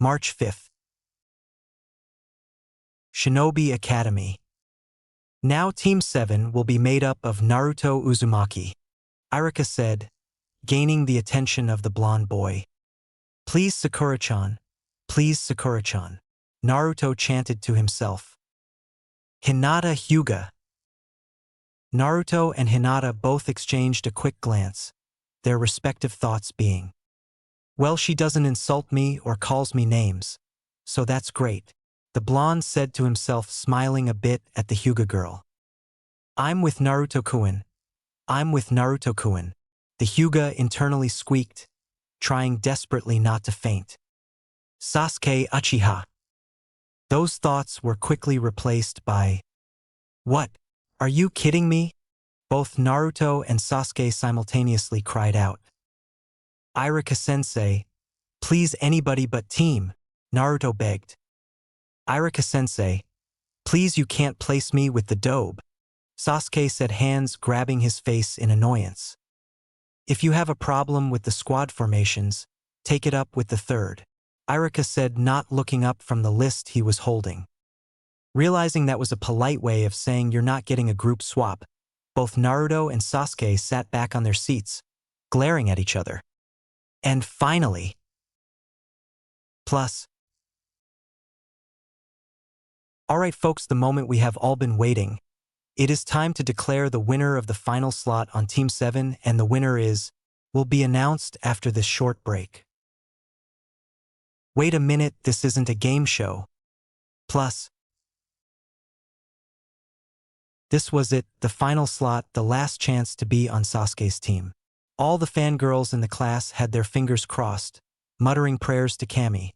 March 5th. Shinobi Academy. Now Team 7 will be made up of Naruto Uzumaki, Irika said, gaining the attention of the blonde boy. Please Sakura-chan, please Sakura-chan, Naruto chanted to himself. Hinata Hyuga. Naruto and Hinata both exchanged a quick glance, their respective thoughts being, well, she doesn't insult me or calls me names, so that's great, the blonde said to himself, smiling a bit at the Hyuga girl. I'm with Naruto-kun, I'm with Naruto-kun, the Hyuga internally squeaked, trying desperately not to faint. Sasuke Uchiha. Those thoughts were quickly replaced by, what? Are you kidding me? Both Naruto and Sasuke simultaneously cried out. Irika-sensei, please anybody but team, Naruto begged. Irika-sensei, please you can't place me with the dobe, Sasuke said, hands grabbing his face in annoyance. If you have a problem with the squad formations, take it up with the third, Irika said, not looking up from the list he was holding. Realizing that was a polite way of saying you're not getting a group swap, both Naruto and Sasuke sat back on their seats, glaring at each other. And finally, plus. Alright folks, the moment we have all been waiting. It is time to declare the winner of the final slot on Team 7, and the winner will be announced after this short break. Wait a minute, this isn't a game show. Plus. This was it, the final slot, the last chance to be on Sasuke's team. All the fangirls in the class had their fingers crossed, muttering prayers to Kami,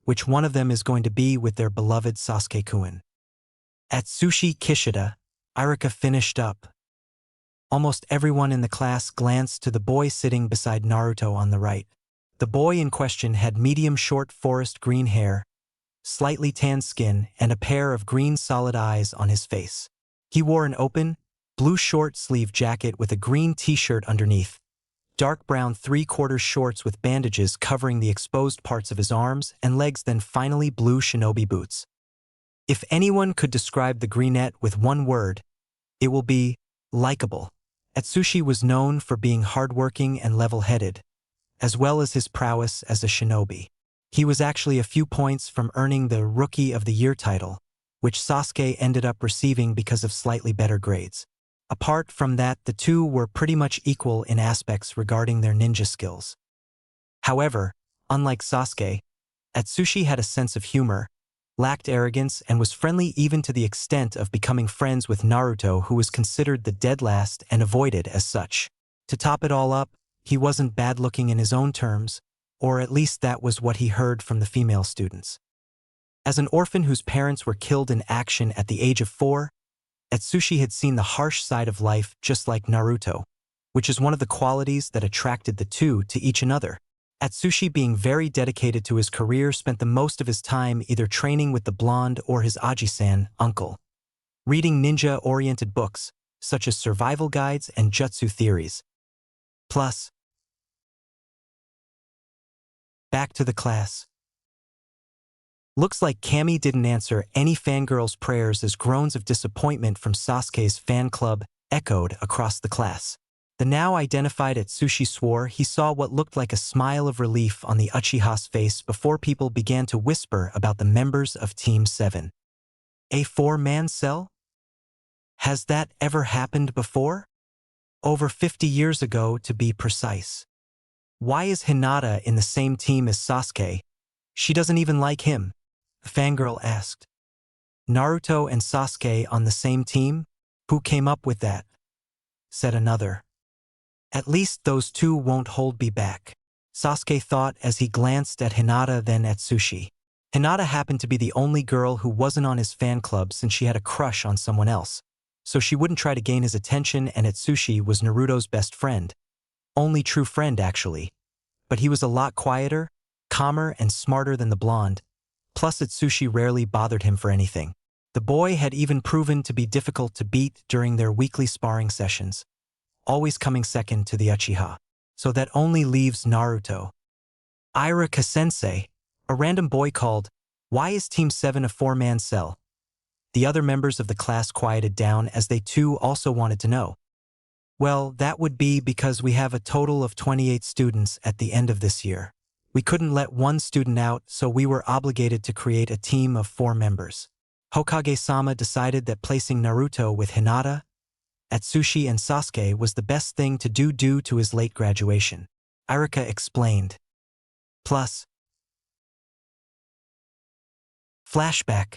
which one of them is going to be with their beloved Sasuke-kun. Atsushi Kishida, Irika finished up. Almost everyone in the class glanced to the boy sitting beside Naruto on the right. The boy in question had medium short forest green hair, slightly tanned skin, and a pair of green solid eyes on his face. He wore an open, blue short-sleeve jacket with a green t-shirt underneath, dark brown three-quarter shorts with bandages covering the exposed parts of his arms and legs, then finally blue shinobi boots. If anyone could describe the greenette with one word, it will be likable. Atsushi was known for being hardworking and level-headed, as well as his prowess as a shinobi. He was actually a few points from earning the Rookie of the Year title, which Sasuke ended up receiving because of slightly better grades. Apart from that, the two were pretty much equal in aspects regarding their ninja skills. However, unlike Sasuke, Atsushi had a sense of humor, lacked arrogance, and was friendly even to the extent of becoming friends with Naruto, who was considered the dead last and avoided as such. To top it all up, he wasn't bad-looking in his own terms, or at least that was what he heard from the female students. As an orphan whose parents were killed in action at the age of 4, Atsushi had seen the harsh side of life just like Naruto, which is one of the qualities that attracted the two to each another. Atsushi, being very dedicated to his career, spent the most of his time either training with the blonde or his Aji-san, uncle, reading ninja-oriented books, such as survival guides and jutsu theories. Plus, back to the class. Looks like Kami didn't answer any fangirls' prayers as groans of disappointment from Sasuke's fan club echoed across the class. The now identified Atsushi swore he saw what looked like a smile of relief on the Uchiha's face before people began to whisper about the members of Team 7. A 4-man cell? Has that ever happened before? Over 50 years ago, to be precise. Why is Hinata in the same team as Sasuke? She doesn't even like him. A fangirl asked. Naruto and Sasuke on the same team? Who came up with that? Said another. At least those two won't hold me back, Sasuke thought as he glanced at Hinata, then at Atsushi. Hinata happened to be the only girl who wasn't on his fan club since she had a crush on someone else, so she wouldn't try to gain his attention, and Atsushi was Naruto's best friend. Only true friend, actually. But he was a lot quieter, calmer, and smarter than the blonde. Plus, Atsushi rarely bothered him for anything. The boy had even proven to be difficult to beat during their weekly sparring sessions, always coming second to the Uchiha. So that only leaves Naruto. Irika-sensei, A random boy called, "Why is Team 7 a four-man cell?" The other members of the class quieted down as they too also wanted to know. Well, that would be because we have a total of 28 students at the end of this year. We couldn't let one student out, so we were obligated to create a team of 4 members. Hokage-sama decided that placing Naruto with Hinata, Atsushi and Sasuke was the best thing to do due to his late graduation. Irika explained. Plus, flashback.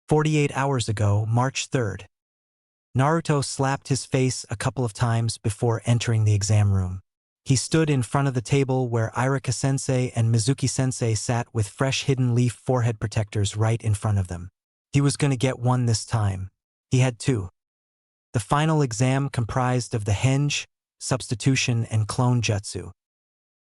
48 hours ago, March 3rd. Naruto slapped his face a couple of times before entering the exam room. He stood in front of the table where Irika-sensei and Mizuki-sensei sat with fresh hidden leaf forehead protectors right in front of them. He was going to get one this time. He had 2. The final exam comprised of the henge, substitution, and clone jutsu.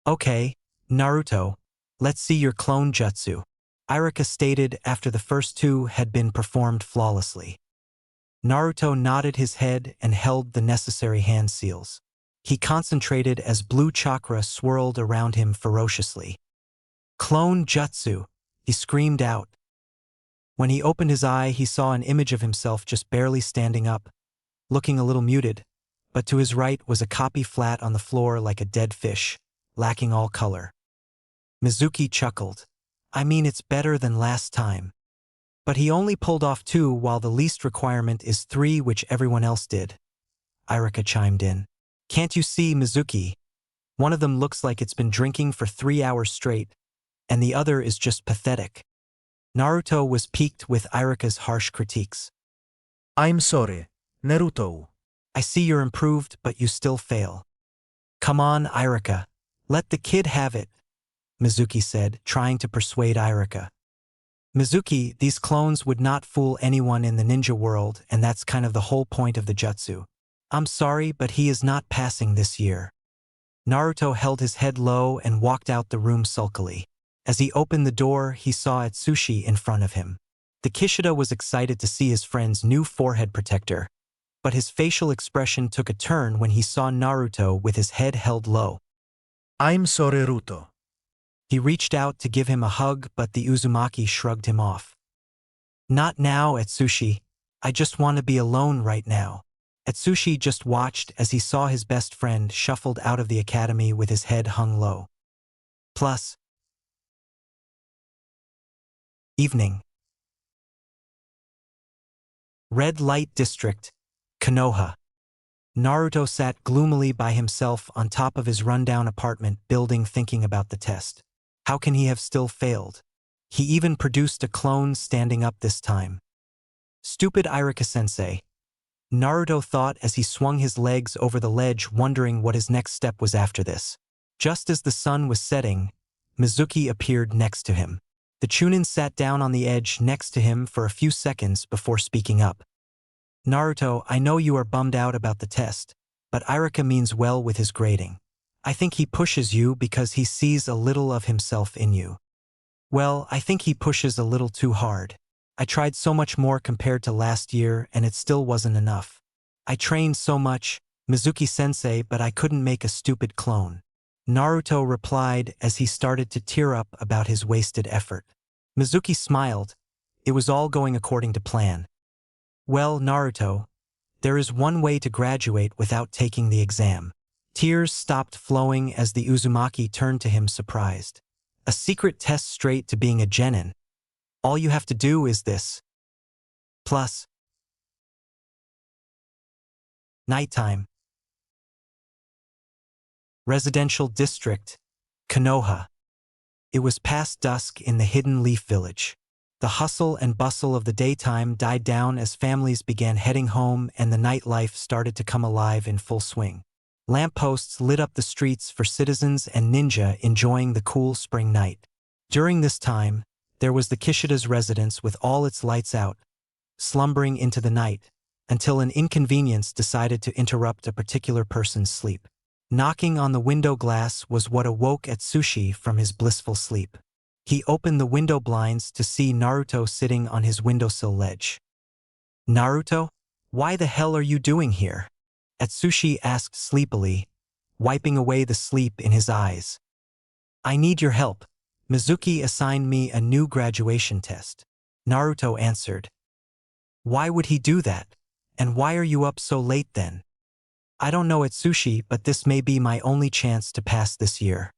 Okay, Naruto, let's see your clone jutsu, Irika stated after the first 2 had been performed flawlessly. Naruto nodded his head and held the necessary hand seals. He concentrated as blue chakra swirled around him ferociously. Clone jutsu, he screamed out. When he opened his eye, he saw an image of himself just barely standing up, looking a little muted, but to his right was a copy flat on the floor like a dead fish, lacking all color. Mizuki chuckled. I mean, it's better than last time. But he only pulled off 2 while the least requirement is 3, which everyone else did. Irika chimed in. Can't you see, Mizuki? One of them looks like it's been drinking for 3 hours straight, and the other is just pathetic. Naruto was piqued with Irika's harsh critiques. I'm sorry, Naruto. I see you're improved, but you still fail. Come on, Irika. Let the kid have it, Mizuki said, trying to persuade Irika. Mizuki, these clones would not fool anyone in the ninja world, and that's kind of the whole point of the jutsu. I'm sorry, but he is not passing this year. Naruto held his head low and walked out the room sulkily. As he opened the door, he saw Atsushi in front of him. The Kishida was excited to see his friend's new forehead protector, but his facial expression took a turn when he saw Naruto with his head held low. I'm sorry, Naruto. He reached out to give him a hug, but the Uzumaki shrugged him off. Not now, Atsushi. I just want to be alone right now. Atsushi just watched as he saw his best friend shuffled out of the academy with his head hung low. Plus, evening. Red Light District, Konoha. Naruto sat gloomily by himself on top of his rundown apartment building thinking about the test. How can he have still failed? He even produced a clone standing up this time. Stupid Irika-sensei. Naruto thought as he swung his legs over the ledge, wondering what his next step was after this. Just as the sun was setting, Mizuki appeared next to him. The Chunin sat down on the edge next to him for a few seconds before speaking up. Naruto, I know you are bummed out about the test, but Irika means well with his grading. I think he pushes you because he sees a little of himself in you. Well, I think he pushes a little too hard. I tried so much more compared to last year and it still wasn't enough. I trained so much, Mizuki-sensei, but I couldn't make a stupid clone. Naruto replied as he started to tear up about his wasted effort. Mizuki smiled. It was all going according to plan. Well, Naruto, there is one way to graduate without taking the exam. Tears stopped flowing as the Uzumaki turned to him surprised. A secret test straight to being a genin. All you have to do is this. Plus, nighttime. Residential district, Konoha. It was past dusk in the Hidden Leaf Village. The hustle and bustle of the daytime died down as families began heading home and the nightlife started to come alive in full swing. Lampposts lit up the streets for citizens and ninja enjoying the cool spring night. During this time, there was the Kishida's residence with all its lights out, slumbering into the night, until an inconvenience decided to interrupt a particular person's sleep. Knocking on the window glass was what awoke Atsushi from his blissful sleep. He opened the window blinds to see Naruto sitting on his windowsill ledge. Naruto, why the hell are you doing here? Atsushi asked sleepily, wiping away the sleep in his eyes. I need your help. Mizuki assigned me a new graduation test. Naruto answered. Why would he do that? And why are you up so late then? I don't know Atsushi, but this may be my only chance to pass this year.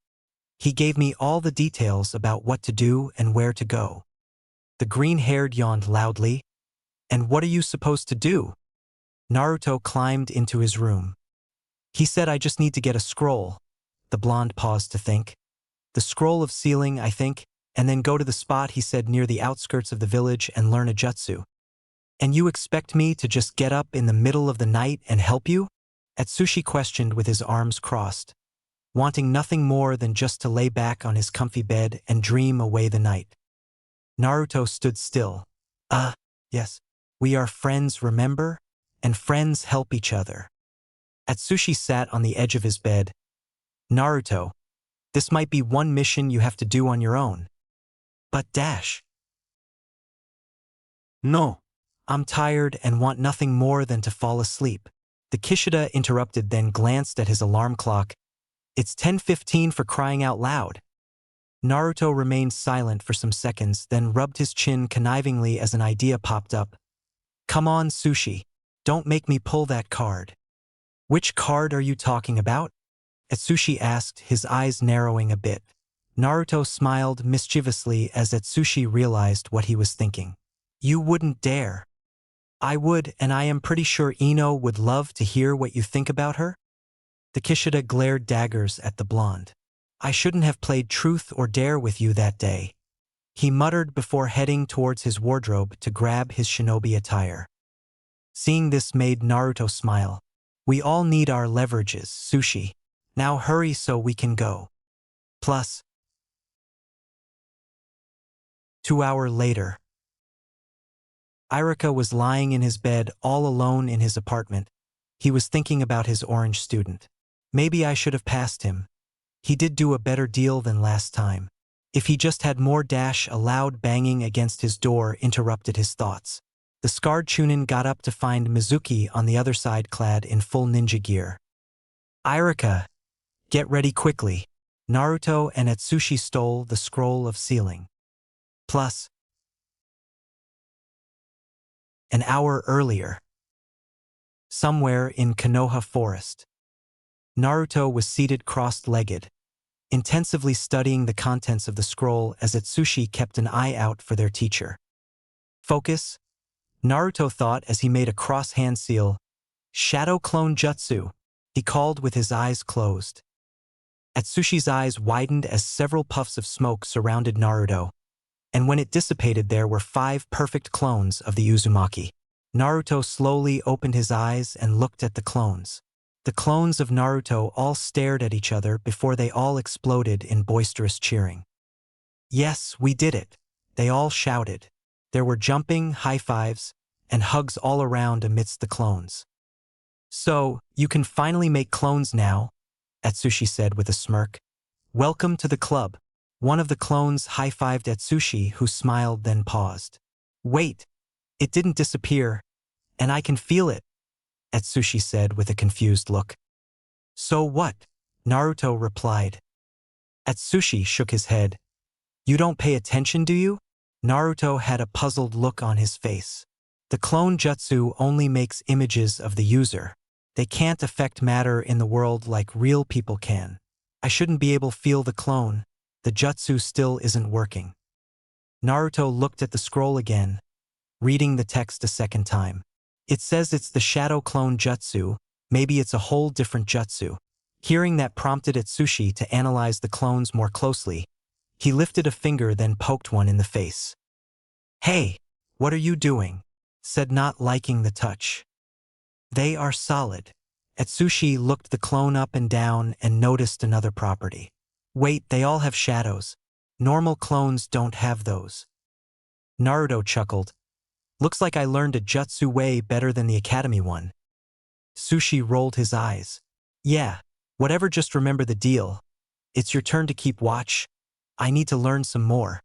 He gave me all the details about what to do and where to go. The green-haired yawned loudly. And what are you supposed to do? Naruto climbed into his room. He said I just need to get a scroll. The blonde paused to think. The scroll of sealing, I think, and then go to the spot he said near the outskirts of the village and learn a jutsu. And you expect me to just get up in the middle of the night and help you? Atsushi questioned with his arms crossed, wanting nothing more than just to lay back on his comfy bed and dream away the night. Naruto stood still. Yes. We are friends, remember? And friends help each other. Atsushi sat on the edge of his bed. Naruto, this might be one mission you have to do on your own. But dash. No. I'm tired and want nothing more than to fall asleep. The Kishida interrupted, then glanced at his alarm clock. It's 10:15 for crying out loud. Naruto remained silent for some seconds, then rubbed his chin connivingly as an idea popped up. Come on, Sushi. Don't make me pull that card. Which card are you talking about? Atsushi asked, his eyes narrowing a bit. Naruto smiled mischievously as Atsushi realized what he was thinking. You wouldn't dare. I would, and I am pretty sure Ino would love to hear what you think about her. The Kishida glared daggers at the blonde. I shouldn't have played truth or dare with you that day. He muttered before heading towards his wardrobe to grab his shinobi attire. Seeing this made Naruto smile. We all need our leverages, Sushi. Now hurry so we can go. Plus. 2 hours later. Irika was lying in his bed all alone in his apartment. He was thinking about his orange student. Maybe I should have passed him. He did do a better deal than last time. If he just had more dash, a loud banging against his door interrupted his thoughts. The scarred Chunin got up to find Mizuki on the other side clad in full ninja gear. Irika, get ready quickly. Naruto and Atsushi stole the scroll of sealing. Plus. An hour earlier. Somewhere in Konoha Forest. Naruto was seated cross-legged, intensively studying the contents of the scroll as Atsushi kept an eye out for their teacher. Focus, Naruto thought as he made a cross-hand seal. Shadow Clone Jutsu, he called with his eyes closed. Atsushi's eyes widened as several puffs of smoke surrounded Naruto, and when it dissipated there were 5 perfect clones of the Uzumaki. Naruto slowly opened his eyes and looked at the clones. The clones of Naruto all stared at each other before they all exploded in boisterous cheering. Yes, we did it, they all shouted. There were jumping, high fives, and hugs all around amidst the clones. So, you can finally make clones now, Atsushi said with a smirk. Welcome to the club. One of the clones high-fived Atsushi, who smiled then paused. Wait, it didn't disappear, and I can feel it, Atsushi said with a confused look. So what? Naruto replied. Atsushi shook his head. You don't pay attention, do you? Naruto had a puzzled look on his face. The clone jutsu only makes images of the user. They can't affect matter in the world like real people can. I shouldn't be able to feel the clone. The jutsu still isn't working. Naruto looked at the scroll again, reading the text a second time. It says it's the shadow clone jutsu, maybe it's a whole different jutsu. Hearing that prompted Atsushi to analyze the clones more closely. He lifted a finger then poked one in the face. Hey, what are you doing? Said not liking the touch. They are solid. Atsushi looked the clone up and down and noticed another property. Wait, they all have shadows. Normal clones don't have those. Naruto chuckled. Looks like I learned a jutsu way better than the academy one. Sushi rolled his eyes. Yeah, whatever, just remember the deal. It's your turn to keep watch. I need to learn some more.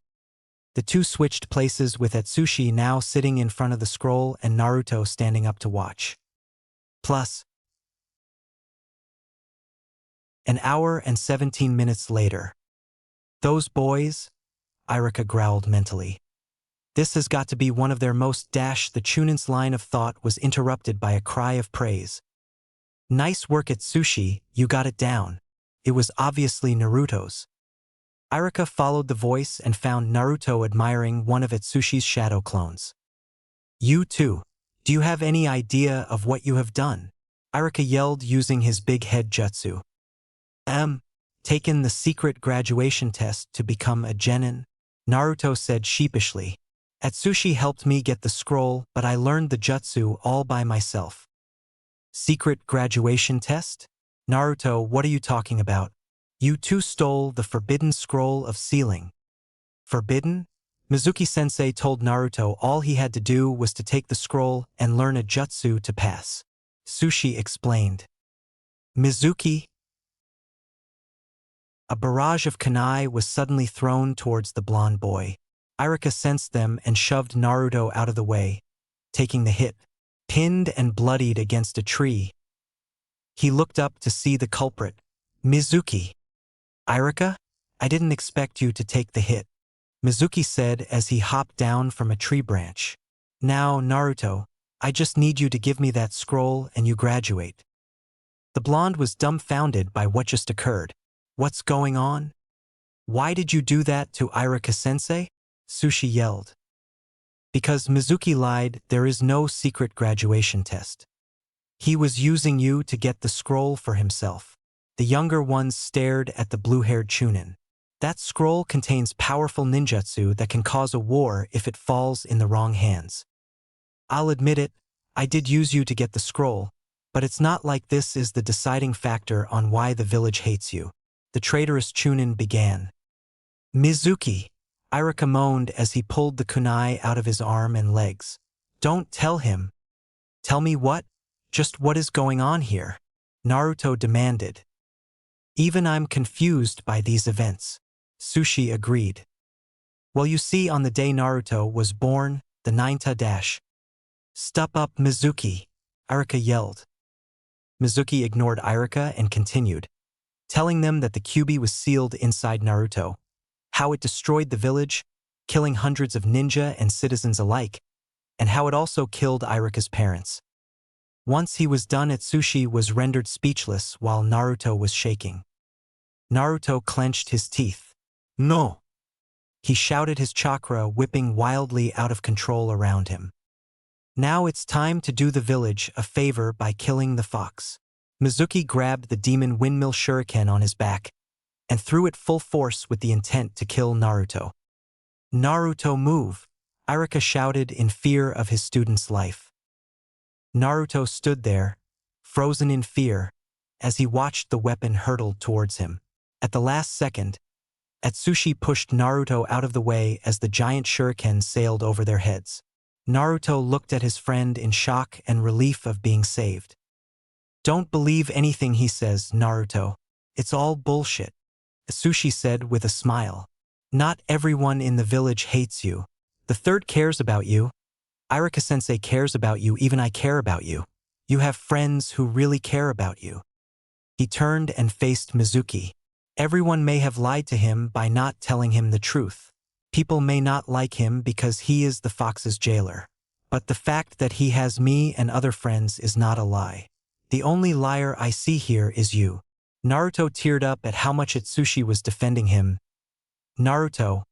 The two switched places with Atsushi now sitting in front of the scroll and Naruto standing up to watch. Plus. An hour and 17 minutes later. Those boys? Irika growled mentally. This has got to be one of their most dash. The Chunin's line of thought was interrupted by a cry of praise. Nice work at sushi, you got it down. It was obviously Naruto's. Irika followed the voice and found Naruto admiring one of Atsushi's shadow clones. You too. Do you have any idea of what you have done? Irika yelled using his big head jutsu. Taken the secret graduation test to become a genin? Naruto said sheepishly. Atsushi helped me get the scroll, but I learned the jutsu all by myself. Secret graduation test? Naruto, what are you talking about? You too stole the forbidden scroll of sealing. Forbidden? Mizuki-sensei told Naruto all he had to do was to take the scroll and learn a jutsu to pass. Sushi explained. Mizuki? A barrage of kunai was suddenly thrown towards the blonde boy. Irika sensed them and shoved Naruto out of the way, taking the hit. Pinned and bloodied against a tree. He looked up to see the culprit. Mizuki. Irika? I didn't expect you to take the hit, Mizuki said as he hopped down from a tree branch. Now, Naruto, I just need you to give me that scroll and you graduate. The blonde was dumbfounded by what just occurred. What's going on? Why did you do that to Irika-sensei? Sushi yelled. Because Mizuki lied, there is no secret graduation test. He was using you to get the scroll for himself. The younger ones stared at the blue-haired Chunin. That scroll contains powerful ninjutsu that can cause a war if it falls in the wrong hands. I'll admit it, I did use you to get the scroll, but it's not like this is the deciding factor on why the village hates you. The traitorous Chunin began. Mizuki, Irika moaned as he pulled the kunai out of his arm and legs. Don't tell him. Tell me what? Just what is going on here? Naruto demanded. Even I'm confused by these events. Sushi agreed. Well, you see, on the day Naruto was born, the ninta dash. Step up, Mizuki, Irika yelled. Mizuki ignored Irika and continued, telling them that the Kyuubi was sealed inside Naruto, how it destroyed the village, killing hundreds of ninja and citizens alike, and how it also killed Irika's parents. Once he was done, Atsushi was rendered speechless while Naruto was shaking. Naruto clenched his teeth. No! He shouted, his chakra whipping wildly out of control around him. Now it's time to do the village a favor by killing the fox. Mizuki grabbed the demon windmill shuriken on his back and threw it full force with the intent to kill Naruto. Naruto, move! Irika shouted in fear of his student's life. Naruto stood there, frozen in fear, as he watched the weapon hurtle towards him. At the last second, Atsushi pushed Naruto out of the way as the giant shuriken sailed over their heads. Naruto looked at his friend in shock and relief of being saved. Don't believe anything he says, Naruto. It's all bullshit, Atsushi said with a smile. Not everyone in the village hates you. The third cares about you. Irika-sensei cares about you, even I care about you. You have friends who really care about you. He turned and faced Mizuki. Everyone may have lied to him by not telling him the truth. People may not like him because he is the fox's jailer. But the fact that he has me and other friends is not a lie. The only liar I see here is you. Naruto teared up at how much Atsushi was defending him. Naruto,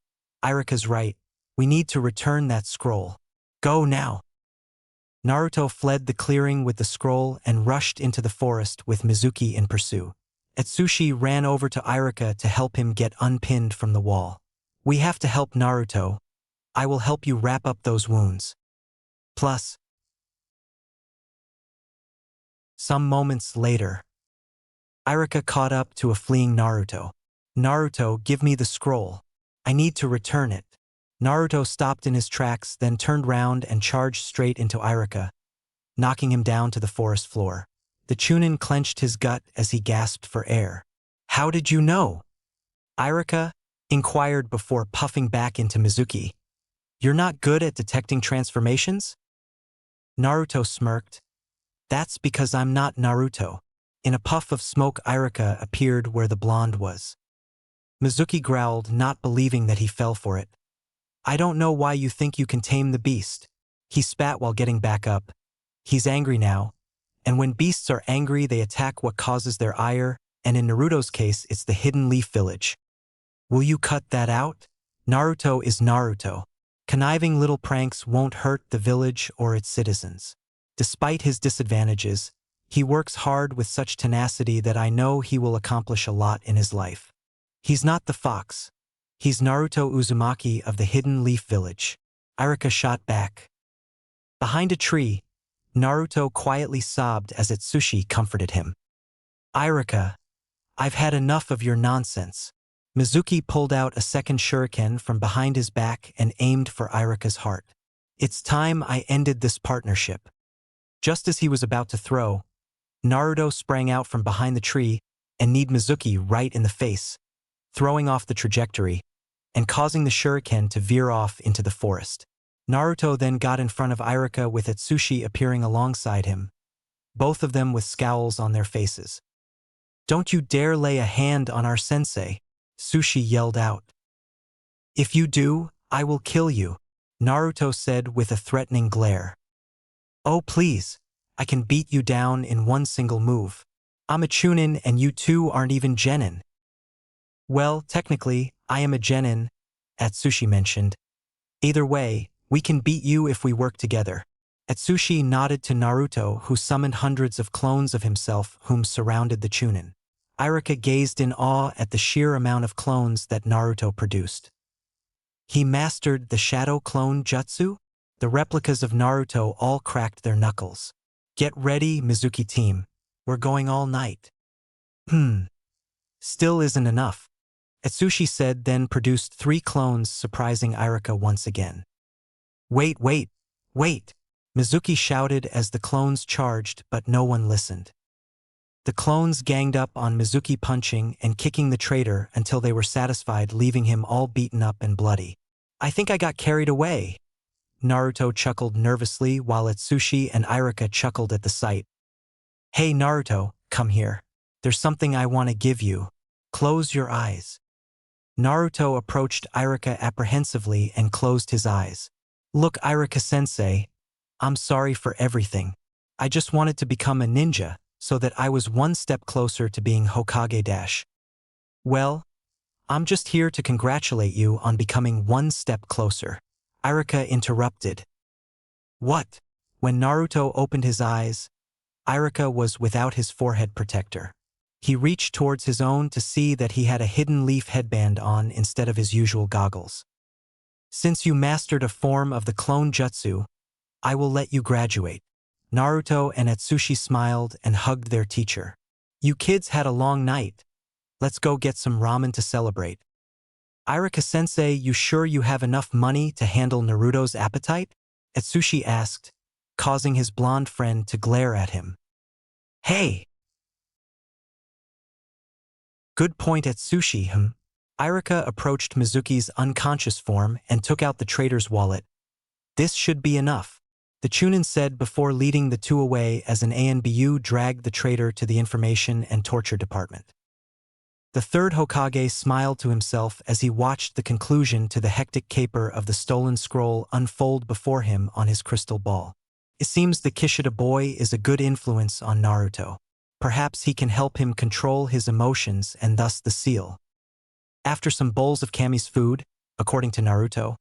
Irika's right. We need to return that scroll. Go now. Naruto fled the clearing with the scroll and rushed into the forest with Mizuki in pursuit. Atsushi ran over to Irika to help him get unpinned from the wall. We have to help Naruto. I will help you wrap up those wounds. Plus. Some moments later, Irika caught up to a fleeing Naruto. Naruto, give me the scroll. I need to return it. Naruto stopped in his tracks, then turned round and charged straight into Irika, knocking him down to the forest floor. The Chunin clenched his gut as he gasped for air. How did you know? Irika inquired before puffing back into Mizuki. You're not good at detecting transformations? Naruto smirked. That's because I'm not Naruto. In a puff of smoke, Irika appeared where the blonde was. Mizuki growled, not believing that he fell for it. I don't know why you think you can tame the beast. He spat while getting back up. He's angry now. And when beasts are angry, they attack what causes their ire, and in Naruto's case, it's the Hidden Leaf Village. Will you cut that out? Naruto is Naruto. Conniving little pranks won't hurt the village or its citizens. Despite his disadvantages, he works hard with such tenacity that I know he will accomplish a lot in his life. He's not the fox. He's Naruto Uzumaki of the Hidden Leaf Village. Irika shot back. Behind a tree, Naruto quietly sobbed as Atsushi comforted him. Irika, I've had enough of your nonsense. Mizuki pulled out a second shuriken from behind his back and aimed for Irika's heart. It's time I ended this partnership. Just as he was about to throw, Naruto sprang out from behind the tree and kneed Mizuki right in the face, throwing off the trajectory and causing the shuriken to veer off into the forest. Naruto then got in front of Irika with Atsushi appearing alongside him, both of them with scowls on their faces. Don't you dare lay a hand on our sensei, Sushi yelled out. If you do, I will kill you, Naruto said with a threatening glare. Oh please, I can beat you down in one single move. I'm a Chunin and you two aren't even genin. Well, technically, I am a genin, Atsushi mentioned. Either way, we can beat you if we work together. Atsushi nodded to Naruto, who summoned hundreds of clones of himself whom surrounded the Chunin. Irika gazed in awe at the sheer amount of clones that Naruto produced. He mastered the Shadow Clone Jutsu? The replicas of Naruto all cracked their knuckles. Get ready, Mizuki team. We're going all night. Still isn't enough. Atsushi said, then produced 3 clones, surprising Irika once again. Wait! Mizuki shouted as the clones charged, but no one listened. The clones ganged up on Mizuki, punching and kicking the traitor until they were satisfied, leaving him all beaten up and bloody. I think I got carried away. Naruto chuckled nervously while Atsushi and Irika chuckled at the sight. Hey Naruto, come here. There's something I want to give you. Close your eyes. Naruto approached Irika apprehensively and closed his eyes. Look, Irika-sensei, I'm sorry for everything. I just wanted to become a ninja, so that I was one step closer to being Hokage-. Well, I'm just here to congratulate you on becoming one step closer. Irika interrupted. What? When Naruto opened his eyes, Irika was without his forehead protector. He reached towards his own to see that he had a hidden leaf headband on instead of his usual goggles. Since you mastered a form of the clone jutsu, I will let you graduate. Naruto and Atsushi smiled and hugged their teacher. You kids had a long night. Let's go get some ramen to celebrate. Irika-sensei, you sure you have enough money to handle Naruto's appetite? Atsushi asked, causing his blonde friend to glare at him. Hey! Good point, Atsushi. Irika approached Mizuki's unconscious form and took out the traitor's wallet. This should be enough, the Chunin said before leading the two away as an ANBU dragged the traitor to the information and torture department. The third Hokage smiled to himself as he watched the conclusion to the hectic caper of the stolen scroll unfold before him on his crystal ball. It seems the Kishida boy is a good influence on Naruto. Perhaps he can help him control his emotions and thus the seal. After some bowls of Kami's food, according to Naruto,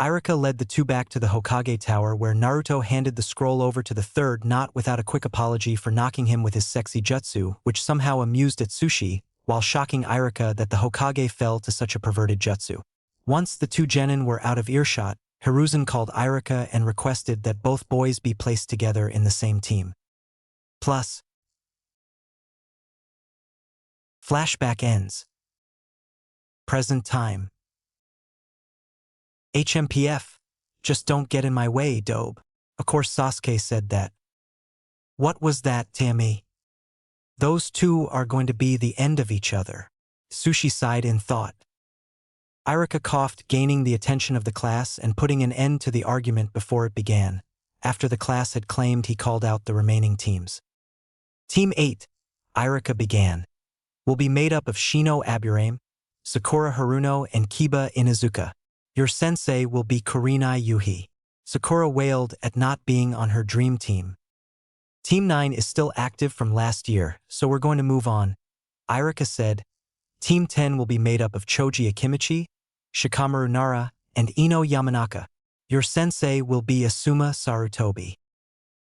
Irika led the two back to the Hokage Tower where Naruto handed the scroll over to the third, not without a quick apology for knocking him with his sexy jutsu, which somehow amused Atsushi, while shocking Irika that the Hokage fell to such a perverted jutsu. Once the two genin were out of earshot, Hiruzen called Irika and requested that both boys be placed together in the same team. Plus, flashback ends. Present time. HMPF, just don't get in my way, dobe. Of course Sasuke said that. What was that, Tammy? Those two are going to be the end of each other. Sushi sighed in thought. Irika coughed, gaining the attention of the class and putting an end to the argument before it began. After the class had claimed, he called out the remaining teams. Team 8, Irika began, will be made up of Shino Aburame, Sakura Haruno and Kiba Inuzuka. Your sensei will be Kurenai Yuhi. Sakura wailed at not being on her dream team. Team 9 is still active from last year, so we're going to move on. Irika said, Team 10 will be made up of Choji Akimichi, Shikamaru Nara, and Ino Yamanaka. Your sensei will be Asuma Sarutobi.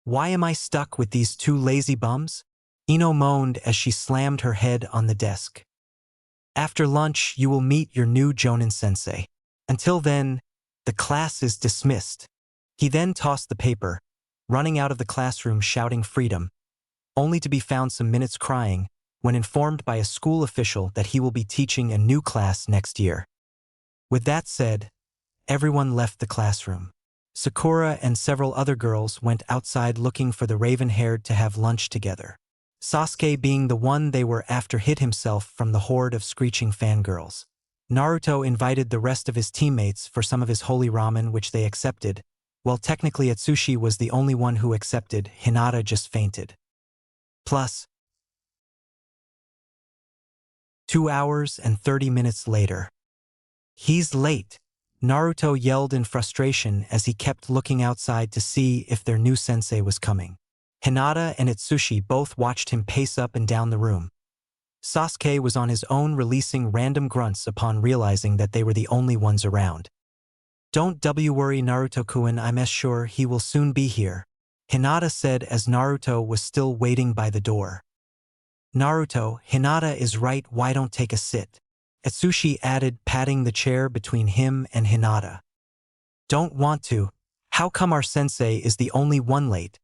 Why am I stuck with these two lazy bums? Ino moaned as she slammed her head on the desk. After lunch, you will meet your new Jonin sensei. Until then, the class is dismissed. He then tossed the paper, running out of the classroom shouting freedom, only to be found some minutes crying when informed by a school official that he will be teaching a new class next year. With that said, everyone left the classroom. Sakura and several other girls went outside looking for the raven-haired to have lunch together. Sasuke, being the one they were after, hid himself from the horde of screeching fangirls. Naruto invited the rest of his teammates for some of his holy ramen, which they accepted, while technically Atsushi was the only one who accepted. Hinata just fainted. Plus, 2 hours and 30 minutes later. He's late, Naruto yelled in frustration as he kept looking outside to see if their new sensei was coming. Hinata and Atsushi both watched him pace up and down the room. Sasuke was on his own, releasing random grunts upon realizing that they were the only ones around. Don't worry, Naruto-kun, I'm sure he will soon be here, Hinata said as Naruto was still waiting by the door. Naruto, Hinata is right, why don't take a sit? Atsushi added, patting the chair between him and Hinata. Don't want to. How come our sensei is the only one late?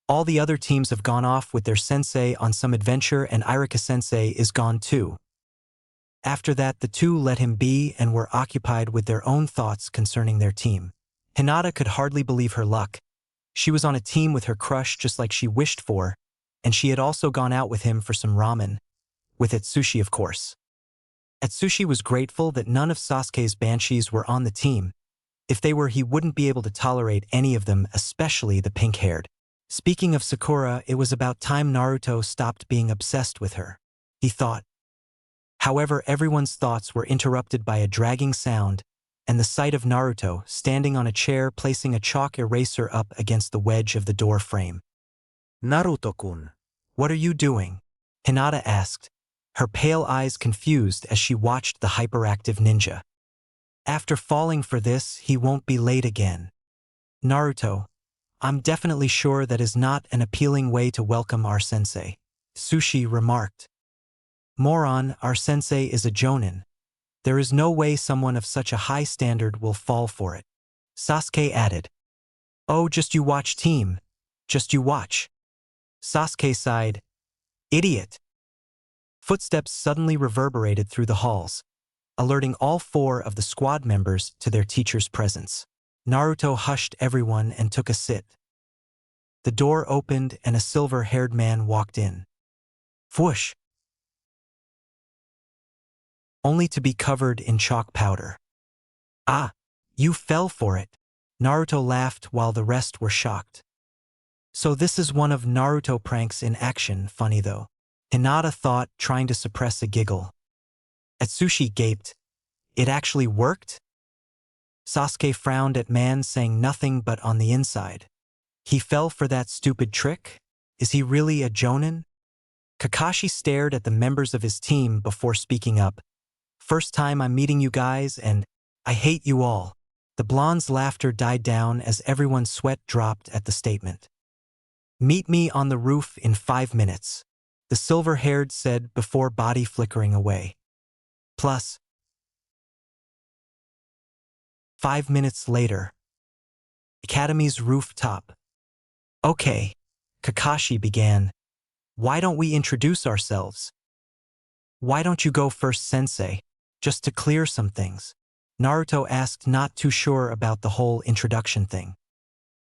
All the other teams have gone off with their sensei on some adventure and Irika-sensei is gone too. After that, the two let him be and were occupied with their own thoughts concerning their team. Hinata could hardly believe her luck. She was on a team with her crush just like she wished for, and she had also gone out with him for some ramen. With Atsushi, of course. Atsushi was grateful that none of Sasuke's banshees were on the team. If they were, he wouldn't be able to tolerate any of them, especially the pink-haired. Speaking of Sakura, it was about time Naruto stopped being obsessed with her, he thought. However, everyone's thoughts were interrupted by a dragging sound and the sight of Naruto standing on a chair, placing a chalk eraser up against the wedge of the door frame. Naruto-kun. What are you doing? Hinata asked, her pale eyes confused as she watched the hyperactive ninja. After falling for this, he won't be late again. Naruto, I'm definitely sure that is not an appealing way to welcome our sensei, Sushi remarked. Moron, our sensei is a jonin. There is no way someone of such a high standard will fall for it. Sasuke added. Oh, just you watch, team. Just you watch. Sasuke sighed. Idiot. Footsteps suddenly reverberated through the halls, alerting all 4 of the squad members to their teacher's presence. Naruto hushed everyone and took a sit. The door opened and a silver-haired man walked in. Whoosh! Only to be covered in chalk powder. Ah, you fell for it. Naruto laughed while the rest were shocked. So this is one of Naruto pranks in action, funny though. Hinata thought, trying to suppress a giggle. Atsushi gaped. It actually worked? Sasuke frowned at man, saying nothing but on the inside. He fell for that stupid trick? Is he really a jonin? Kakashi stared at the members of his team before speaking up. First time I'm meeting you guys, and I hate you all. The blonde's laughter died down as everyone's sweat dropped at the statement. Meet me on the roof in 5 minutes, the silver-haired said before body flickering away. Plus, 5 minutes later. Academy's rooftop. Okay, Kakashi began. Why don't we introduce ourselves? Why don't you go first, sensei? Just to clear some things. Naruto asked, not too sure about the whole introduction thing.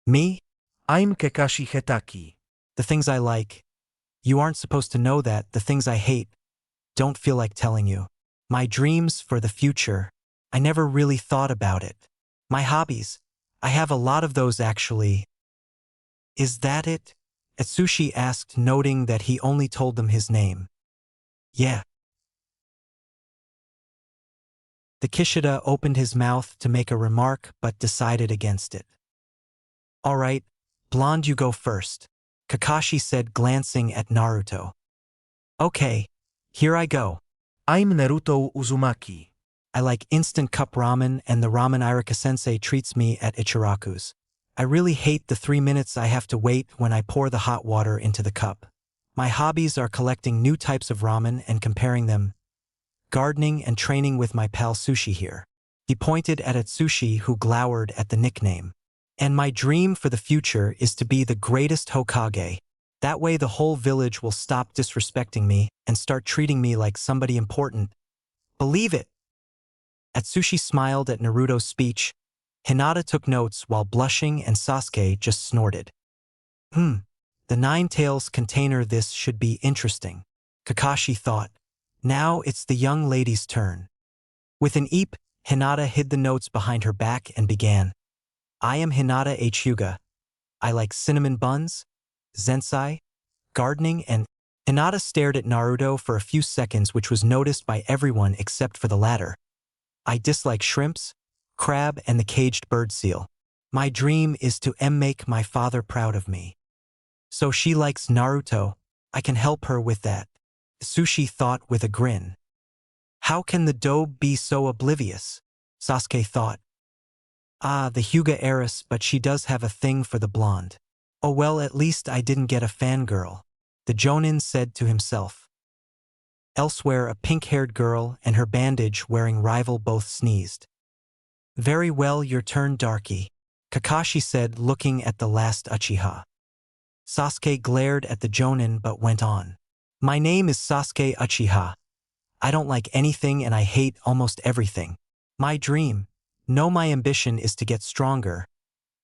Me? I'm Kakashi Hetaki. The things I like. You aren't supposed to know that. The things I hate. Don't feel like telling you. My dreams for the future. I never really thought about it. My hobbies. I have a lot of those actually. Is that it? Atsushi asked, noting that he only told them his name. Yeah. The Kishida opened his mouth to make a remark but decided against it. All right, blonde, you go first, Kakashi said, glancing at Naruto. Okay, here I go. I'm Naruto Uzumaki. I like instant cup ramen and the ramen Irika-sensei treats me at Ichiraku's. I really hate the 3 minutes I have to wait when I pour the hot water into the cup. My hobbies are collecting new types of ramen and comparing them, gardening and training with my pal Sushi here. He pointed at Atsushi, who glowered at the nickname. And my dream for the future is to be the greatest Hokage. That way the whole village will stop disrespecting me and start treating me like somebody important. Believe it! Atsushi smiled at Naruto's speech. Hinata took notes while blushing and Sasuke just snorted. The Nine-Tails container, this should be interesting, Kakashi thought. Now it's the young lady's turn. With an eep, Hinata hid the notes behind her back and began. I am Hinata H. Hyuga. I like cinnamon buns, zensai, gardening, and… Hinata stared at Naruto for a few seconds, which was noticed by everyone except for the latter. I dislike shrimps, crab, and the caged bird seal. My dream is to make my father proud of me. So she likes Naruto. I can help her with that, Sushi thought with a grin. How can the dobe be so oblivious? Sasuke thought. Ah, the Hyuga heiress, but she does have a thing for the blonde. Oh well, at least I didn't get a fangirl, the Jonin said to himself. Elsewhere, a pink-haired girl and her bandage-wearing rival both sneezed. Very well, your turn, Darky, Kakashi said, looking at the last Uchiha. Sasuke glared at the Jonin but went on. My name is Sasuke Uchiha. I don't like anything and I hate almost everything. My dream, no, my ambition is to get stronger,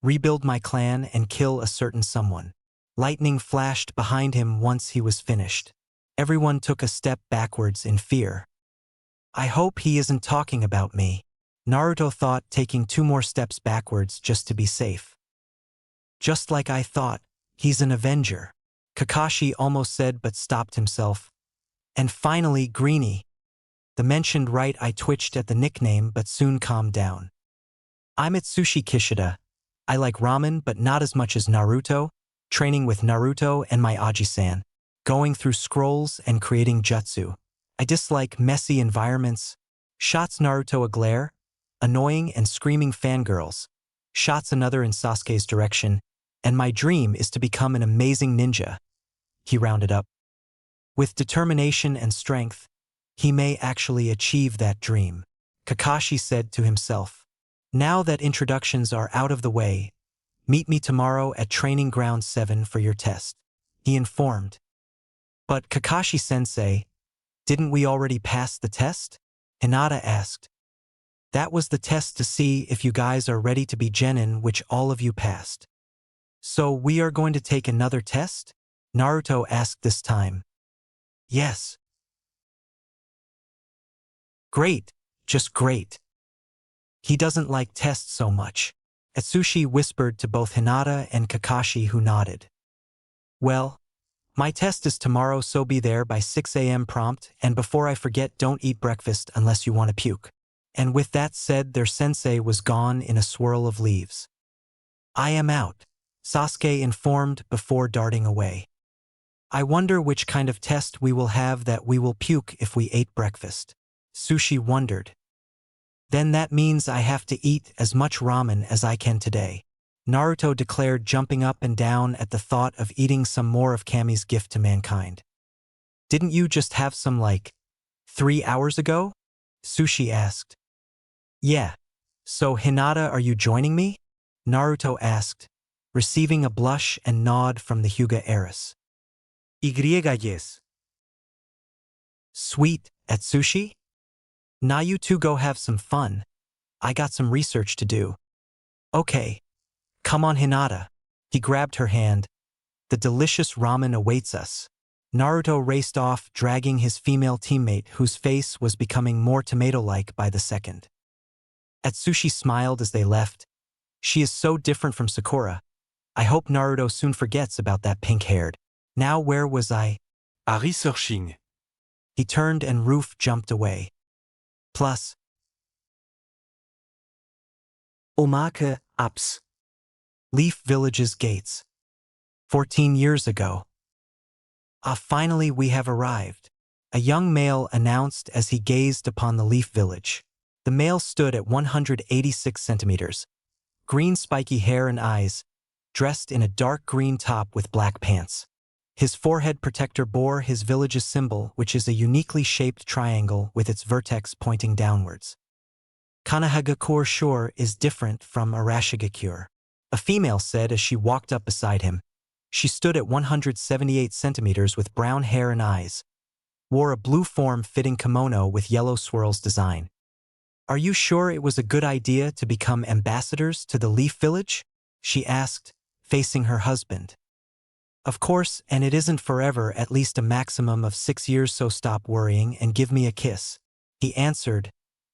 rebuild my clan and kill a certain someone. Lightning flashed behind him once he was finished. Everyone took a step backwards in fear. I hope he isn't talking about me, Naruto thought, taking 2 more steps backwards just to be safe. Just like I thought, he's an Avenger, Kakashi almost said but stopped himself. And finally, Greenie. The mentioned right, I twitched at the nickname but soon calmed down. I'm Atsushi Kishida. I like ramen but not as much as Naruto, training with Naruto and my Aji-san, going through scrolls and creating jutsu. I dislike messy environments. Shots Naruto a glare, annoying and screaming fangirls. Shots another in Sasuke's direction, and my dream is to become an amazing ninja, he rounded up. With determination and strength, he may actually achieve that dream, Kakashi said to himself. Now that introductions are out of the way, meet me tomorrow at Training Ground 7 for your test, he informed. But Kakashi-sensei, didn't we already pass the test? Hinata asked. That was the test to see if you guys are ready to be genin, which all of you passed. So we are going to take another test? Naruto asked this time. Yes. Great, just great. He doesn't like tests so much, Atsushi whispered to both Hinata and Kakashi, who nodded. Well, my test is tomorrow, so be there by 6 a.m. prompt, and before I forget, don't eat breakfast unless you want to puke. And with that said, their sensei was gone in a swirl of leaves. I am out, Sasuke informed before darting away. I wonder which kind of test we will have that we will puke if we ate breakfast, Sushi wondered. Then that means I have to eat as much ramen as I can today, Naruto declared, jumping up and down at the thought of eating some more of Kami's gift to mankind. Didn't you just have some 3 hours ago? Sushi asked. Yeah. So Hinata, are you joining me? Naruto asked, receiving a blush and nod from the Hyuga heiress. Yes. Sweet, Atsushi? Now you two go have some fun. I got some research to do. Okay. Come on, Hinata. He grabbed her hand. The delicious ramen awaits us. Naruto raced off, dragging his female teammate, whose face was becoming more tomato-like by the second. Atsushi smiled as they left. She is so different from Sakura. I hope Naruto soon forgets about that pink-haired. Now where was I? Researching. He turned and Roof jumped away. Plus, Omake ups. Leaf Village's gates. 14 years ago. Finally we have arrived. A young male announced as he gazed upon the Leaf Village. The male stood at 186 centimeters, green spiky hair and eyes, dressed in a dark green top with black pants. His forehead protector bore his village's symbol, which is a uniquely shaped triangle with its vertex pointing downwards. Kanahagakure Shore is different from Arashigakure. A female said as she walked up beside him. She stood at 178 centimeters with brown hair and eyes, wore a blue form-fitting kimono with yellow swirls design. Are you sure it was a good idea to become ambassadors to the Leaf Village? She asked, facing her husband. Of course, and it isn't forever, at least a maximum of 6 years, so stop worrying and give me a kiss. He answered,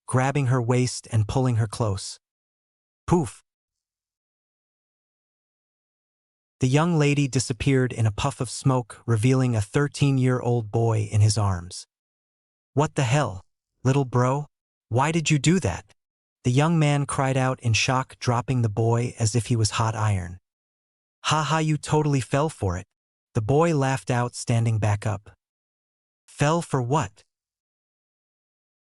grabbing her waist and pulling her close. Poof! The young lady disappeared in a puff of smoke, revealing a 13-year-old boy in his arms. What the hell, little bro? Why did you do that? The young man cried out in shock, dropping the boy as if he was hot iron. Haha, you totally fell for it. The boy laughed out, standing back up. Fell for what?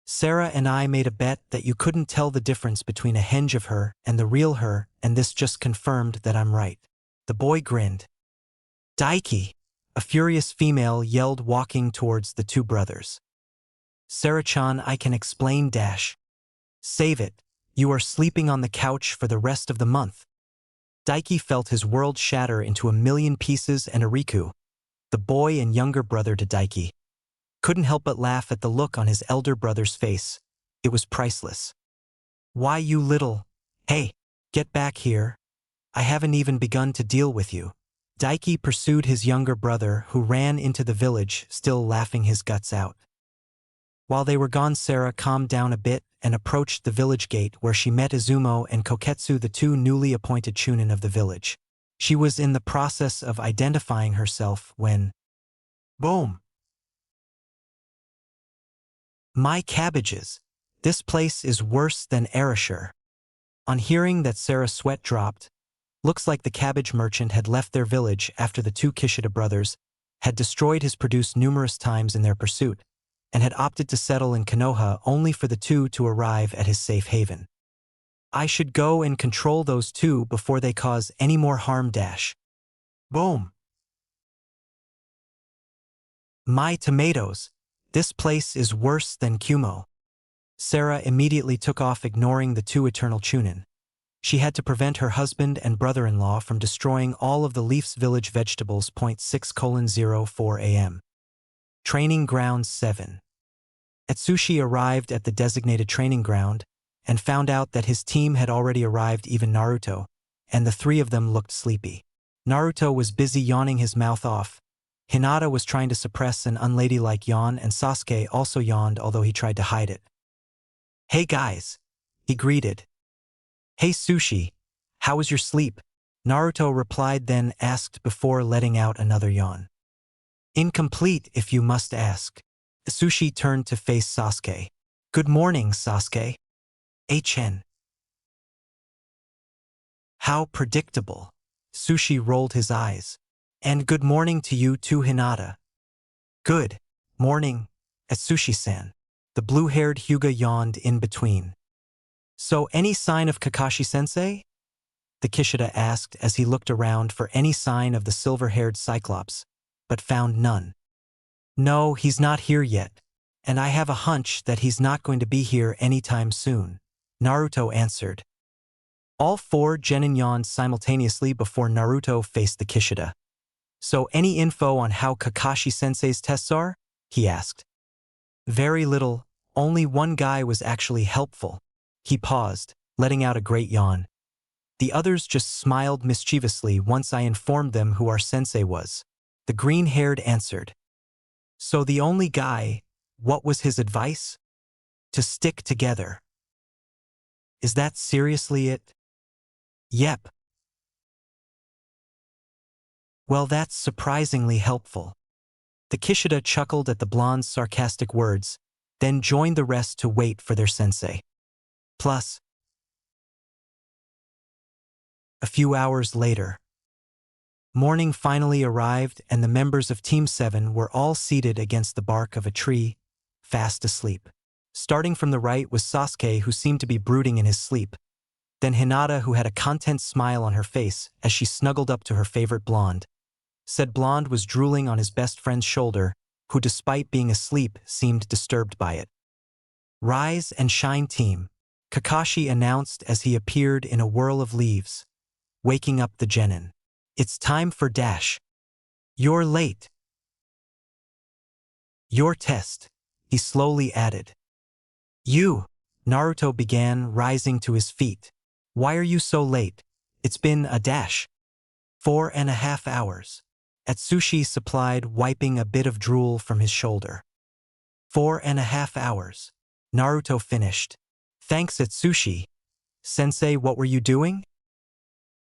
Sarah and I made a bet that you couldn't tell the difference between a henge of her and the real her, and this just confirmed that I'm right. The boy grinned. Daiki! A furious female yelled, walking towards the two brothers. Sarah-chan, I can explain dash. Save it. You are sleeping on the couch for the rest of the month. Daiki felt his world shatter into a million pieces, and Ariku, the boy and younger brother to Daiki, couldn't help but laugh at the look on his elder brother's face. It was priceless. Why, you little... Hey, get back here. I haven't even begun to deal with you. Daiki pursued his younger brother, who ran into the village, still laughing his guts out. While they were gone, Sarah calmed down a bit and approached the village gate, where she met Izumo and Koketsu, the two newly appointed chunin of the village. She was in the process of identifying herself when... Boom! My cabbages! This place is worse than Arashir. On hearing that, Sarah's sweat dropped. Looks like the cabbage merchant had left their village after the two Kishida brothers had destroyed his produce numerous times in their pursuit, and had opted to settle in Konoha only for the two to arrive at his safe haven. I should go and control those two before they cause any more harm dash. Boom! My tomatoes! This place is worse than Kumo. Sarah immediately took off, ignoring the two eternal chunin. She had to prevent her husband and brother-in-law from destroying all of the Leaf's village vegetables. 6:04 a.m. Training Ground 7. Atsushi arrived at the designated training ground and found out that his team had already arrived, even Naruto, and the three of them looked sleepy. Naruto was busy yawning his mouth off. Hinata was trying to suppress an unladylike yawn, and Sasuke also yawned, although he tried to hide it. Hey guys! He greeted. Hey Sushi, how was your sleep? Naruto replied, then asked before letting out another yawn. Incomplete, if you must ask. Sushi turned to face Sasuke. Good morning, Sasuke. HN. How predictable. Sushi rolled his eyes. And good morning to you too, Hinata. Good morning, Atsushi-san. The blue-haired Hyuga yawned in between. So, any sign of Kakashi-sensei? The Kishida asked as he looked around for any sign of the silver-haired Cyclops, but found none. No, he's not here yet, and I have a hunch that he's not going to be here anytime soon, Naruto answered. All four genin yawned simultaneously before Naruto faced the Kishida. So, any info on how Kakashi-sensei's tests are? He asked. Very little, only one guy was actually helpful. He paused, letting out a great yawn. The others just smiled mischievously once I informed them who our sensei was. The green-haired answered. So the only guy, what was his advice? To stick together. Is that seriously it? Yep. Well, that's surprisingly helpful. The Kishida chuckled at the blonde's sarcastic words, then joined the rest to wait for their sensei. Plus, A few hours later, morning finally arrived and the members of Team 7 were all seated against the bark of a tree, fast asleep. Starting from the right was Sasuke, who seemed to be brooding in his sleep, then Hinata, who had a content smile on her face as she snuggled up to her favorite blonde. Said blonde was drooling on his best friend's shoulder, who despite being asleep seemed disturbed by it. Rise and shine team, Kakashi announced as he appeared in a whirl of leaves, waking up the genin. It's time for dash. You're late. Your test, he slowly added. You, Naruto began, rising to his feet. Why are you so late? It's been a dash. 4.5 hours. Atsushi supplied, wiping a bit of drool from his shoulder. 4.5 hours. Naruto finished. Thanks, Atsushi. Sensei, what were you doing?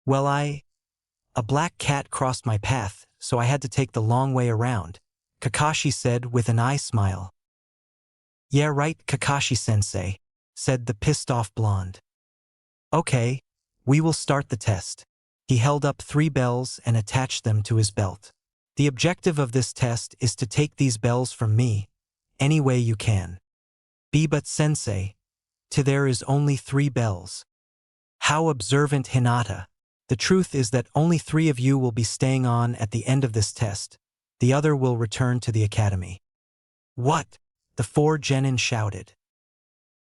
Well, a black cat crossed my path, so I had to take the long way around, Kakashi said with an eye smile. Yeah, right, Kakashi-sensei, said the pissed-off blonde. Okay, we will start the test. He held up 3 bells and attached them to his belt. The objective of this test is to take these bells from me, any way you can. But sensei, there is only 3 bells. How observant, Hinata. The truth is that only 3 of you will be staying on at the end of this test. The other will return to the academy. What? The 4 genin shouted.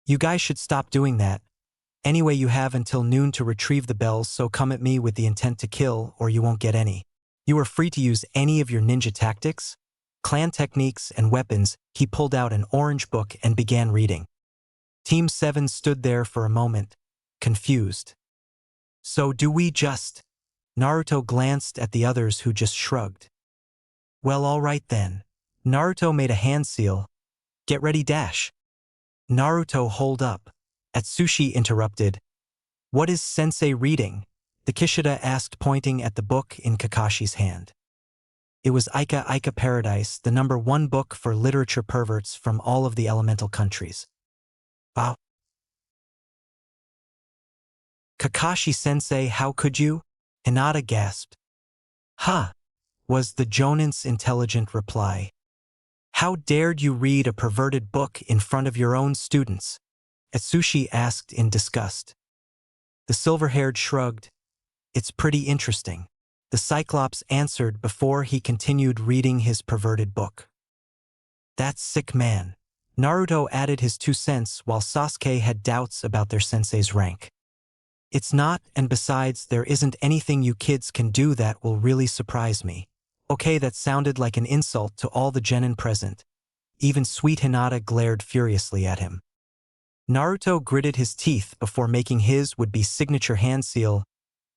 You guys should stop doing that. Anyway, you have until noon to retrieve the bells, so come at me with the intent to kill or you won't get any. You are free to use any of your ninja tactics, clan techniques, and weapons. He pulled out an orange book and began reading. Team 7 stood there for a moment, confused. So do we just? Naruto glanced at the others, who just shrugged. Well, all right then. Naruto made a hand seal. Get ready, dash. Naruto, hold up. Atsushi interrupted. What is sensei reading? The Kishida asked, pointing at the book in Kakashi's hand. It was Aika Aika Paradise, the #1 book for literature perverts from all of the elemental countries. Wow. Kakashi-sensei, how could you? Hinata gasped. Huh, was the Jonin's intelligent reply. How dared you read a perverted book in front of your own students? Atsushi asked in disgust. The silver-haired shrugged. It's pretty interesting, the Cyclops answered before he continued reading his perverted book. That's sick, man. Naruto added his 2 cents while Sasuke had doubts about their sensei's rank. It's not, and besides, there isn't anything you kids can do that will really surprise me. Okay, that sounded like an insult to all the genin present. Even sweet Hinata glared furiously at him. Naruto gritted his teeth before making his would-be signature hand seal,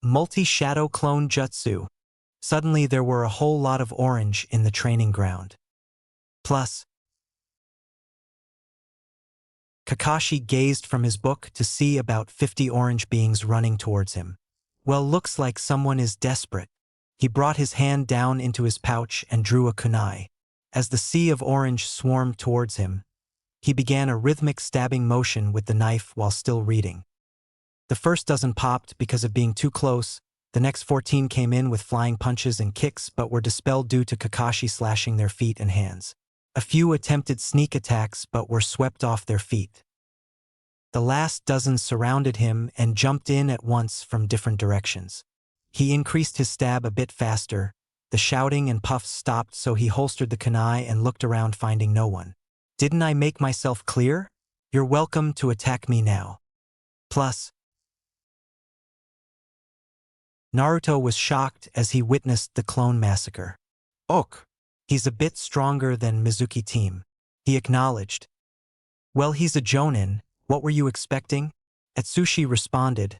multi-shadow clone jutsu. Suddenly there were a whole lot of orange in the training ground. Plus, Kakashi gazed from his book to see about 50 orange beings running towards him. Well, looks like someone is desperate. He brought his hand down into his pouch and drew a kunai. As the sea of orange swarmed towards him, he began a rhythmic stabbing motion with the knife while still reading. The first dozen popped because of being too close. The next 14 came in with flying punches and kicks but were dispelled due to Kakashi slashing their feet and hands. A few attempted sneak attacks but were swept off their feet. The last dozen surrounded him and jumped in at once from different directions. He increased his stab a bit faster. The shouting and puffs stopped, so he holstered the kunai and looked around, finding no one. Didn't I make myself clear? You're welcome to attack me now. Plus, Naruto was shocked as he witnessed the clone massacre. Ok. He's a bit stronger than Mizuki team, he acknowledged. Well, he's a jonin, what were you expecting? Atsushi responded,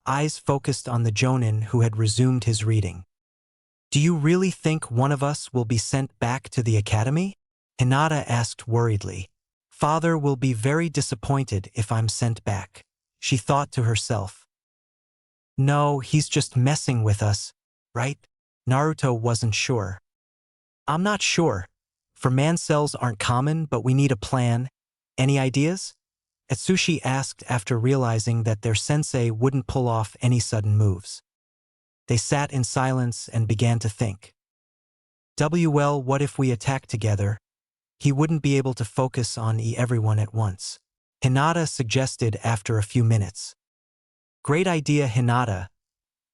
eyes focused on the jonin who had resumed his reading. Do you really think one of us will be sent back to the academy? Hinata asked worriedly. Father will be very disappointed if I'm sent back, she thought to herself. No, he's just messing with us, right? Naruto wasn't sure. I'm not sure. For man cells aren't common, but we need a plan. Any ideas? Atsushi asked after realizing that their sensei wouldn't pull off any sudden moves. They sat in silence and began to think. Well, what if we attack together? He wouldn't be able to focus on everyone at once. Hinata suggested after a few minutes. Great idea, Hinata.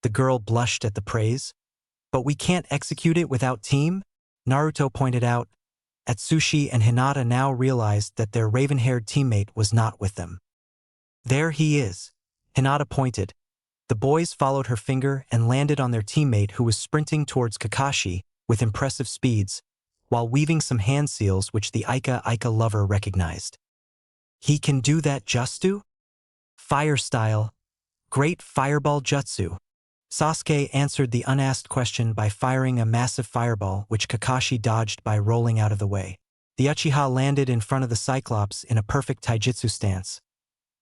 The girl blushed at the praise. But we can't execute it without team? Naruto pointed out. Atsushi and Hinata now realized that their raven-haired teammate was not with them. There he is. Hinata pointed. The boys followed her finger and landed on their teammate who was sprinting towards Kakashi with impressive speeds, while weaving some hand seals which the Ika lover recognized. He can do that jutsu? Fire style. Great fireball jutsu. Sasuke answered the unasked question by firing a massive fireball which Kakashi dodged by rolling out of the way. The Uchiha landed in front of the Cyclops in a perfect taijutsu stance,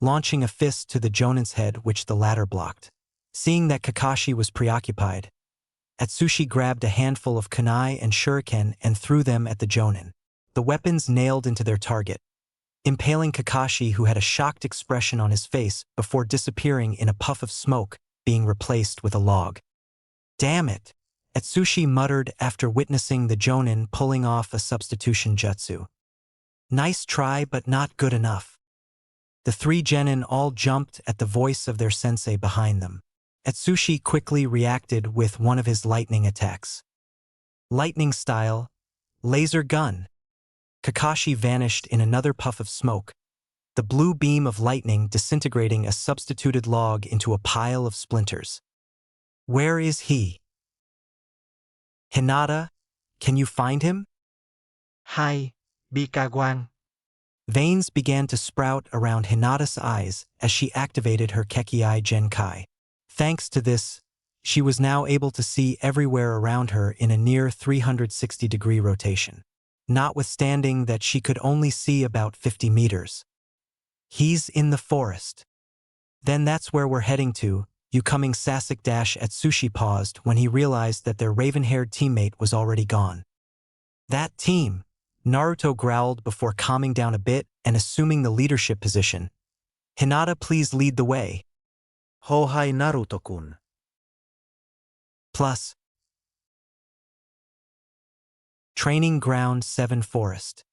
launching a fist to the Jonin's head which the latter blocked. Seeing that Kakashi was preoccupied, Atsushi grabbed a handful of kunai and shuriken and threw them at the Jonin. The weapons nailed into their target, impaling Kakashi, who had a shocked expression on his face before disappearing in a puff of smoke, being replaced with a log. Damn it! Atsushi muttered after witnessing the Jonin pulling off a substitution jutsu. Nice try, but not good enough. The three genin all jumped at the voice of their sensei behind them. Atsushi quickly reacted with one of his lightning attacks. Lightning style, laser gun. Kakashi vanished in another puff of smoke, the blue beam of lightning disintegrating a substituted log into a pile of splinters. Where is he? Hinata, can you find him? Hai, Bikagwang. Veins began to sprout around Hinata's eyes as she activated her Kekkei Genkai. Thanks to this, she was now able to see everywhere around her in a near 360-degree rotation, notwithstanding that she could only see about 50 meters. He's in the forest. Then that's where we're heading to. You coming, Sasuke Atsushi paused when he realized that their raven-haired teammate was already gone. That team, Naruto growled before calming down a bit and assuming the leadership position. Hinata, please lead the way. Hohai Naruto-kun. Plus. Training Ground 7 Forest.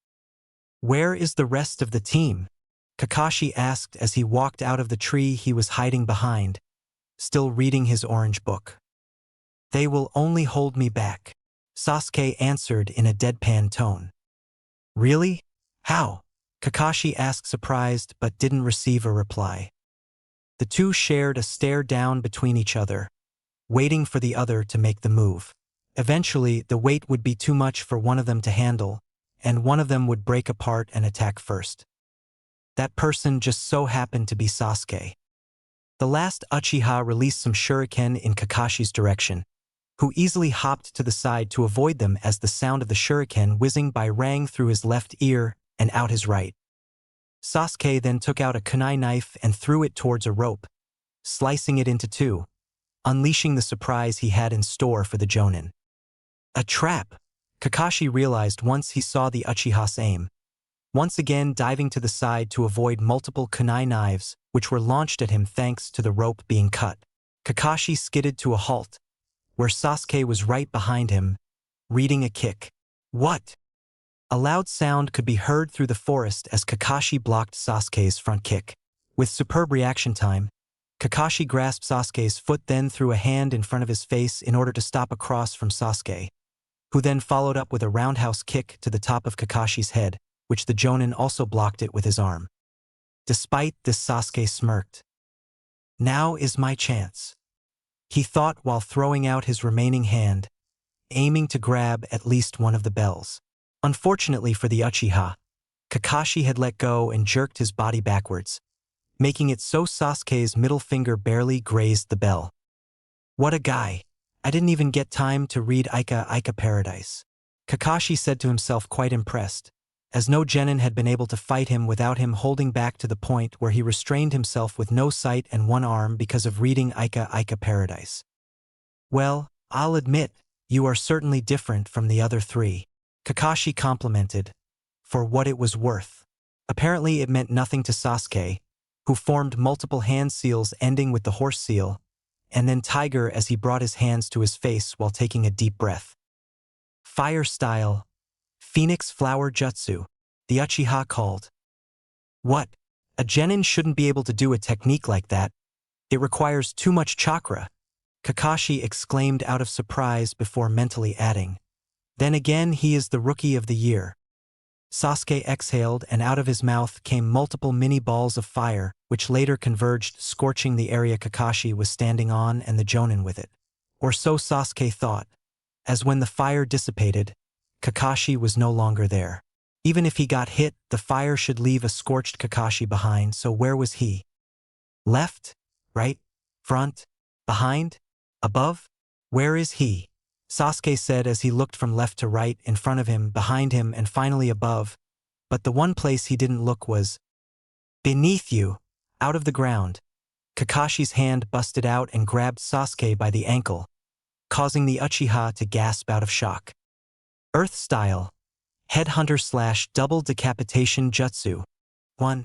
Where is the rest of the team? Kakashi asked as he walked out of the tree he was hiding behind, still reading his orange book. They will only hold me back, Sasuke answered in a deadpan tone. Really? How? Kakashi asked, surprised, but didn't receive a reply. The two shared a stare down between each other, waiting for the other to make the move. Eventually, the weight would be too much for one of them to handle, and one of them would break apart and attack first. That person just so happened to be Sasuke. The last Uchiha released some shuriken in Kakashi's direction, who easily hopped to the side to avoid them as the sound of the shuriken whizzing by rang through his left ear and out his right. Sasuke then took out a kunai knife and threw it towards a rope, slicing it into two, unleashing the surprise he had in store for the Jonin. A trap, Kakashi realized once he saw the Uchiha's aim, once again diving to the side to avoid multiple kunai knives which were launched at him thanks to the rope being cut. Kakashi skidded to a halt, where Sasuke was right behind him, reading a kick. What? A loud sound could be heard through the forest as Kakashi blocked Sasuke's front kick. With superb reaction time, Kakashi grasped Sasuke's foot, then threw a hand in front of his face in order to stop across from Sasuke, who then followed up with a roundhouse kick to the top of Kakashi's head, which the Jonin also blocked it with his arm. Despite this, Sasuke smirked. Now is my chance, he thought while throwing out his remaining hand, aiming to grab at least one of the bells. Unfortunately for the Uchiha, Kakashi had let go and jerked his body backwards, making it so Sasuke's middle finger barely grazed the bell. What a guy! I didn't even get time to read Ika Paradise. Kakashi said to himself, quite impressed, as no genin had been able to fight him without him holding back to the point where he restrained himself with no sight and one arm because of reading Ika Paradise. Well, I'll admit, you are certainly different from the other three, Kakashi complimented, for what it was worth. Apparently it meant nothing to Sasuke, who formed multiple hand seals ending with the horse seal, and then tiger as he brought his hands to his face while taking a deep breath. Fire style, Phoenix Flower Jutsu, the Uchiha called. What? A genin shouldn't be able to do a technique like that. It requires too much chakra, Kakashi exclaimed out of surprise before mentally adding. Then again, he is the rookie of the year. Sasuke exhaled, and out of his mouth came multiple mini balls of fire, which later converged, scorching the area Kakashi was standing on and the Jonin with it. Or so Sasuke thought, as when the fire dissipated, Kakashi was no longer there. Even if he got hit, the fire should leave a scorched Kakashi behind, so where was he? Left? Right? Front? Behind? Above? Where is he? Sasuke said as he looked from left to right, in front of him, behind him, and finally above, but the one place he didn't look was beneath you, out of the ground. Kakashi's hand busted out and grabbed Sasuke by the ankle, causing the Uchiha to gasp out of shock. Earth style, Headhunter / double decapitation jutsu. 1.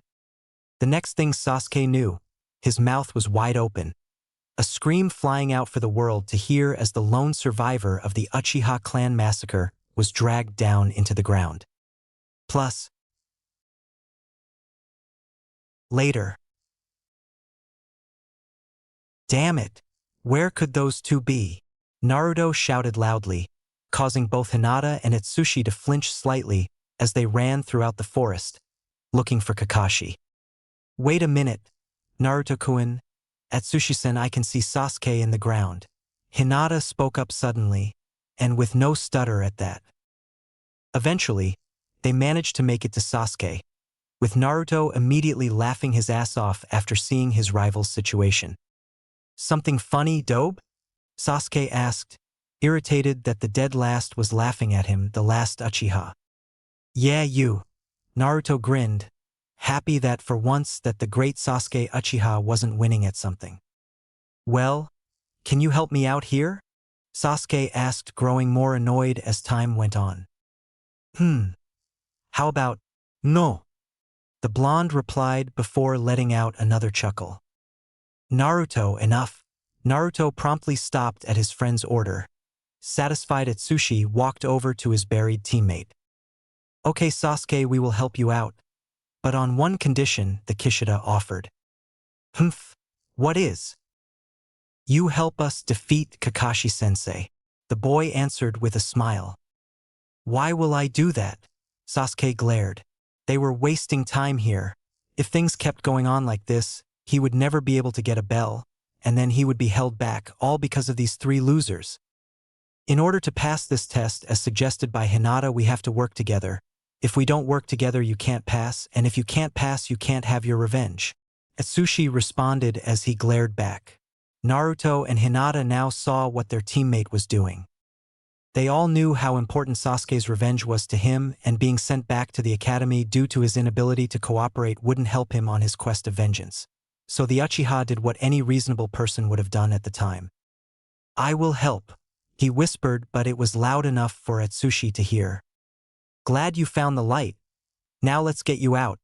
The next thing Sasuke knew, his mouth was wide open. A scream flying out for the world to hear as the lone survivor of the Uchiha clan massacre was dragged down into the ground. Plus, later. Damn it! Where could those two be? Naruto shouted loudly, causing both Hinata and Atsushi to flinch slightly as they ran throughout the forest, looking for Kakashi. Wait a minute, Naruto-kun. Atsushi-sen, I can see Sasuke in the ground. Hinata spoke up suddenly, and with no stutter at that. Eventually, they managed to make it to Sasuke, with Naruto immediately laughing his ass off after seeing his rival's situation. Something funny, Dobe? Sasuke asked, irritated that the dead last was laughing at him, the last Uchiha. Yeah, you. Naruto grinned, happy that for once that the great Sasuke Uchiha wasn't winning at something. Well, can you help me out here? Sasuke asked, growing more annoyed as time went on. How about, no? The blonde replied before letting out another chuckle. Naruto, enough. Naruto promptly stopped at his friend's order. Satisfied, Atsushi walked over to his buried teammate. Okay, Sasuke, we will help you out. But on one condition, the Kishida offered. What is? You help us defeat Kakashi-sensei. The boy answered with a smile. Why will I do that? Sasuke glared. They were wasting time here. If things kept going on like this, he would never be able to get a bell, and then he would be held back, all because of these three losers. In order to pass this test, as suggested by Hinata, we have to work together. If we don't work together, you can't pass, and if you can't pass, you can't have your revenge. Atsushi responded as he glared back. Naruto and Hinata now saw what their teammate was doing. They all knew how important Sasuke's revenge was to him, and being sent back to the academy due to his inability to cooperate wouldn't help him on his quest of vengeance. So the Uchiha did what any reasonable person would have done at the time. I will help, he whispered, but it was loud enough for Atsushi to hear. Glad you found the light. Now let's get you out.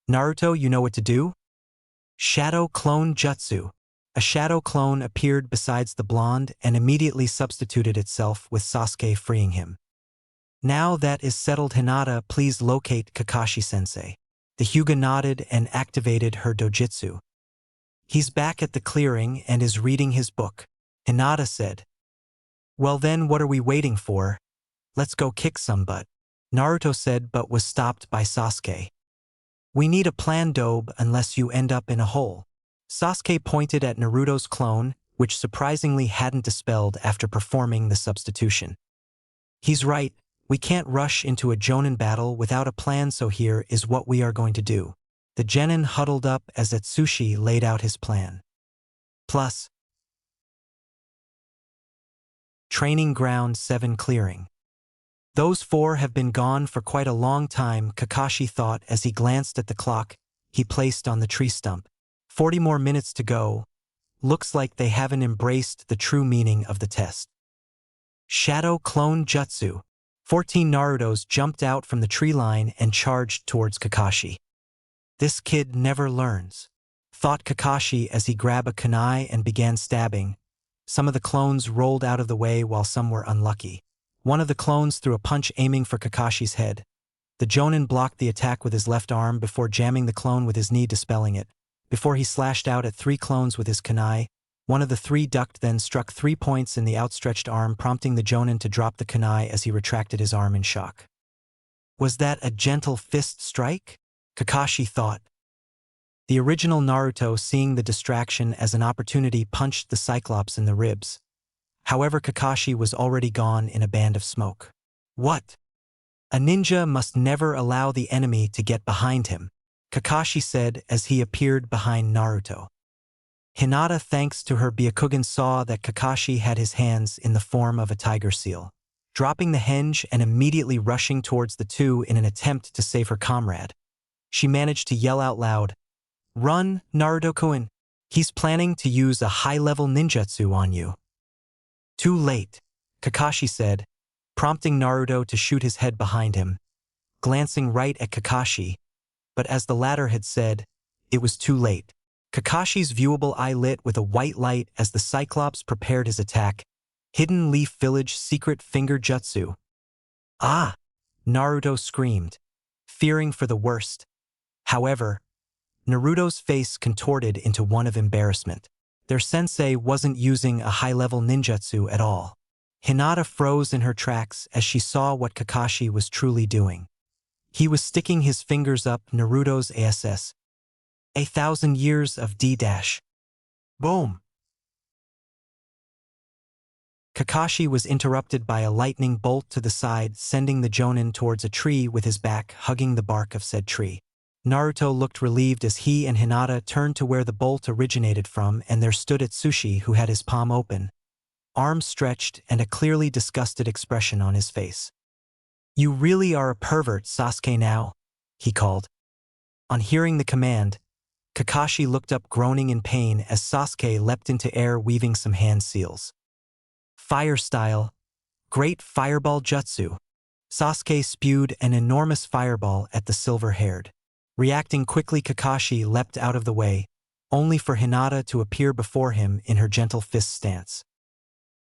Naruto, you know what to do? Shadow Clone Jutsu. A shadow clone appeared besides the blonde and immediately substituted itself with Sasuke, freeing him. Now that is settled, Hinata, please locate Kakashi-sensei. The Hyuga nodded and activated her dojutsu. He's back at the clearing and is reading his book, Hinata said. Well then, what are we waiting for? Let's go kick some butt, Naruto said, but was stopped by Sasuke. We need a plan, Dobe, unless you end up in a hole. Sasuke pointed at Naruto's clone, which surprisingly hadn't dispelled after performing the substitution. He's right, we can't rush into a Jonin battle without a plan, so here is what we are going to do. The genin huddled up as Atsushi laid out his plan. Plus, Training Ground 7 clearing. Those four have been gone for quite a long time, Kakashi thought as he glanced at the clock he placed on the tree stump. 40 more minutes to go. Looks like they haven't embraced the true meaning of the test. Shadow Clone Jutsu. 14 Narutos jumped out from the tree line and charged towards Kakashi. This kid never learns. thought Kakashi as he grabbed a kunai and began stabbing. Some of the clones rolled out of the way while some were unlucky. One of the clones threw a punch aiming for Kakashi's head. The Jonin blocked the attack with his left arm before jamming the clone with his knee, dispelling it. Before he slashed out at 3 clones with his kunai, one of the 3 ducked, then struck 3 points in the outstretched arm, prompting the Jonin to drop the kunai as he retracted his arm in shock. Was that a gentle fist strike? Kakashi thought. The original Naruto, seeing the distraction as an opportunity, punched the Cyclops in the ribs. However, Kakashi was already gone in a band of smoke. What? A ninja must never allow the enemy to get behind him, Kakashi said as he appeared behind Naruto. Hinata, thanks to her Byakugan, saw that Kakashi had his hands in the form of a tiger seal, dropping the henge and immediately rushing towards the two in an attempt to save her comrade. She managed to yell out loud, "Run, Naruto-kun! He's planning to use a high-level ninjutsu on you." Too late, Kakashi said, prompting Naruto to shoot his head behind him, glancing right at Kakashi, but as the latter had said, it was too late. Kakashi's viewable eye lit with a white light as the Cyclops prepared his attack, Hidden Leaf Village Secret Finger Jutsu. Ah! Naruto screamed, fearing for the worst. However, Naruto's face contorted into one of embarrassment. Their sensei wasn't using a high-level ninjutsu at all. Hinata froze in her tracks as she saw what Kakashi was truly doing. He was sticking his fingers up Naruto's ass. 1,000 years of D-dash. Boom! Kakashi was interrupted by a lightning bolt to the side, sending the Jonin towards a tree with his back hugging the bark of said tree. Naruto looked relieved as he and Hinata turned to where the bolt originated from, and there stood Atsushi, who had his palm open, arms stretched, and a clearly disgusted expression on his face. "You really are a pervert, Sasuke, now," he called. On hearing the command, Kakashi looked up, groaning in pain as Sasuke leapt into air, weaving some hand seals. Fire style, Great Fireball Jutsu. Sasuke spewed an enormous fireball at the silver-haired. Reacting quickly, Kakashi leapt out of the way, only for Hinata to appear before him in her gentle fist stance.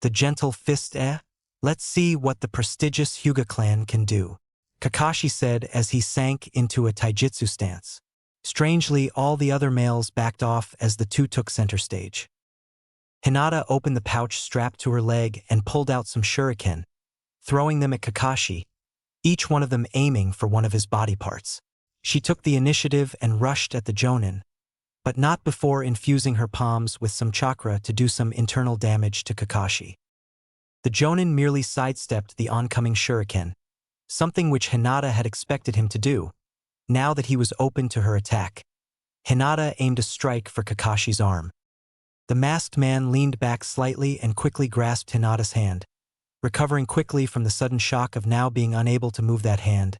The gentle fist, eh? Let's see what the prestigious Hyuga clan can do, Kakashi said as he sank into a taijutsu stance. Strangely, all the other males backed off as the two took center stage. Hinata opened the pouch strapped to her leg and pulled out some shuriken, throwing them at Kakashi, each one of them aiming for one of his body parts. She took the initiative and rushed at the Jonin, but not before infusing her palms with some chakra to do some internal damage to Kakashi. The Jonin merely sidestepped the oncoming shuriken, something which Hinata had expected him to do, now that he was open to her attack. Hinata aimed a strike for Kakashi's arm. The masked man leaned back slightly and quickly grasped Hinata's hand, recovering quickly from the sudden shock of now being unable to move that hand.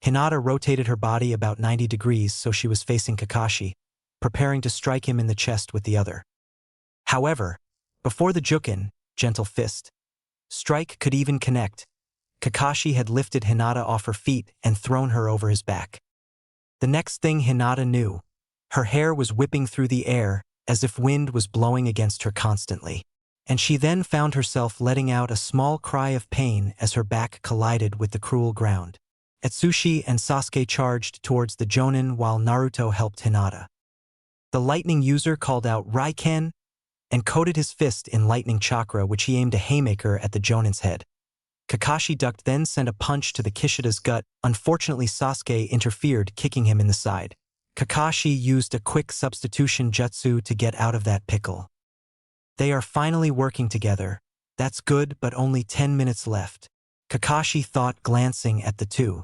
Hinata rotated her body about 90 degrees so she was facing Kakashi, preparing to strike him in the chest with the other. However, before the Jukin, gentle fist, strike could even connect, Kakashi had lifted Hinata off her feet and thrown her over his back. The next thing Hinata knew, her hair was whipping through the air as if wind was blowing against her constantly, and she then found herself letting out a small cry of pain as her back collided with the cruel ground. Atsushi and Sasuke charged towards the Jonin while Naruto helped Hinata. The lightning user called out Raiken and coated his fist in lightning chakra, which he aimed a haymaker at the Jonin's head. Kakashi ducked, then sent a punch to the Kishida's gut. Unfortunately, Sasuke interfered, kicking him in the side. Kakashi used a quick substitution jutsu to get out of that pickle. They are finally working together. That's good, but only 10 minutes left, Kakashi thought, glancing at the two.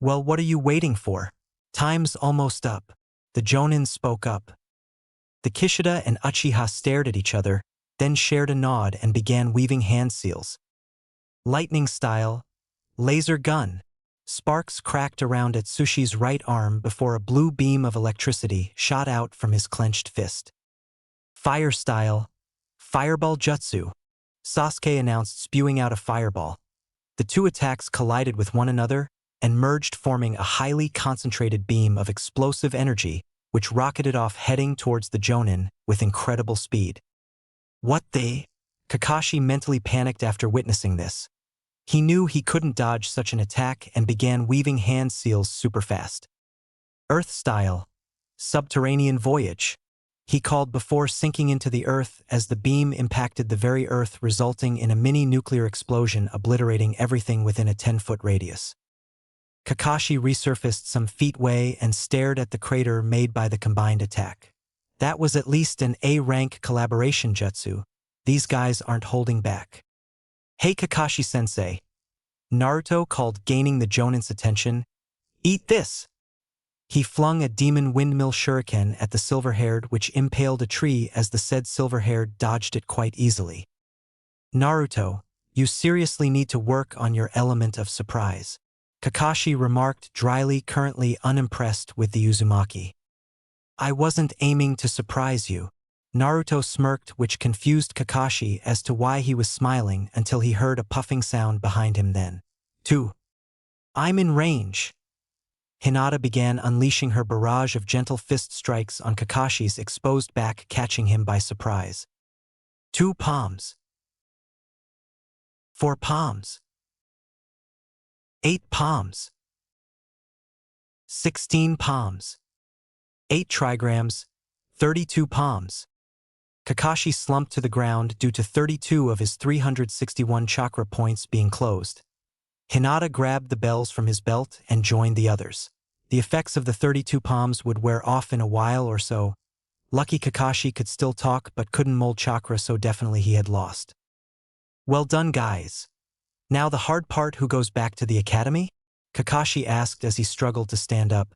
Well, what are you waiting for? Time's almost up, the Jonin spoke up. The Kishida and Uchiha stared at each other, then shared a nod and began weaving hand seals. Lightning style, laser gun. Sparks cracked around Atsushi's right arm before a blue beam of electricity shot out from his clenched fist. Fire style, fireball jutsu, Sasuke announced, spewing out a fireball. The two attacks collided with one another and merged, forming a highly concentrated beam of explosive energy which rocketed off heading towards the Jonin with incredible speed. What the? Kakashi mentally panicked after witnessing this. He knew he couldn't dodge such an attack and began weaving hand seals super fast. Earth style. Subterranean voyage. He called before sinking into the earth as the beam impacted the very earth, resulting in a mini nuclear explosion obliterating everything within a 10-foot radius. Kakashi resurfaced some feet away and stared at the crater made by the combined attack. That was at least an A-rank collaboration jutsu. These guys aren't holding back. Hey Kakashi-sensei. Naruto called, gaining the Jonin's attention. Eat this! He flung a demon windmill shuriken at the silver-haired, which impaled a tree as the said silver-haired dodged it quite easily. Naruto, you seriously need to work on your element of surprise, Kakashi remarked dryly, currently unimpressed with the Uzumaki. I wasn't aiming to surprise you. Naruto smirked, which confused Kakashi as to why he was smiling until he heard a puffing sound behind him then. 2. I'm in range. Hinata began unleashing her barrage of gentle fist strikes on Kakashi's exposed back, catching him by surprise. 2 palms. 4 palms. 8 palms. 16 palms. 8 trigrams. 32 palms. Kakashi slumped to the ground due to 32 of his 361 chakra points being closed. Hinata grabbed the bells from his belt and joined the others. The effects of the 32 palms would wear off in a while or so. Lucky Kakashi could still talk but couldn't mold chakra, so definitely he had lost. Well done, guys. Now the hard part, who goes back to the academy? Kakashi asked as he struggled to stand up.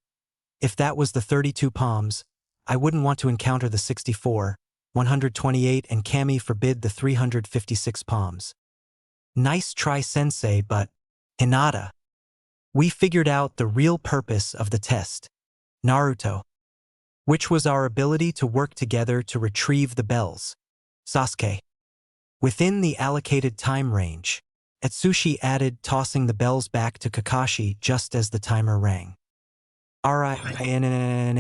If that was the 32 palms, I wouldn't want to encounter the 64, 128, and Kami forbid the 356 palms. Nice try, sensei, but Hinata. We figured out the real purpose of the test, Naruto, which was our ability to work together to retrieve the bells. Sasuke. Within the allocated time range, Atsushi added, tossing the bells back to Kakashi just as the timer rang. RINNGGGGGGGG.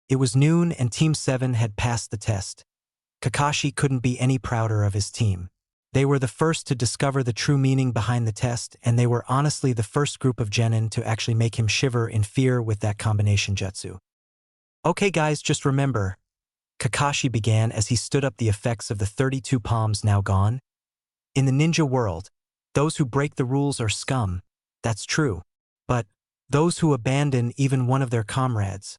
It was noon and Team 7 had passed the test. Kakashi couldn't be any prouder of his team. They were the first to discover the true meaning behind the test, and they were honestly the first group of genin to actually make him shiver in fear with that combination jutsu. Okay guys, just remember, Kakashi began as he stood up, the effects of the 32 palms now gone. In the ninja world, those who break the rules are scum, that's true. But those who abandon even one of their comrades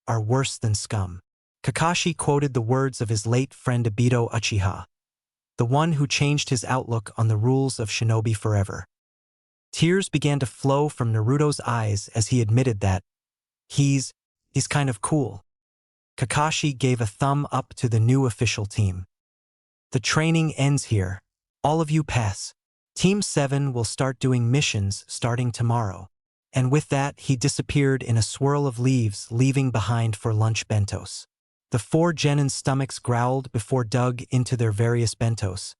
are worse than scum. Kakashi quoted the words of his late friend Obito Uchiha, the one who changed his outlook on the rules of shinobi forever. Tears began to flow from Naruto's eyes as he admitted that he's kind of cool. Kakashi gave a thumb up to the new official team. The training ends here. All of you pass. Team 7 will start doing missions starting tomorrow. And with that, he disappeared in a swirl of leaves, leaving behind for lunch bentos. The 4 genin's stomachs growled before dug into their various bentos,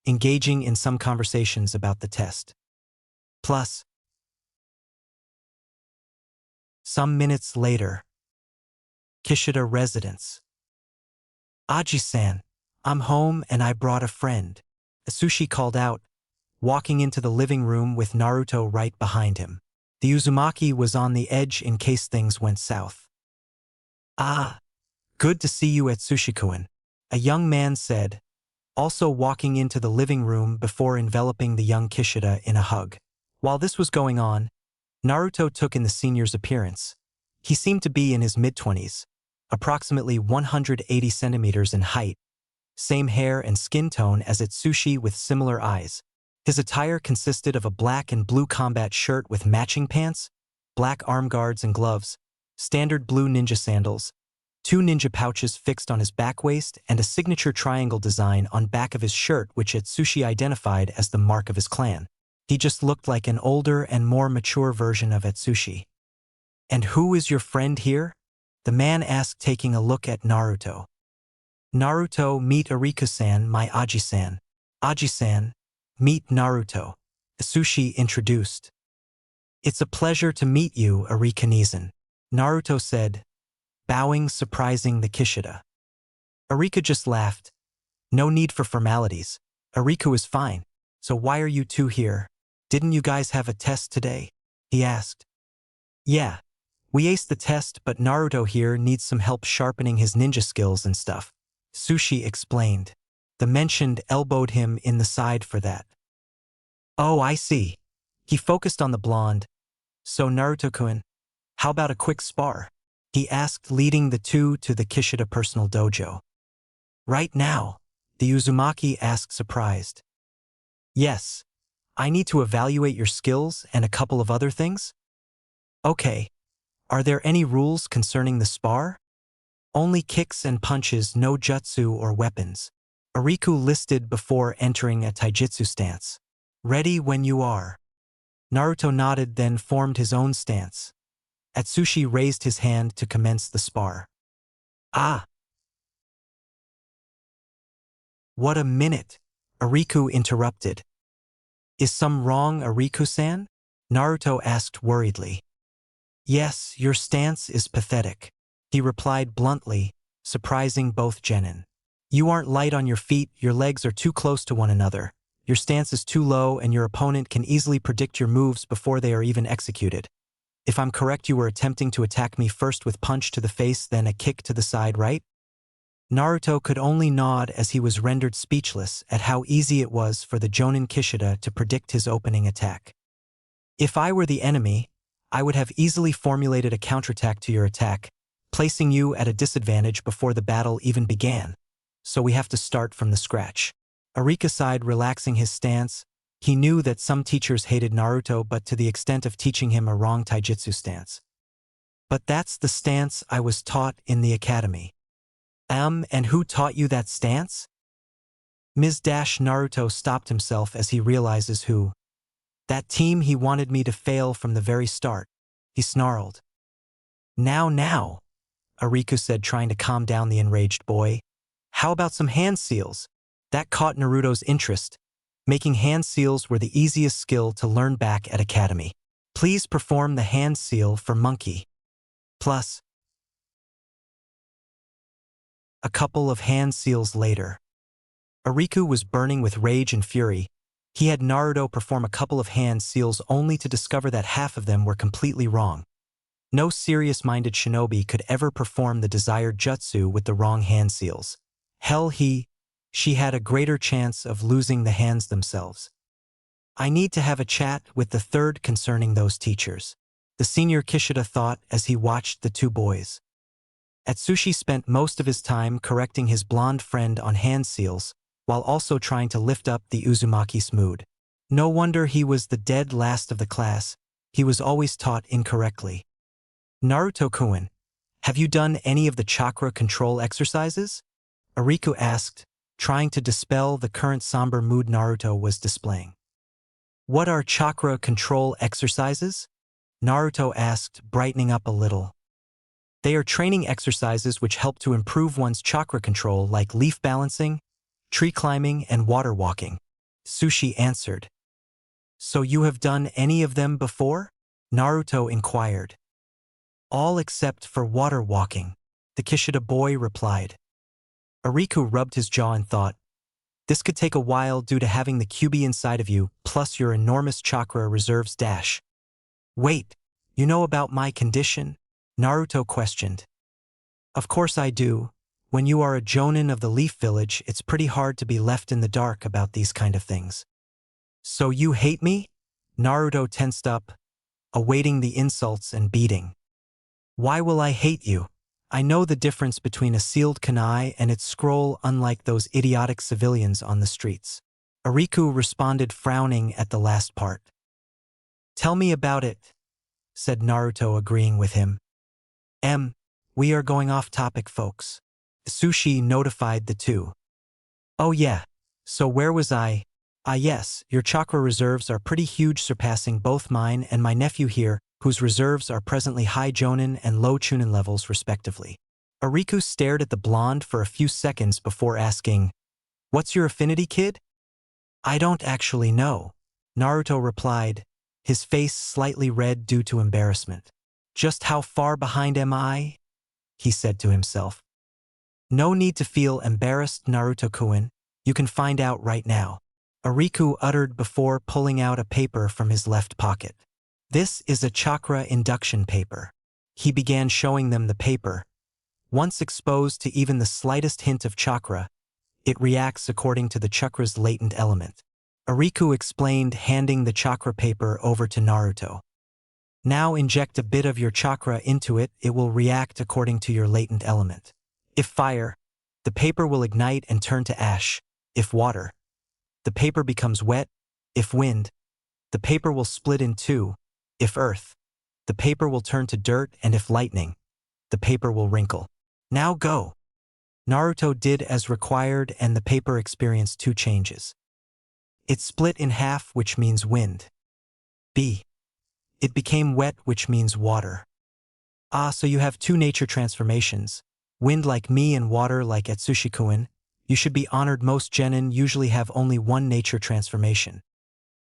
engaging in some conversations about the test. Plus, some minutes later, Kishida residence. Aji-san, I'm home and I brought a friend, Atsushi called out, walking into the living room with Naruto right behind him. The Uzumaki was on the edge in case things went south. Ah, good to see you, Atsushi-kun, a young man said, also walking into the living room before enveloping the young Kishida in a hug. While this was going on, Naruto took in the senior's appearance. He seemed to be in his mid-20s, approximately 180 centimeters in height, same hair and skin tone as Atsushi with similar eyes. His attire consisted of a black and blue combat shirt with matching pants, black arm guards and gloves, standard blue ninja sandals, 2 ninja pouches fixed on his back waist, and a signature triangle design on back of his shirt which Atsushi identified as the mark of his clan. He just looked like an older and more mature version of Atsushi. And who is your friend here? The man asked, taking a look at Naruto. Naruto, meet Arika-san, my Aji-san. Aji-san, meet Naruto, Atsushi introduced. It's a pleasure to meet you, Arika-san. Naruto said, bowing, surprising the Kishida. Arika just laughed. No need for formalities. Ariku is fine. So why are you two here? Didn't you guys have a test today? He asked. Yeah. We aced the test, but Naruto here needs some help sharpening his ninja skills and stuff. Sushi explained. The mentioned elbowed him in the side for that. Oh, I see. He focused on the blonde. So Naruto-kun, how about a quick spar? He asked, leading the two to the Kishida personal dojo. Right now? The Uzumaki asked, surprised. Yes. I need to evaluate your skills and a couple of other things? Okay. Are there any rules concerning the spar? Only kicks and punches, no jutsu or weapons. Ariku listed before entering a taijutsu stance. Ready when you are. Naruto nodded, then formed his own stance. Atsushi raised his hand to commence the spar. Ah! What a minute! Ariku interrupted. Is some wrong, Ariku-san? Naruto asked worriedly. Yes, your stance is pathetic. He replied bluntly, surprising both genin. You aren't light on your feet, your legs are too close to one another. Your stance is too low and your opponent can easily predict your moves before they are even executed. If I'm correct, you were attempting to attack me first with punch to the face, then a kick to the side, right? Naruto could only nod as he was rendered speechless at how easy it was for the Jonin Kishida to predict his opening attack. If I were the enemy, I would have easily formulated a counterattack to your attack, placing you at a disadvantage before the battle even began. So we have to start from the scratch. Arika sighed, relaxing his stance. He knew that some teachers hated Naruto, but to the extent of teaching him a wrong taijutsu stance. But that's the stance I was taught in the academy. And who taught you that stance? Ms. Naruto stopped himself as he realizes who. That team he wanted me to fail from the very start. He snarled. Now, Ariku said, trying to calm down the enraged boy. How about some hand seals? That caught Naruto's interest. Making hand seals were the easiest skill to learn back at academy. Please perform the hand seal for monkey. Plus, a couple of hand seals later. Ariku was burning with rage and fury. He had Naruto perform a couple of hand seals only to discover that half of them were completely wrong. No serious-minded shinobi could ever perform the desired jutsu with the wrong hand seals. Hell, she had a greater chance of losing the hands themselves. I need to have a chat with the third concerning those teachers, the senior Kishida thought as he watched the two boys. Atsushi spent most of his time correcting his blonde friend on hand seals, while also trying to lift up the Uzumaki's mood. No wonder he was the dead last of the class. He was always taught incorrectly. Naruto-kun, have you done any of the chakra control exercises? Ariku asked, trying to dispel the current somber mood Naruto was displaying. What are chakra control exercises? Naruto asked, brightening up a little. They are training exercises which help to improve one's chakra control, like leaf balancing, tree climbing, and water walking. Sushi answered. So you have done any of them before? Naruto inquired. All except for water walking, the Kishida boy replied. Ariku rubbed his jaw and thought, this could take a while due to having the QB inside of you, plus your enormous chakra reserves dash. Wait, you know about my condition? Naruto questioned. Of course I do. When you are a jonin of the Leaf Village, it's pretty hard to be left in the dark about these kind of things. So you hate me? Naruto tensed up, awaiting the insults and beating. Why will I hate you? I know the difference between a sealed kunai and its scroll, unlike those idiotic civilians on the streets. Ariku responded, frowning at the last part. Tell me about it, said Naruto, agreeing with him. We are going off topic, folks. Sushi notified the two. Oh yeah, so where was I? Ah yes, your chakra reserves are pretty huge, surpassing both mine and my nephew here, whose reserves are presently high jonin and low chunin levels respectively. Ariku stared at the blonde for a few seconds before asking, What's your affinity, kid? I don't actually know, Naruto replied, his face slightly red due to embarrassment. Just how far behind am I? He said to himself. No need to feel embarrassed, Naruto-kun. You can find out right now. Ariku uttered before pulling out a paper from his left pocket. This is a chakra induction paper. He began showing them the paper. Once exposed to even the slightest hint of chakra, it reacts according to the chakra's latent element. Ariku explained, handing the chakra paper over to Naruto. Now inject a bit of your chakra into it, it will react according to your latent element. If fire, the paper will ignite and turn to ash. If water, the paper becomes wet. If wind, the paper will split in two. If earth, the paper will turn to dirt, and if lightning, the paper will wrinkle. Now go. Naruto did as required, and the paper experienced two changes. It split in half, which means wind. B. It became wet, which means water. Ah, so you have two nature transformations. Wind like me and water like Atsushi-kun. You should be honored. Most genin usually have only one nature transformation.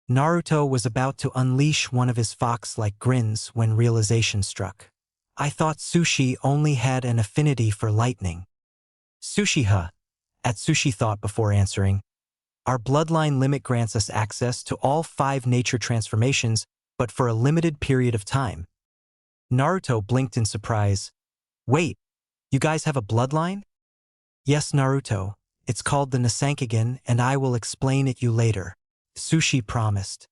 Naruto was about to unleash one of his fox-like grins when realization struck. I thought Sushi only had an affinity for lightning. Sushi, huh? Atsushi thought before answering. Our bloodline limit grants us access to all 5 nature transformations, but for a limited period of time. Naruto blinked in surprise. Wait, you guys have a bloodline? Yes, Naruto. It's called the Nasankagen, and I will explain it you later. Sushi promised.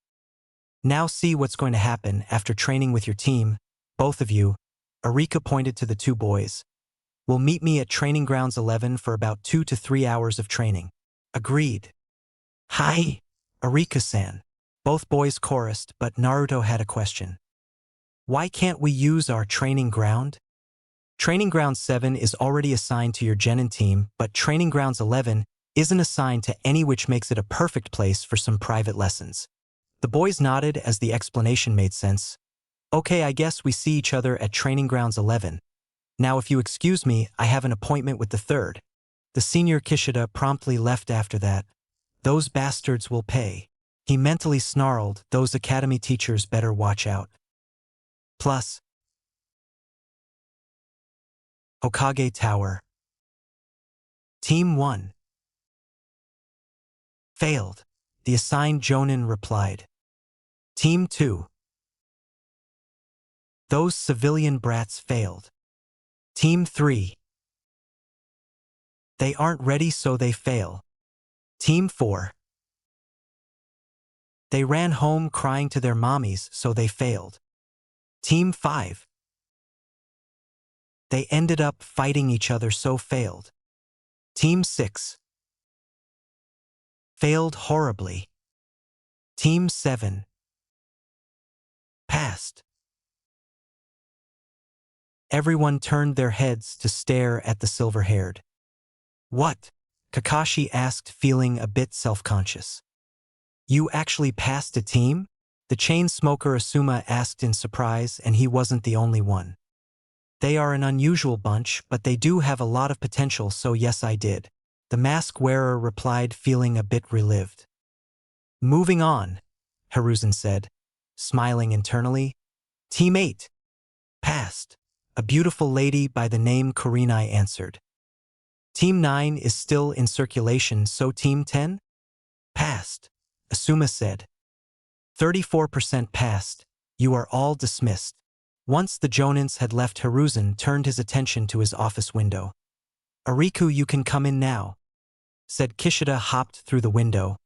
Now see what's going to happen after training with your team, both of you. Arika pointed to the 2 boys. Will meet me at Training Grounds 11 for about 2 to 3 hours of training. Agreed. Hi, Arika-san. Both boys chorused, but Naruto had a question. Why can't we use our training ground? Training Grounds 7 is already assigned to your genin team, but Training Grounds 11 isn't assigned to any, which makes it a perfect place for some private lessons. The boys nodded as the explanation made sense. Okay, I guess we see each other at Training Grounds 11. Now if you excuse me, I have an appointment with the 3rd. The senior Kishida promptly left after that. Those bastards will pay. He mentally snarled, those academy teachers better watch out. Plus, Hokage Tower. Team 1. Failed, the assigned Jonin replied. Team 2. Those civilian brats failed. Team 3. They aren't ready, so they fail. Team 4. They ran home crying to their mommies, so they failed. Team 5. They ended up fighting each other, so failed. Team 6. Failed horribly. Team 7. Passed. Everyone turned their heads to stare at the silver-haired. What? Kakashi asked, feeling a bit self-conscious. You actually passed a team? The chain smoker Asuma asked in surprise, and he wasn't the only one. They are an unusual bunch, but they do have a lot of potential, so yes, I did. The mask wearer replied, feeling a bit relived. Moving on, Hiruzen said, smiling internally. Team 8. Passed. A beautiful lady by the name Kurenai answered. Team 9 is still in circulation, so Team 10? Passed. Asuma said. 34% passed. You are all dismissed. Once the Jonins had left, Hiruzen turned his attention to his office window. Ariku, you can come in now, said Kishida. Hopped through the window.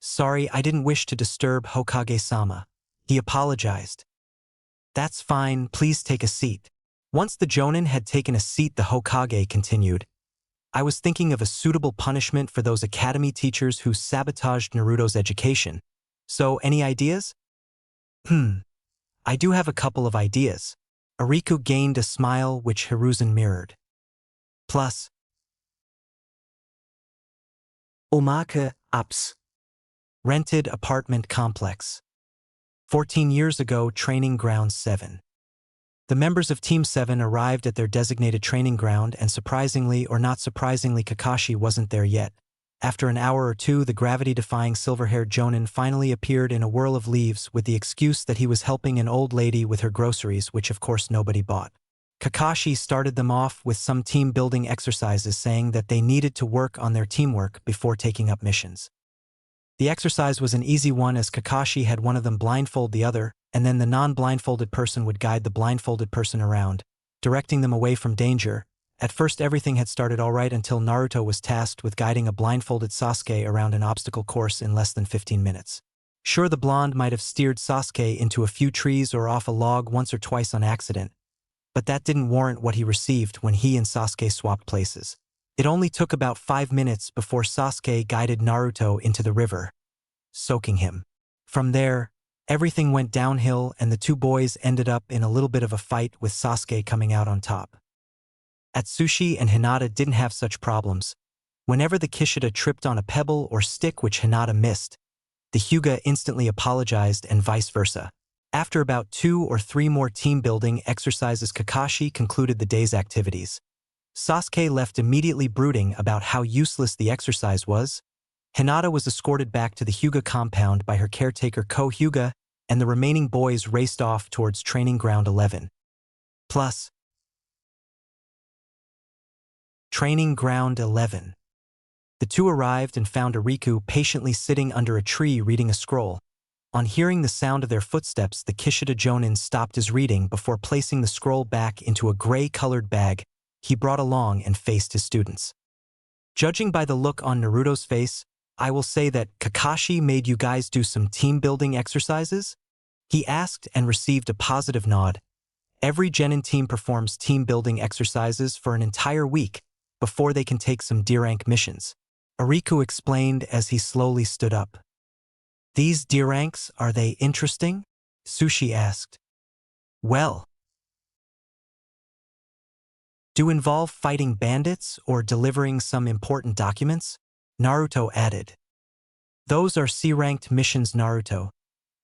Sorry, I didn't wish to disturb Hokage-sama. He apologized. That's fine, please take a seat. Once the Jonin had taken a seat, the Hokage continued. I was thinking of a suitable punishment for those academy teachers who sabotaged Naruto's education. So, any ideas? I do have a couple of ideas. Ariku gained a smile which Hiruzen mirrored. Plus, Omaka Ups. Rented apartment complex. 14 years ago, Training Ground 7. The members of Team 7 arrived at their designated training ground, and surprisingly or not surprisingly, Kakashi wasn't there yet. After an hour or two, the gravity-defying silver-haired Jonin finally appeared in a whirl of leaves with the excuse that he was helping an old lady with her groceries, which of course nobody bought. Kakashi started them off with some team-building exercises, saying that they needed to work on their teamwork before taking up missions. The exercise was an easy one, as Kakashi had one of them blindfold the other, and then the non-blindfolded person would guide the blindfolded person around, directing them away from danger. At first everything had started alright until Naruto was tasked with guiding a blindfolded Sasuke around an obstacle course in less than 15 minutes. Sure, the blonde might have steered Sasuke into a few trees or off a log once or twice on accident, but that didn't warrant what he received when he and Sasuke swapped places. It only took about 5 minutes before Sasuke guided Naruto into the river, soaking him. From there, everything went downhill and the two boys ended up in a little bit of a fight with Sasuke coming out on top. Atsushi and Hinata didn't have such problems. Whenever the Kishida tripped on a pebble or stick which Hinata missed, the Hyuga instantly apologized and vice versa. After about 2 or 3 more team-building exercises, Kakashi concluded the day's activities. Sasuke left immediately brooding about how useless the exercise was. Hinata was escorted back to the Hyuga compound by her caretaker Ko-Hyuga, and the remaining boys raced off towards Training Ground 11. Plus, Training Ground 11. The two arrived and found Ariku patiently sitting under a tree reading a scroll. On hearing the sound of their footsteps, the Kishida Jonin stopped his reading before placing the scroll back into a gray-colored bag he brought along and faced his students. Judging by the look on Naruto's face, I will say that Kakashi made you guys do some team-building exercises? He asked and received a positive nod. Every Genin team performs team-building exercises for an entire week before they can take some D-rank missions. Ariku explained as he slowly stood up. These D-ranks, are they interesting? Sushi asked. Well, do involve fighting bandits or delivering some important documents? Naruto added. Those are C-ranked missions, Naruto.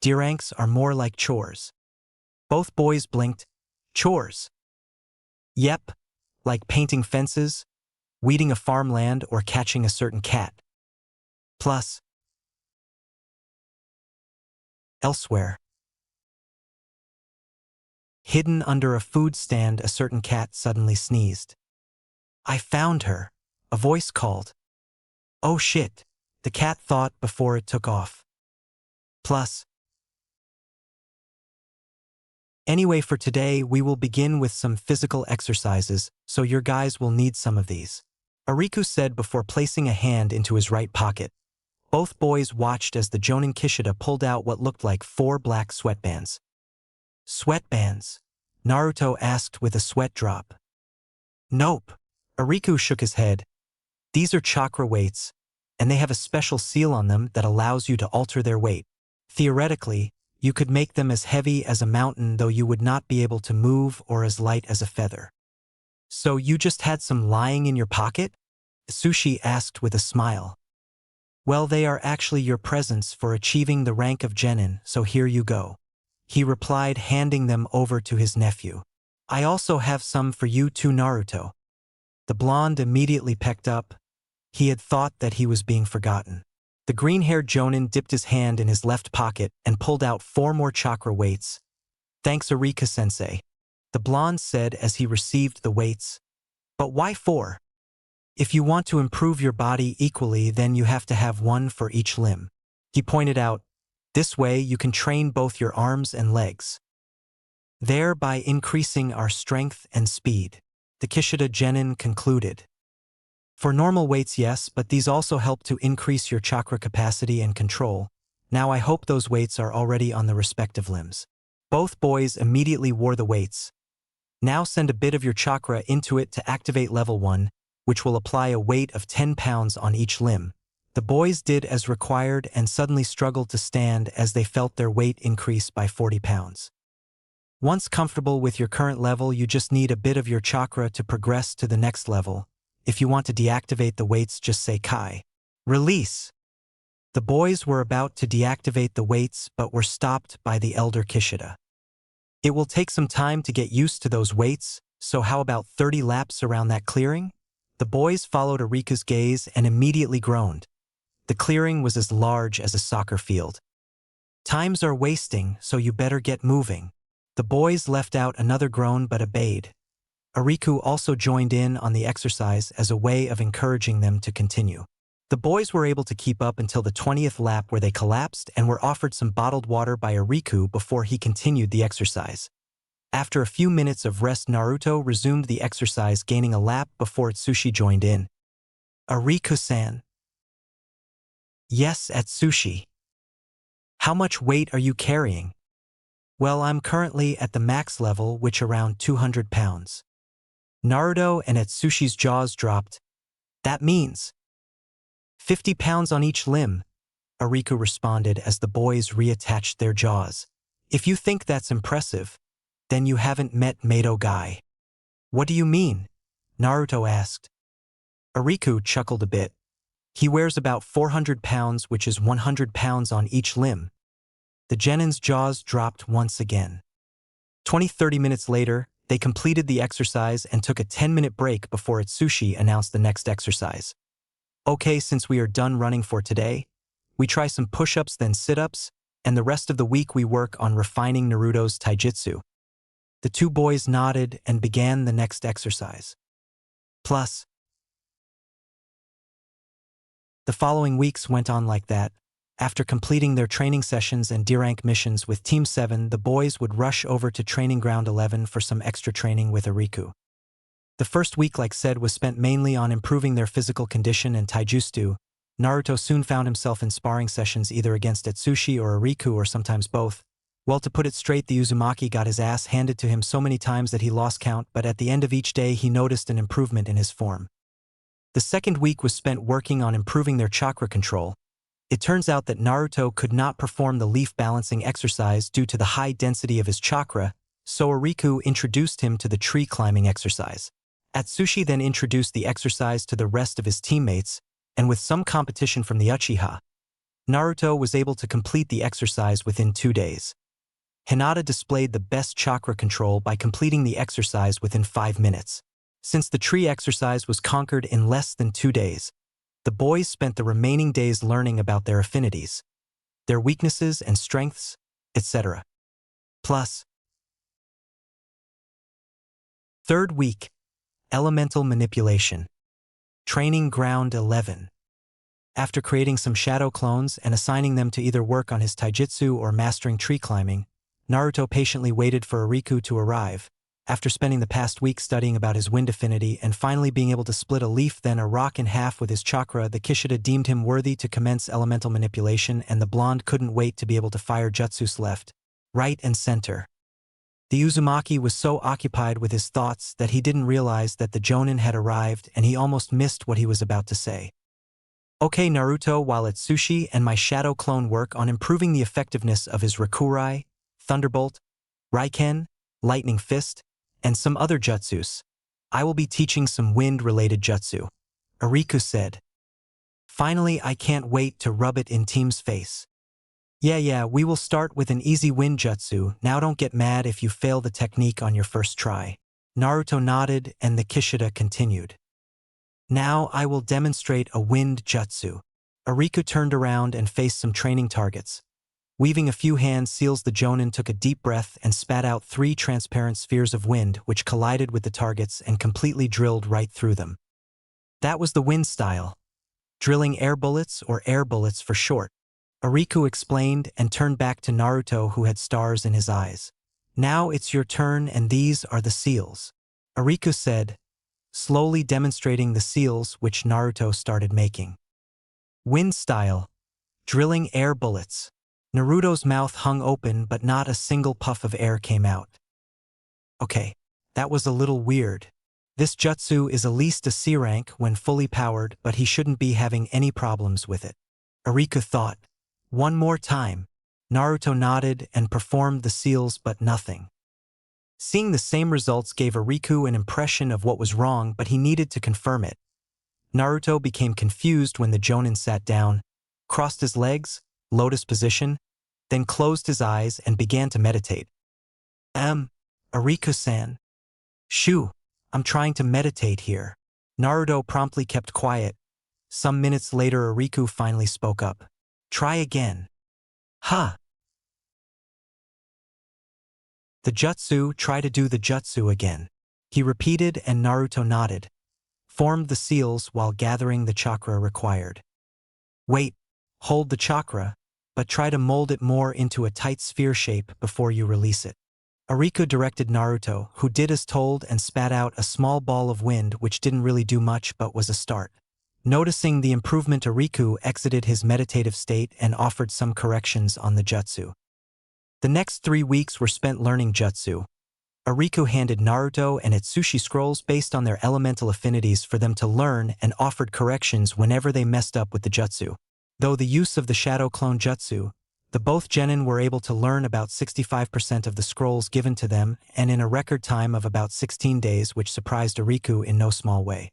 D-ranks are more like chores. Both boys blinked. Chores? Yep, like painting fences, weeding a farmland, or catching a certain cat. Plus, elsewhere. Hidden under a food stand, a certain cat suddenly sneezed. I found her, a voice called. Oh shit, the cat thought before it took off. Plus, anyway, for today we will begin with some physical exercises, so your guys will need some of these. Ariku said before placing a hand into his right pocket. Both boys watched as the Jonin Kishida pulled out what looked like 4 black sweatbands. Sweatbands? Naruto asked with a sweat drop. Nope. Ariku shook his head. These are chakra weights, and they have a special seal on them that allows you to alter their weight. Theoretically, you could make them as heavy as a mountain, though you would not be able to move, or as light as a feather. So you just had some lying in your pocket? Sushi asked with a smile. Well, they are actually your presents for achieving the rank of Genin, so here you go. He replied, handing them over to his nephew. I also have some for you too, Naruto. The blonde immediately pecked up. He had thought that he was being forgotten. The green-haired Jonin dipped his hand in his left pocket and pulled out 4 more chakra weights. Thanks, Arika-sensei, the blonde said as he received the weights. But why 4? If you want to improve your body equally, then you have to have 1 for each limb. He pointed out, this way you can train both your arms and legs, thereby increasing our strength and speed. The Kishida Genin concluded. For normal weights, yes, but these also help to increase your chakra capacity and control. Now I hope those weights are already on the respective limbs. Both boys immediately wore the weights. Now send a bit of your chakra into it to activate level 1, which will apply a weight of 10 pounds on each limb. The boys did as required and suddenly struggled to stand as they felt their weight increase by 40 pounds. Once comfortable with your current level, you just need a bit of your chakra to progress to the next level. If you want to deactivate the weights, just say Kai. Release. The boys were about to deactivate the weights but were stopped by the elder Kishida. It will take some time to get used to those weights, so how about 30 laps around that clearing? The boys followed Ariku's gaze and immediately groaned. The clearing was as large as a soccer field. Times are wasting, so you better get moving. The boys left out another groan but obeyed. Ariku also joined in on the exercise as a way of encouraging them to continue. The boys were able to keep up until the 20th lap where they collapsed and were offered some bottled water by Ariku before he continued the exercise. After a few minutes of rest, Naruto resumed the exercise, gaining a lap before Atsushi joined in. Ariku-san. Yes, Atsushi. How much weight are you carrying? Well, I'm currently at the max level, which around 200 pounds. Naruto and Atsushi's jaws dropped. That means 50 pounds on each limb, Ariku responded as the boys reattached their jaws. If you think that's impressive, then you haven't met Mato Guy. What do you mean? Naruto asked. Ariku chuckled a bit. He wears about 400 pounds, which is 100 pounds on each limb. The genin's jaws dropped once again. 30 minutes later, they completed the exercise and took a 10-minute break before Atsushi announced the next exercise. Okay, since we are done running for today, we try some push-ups, then sit-ups, and the rest of the week we work on refining Naruto's taijutsu. The two boys nodded and began the next exercise. Plus, the following weeks went on like that. After completing their training sessions and D-rank missions with Team 7, the boys would rush over to Training Ground 11 for some extra training with Ariku. The first week, like said, was spent mainly on improving their physical condition and taijutsu. Naruto soon found himself in sparring sessions either against Atsushi or Ariku or sometimes both. Well, to put it straight, the Uzumaki got his ass handed to him so many times that he lost count, but at the end of each day he noticed an improvement in his form. The second week was spent working on improving their chakra control. It turns out that Naruto could not perform the leaf balancing exercise due to the high density of his chakra, so Ariku introduced him to the tree climbing exercise. Atsushi then introduced the exercise to the rest of his teammates, and with some competition from the Uchiha, Naruto was able to complete the exercise within 2 days. Hinata displayed the best chakra control by completing the exercise within 5 minutes. Since the tree exercise was conquered in less than 2 days, the boys spent the remaining days learning about their affinities, their weaknesses and strengths, etc. Plus, third week, Elemental Manipulation. Training Ground 11. After creating some shadow clones and assigning them to either work on his taijutsu or mastering tree climbing, Naruto patiently waited for Ariku to arrive. After spending the past week studying about his wind affinity and finally being able to split a leaf then a rock in half with his chakra, the Kishida deemed him worthy to commence elemental manipulation, and the blonde couldn't wait to be able to fire jutsus left, right, and center. The Uzumaki was so occupied with his thoughts that he didn't realize that the Jonin had arrived, and he almost missed what he was about to say. Okay, Naruto, while Atsushi and my shadow clone work on improving the effectiveness of his Rakurai, Thunderbolt, Raiken, Lightning Fist, and some other jutsus, I will be teaching some wind-related jutsu, Ariku said. Finally, I can't wait to rub it in Team's face. Yeah, we will start with an easy wind jutsu. Now don't get mad if you fail the technique on your first try. Naruto nodded and the Kishida continued. Now I will demonstrate a wind jutsu. Ariku turned around and faced some training targets. Weaving a few hand seals, the Jonin took a deep breath and spat out 3 transparent spheres of wind which collided with the targets and completely drilled right through them. That was the wind style. Drilling air bullets, or air bullets for short. Ariku explained and turned back to Naruto, who had stars in his eyes. Now it's your turn, and these are the seals, Ariku said, slowly demonstrating the seals which Naruto started making. Wind style. Drilling air bullets. Naruto's mouth hung open, but not a single puff of air came out. Okay, that was a little weird. This jutsu is at least a C rank when fully powered, but he shouldn't be having any problems with it, Ariku thought. One more time. Naruto nodded and performed the seals, but nothing. Seeing the same results gave Ariku an impression of what was wrong, but he needed to confirm it. Naruto became confused when the Jonin sat down, crossed his legs, lotus position, then closed his eyes and began to meditate. Ariku-san. Shoo, I'm trying to meditate here. Naruto promptly kept quiet. Some minutes later, Ariku finally spoke up. Try again. Huh. The jutsu, try to do the jutsu again. He repeated and Naruto nodded. Formed the seals while gathering the chakra required. Wait, hold the chakra, but try to mold it more into a tight sphere shape before you release it. Ariku directed Naruto, who did as told and spat out a small ball of wind which didn't really do much but was a start. Noticing the improvement, Ariku exited his meditative state and offered some corrections on the jutsu. The next 3 weeks were spent learning jutsu. Ariku handed Naruto and Atsushi scrolls based on their elemental affinities for them to learn and offered corrections whenever they messed up with the jutsu. Though the use of the shadow clone jutsu, the both genin were able to learn about 65% of the scrolls given to them and in a record time of about 16 days, which surprised Ariku in no small way.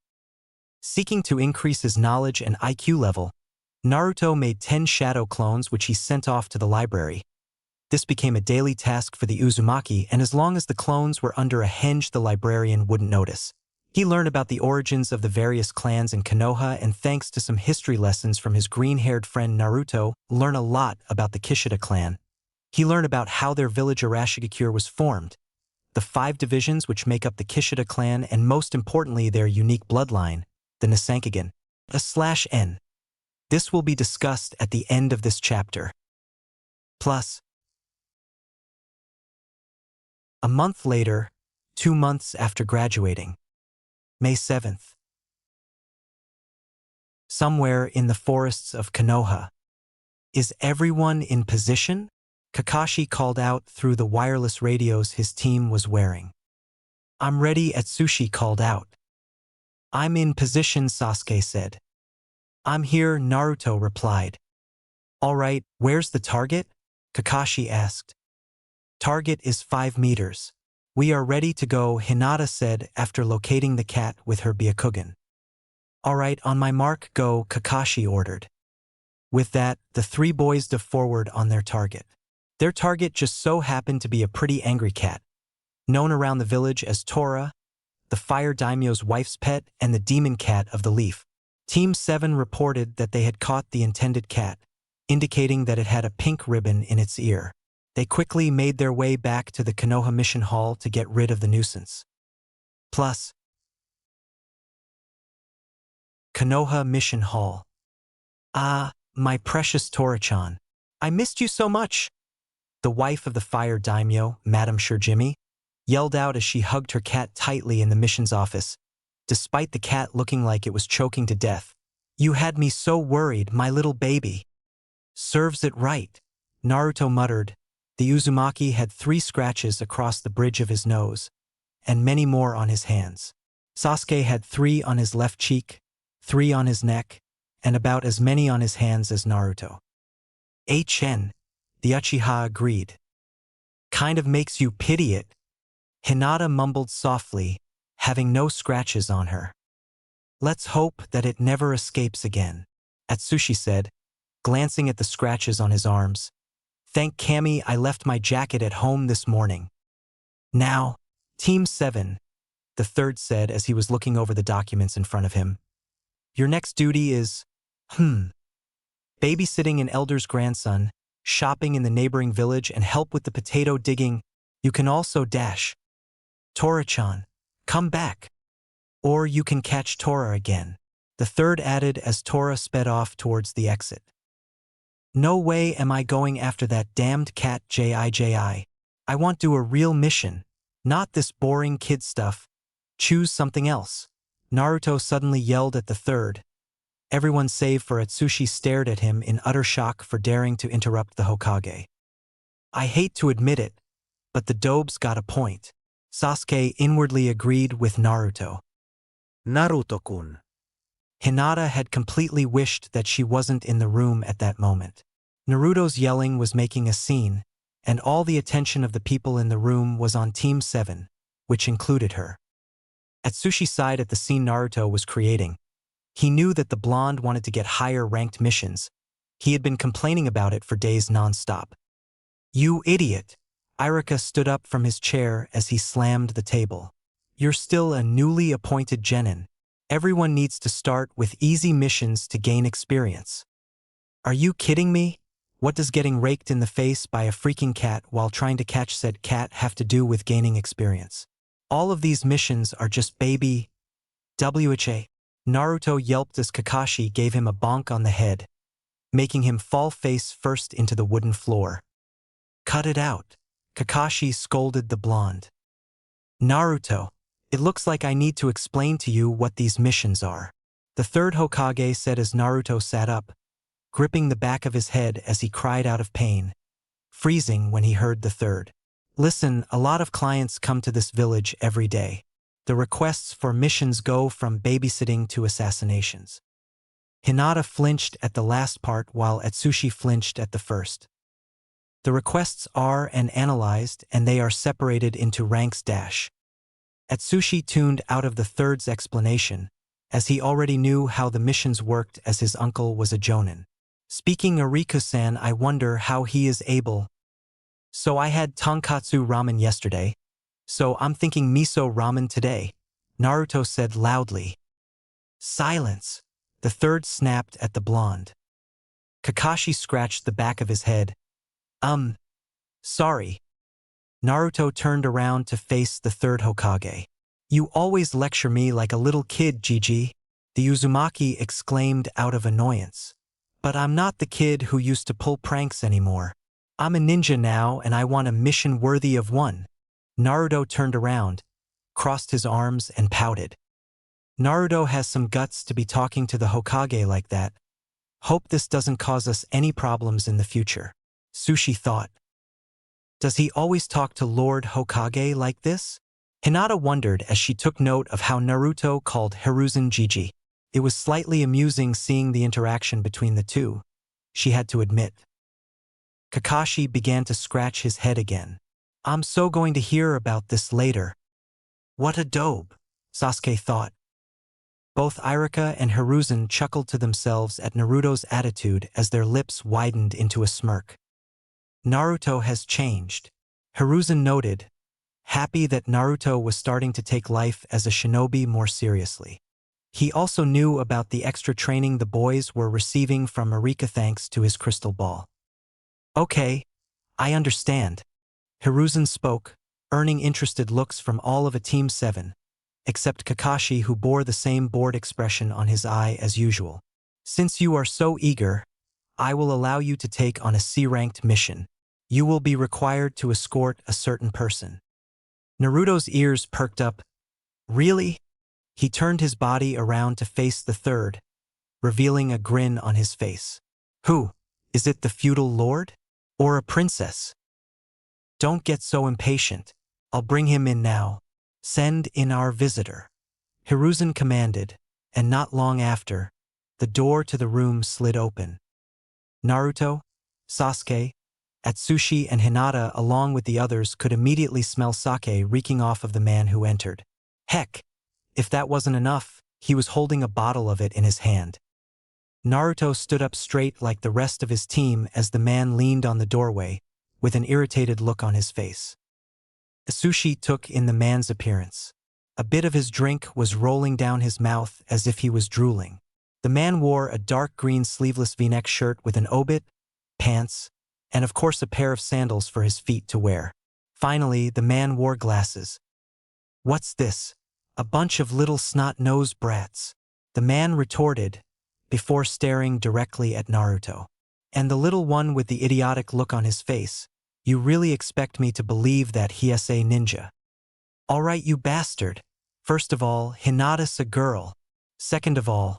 Seeking to increase his knowledge and IQ level, Naruto made 10 shadow clones which he sent off to the library. This became a daily task for the Uzumaki, and as long as the clones were under a henge, the librarian wouldn't notice. He learned about the origins of the various clans in Konoha, and thanks to some history lessons from his green-haired friend Naruto, learned a lot about the Kishida clan. He learned about how their village Arashigakure was formed, the 5 divisions which make up the Kishida clan, and most importantly their unique bloodline, the Nisankagen/N. This will be discussed at the end of this chapter. Plus, a month later, 2 months after graduating, May 7th. Somewhere in the forests of Konoha. Is everyone in position? Kakashi called out through the wireless radios his team was wearing. I'm ready, Atsushi called out. I'm in position, Sasuke said. I'm here, Naruto replied. All right, where's the target? Kakashi asked. Target is 5 meters. We are ready to go, Hinata said after locating the cat with her Byakugan. All right, on my mark, go, Kakashi ordered. With that, the 3 boys dove forward on their target. Their target just so happened to be a pretty angry cat, known around the village as Tora, the fire daimyo's wife's pet and the demon cat of the leaf. Team 7 reported that they had caught the intended cat, indicating that it had a pink ribbon in its ear. They quickly made their way back to the Konoha Mission Hall to get rid of the nuisance. Plus, Konoha Mission Hall. Ah, my precious Tora-chan. I missed you so much. The wife of the fire daimyo, Madame Shirjimi, yelled out as she hugged her cat tightly in the mission's office, despite the cat looking like it was choking to death. You had me so worried, my little baby. Serves it right, Naruto muttered. The Uzumaki had 3 scratches across the bridge of his nose, and many more on his hands. Sasuke had 3 on his left cheek, 3 on his neck, and about as many on his hands as Naruto. HN, the Uchiha agreed. Kind of makes you pity it. Hinata mumbled softly, having no scratches on her. Let's hope that it never escapes again, Atsushi said, glancing at the scratches on his arms. Thank Kami I left my jacket at home this morning. Now, Team 7, the 3rd said as he was looking over the documents in front of him. Your next duty is, babysitting an elder's grandson, shopping in the neighboring village, and help with the potato digging. You can also dash. Tora-chan, come back. Or you can catch Tora again, the 3rd added as Tora sped off towards the exit. No way am I going after that damned cat Jiji. I want to do a real mission, not this boring kid stuff. Choose something else. Naruto suddenly yelled at the 3rd. Everyone save for Atsushi stared at him in utter shock for daring to interrupt the Hokage. I hate to admit it, but the Dobes got a point. Sasuke inwardly agreed with Naruto. Naruto-kun. Hinata had completely wished that she wasn't in the room at that moment. Naruto's yelling was making a scene, and all the attention of the people in the room was on Team 7, which included her. Atsushi sighed at the scene Naruto was creating. He knew that the blonde wanted to get higher-ranked missions. He had been complaining about it for days non-stop. You idiot! Irika stood up from his chair as he slammed the table. You're still a newly appointed genin. Everyone needs to start with easy missions to gain experience. Are you kidding me? What does getting raked in the face by a freaking cat while trying to catch said cat have to do with gaining experience? All of these missions are just baby WHA. Naruto yelped as Kakashi gave him a bonk on the head, making him fall face first into the wooden floor. Cut it out, Kakashi scolded the blonde. Naruto, it looks like I need to explain to you what these missions are. The third Hokage said as Naruto sat up, gripping the back of his head as he cried out of pain, freezing when he heard the third. Listen, a lot of clients come to this village every day. The requests for missions go from babysitting to assassinations. Hinata flinched at the last part while Atsushi flinched at the first. The requests are analyzed and they are separated into ranks dash. Atsushi tuned out of the third's explanation, as he already knew how the missions worked as his uncle was a jonin. Speaking Ariko-san, I wonder how he is able. So I had tonkatsu ramen yesterday, so I'm thinking miso ramen today, Naruto said loudly. Silence, the third snapped at the blonde. Kakashi scratched the back of his head. Sorry. Naruto turned around to face the third Hokage. You always lecture me like a little kid, Gigi, the Uzumaki exclaimed out of annoyance. But I'm not the kid who used to pull pranks anymore. I'm a ninja now and I want a mission worthy of one. Naruto turned around, crossed his arms and pouted. Naruto has some guts to be talking to the Hokage like that. Hope this doesn't cause us any problems in the future. Sushi thought. Does he always talk to Lord Hokage like this? Hinata wondered as she took note of how Naruto called Hiruzen Gigi. It was slightly amusing seeing the interaction between the two, she had to admit. Kakashi began to scratch his head again. I'm so going to hear about this later. What a dope, Sasuke thought. Both Irika and Hiruzen chuckled to themselves at Naruto's attitude as their lips widened into a smirk. Naruto has changed, Hiruzen noted, happy that Naruto was starting to take life as a shinobi more seriously. He also knew about the extra training the boys were receiving from Marika thanks to his crystal ball. Okay, I understand. Hiruzen spoke, earning interested looks from all of a Team 7, except Kakashi who bore the same bored expression on his eye as usual. Since you are so eager, I will allow you to take on a C-ranked mission. You will be required to escort a certain person. Naruto's ears perked up. Really? He turned his body around to face the third, revealing a grin on his face. Who? Is it the feudal lord? Or a princess? Don't get so impatient. I'll bring him in now. Send in our visitor. Hiruzen commanded, and not long after, the door to the room slid open. Naruto, Sasuke, Atsushi and Hinata along with the others could immediately smell sake reeking off of the man who entered. Heck, if that wasn't enough, he was holding a bottle of it in his hand. Naruto stood up straight like the rest of his team as the man leaned on the doorway, with an irritated look on his face. Atsushi took in the man's appearance. A bit of his drink was rolling down his mouth as if he was drooling. The man wore a dark green sleeveless v-neck shirt with an obit, pants, and of course a pair of sandals for his feet to wear. Finally, the man wore glasses. What's this? A bunch of little snot-nosed brats, the man retorted, before staring directly at Naruto. And the little one with the idiotic look on his face, you really expect me to believe that he's a ninja? All right, you bastard. First of all, Hinata's a girl. Second of all,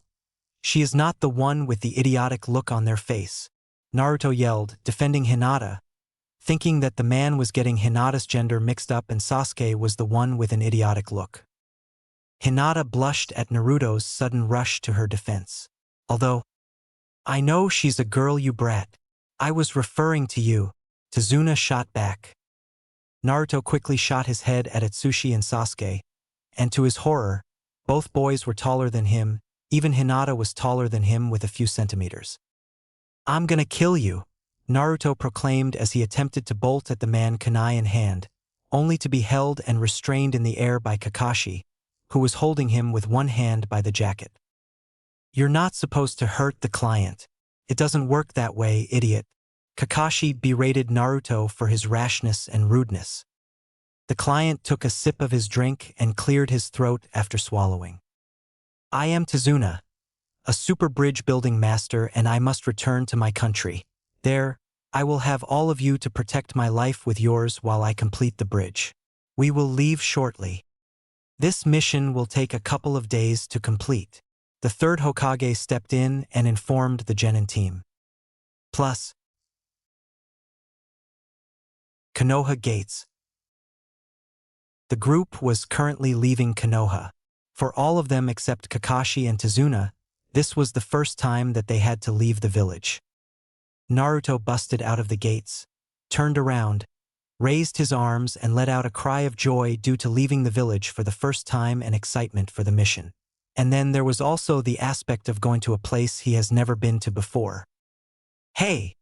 she is not the one with the idiotic look on their face. Naruto yelled, defending Hinata, thinking that the man was getting Hinata's gender mixed up and Sasuke was the one with an idiotic look. Hinata blushed at Naruto's sudden rush to her defense. Although, I know she's a girl, you brat. I was referring to you. Tazuna shot back. Naruto quickly shot his head at Atsushi and Sasuke, and to his horror, both boys were taller than him, even Hinata was taller than him with a few centimeters. I'm gonna kill you, Naruto proclaimed as he attempted to bolt at the man kunai in hand, only to be held and restrained in the air by Kakashi, who was holding him with one hand by the jacket. "You're not supposed to hurt the client. It doesn't work that way, idiot." Kakashi berated Naruto for his rashness and rudeness. The client took a sip of his drink and cleared his throat after swallowing. "I am Tazuna, a super bridge building master, and I must return to my country. There, I will have all of you to protect my life with yours while I complete the bridge. We will leave shortly. This mission will take a couple of days to complete." The third Hokage stepped in and informed the Genin team. Plus, Konoha Gates. The group was currently leaving Konoha. For all of them except Kakashi and Tazuna, this was the first time that they had to leave the village. Naruto busted out of the gates, turned around, raised his arms and let out a cry of joy due to leaving the village for the first time and excitement for the mission. And then there was also the aspect of going to a place he has never been to before. "Hey,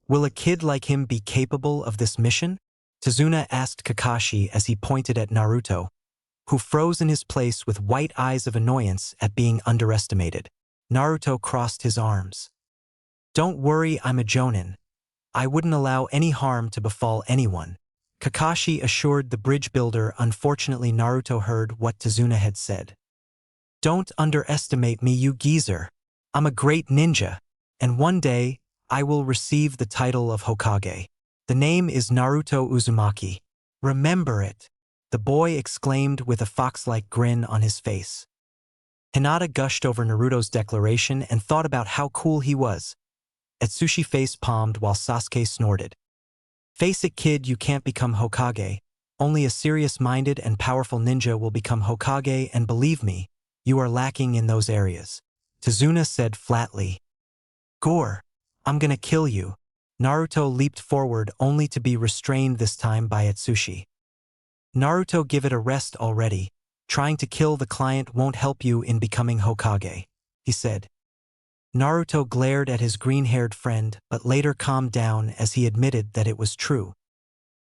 will a kid like him be capable of this mission?" Tazuna asked Kakashi as he pointed at Naruto, who froze in his place with white eyes of annoyance at being underestimated. Naruto crossed his arms. "Don't worry, I'm a jonin. I wouldn't allow any harm to befall anyone," Kakashi assured the bridge builder. Unfortunately, Naruto heard what Tazuna had said. "Don't underestimate me, you geezer. I'm a great ninja, and one day, I will receive the title of Hokage. The name is Naruto Uzumaki. Remember it," the boy exclaimed with a fox-like grin on his face. Hinata gushed over Naruto's declaration and thought about how cool he was. Atsushi face-palmed while Sasuke snorted. "Face it, kid, you can't become Hokage. Only a serious-minded and powerful ninja will become Hokage, and believe me, you are lacking in those areas," Tazuna said flatly. "Gore, I'm gonna kill you." Naruto leaped forward only to be restrained this time by Atsushi. "Naruto, give it a rest already. Trying to kill the client won't help you in becoming Hokage," he said. Naruto glared at his green-haired friend but later calmed down as he admitted that it was true.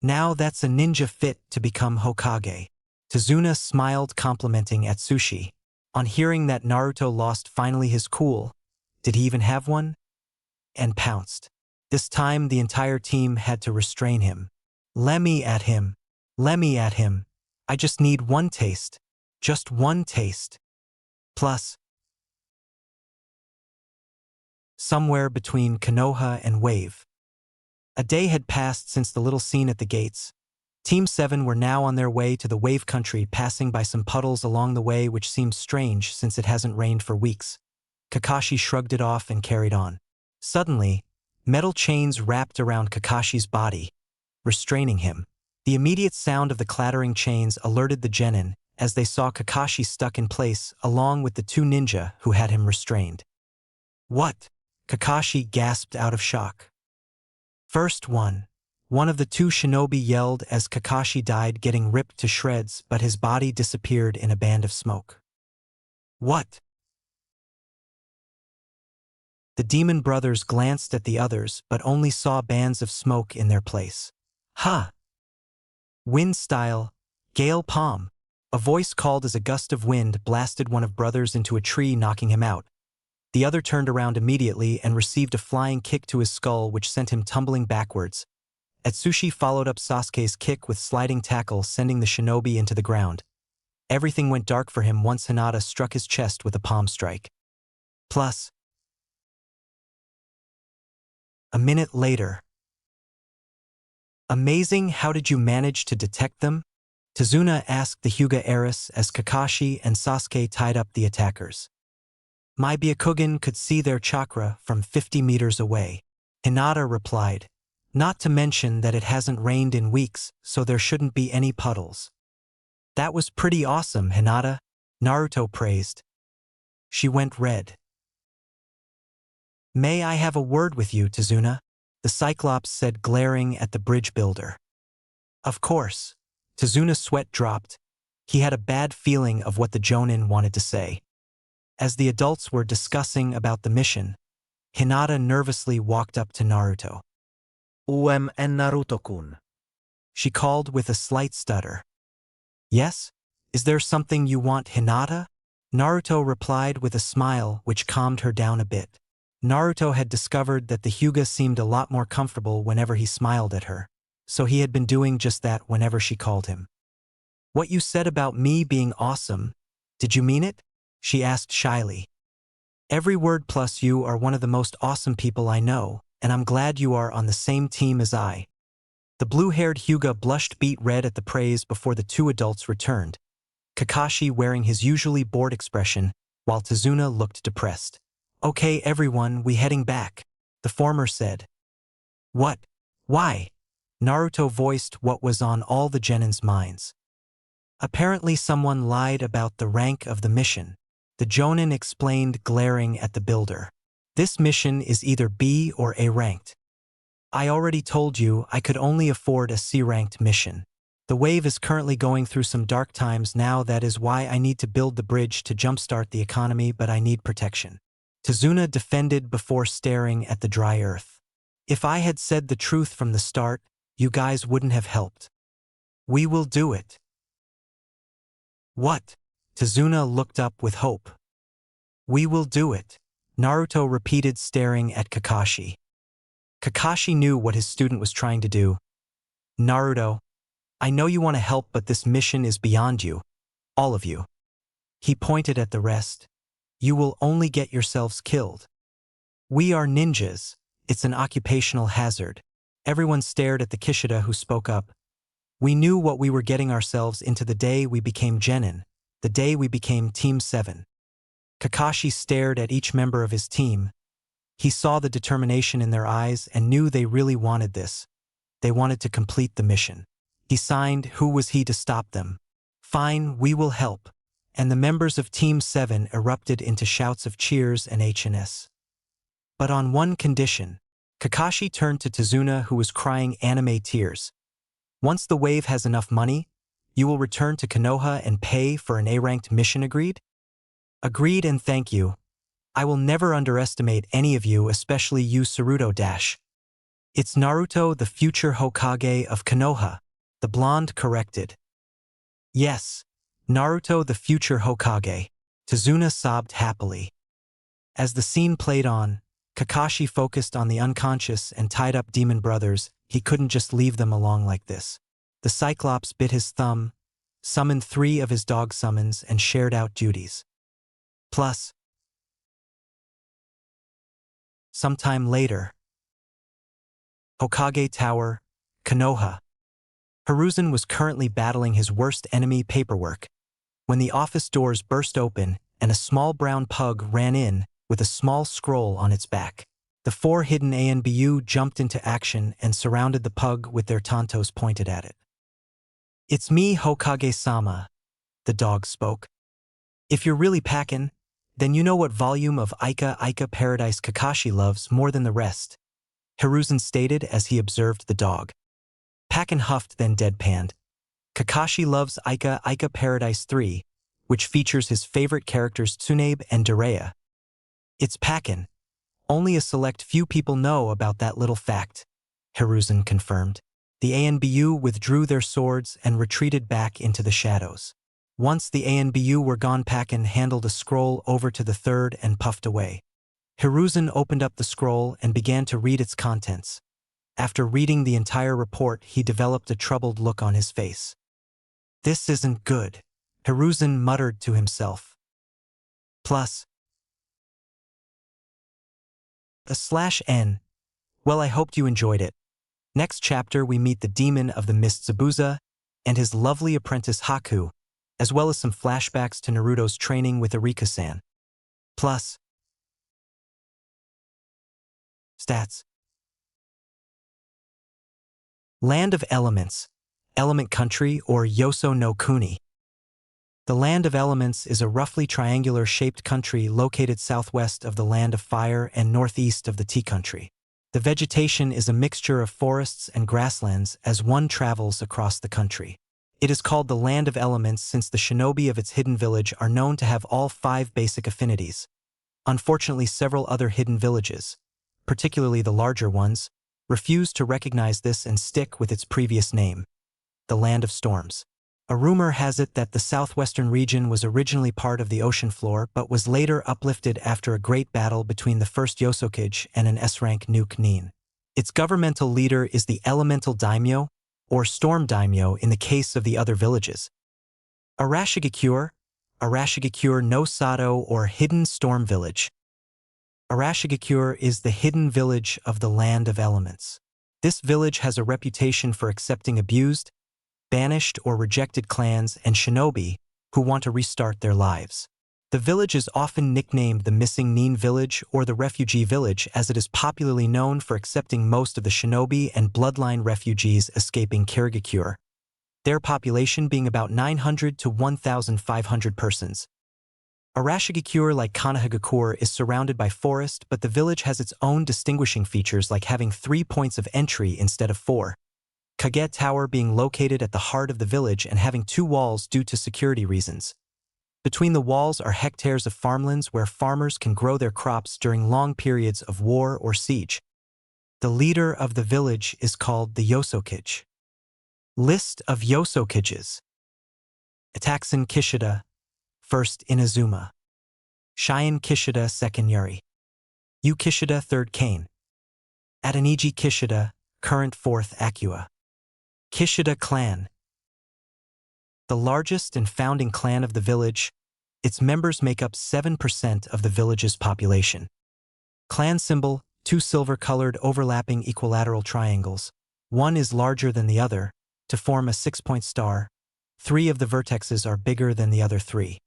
"Now that's a ninja fit to become Hokage." Tazuna smiled, complimenting Atsushi. On hearing that Naruto lost finally his cool, did he even have one? And pounced. This time the entire team had to restrain him. "Let me at him. Let me at him. I just need one taste. Just one taste." Plus, somewhere between Konoha and Wave. A day had passed since the little scene at the gates. Team 7 were now on their way to the Wave Country, passing by some puddles along the way, which seemed strange since it hasn't rained for weeks. Kakashi shrugged it off and carried on. Suddenly, metal chains wrapped around Kakashi's body, restraining him. The immediate sound of the clattering chains alerted the genin as they saw Kakashi stuck in place along with the two ninja who had him restrained. "What?" Kakashi gasped out of shock. "First one." One of the two shinobi yelled as Kakashi died, getting ripped to shreds, but his body disappeared in a band of smoke. "What?" The demon brothers glanced at the others but only saw bands of smoke in their place. "Ha! Wind style, gale palm." A voice called as a gust of wind blasted one of brothers into a tree, knocking him out. The other turned around immediately and received a flying kick to his skull, which sent him tumbling backwards. Atsushi followed up Sasuke's kick with sliding tackle, sending the shinobi into the ground. Everything went dark for him once Hinata struck his chest with a palm strike. Plus, a minute later. "Amazing, how did you manage to detect them?" Tazuna asked the Hyuga heiress as Kakashi and Sasuke tied up the attackers. "My Byakugan could see their chakra from 50 meters away," Hinata replied. "Not to mention that it hasn't rained in weeks, so there shouldn't be any puddles." "That was pretty awesome, Hinata," Naruto praised. She went red. "May I have a word with you, Tazuna?" the Cyclops said, glaring at the bridge builder. "Of course." Tazuna's sweat dropped. He had a bad feeling of what the Jonin wanted to say. As the adults were discussing about the mission, Hinata nervously walked up to Naruto. En Naruto-kun. She called with a slight stutter. "Yes?" Is there something you want, Hinata? Naruto replied with a smile which calmed her down a bit. Naruto had discovered that the Hyuga seemed a lot more comfortable whenever he smiled at her, so he had been doing just that whenever she called him. What you said about me being awesome, did you mean it? She asked shyly. Every word, plus you are one of the most awesome people I know, and I'm glad you are on the same team as I. The blue-haired Hyuga blushed beet red at the praise before the two adults returned, Kakashi wearing his usually bored expression, while Tazuna looked depressed. Okay everyone, we heading back, the former said. What? Why? Naruto voiced what was on all the Genin's minds. Apparently someone lied about the rank of the mission, the Jonin explained, glaring at the builder. This mission is either B or A ranked. I already told you I could only afford a C-ranked mission. The wave is currently going through some dark times now, that is why I need to build the bridge to jumpstart the economy, but I need protection. Tazuna defended before staring at the dry earth. If I had said the truth from the start, you guys wouldn't have helped. We will do it. What? Tazuna looked up with hope. We will do it, Naruto repeated, staring at Kakashi. Kakashi knew what his student was trying to do. Naruto, I know you want to help, but this mission is beyond you. All of you. He pointed at the rest. You will only get yourselves killed. We are ninjas. It's an occupational hazard. Everyone stared at the Kishida, who spoke up. We knew what we were getting ourselves into the day we became Genin, the day we became Team 7. Kakashi stared at each member of his team. He saw the determination in their eyes and knew they really wanted this. They wanted to complete the mission. He signed. Who was he to stop them? Fine, we will help. And the members of Team 7 erupted into shouts of cheers and HNS. But on one condition. Kakashi turned to Tazuna, who was crying anime tears. Once the wave has enough money, you will return to Konoha and pay for an A-ranked mission, agreed? Agreed, and thank you. I will never underestimate any of you, especially you, Saruto Dash. It's Naruto, the future Hokage of Konoha, the blonde corrected. Yes, Naruto, the future Hokage. Tazuna sobbed happily. As the scene played on, Kakashi focused on the unconscious and tied-up demon brothers. He couldn't just leave them along like this. The Cyclops bit his thumb, summoned 3 of his dog summons, and shared out duties. Plus, sometime later, Hokage Tower, Konoha. Hiruzen was currently battling his worst enemy, paperwork, when the office doors burst open and a small brown pug ran in with a small scroll on its back. The 4 hidden ANBU jumped into action and surrounded the pug with their tantos pointed at it. It's me, Hokage-sama, the dog spoke. If you're really packin', then you know what volume of Ika Paradise Kakashi loves more than the rest, Hiruzen stated as he observed the dog. Packin huffed, then deadpanned. Kakashi loves Ika Paradise 3, which features his favorite characters Tsunabe and Jiraiya. It's Packin. Only a select few people know about that little fact, Hiruzen confirmed. The ANBU withdrew their swords and retreated back into the shadows. Once the ANBU were gone, Packin handled a scroll over to the third and puffed away. Hiruzen opened up the scroll and began to read its contents. After reading the entire report, he developed a troubled look on his face. This isn't good, Hiruzen muttered to himself. Plus /N. Well, I hoped you enjoyed it. Next chapter we meet the demon of the mist Zabuza and his lovely apprentice Haku, as well as some flashbacks to Naruto's training with Arika-san. Plus stats. Land of Elements, Element Country, or Yoso no Kuni. The Land of Elements is a roughly triangular-shaped country located southwest of the Land of Fire and northeast of the Tea Country. The vegetation is a mixture of forests and grasslands as one travels across the country. It is called the Land of Elements since the shinobi of its hidden village are known to have all 5 basic affinities. Unfortunately, several other hidden villages, particularly the larger ones, refuse to recognize this and stick with its previous name, the Land of Storms. A rumor has it that the southwestern region was originally part of the ocean floor but was later uplifted after a great battle between the first Yosokage and an S-rank nuke Nin. Its governmental leader is the elemental daimyo, or storm daimyo in the case of the other villages. Arashigakure no Sato or Hidden Storm Village. Arashigakure is the hidden village of the Land of Elements. This village has a reputation for accepting abused, banished or rejected clans and shinobi who want to restart their lives. The village is often nicknamed the Missing Nin Village or the Refugee Village as it is popularly known for accepting most of the shinobi and bloodline refugees escaping Kirigakure, their population being about 900 to 1,500 persons. Arashigakure, like Kanahagakure, is surrounded by forest, but the village has its own distinguishing features like having 3 points of entry instead of 4. Kage Tower being located at the heart of the village and having 2 walls due to security reasons. Between the walls are hectares of farmlands where farmers can grow their crops during long periods of war or siege. The leader of the village is called the Yosokage. List of Yosokages. Itakusan Kishida, 1st Inazuma. Shion Kishida, 2nd Yuri. Yu Kishida, 3rd Kane. Adaniji Kishida, current 4th Akua. Kishida Clan. The largest and founding clan of the village, its members make up 7% of the village's population. Clan symbol, 2 silver-colored overlapping equilateral triangles. One is larger than the other, to form a 6-point star. 3 of the vertexes are bigger than the other 3.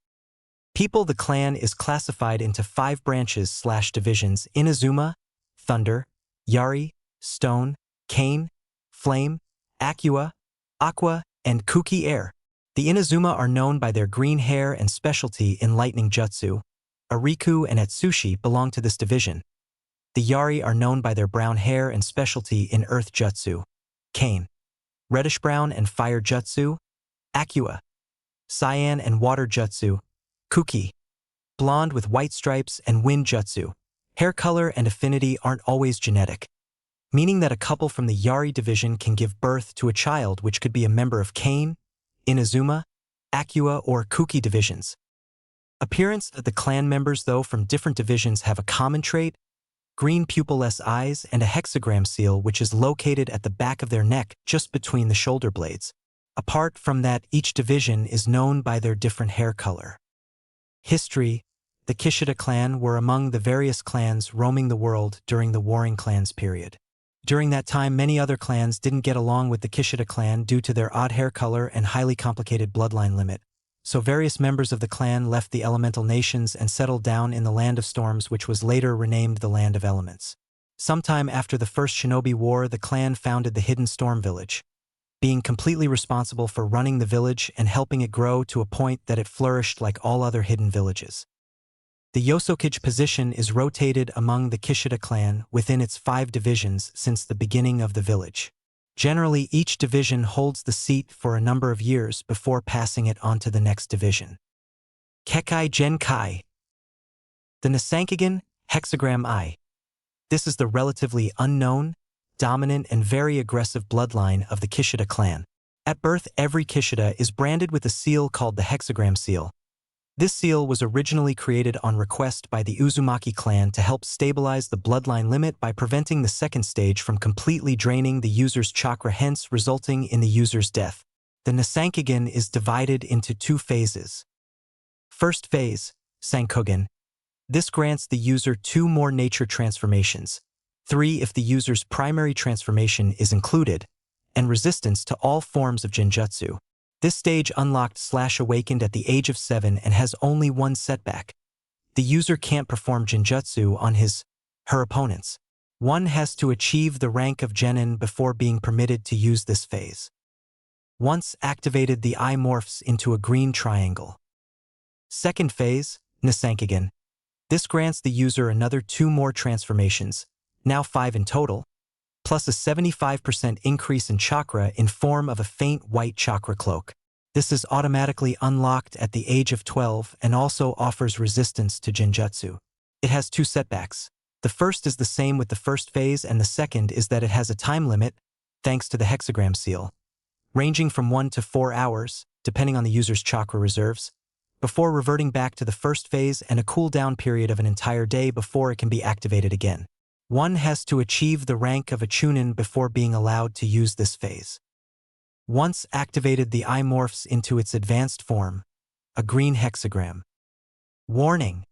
People. The clan is classified into 5 branches/divisions: Inazuma, Thunder, Yari, Stone, Kane, Flame, Akua, Aqua, and Kuki Air. The Inazuma are known by their green hair and specialty in lightning jutsu. Ariku and Atsushi belong to this division. The Yari are known by their brown hair and specialty in earth jutsu. Kane. Reddish-brown and fire jutsu. Akua. Cyan and water jutsu. Kuki. Blonde with white stripes and wind jutsu. Hair color and affinity aren't always genetic, meaning that a couple from the Yari division can give birth to a child which could be a member of Kane, Inazuma, Akua, or Kuki divisions. Appearance. The clan members, though from different divisions, have a common trait: green pupilless eyes and a hexagram seal which is located at the back of their neck just between the shoulder blades. Apart from that, each division is known by their different hair color. History. The Kishida clan were among the various clans roaming the world during the Warring Clans period. During that time, many other clans didn't get along with the Kishida clan due to their odd hair color and highly complicated bloodline limit, so various members of the clan left the elemental nations and settled down in the Land of Storms, which was later renamed the Land of Elements. Sometime after the First Shinobi War, the clan founded the Hidden Storm Village, being completely responsible for running the village and helping it grow to a point that it flourished like all other hidden villages. The Yosokage position is rotated among the Kishida clan within its 5 divisions since the beginning of the village. Generally, each division holds the seat for a number of years before passing it on to the next division. Kekai Genkai. The Nisankagen, hexagram I. This is the relatively unknown, dominant, and very aggressive bloodline of the Kishida clan. At birth, every Kishida is branded with a seal called the hexagram seal. This seal was originally created on request by the Uzumaki clan to help stabilize the bloodline limit by preventing the second stage from completely draining the user's chakra, hence resulting in the user's death. The Nisankagen is divided into 2 phases. First phase, Sankogen. This grants the user 2 more nature transformations, 3 if the user's primary transformation is included, and resistance to all forms of genjutsu. This stage unlocked/awakened at the age of 7 and has only 1 setback. The user can't perform genjutsu on her opponents. One has to achieve the rank of genin before being permitted to use this phase. Once activated, the eye morphs into a green triangle. Second phase, Nisankagen. This grants the user another 2 more transformations, now 5 in total, plus a 75% increase in chakra in form of a faint white chakra cloak. This is automatically unlocked at the age of 12 and also offers resistance to genjutsu. It has 2 setbacks. The first is the same with the first phase, and the second is that it has a time limit, thanks to the hexagram seal, ranging from 1 to 4 hours. depending on the user's chakra reserves, before reverting back to the first phase and a cooldown period of an entire day before it can be activated again. One has to achieve the rank of a Chunin before being allowed to use this phase. Once activated, the eye morphs into its advanced form, a green hexagram. Warning: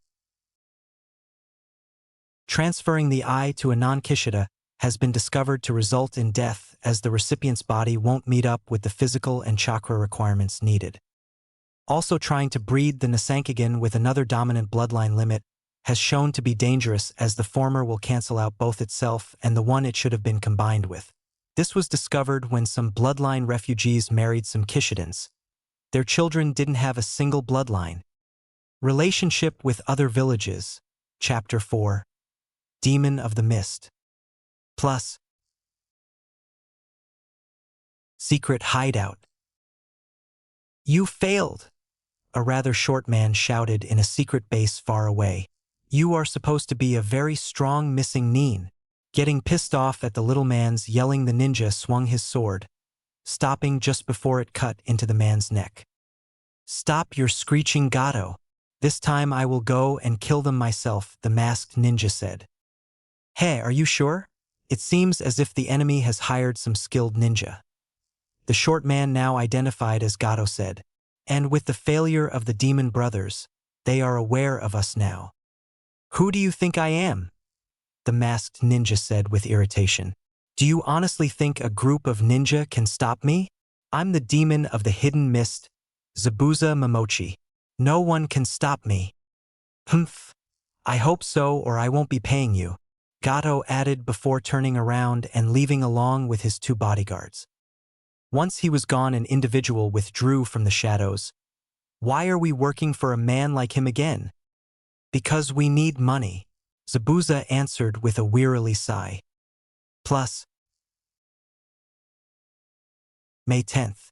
transferring the eye to a non-Kishida has been discovered to result in death, as the recipient's body won't meet up with the physical and chakra requirements needed. Also, trying to breed the Nasankagen with another dominant bloodline limit has shown to be dangerous, as the former will cancel out both itself and the one it should have been combined with. This was discovered when some bloodline refugees married some Kishidans. Their children didn't have a single bloodline. Relationship with other villages. Chapter 4. Demon of the Mist. Plus. Secret hideout. You failed! A rather short man shouted in a secret base far away. You are supposed to be a very strong missing nin. Getting pissed off at the little man's yelling, the ninja swung his sword, stopping just before it cut into the man's neck. Stop your screeching, Gato. This time I will go and kill them myself, the masked ninja said. Hey, are you sure? It seems as if the enemy has hired some skilled ninja. The short man, now identified as Gato, said. And with the failure of the demon brothers, they are aware of us now. Who do you think I am? The masked ninja said with irritation. Do you honestly think a group of ninja can stop me? I'm the demon of the hidden mist, Zabuza Momochi. No one can stop me. Humph. I hope so, or I won't be paying you, Gato added before turning around and leaving along with his two bodyguards. Once he was gone, an individual withdrew from the shadows. Why are we working for a man like him again? Because we need money, Zabuza answered with a wearily sigh. Plus. May 10th.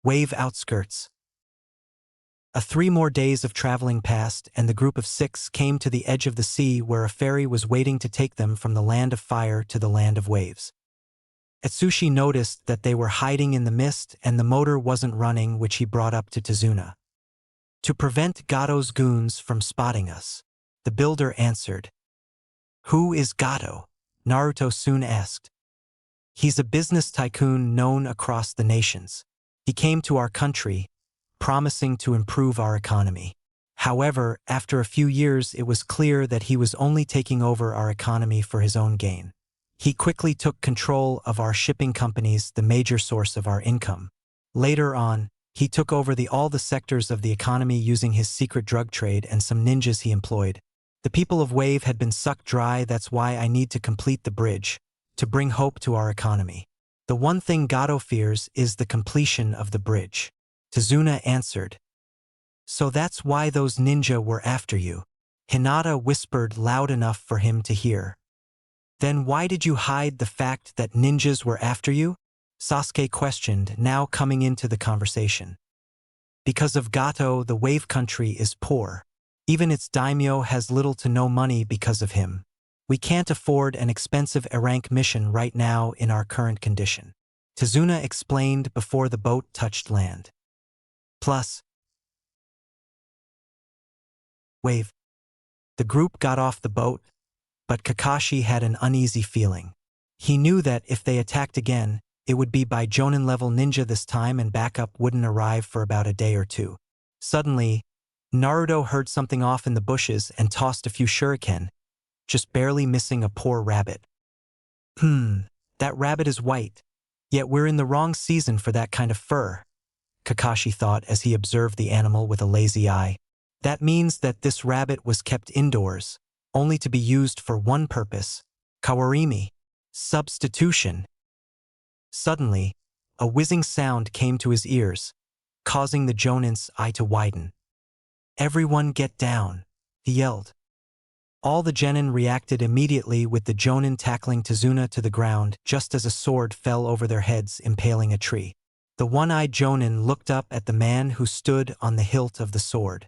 Wave outskirts. 3 more days of traveling passed, and the group of 6 came to the edge of the sea, where a ferry was waiting to take them from the land of fire to the land of waves. Atsushi noticed that they were hiding in the mist and the motor wasn't running, which he brought up to Tazuna. To prevent Gato's goons from spotting us, the builder answered. Who is Gato? Naruto soon asked. He's a business tycoon known across the nations. He came to our country, promising to improve our economy. However, after a few years, it was clear that he was only taking over our economy for his own gain. He quickly took control of our shipping companies, the major source of our income. Later on, he took over all the sectors of the economy using his secret drug trade and some ninjas he employed. The people of Wave had been sucked dry. That's why I need to complete the bridge, to bring hope to our economy. The one thing Gato fears is the completion of the bridge. Tazuna answered. So that's why those ninja were after you. Hinata whispered loud enough for him to hear. Then why did you hide the fact that ninjas were after you? Sasuke questioned, now coming into the conversation. Because of Gato, the Wave country is poor. Even its daimyo has little to no money because of him. We can't afford an expensive A-rank mission right now in our current condition, Tazuna explained before the boat touched land. Plus. Wave. The group got off the boat, but Kakashi had an uneasy feeling. He knew that if they attacked again, it would be by Jonin-level ninja this time, and backup wouldn't arrive for about a day or two. Suddenly, Naruto heard something off in the bushes and tossed a few shuriken, just barely missing a poor rabbit. That rabbit is white, yet we're in the wrong season for that kind of fur, Kakashi thought as he observed the animal with a lazy eye. That means that this rabbit was kept indoors, only to be used for one purpose, kawarimi, substitution. Suddenly, a whizzing sound came to his ears, causing the Jonin's eye to widen. Everyone get down, he yelled. All the genin reacted immediately, with the Jonin tackling Tazuna to the ground just as a sword fell over their heads, impaling a tree. The one-eyed Jonin looked up at the man who stood on the hilt of the sword.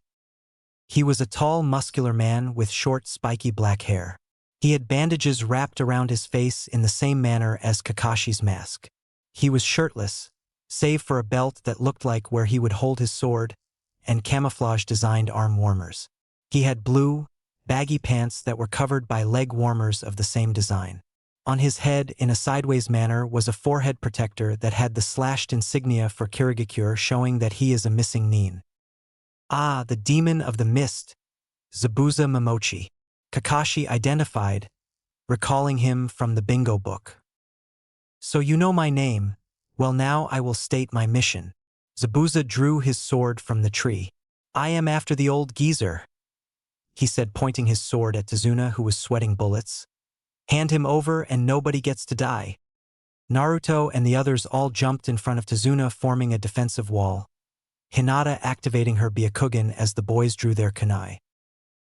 He was a tall, muscular man with short, spiky black hair. He had bandages wrapped around his face in the same manner as Kakashi's mask. He was shirtless, save for a belt that looked like where he would hold his sword, and camouflage-designed arm warmers. He had blue, baggy pants that were covered by leg warmers of the same design. On his head, in a sideways manner, was a forehead protector that had the slashed insignia for Kirigakure showing that he is a missing nin. Ah, the demon of the mist, Zabuza Momochi. Kakashi identified, recalling him from the bingo book. So you know my name. Well, now I will state my mission. Zabuza drew his sword from the tree. I am after the old geezer, he said, pointing his sword at Tazuna, who was sweating bullets. Hand him over and nobody gets to die. Naruto and the others all jumped in front of Tazuna, forming a defensive wall, Hinata activating her Byakugan as the boys drew their kunai.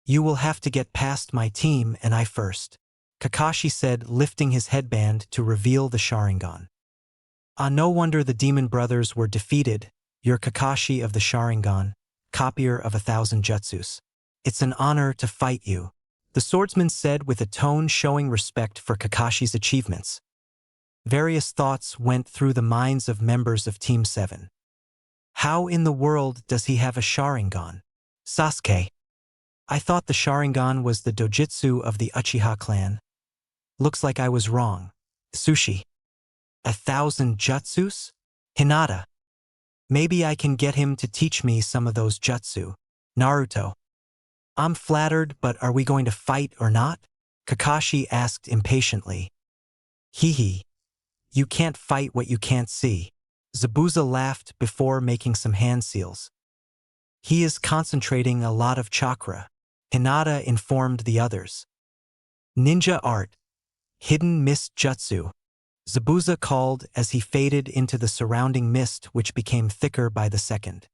You will have to get past my team and I first, Kakashi said, lifting his headband to reveal the Sharingan. Ah, no wonder the demon brothers were defeated. You're Kakashi of the Sharingan, copier of 1,000 jutsus. It's an honor to fight you, the swordsman said with a tone showing respect for Kakashi's achievements. Various thoughts went through the minds of members of Team 7. How in the world does he have a Sharingan? Sasuke. I thought the Sharingan was the dojutsu of the Uchiha clan. Looks like I was wrong. Sushi. 1,000 jutsus? Hinata. Maybe I can get him to teach me some of those jutsu. Naruto. I'm flattered, but are we going to fight or not? Kakashi asked impatiently. Hee. You can't fight what you can't see. Zabuza laughed before making some hand seals. He is concentrating a lot of chakra, Hinata informed the others. Ninja art. Hidden mist jutsu. Zabuza called as he faded into the surrounding mist, which became thicker by the second.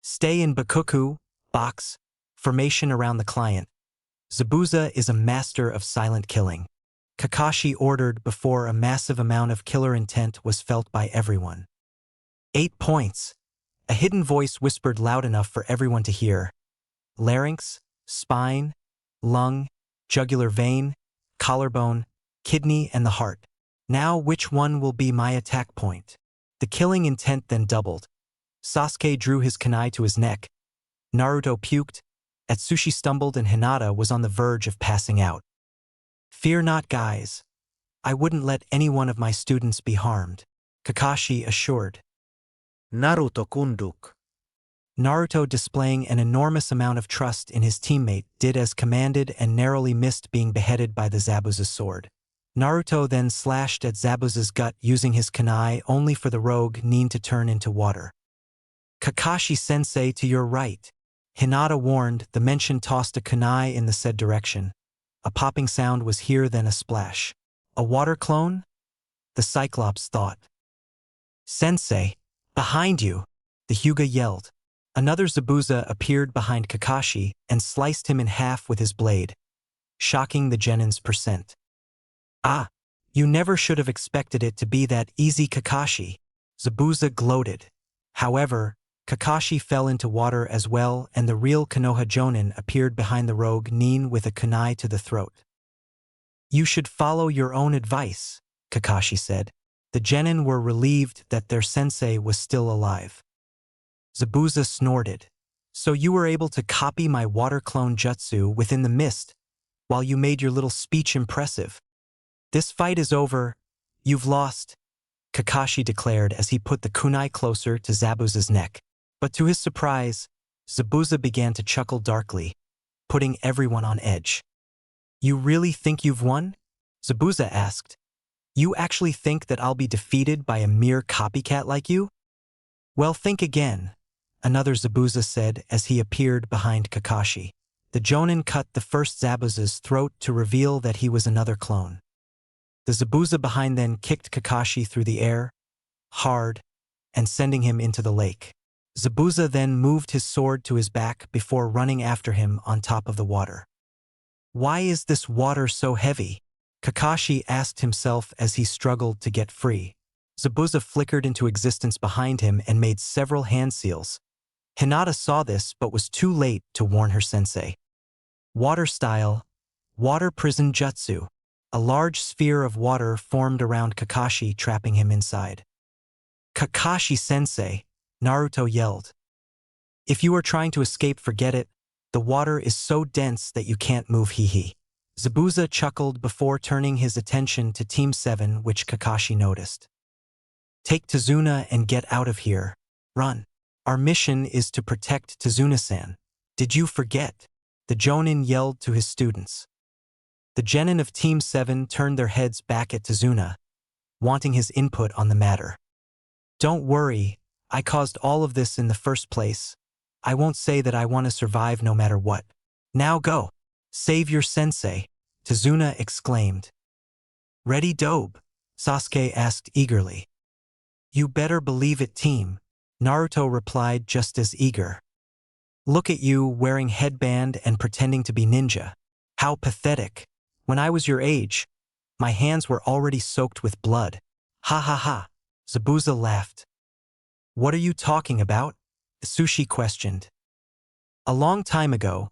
Stay in Bakuku, box, formation around the client. Zabuza is a master of silent killing, Kakashi ordered before a massive amount of killer intent was felt by everyone. 8 points. A hidden voice whispered loud enough for everyone to hear. Larynx, spine, lung, jugular vein, collarbone, kidney, and the heart. Now which one will be my attack point? The killing intent then doubled. Sasuke drew his kunai to his neck. Naruto puked. Atsushi stumbled and Hinata was on the verge of passing out. Fear not, guys. I wouldn't let any one of my students be harmed, Kakashi assured. Naruto kunduk. Naruto, displaying an enormous amount of trust in his teammate, did as commanded and narrowly missed being beheaded by the Zabuza's sword. Naruto then slashed at Zabuza's gut using his kunai, only for the rogue nin to turn into water. Kakashi-sensei, to your right, Hinata warned. The mention tossed a kunai in the said direction. A popping sound was here, then a splash. A water clone? The Cyclops thought. Sensei, behind you, the Hyuga yelled. Another Zabuza appeared behind Kakashi and sliced him in half with his blade, shocking the Genin's percent. Ah, you never should have expected it to be that easy, Kakashi, Zabuza gloated. However, Kakashi fell into water as well, and the real Konoha Jonin appeared behind the rogue nin with a kunai to the throat. You should follow your own advice, Kakashi said. The Genin were relieved that their sensei was still alive. Zabuza snorted. So you were able to copy my water clone jutsu within the mist, while you made your little speech impressive. This fight is over. You've lost, Kakashi declared as he put the kunai closer to Zabuza's neck. But to his surprise, Zabuza began to chuckle darkly, putting everyone on edge. You really think you've won? Zabuza asked. You actually think that I'll be defeated by a mere copycat like you? Well, think again, another Zabuza said as he appeared behind Kakashi. The Jonin cut the first Zabuza's throat to reveal that he was another clone. The Zabuza behind then kicked Kakashi through the air, hard, and sending him into the lake. Zabuza then moved his sword to his back before running after him on top of the water. Why is this water so heavy? Kakashi asked himself as he struggled to get free. Zabuza flickered into existence behind him and made several hand seals. Hinata saw this but was too late to warn her sensei. Water style, water prison jutsu. A large sphere of water formed around Kakashi, trapping him inside. Kakashi-sensei, Naruto yelled. If you are trying to escape, forget it. The water is so dense that you can't move, hee. Zabuza chuckled before turning his attention to Team 7, which Kakashi noticed. Take Tazuna and get out of here. Run. Our mission is to protect Tazuna-san. Did you forget? The Jonin yelled to his students. The genin of Team 7 turned their heads back at Tazuna, wanting his input on the matter. Don't worry, I caused all of this in the first place. I won't say that I want to survive no matter what. Now go. Save your sensei, Tazuna exclaimed. Ready, Dobe? Sasuke asked eagerly. You better believe it, team, Naruto replied just as eager. Look at you wearing headband and pretending to be ninja. How pathetic. When I was your age, my hands were already soaked with blood. Ha ha ha. Zabuza laughed. What are you talking about? Sushi questioned. A long time ago,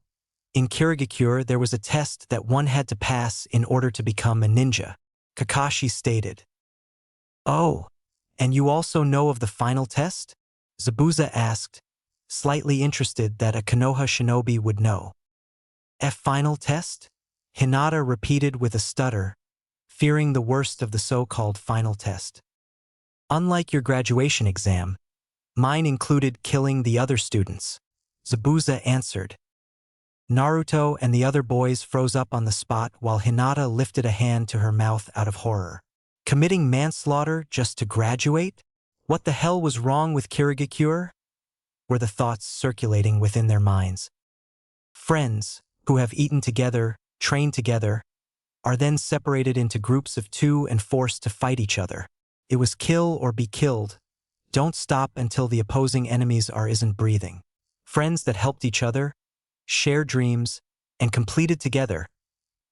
in Kirigakure there was a test that one had to pass in order to become a ninja, Kakashi stated. Oh, and you also know of the final test? Zabuza asked, slightly interested that a Konoha shinobi would know. A final test? Hinata repeated with a stutter, fearing the worst of the so-called final test. Unlike your graduation exam, mine included killing the other students, Zabuza answered. Naruto and the other boys froze up on the spot while Hinata lifted a hand to her mouth out of horror. Committing manslaughter just to graduate? What the hell was wrong with Kirigakure? Were the thoughts circulating within their minds. Friends, who have eaten together, trained together, are then separated into groups of 2 and forced to fight each other. It was kill or be killed. Don't stop until the opposing enemies isn't breathing. Friends that helped each other, shared dreams, and completed together,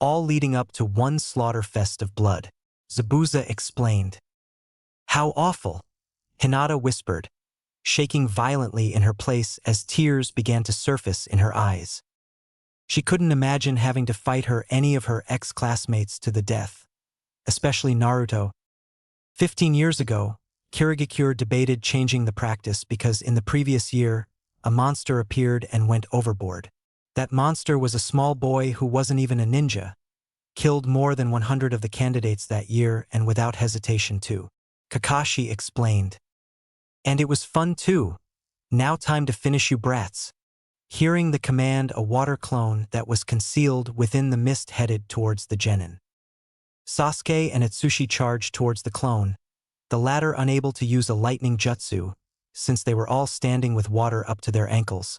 all leading up to one slaughter fest of blood. Zabuza explained. How awful, Hinata whispered, shaking violently in her place as tears began to surface in her eyes. She couldn't imagine having to fight any of her ex-classmates to the death, especially Naruto. 15 years ago, Kirigakure debated changing the practice because in the previous year, a monster appeared and went overboard. That monster was a small boy who wasn't even a ninja, killed more than 100 of the candidates that year and without hesitation too. Kakashi explained. And it was fun too. Now time to finish you brats. Hearing the command, a water clone that was concealed within the mist headed towards the genin. Sasuke and Atsushi charged towards the clone, the latter unable to use a lightning jutsu, since they were all standing with water up to their ankles.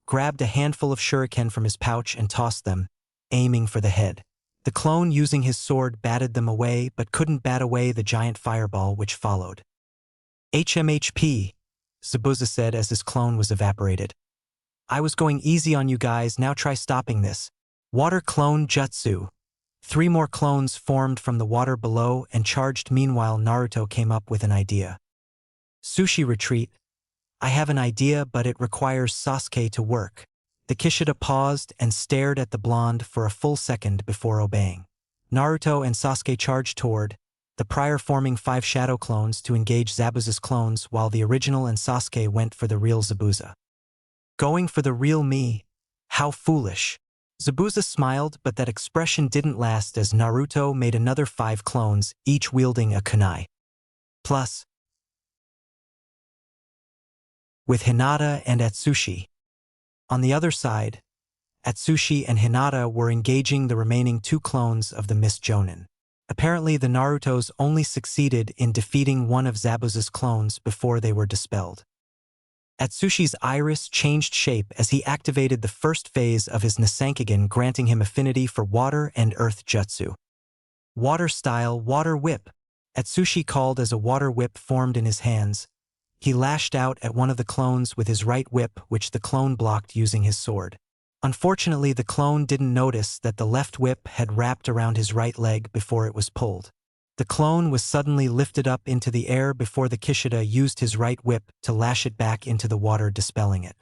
Grabbed a handful of shuriken from his pouch and tossed them, aiming for the head. The clone using his sword batted them away but couldn't bat away the giant fireball which followed. HMHP, Zabuza said as his clone was evaporated. I was going easy on you guys, now try stopping this. Water clone jutsu. 3 more clones formed from the water below and charged. Meanwhile, Naruto came up with an idea. Sushi retreat. I have an idea, but it requires Sasuke to work. The Kishida paused and stared at the blonde for a full second before obeying. Naruto and Sasuke charged toward the prior forming 5 shadow clones to engage Zabuza's clones while the original and Sasuke went for the real Zabuza. Going for the real me? How foolish. Zabuza smiled, but that expression didn't last as Naruto made another 5 clones, each wielding a kunai. Plus, with Hinata and Atsushi. On the other side, Atsushi and Hinata were engaging the remaining 2 clones of the Mist Jonin. Apparently, the Narutos only succeeded in defeating one of Zabuza's clones before they were dispelled. Atsushi's iris changed shape as he activated the first phase of his Nisankagen, granting him affinity for water and earth jutsu. Water style water whip. Atsushi called as a water whip formed in his hands. He lashed out at one of the clones with his right whip, which the clone blocked using his sword. Unfortunately, the clone didn't notice that the left whip had wrapped around his right leg before it was pulled. The clone was suddenly lifted up into the air before the Kishida used his right whip to lash it back into the water, dispelling it.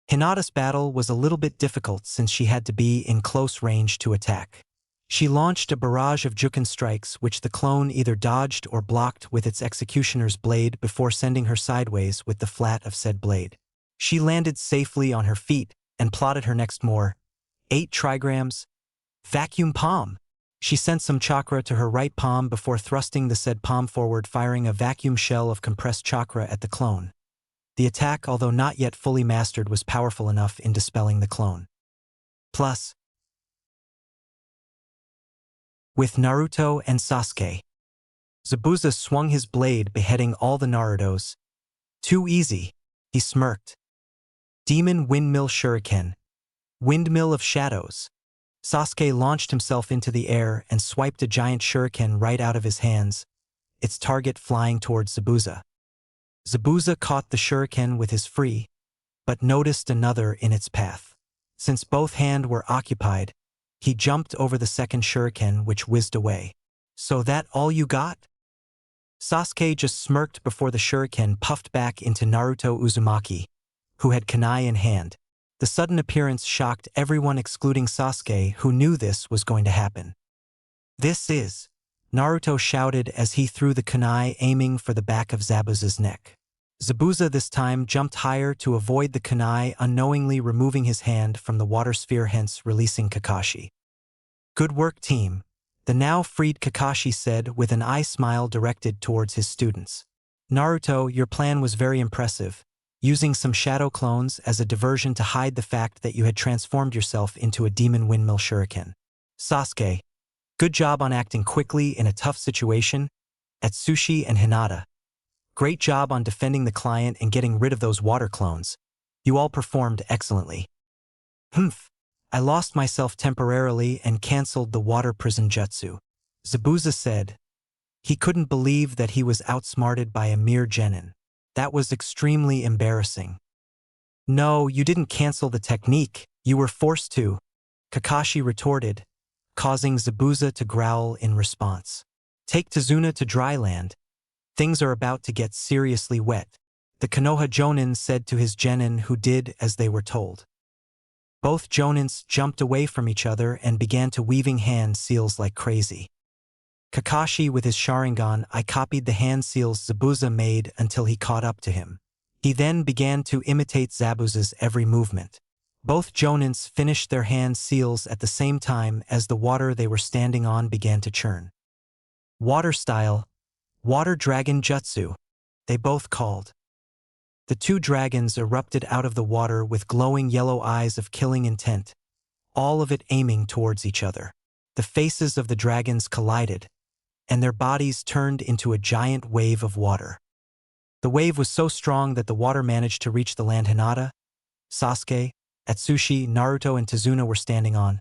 Hinata's battle was a little bit difficult since she had to be in close range to attack. She launched a barrage of Juken strikes which the clone either dodged or blocked with its executioner's blade before sending her sideways with the flat of said blade. She landed safely on her feet and plotted her next more. 8 trigrams. Vacuum palm. She sent some chakra to her right palm before thrusting the said palm forward, firing a vacuum shell of compressed chakra at the clone. The attack, although not yet fully mastered, was powerful enough in dispelling the clone. Plus, with Naruto and Sasuke, Zabuza swung his blade, beheading all the Narutos. Too easy, he smirked. Demon Windmill Shuriken. Windmill of Shadows. Sasuke launched himself into the air and swiped a giant shuriken right out of his hands, its target flying towards Zabuza. Zabuza caught the shuriken with his free, but noticed another in its path. Since both hands were occupied, he jumped over the second shuriken, which whizzed away. So that all you got? Sasuke just smirked before the shuriken puffed back into Naruto Uzumaki, who had kunai in hand. The sudden appearance shocked everyone excluding Sasuke, who knew this was going to happen. "This is," Naruto shouted as he threw the kunai, aiming for the back of Zabuza's neck. Zabuza this time jumped higher to avoid the kunai, unknowingly removing his hand from the water sphere, hence releasing Kakashi. "Good work, team," the now freed Kakashi said with an eye smile directed towards his students. "Naruto, your plan was very impressive, using some shadow clones as a diversion to hide the fact that you had transformed yourself into a demon windmill shuriken. Sasuke, good job on acting quickly in a tough situation. Atsushi and Hinata, great job on defending the client and getting rid of those water clones. You all performed excellently." "Humph, I lost myself temporarily and cancelled the water prison jutsu," Zabuza said. He couldn't believe that he was outsmarted by a mere genin. That was extremely embarrassing. "No, you didn't cancel the technique, you were forced to," Kakashi retorted, causing Zabuza to growl in response. "Take Tazuna to dry land. Things are about to get seriously wet," the Konoha Jonin said to his genin, who did as they were told. Both jonins jumped away from each other and began to weaving hand seals like crazy. Kakashi with his Sharingan I copied the hand seals Zabuza made until he caught up to him. He then began to imitate Zabuza's every movement. Both jonins finished their hand seals at the same time as the water they were standing on began to churn. "Water style, water dragon jutsu," they both called. The 2 dragons erupted out of the water with glowing yellow eyes of killing intent, all of it aiming towards each other. The faces of the dragons collided, and their bodies turned into a giant wave of water. The wave was so strong that the water managed to reach the land Hinata, Sasuke, Atsushi, Naruto, and Tazuna were standing on,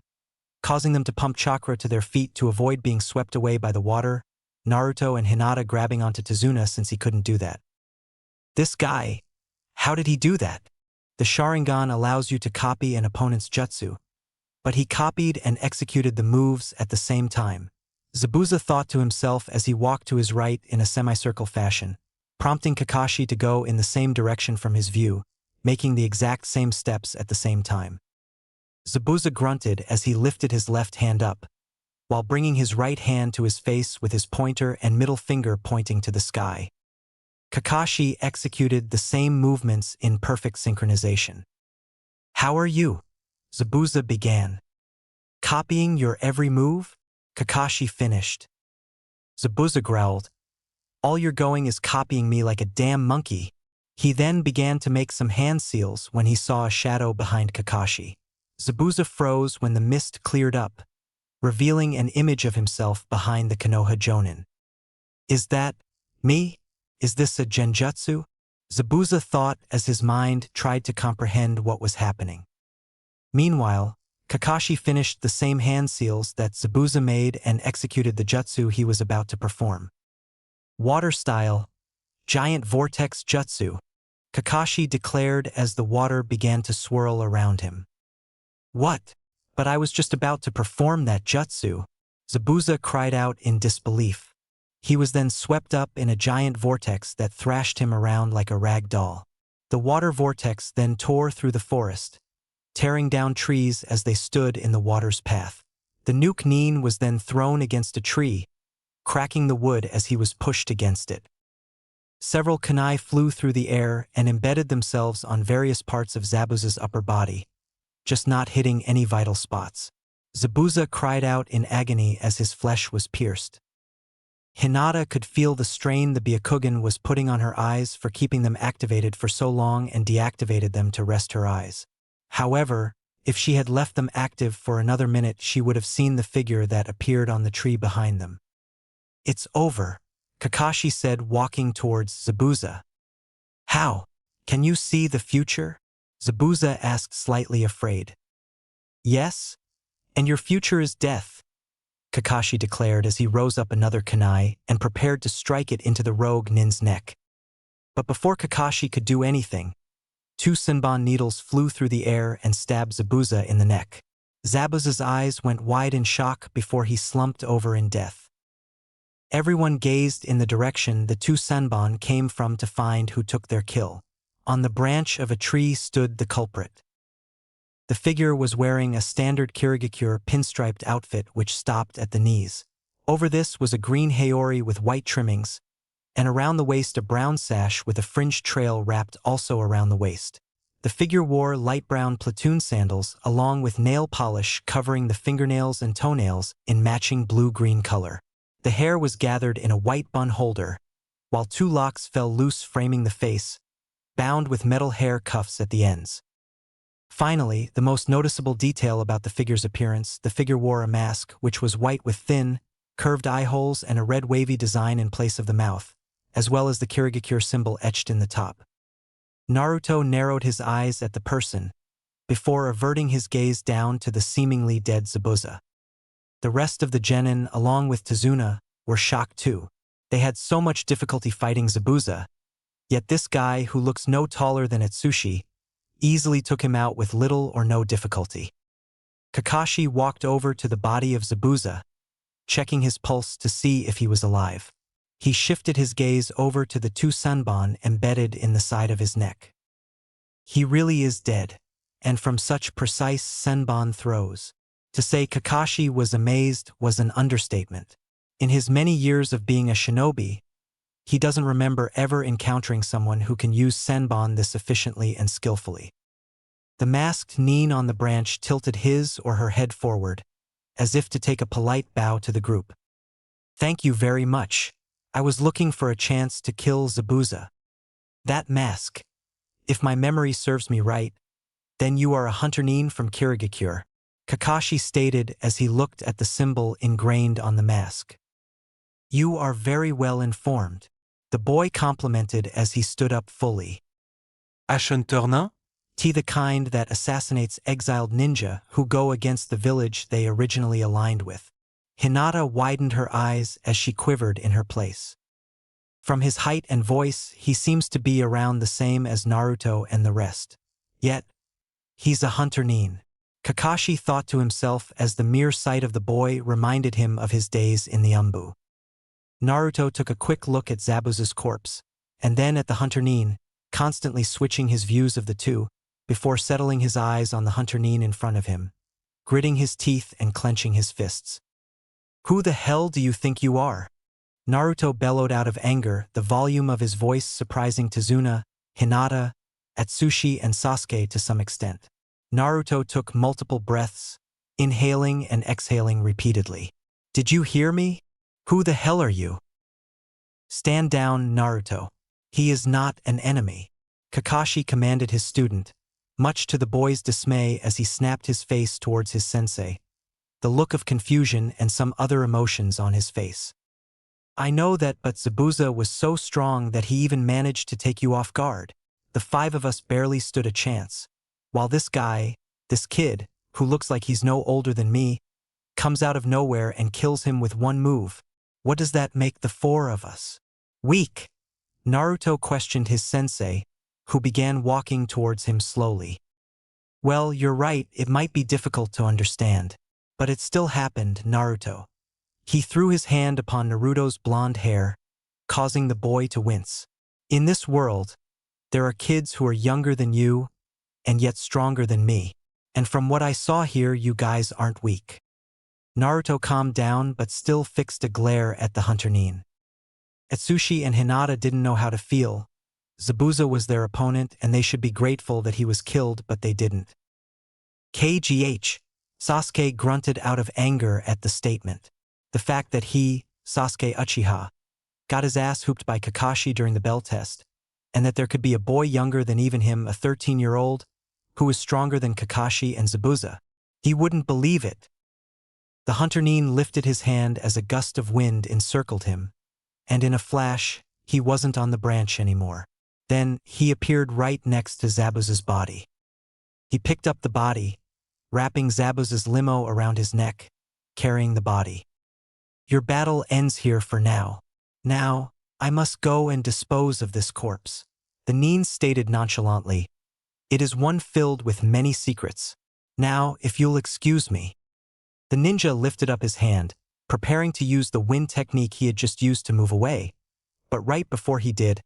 causing them to pump chakra to their feet to avoid being swept away by the water, Naruto and Hinata grabbing onto Tazuna since he couldn't do that. "This guy, how did he do that?" The Sharingan allows you to copy an opponent's jutsu, but he copied and executed the moves at the same time. Zabuza thought to himself as he walked to his right in a semicircle fashion, prompting Kakashi to go in the same direction from his view, making the exact same steps at the same time. Zabuza grunted as he lifted his left hand up, while bringing his right hand to his face with his pointer and middle finger pointing to the sky. Kakashi executed the same movements in perfect synchronization. "How are you?" Zabuza began. "Copying your every move?" Kakashi finished. Zabuza growled, "All you're going is copying me like a damn monkey." He then began to make some hand seals when he saw a shadow behind Kakashi. Zabuza froze when the mist cleared up, revealing an image of himself behind the Konoha Jonin. "Is that me? Is this a genjutsu?" Zabuza thought as his mind tried to comprehend what was happening. Meanwhile, Kakashi finished the same hand seals that Zabuza made and executed the jutsu he was about to perform. "Water style, giant vortex jutsu," Kakashi declared as the water began to swirl around him. "What? But I was just about to perform that jutsu," Zabuza cried out in disbelief. He was then swept up in a giant vortex that thrashed him around like a rag doll. The water vortex then tore through the forest, tearing down trees as they stood in the water's path. The nuke Nin was then thrown against a tree, cracking the wood as he was pushed against it. Several kunai flew through the air and embedded themselves on various parts of Zabuza's upper body, just not hitting any vital spots. Zabuza cried out in agony as his flesh was pierced. Hinata could feel the strain the Byakugan was putting on her eyes for keeping them activated for so long and deactivated them to rest her eyes. However, if she had left them active for another minute, she would have seen the figure that appeared on the tree behind them. "It's over," Kakashi said, walking towards Zabuza. "How? Can you see the future?" Zabuza asked, slightly afraid. "Yes, and your future is death," Kakashi declared as he rose up another kunai and prepared to strike it into the rogue Nin's neck. But before Kakashi could do anything, two Senbon needles flew through the air and stabbed Zabuza in the neck. Zabuza's eyes went wide in shock before he slumped over in death. Everyone gazed in the direction the two Senbon came from to find who took their kill. On the branch of a tree stood the culprit. The figure was wearing a standard Kirigakure pinstriped outfit which stopped at the knees. Over this was a green haori with white trimmings, and around the waist a brown sash with a fringed trail wrapped also around the waist. The figure wore light brown platoon sandals along with nail polish covering the fingernails and toenails in matching blue-green color. The hair was gathered in a white bun holder, while two locks fell loose framing the face, bound with metal hair cuffs at the ends. Finally, the most noticeable detail about the figure's appearance, the figure wore a mask which was white with thin, curved eye holes and a red wavy design in place of the mouth, as well as the Kirigakure symbol etched in the top. Naruto narrowed his eyes at the person, before averting his gaze down to the seemingly dead Zabuza. The rest of the genin, along with Tazuna, were shocked too. They had so much difficulty fighting Zabuza, yet this guy, who looks no taller than Atsushi, easily took him out with little or no difficulty. Kakashi walked over to the body of Zabuza, checking his pulse to see if he was alive. He shifted his gaze over to the two Senbon embedded in the side of his neck. He really is dead, and from such precise Senbon throws. To say Kakashi was amazed was an understatement. In his many years of being a shinobi, he doesn't remember ever encountering someone who can use Senbon this efficiently and skillfully. The masked Nin on the branch tilted his or her head forward, as if to take a polite bow to the group. "Thank you very much. I was looking for a chance to kill Zabuza. That mask, if my memory serves me right, then you are a hunter Nin from Kirigakure," Kakashi stated as he looked at the symbol ingrained on the mask. "You are very well informed," the boy complimented as he stood up fully. Hunter? The kind that assassinates exiled ninja who go against the village they originally aligned with. Hinata widened her eyes as she quivered in her place. From his height and voice, he seems to be around the same as Naruto and the rest. Yet, he's a hunter Nin. Kakashi thought to himself as the mere sight of the boy reminded him of his days in the Umbu. Naruto took a quick look at Zabuza's corpse, and then at the hunter Nin, constantly switching his views of the two, before settling his eyes on the hunter Nin in front of him, gritting his teeth and clenching his fists. "Who the hell do you think you are?" Naruto bellowed out of anger, the volume of his voice surprising Tazuna, Hinata, Atsushi and Sasuke to some extent. Naruto took multiple breaths, inhaling and exhaling repeatedly. "Did you hear me? Who the hell are you?" "Stand down, Naruto. He is not an enemy," Kakashi commanded his student, much to the boy's dismay as he snapped his face towards his sensei, the look of confusion and some other emotions on his face. "I know that, but Zabuza was so strong that he even managed to take you off guard. The five of us barely stood a chance, while this guy, this kid, who looks like he's no older than me, comes out of nowhere and kills him with one move. What does that make the four of us? Weak?" Naruto questioned his sensei, who began walking towards him slowly. "Well, you're right, it might be difficult to understand. But it still happened, Naruto." He threw his hand upon Naruto's blonde hair, causing the boy to wince. "In this world, there are kids who are younger than you, and yet stronger than me. And from what I saw here, you guys aren't weak." Naruto calmed down but still fixed a glare at the hunter Nin. Atsushi and Hinata didn't know how to feel. Zabuza was their opponent and they should be grateful that he was killed, but they didn't. KGH. Sasuke grunted out of anger at the statement. The fact that he, Sasuke Uchiha, got his ass hooped by Kakashi during the bell test, and that there could be a boy younger than even him, a 13-year-old, who was stronger than Kakashi and Zabuza. He wouldn't believe it. The hunter Nin lifted his hand as a gust of wind encircled him, and in a flash, he wasn't on the branch anymore. Then, he appeared right next to Zabuza's body. He picked up the body, wrapping Zabuza's limo around his neck, carrying the body. Your battle ends here for now. Now, I must go and dispose of this corpse. The Nin stated nonchalantly. It is one filled with many secrets. Now, if you'll excuse me. The ninja lifted up his hand, preparing to use the wind technique he had just used to move away. But right before he did,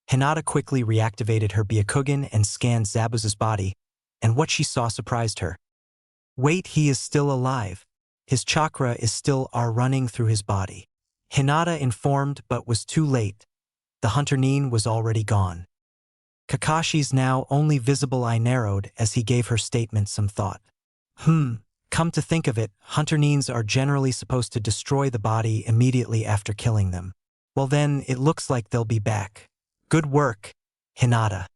Hinata quickly reactivated her Byakugan and scanned Zabuza's body, and what she saw surprised her. Wait, he is still alive. His chakra is still running through his body. Hinata informed but was too late. The hunter Nin was already gone. Kakashi's now only visible eye narrowed as he gave her statement some thought. Come to think of it, hunter Nins are generally supposed to destroy the body immediately after killing them. Well then, it looks like they'll be back. Good work, Hinata.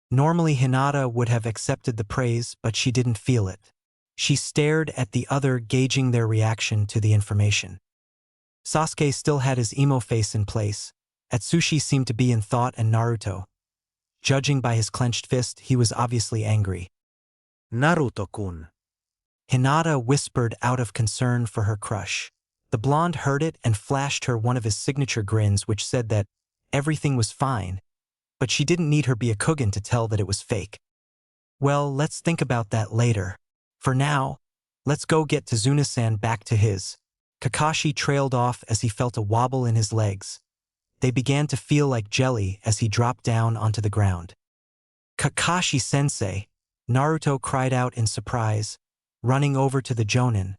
Normally Hinata would have accepted the praise, but she didn't feel it. She stared at the other, gauging their reaction to the information. Sasuke still had his emo face in place. Atsushi seemed to be in thought, and Naruto. Judging by his clenched fist, he was obviously angry. Naruto-kun. Hinata whispered out of concern for her crush. The blonde heard it and flashed her one of his signature grins, which said that everything was fine, but she didn't need her Byakugan to tell that it was fake. Well, let's think about that later. For now, let's go get Tazuna-san back to his. Kakashi trailed off as he felt a wobble in his legs. They began to feel like jelly as he dropped down onto the ground. Kakashi-sensei, Naruto cried out in surprise, running over to the Jonin,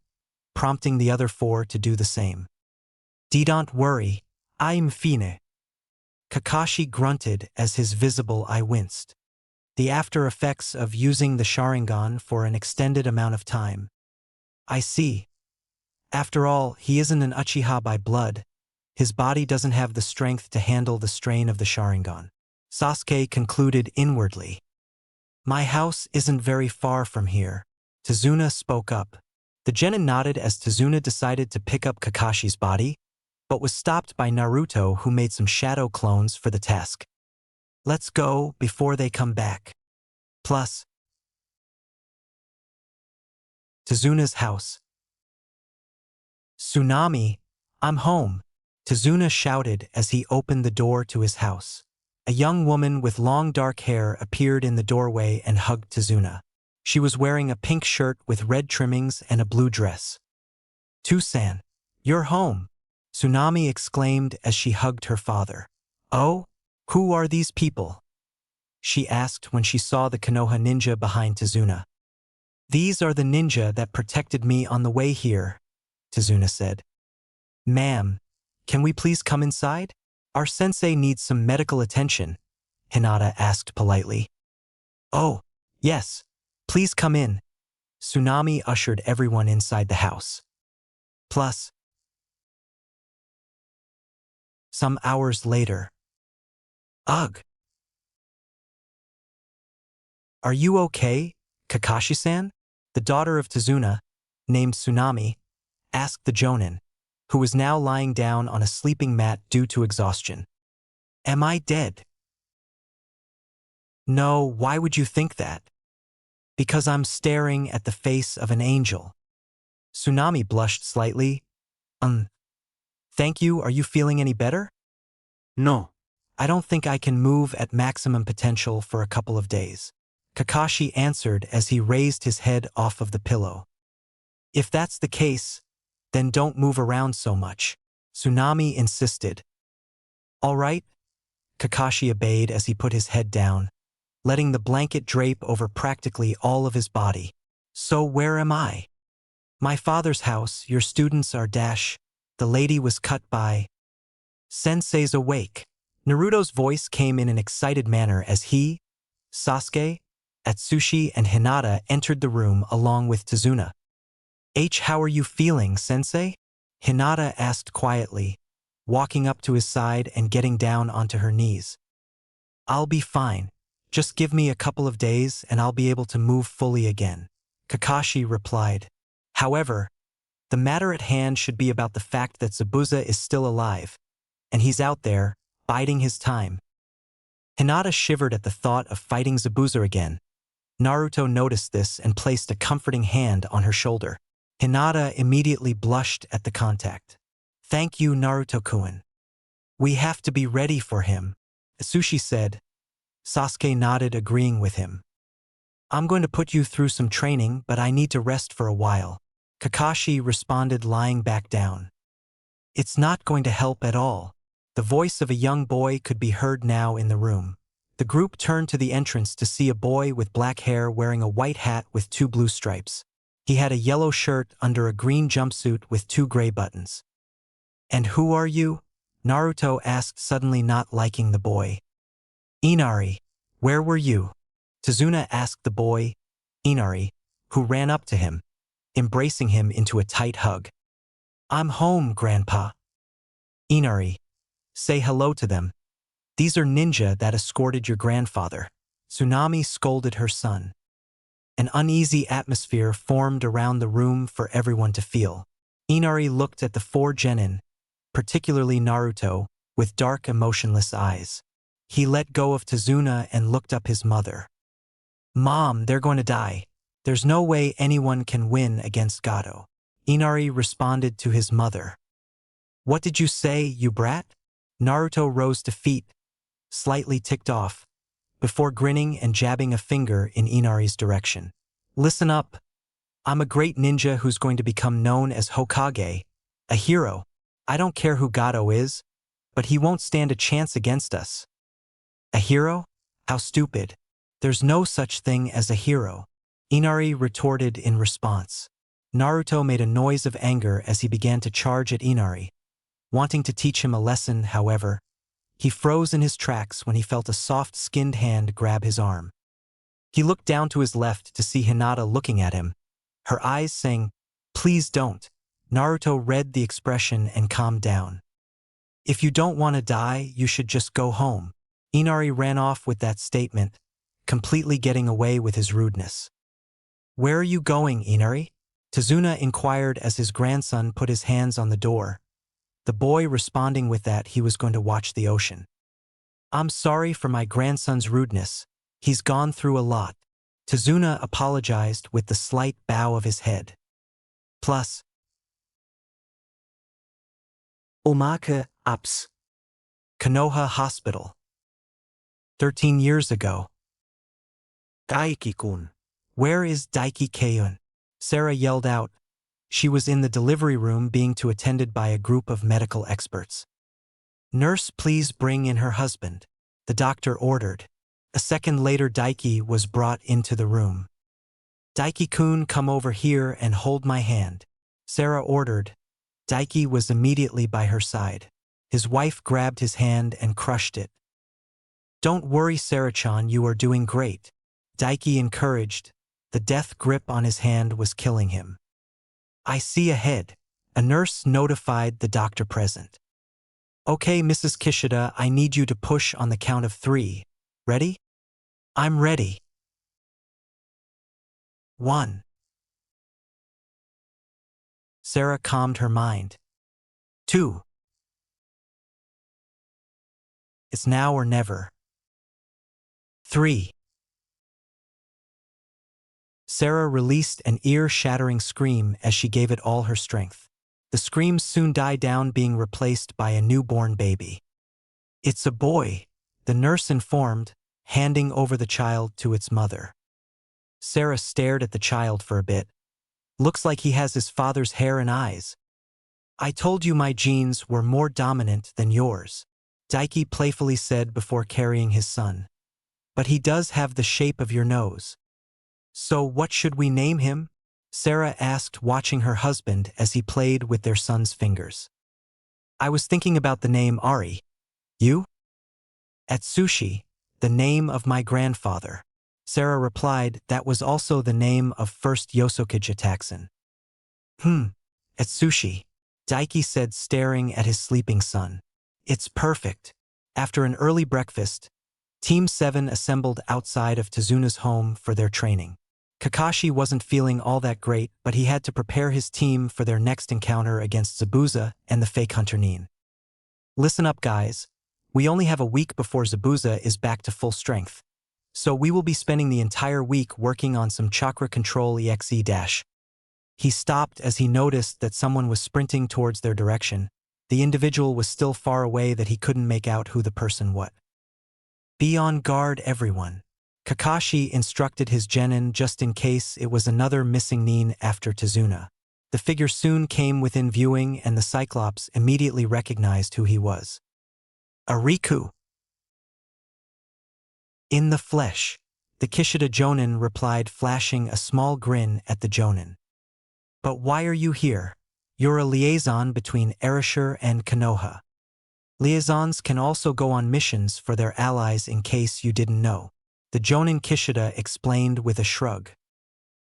prompting the other four to do the same. Don't worry, I'm fine. Kakashi grunted as his visible eye winced. The after effects of using the Sharingan for an extended amount of time. I see. After all, he isn't an Uchiha by blood. His body doesn't have the strength to handle the strain of the Sharingan. Sasuke concluded inwardly. My house isn't very far from here. Tazuna spoke up. The Genin nodded as Tazuna decided to pick up Kakashi's body, but was stopped by Naruto, who made some shadow clones for the task. Let's go before they come back. Plus, Tazuna's house. Tsunami, I'm home, Tazuna shouted as he opened the door to his house. A young woman with long dark hair appeared in the doorway and hugged Tazuna. She was wearing a pink shirt with red trimmings and a blue dress. Tusan, you're home, Tsunami exclaimed as she hugged her father. Oh, who are these people? She asked when she saw the Konoha ninja behind Tazuna. These are the ninja that protected me on the way here, Tazuna said. Ma'am, can we please come inside? Our sensei needs some medical attention, Hinata asked politely. Oh, yes, please come in. Tsunami ushered everyone inside the house. Plus, some hours later. Ugh. Are you okay, Kakashi-san? The daughter of Tazuna, named Tsunami, asked the Jonin, who was now lying down on a sleeping mat due to exhaustion. Am I dead? No, why would you think that? Because I'm staring at the face of an angel. Tsunami blushed slightly. Thank you, are you feeling any better? No. I don't think I can move at maximum potential for a couple of days, Kakashi answered as he raised his head off of the pillow. If that's the case, then don't move around so much, Tsunami insisted. All right, Kakashi obeyed as he put his head down, letting the blanket drape over practically all of his body. So where am I? My father's house, your students are dash. The lady was cut by. Sensei's awake. Naruto's voice came in an excited manner as he, Sasuke, Atsushi, and Hinata entered the room along with Tazuna. How are you feeling, sensei? Hinata asked quietly, walking up to his side and getting down onto her knees. I'll be fine. Just give me a couple of days and I'll be able to move fully again, Kakashi replied. However, the matter at hand should be about the fact that Zabuza is still alive, and he's out there, biding his time. Hinata shivered at the thought of fighting Zabuza again. Naruto noticed this and placed a comforting hand on her shoulder. Hinata immediately blushed at the contact. Thank you, Naruto-kun. We have to be ready for him, Atsushi said. Sasuke nodded, agreeing with him. I'm going to put you through some training, but I need to rest for a while, Kakashi responded, lying back down. It's not going to help at all. The voice of a young boy could be heard now in the room. The group turned to the entrance to see a boy with black hair wearing a white hat with 2 blue stripes. He had a yellow shirt under a green jumpsuit with 2 gray buttons. And who are you? Naruto asked, suddenly not liking the boy. Inari, where were you? Tazuna asked the boy, Inari, who ran up to him, embracing him into a tight hug. I'm home, Grandpa. Inari, say hello to them. These are ninja that escorted your grandfather. Tsunami scolded her son. An uneasy atmosphere formed around the room for everyone to feel. Inari looked at the 4 genin, particularly Naruto, with dark, emotionless eyes. He let go of Tazuna and looked up his mother. Mom, they're going to die. There's no way anyone can win against Gato. Inari responded to his mother. What did you say, you brat? Naruto rose to feet, slightly ticked off, before grinning and jabbing a finger in Inari's direction. Listen up. I'm a great ninja who's going to become known as Hokage, a hero. I don't care who Gato is, but he won't stand a chance against us. A hero? How stupid. There's no such thing as a hero, Inari retorted in response. Naruto made a noise of anger as he began to charge at Inari. Wanting to teach him a lesson, however, he froze in his tracks when he felt a soft-skinned hand grab his arm. He looked down to his left to see Hinata looking at him, her eyes saying, "Please don't." Naruto read the expression and calmed down. "If you don't want to die, you should just go home." Inari ran off with that statement, completely getting away with his rudeness. "Where are you going, Inari?" Tazuna inquired as his grandson put his hands on the door, the boy responding with that he was going to watch the ocean. "I'm sorry for my grandson's rudeness. He's gone through a lot." Tazuna apologized with the slight bow of his head. Plus, Omaka Ups. Konoha Hospital. 13 years ago. Daiki-kun. Where is Daiki Keun? Sarah yelled out. She was in the delivery room being attended by a group of medical experts. "Nurse, please bring in her husband," the doctor ordered. A second later, Daiki was brought into the room. "Daiki-kun, come over here and hold my hand," Sarah ordered. Daiki was immediately by her side. His wife grabbed his hand and crushed it. "Don't worry, Sarah-chan, you are doing great," Daiki encouraged. The death grip on his hand was killing him. "I see a head," a nurse notified the doctor present. "Okay, Mrs. Kishida, I need you to push on the count of 3. Ready?" "I'm ready." 1. Sarah calmed her mind. 2. It's now or never. 3. Sarah released an ear-shattering scream as she gave it all her strength. The screams soon died down, being replaced by a newborn baby. "It's a boy," the nurse informed, handing over the child to its mother. Sarah stared at the child for a bit. "Looks like he has his father's hair and eyes." "I told you my genes were more dominant than yours," Daiki playfully said before carrying his son. "But he does have the shape of your nose." "So what should we name him?" Sarah asked, watching her husband as he played with their son's fingers. I was thinking about the name Ari. You? Atsushi, the name of my grandfather. Sarah replied that was also the name of first Yosuke Jitaxan. Atsushi, Daiki said, staring at his sleeping son. It's perfect. After an early breakfast, Team 7 assembled outside of Tezuna's home for their training. Kakashi wasn't feeling all that great, but he had to prepare his team for their next encounter against Zabuza and the fake Hunter Nin. Listen up, guys. We only have a week before Zabuza is back to full strength. So we will be spending the entire week working on some chakra control exe-. He stopped as he noticed that someone was sprinting towards their direction. The individual was still far away that he couldn't make out who the person was. Be on guard, everyone. Kakashi instructed his genin just in case it was another missing Nin after Tezuna. The figure soon came within viewing and the Cyclops immediately recognized who he was. Ariku. In the flesh, the Kishida Jonin replied, flashing a small grin at the Jonin. But why are you here? You're a liaison between Erasure and Konoha. Liaisons can also go on missions for their allies in case you didn't know. The Jonin Kishida explained with a shrug.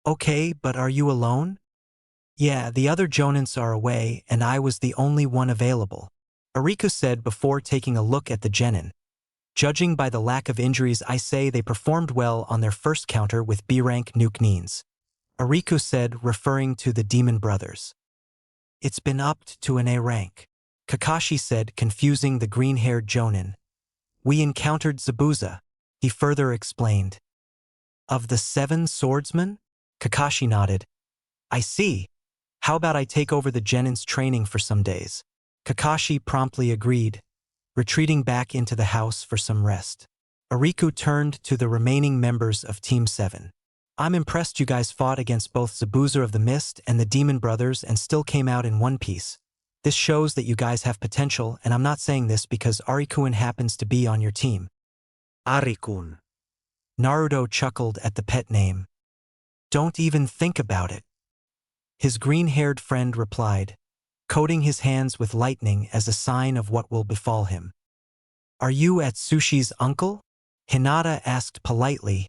Okay, but are you alone? Yeah, the other Jonins are away and I was the only one available, Ariku said before taking a look at the genin. Judging by the lack of injuries, I say they performed well on their first counter with B-rank nuke Nins, Ariku said, referring to the Demon Brothers. It's been upped to an A rank, Kakashi said, confusing the green-haired Jonin. We encountered Zabuza, he further explained. Of the 7 swordsmen? Kakashi nodded. I see. How about I take over the Genin's training for some days? Kakashi promptly agreed, retreating back into the house for some rest. Ariku turned to the remaining members of Team 7. I'm impressed you guys fought against both Zabuza of the Mist and the Demon Brothers and still came out in one piece. This shows that you guys have potential, and I'm not saying this because Arikun happens to be on your team. Arikun. Naruto chuckled at the pet name. Don't even think about it. His green-haired friend replied, coating his hands with lightning as a sign of what will befall him. Are you Atsushi's uncle? Hinata asked politely,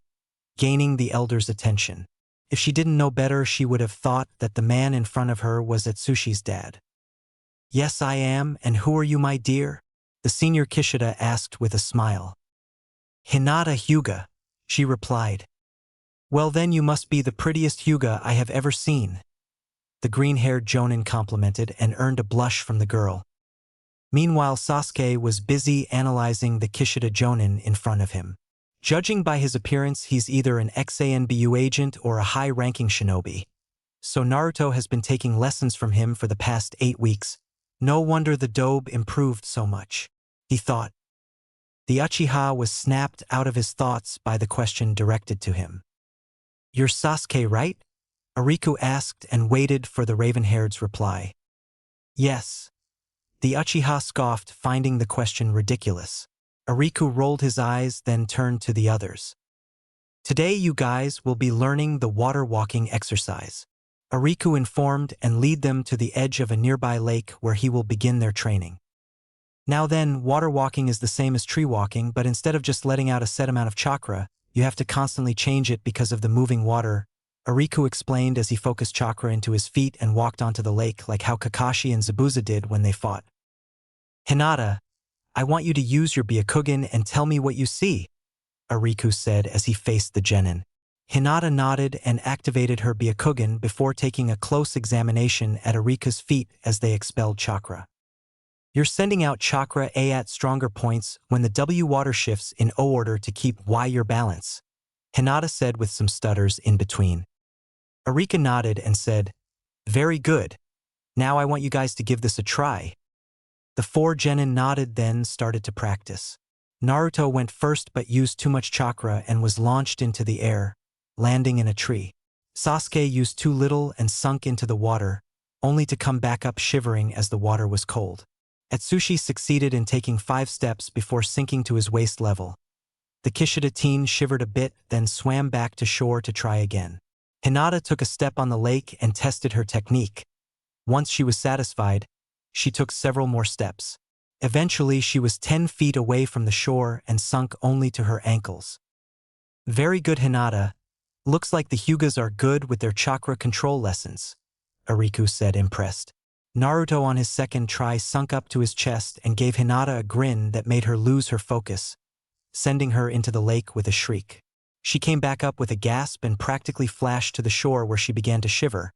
gaining the elder's attention. If she didn't know better, she would have thought that the man in front of her was Atsushi's dad. Yes, I am, and who are you, my dear? The senior Kishida asked with a smile. Hinata Hyuga, she replied. Well then you must be the prettiest Hyuga I have ever seen. The green-haired Jonin complimented and earned a blush from the girl. Meanwhile, Sasuke was busy analyzing the Kishida Jonin in front of him. Judging by his appearance, he's either an ex-ANBU agent or a high-ranking shinobi. So Naruto has been taking lessons from him for the past 8 weeks. No wonder the Dobe improved so much, he thought. The Uchiha was snapped out of his thoughts by the question directed to him. You're Sasuke, right? Ariku asked and waited for the raven-haired's reply. Yes. The Uchiha scoffed, finding the question ridiculous. Ariku rolled his eyes, then turned to the others. Today you guys will be learning the water walking exercise. Ariku informed and lead them to the edge of a nearby lake where he will begin their training. Now then, water walking is the same as tree walking, but instead of just letting out a set amount of chakra, you have to constantly change it because of the moving water, Ariku explained as he focused chakra into his feet and walked onto the lake like how Kakashi and Zabuza did when they fought. Hinata, I want you to use your Byakugan and tell me what you see, Ariku said as he faced the genin. Hinata nodded and activated her Byakugan before taking a close examination at Ariku's feet as they expelled chakra. You're sending out chakra A at stronger points when the W water shifts in O order to keep Y your balance, Hinata said with some stutters in between. Arika nodded and said, Very good. Now I want you guys to give this a try. The 4 genin nodded, then started to practice. Naruto went first but used too much chakra and was launched into the air, landing in a tree. Sasuke used too little and sunk into the water, only to come back up shivering as the water was cold. Atsushi succeeded in taking 5 steps before sinking to his waist level. The Kishida teen shivered a bit, then swam back to shore to try again. Hinata took a step on the lake and tested her technique. Once she was satisfied, she took several more steps. Eventually, she was 10 feet away from the shore and sunk only to her ankles. Very good, Hinata. Looks like the Hyugas are good with their chakra control lessons, Ariku said, impressed. Naruto on his second try sunk up to his chest and gave Hinata a grin that made her lose her focus, sending her into the lake with a shriek. She came back up with a gasp and practically flashed to the shore where she began to shiver.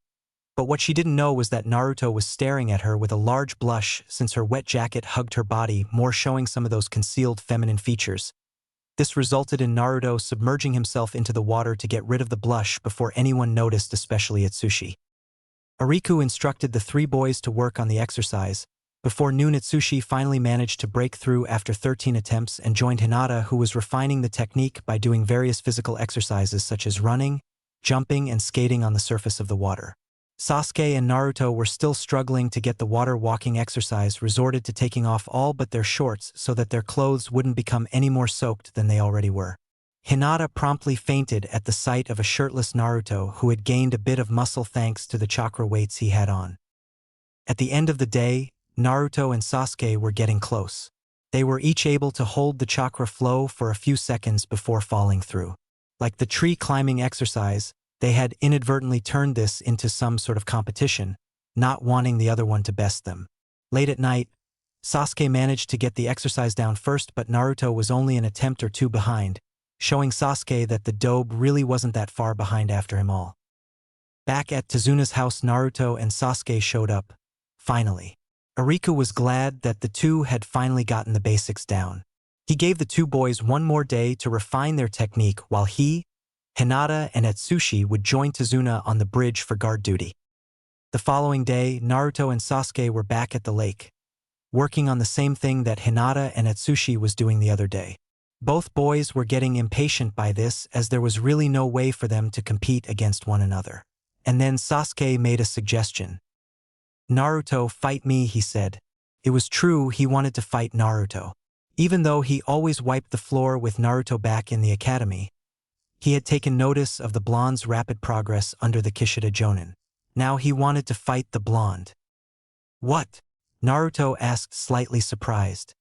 But what she didn't know was that Naruto was staring at her with a large blush since her wet jacket hugged her body, more showing some of those concealed feminine features. This resulted in Naruto submerging himself into the water to get rid of the blush before anyone noticed, especially Atsushi. Ariku instructed the three boys to work on the exercise. Before noon, Atsushi finally managed to break through after 13 attempts and joined Hinata, who was refining the technique by doing various physical exercises such as running, jumping, and skating on the surface of the water. Sasuke and Naruto were still struggling to get the water walking exercise, resorted to taking off all but their shorts so that their clothes wouldn't become any more soaked than they already were. Hinata promptly fainted at the sight of a shirtless Naruto who had gained a bit of muscle thanks to the chakra weights he had on. At the end of the day, Naruto and Sasuke were getting close. They were each able to hold the chakra flow for a few seconds before falling through. Like the tree climbing exercise, they had inadvertently turned this into some sort of competition, not wanting the other one to best them. Late at night, Sasuke managed to get the exercise down first, but Naruto was only an attempt or two behind, showing Sasuke that the dobe really wasn't that far behind after him all. Back at Tezuna's house, Naruto and Sasuke showed up, finally. Ariku was glad that the two had finally gotten the basics down. He gave the two boys one more day to refine their technique while he, Hinata, and Atsushi would join Tezuna on the bridge for guard duty. The following day, Naruto and Sasuke were back at the lake, working on the same thing that Hinata and Atsushi was doing the other day. Both boys were getting impatient by this, as there was really no way for them to compete against one another. And then Sasuke made a suggestion. "Naruto, fight me," he said. It was true, he wanted to fight Naruto. Even though he always wiped the floor with Naruto back in the academy, he had taken notice of the blonde's rapid progress under the Kishida Jonin. Now he wanted to fight the blonde. "What?" Naruto asked, slightly surprised.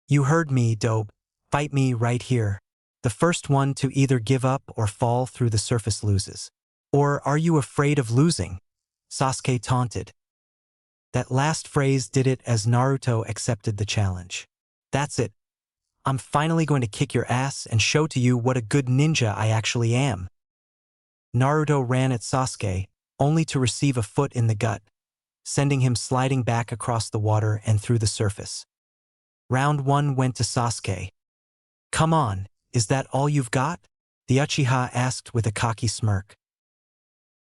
"You heard me, dope. Fight me right here. The first one to either give up or fall through the surface loses." "Or are you afraid of losing?" Sasuke taunted. That last phrase did it, as Naruto accepted the challenge. "That's it. I'm finally going to kick your ass and show to you what a good ninja I actually am." Naruto ran at Sasuke, only to receive a foot in the gut, sending him sliding back across the water and through the surface. Round 1 went to Sasuke. "Come on, is that all you've got?" the Uchiha asked with a cocky smirk.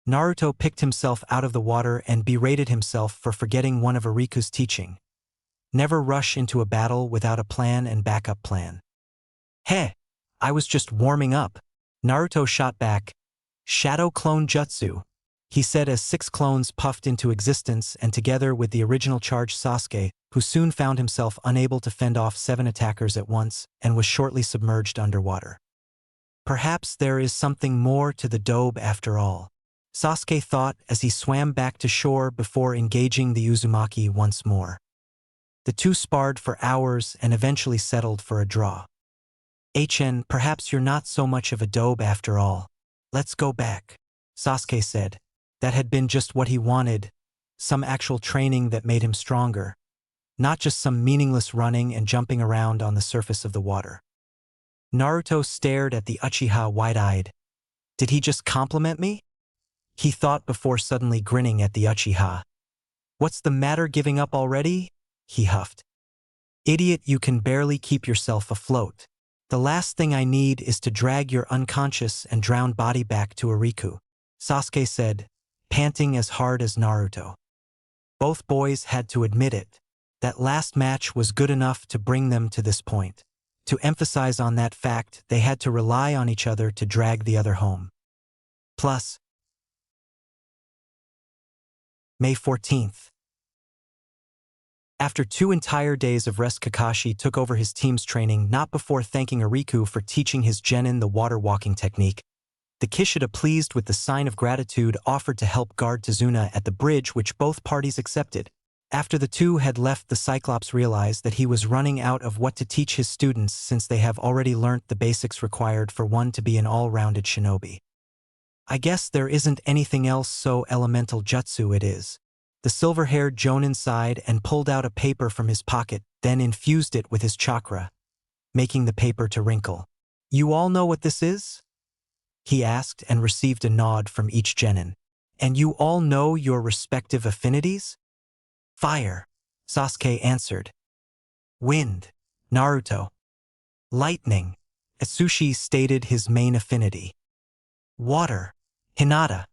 Naruto picked himself out of the water and berated himself for forgetting one of Ariku's teaching. Never rush into a battle without a plan and backup plan. "Heh, I was just warming up." Naruto shot back. "Shadow clone jutsu," he said as 6 clones puffed into existence, and together with the original charged Sasuke, who soon found himself unable to fend off 7 attackers at once and was shortly submerged underwater. Perhaps there is something more to the dobe after all, Sasuke thought as he swam back to shore before engaging the Uzumaki once more. The two sparred for hours and eventually settled for a draw. Perhaps you're not so much of a dobe after all. Let's go back," Sasuke said. That had been just what he wanted, some actual training that made him stronger, not just some meaningless running and jumping around on the surface of the water. Naruto stared at the Uchiha wide-eyed. Did he just compliment me? He thought before suddenly grinning at the Uchiha. "What's the matter, giving up already?" he huffed. "Idiot, you can barely keep yourself afloat. The last thing I need is to drag your unconscious and drowned body back to Ariku," Sasuke said, panting as hard as Naruto. Both boys had to admit it. That last match was good enough to bring them to this point. To emphasize on that fact, they had to rely on each other to drag the other home. Plus, May 14th. After 2 entire days of rest, Kakashi took over his team's training, not before thanking Ariku for teaching his genin the water walking technique. The Kishida, pleased with the sign of gratitude, offered to help guard Tazuna at the bridge, which both parties accepted. After the two had left, the Cyclops realized that he was running out of what to teach his students, since they have already learnt the basics required for one to be an all-rounded shinobi. I guess there isn't anything else, so elemental jutsu it is. The silver-haired Jonin sighed and pulled out a paper from his pocket, then infused it with his chakra, making the paper to wrinkle. You all know what this is? He asked and received a nod from each genin. And you all know your respective affinities? Fire, Sasuke answered. Wind, Naruto. Lightning, Atsushi stated his main affinity. Water, Hinata.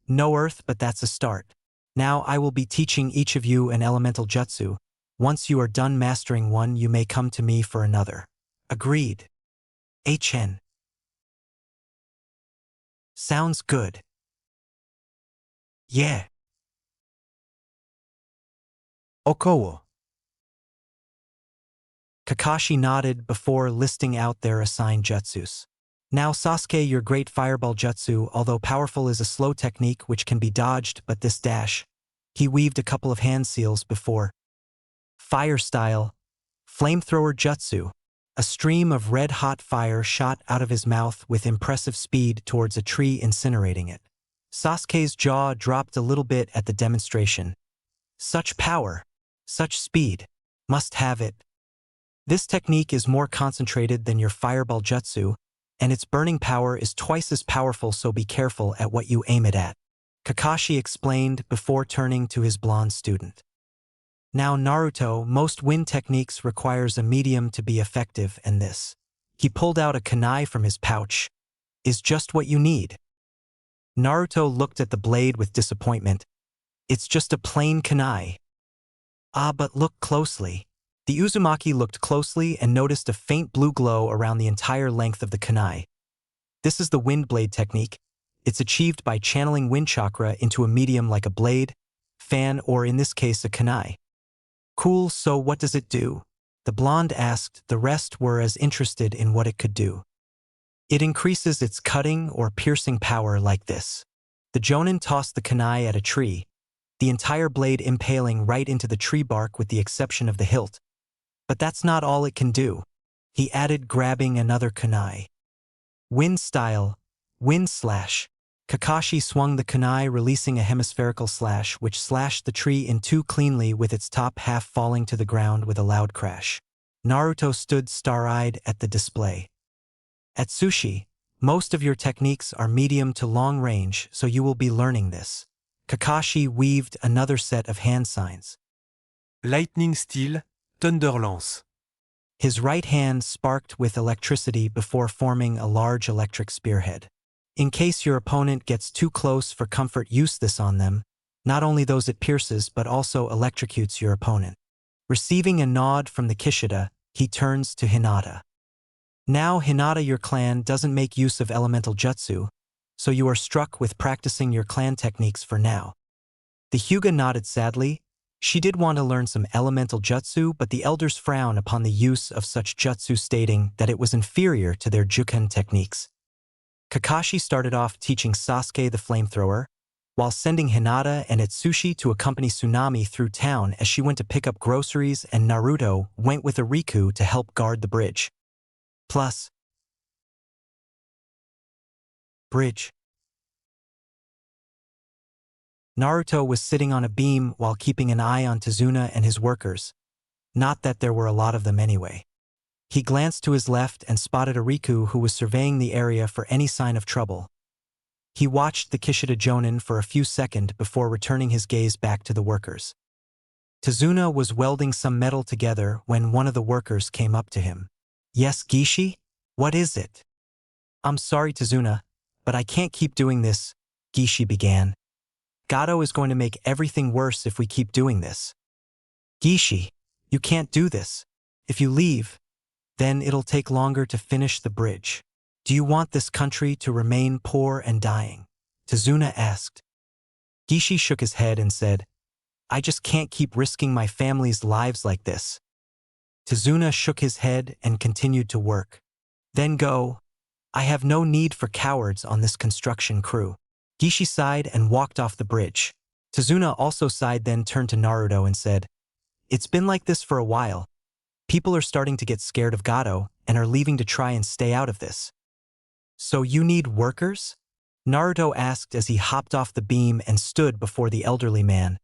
No earth, but that's a start. Now I will be teaching each of you an elemental jutsu. Once you are done mastering one, you may come to me for another. Agreed. HN. Sounds good. Yeah. Okowo. Kakashi nodded before listing out their assigned jutsus. Now Sasuke, your great fireball jutsu, although powerful, is a slow technique which can be dodged, but this dash. He weaved a couple of hand seals before. Fire style, flamethrower jutsu. A stream of red-hot fire shot out of his mouth with impressive speed towards a tree, incinerating it. Sasuke's jaw dropped a little bit at the demonstration. Such power, such speed, must have it. This technique is more concentrated than your fireball jutsu, and its burning power is twice as powerful, so be careful at what you aim it at, Kakashi explained before turning to his blonde student. Now Naruto, most wind techniques requires a medium to be effective, and this. He pulled out a kunai from his pouch. Is just what you need. Naruto looked at the blade with disappointment. It's just a plain kunai. Ah, but look closely. The Uzumaki looked closely and noticed a faint blue glow around the entire length of the kunai. This is the wind blade technique. It's achieved by channeling wind chakra into a medium like a blade, fan, or in this case a kunai. Cool, so what does it do? The blonde asked. The rest were as interested in what it could do. It increases its cutting or piercing power like this. The Jonin tossed the kunai at a tree, the entire blade impaling right into the tree bark with the exception of the hilt. But that's not all it can do. He added, grabbing another kunai. Wind style, wind slash. Kakashi swung the kunai, releasing a hemispherical slash which slashed the tree in two cleanly, with its top half falling to the ground with a loud crash. Naruto stood star-eyed at the display. Atsushi, most of your techniques are medium to long range, so you will be learning this. Kakashi weaved another set of hand signs. Lightning steel, thunder lance. His right hand sparked with electricity before forming a large electric spearhead. In case your opponent gets too close for comfort, use this on them. Not only those it pierces, but also electrocutes your opponent. Receiving a nod from the Kishida, he turns to Hinata. Now Hinata, your clan doesn't make use of elemental jutsu, so you are struck with practicing your clan techniques for now. The Hyuga nodded sadly. She did want to learn some elemental jutsu, but the elders frown upon the use of such jutsu, stating that it was inferior to their juken techniques. Kakashi started off teaching Sasuke the flamethrower, while sending Hinata and Atsushi to accompany Tsunami through town as she went to pick up groceries, and Naruto went with Ariku to help guard the bridge. Plus, bridge. Naruto was sitting on a beam while keeping an eye on Tazuna and his workers. Not that there were a lot of them anyway. He glanced to his left and spotted Ariku, who was surveying the area for any sign of trouble. He watched the Kishida Jonin for a few seconds before returning his gaze back to the workers. Tazuna was welding some metal together when one of the workers came up to him. Yes, Gishi? What is it? I'm sorry, Tazuna, but I can't keep doing this, Gishi began. Gato is going to make everything worse if we keep doing this. Gishi, you can't do this. If you leave, then it'll take longer to finish the bridge. Do you want this country to remain poor and dying? Tazuna asked. Gishi shook his head and said, I just can't keep risking my family's lives like this. Tazuna shook his head and continued to work. Then go. I have no need for cowards on this construction crew. Gishi sighed and walked off the bridge. Tazuna also sighed, then turned to Naruto and said, "It's been like this for a while. People are starting to get scared of Gato and are leaving to try and stay out of this." "So you need workers?" Naruto asked as he hopped off the beam and stood before the elderly man.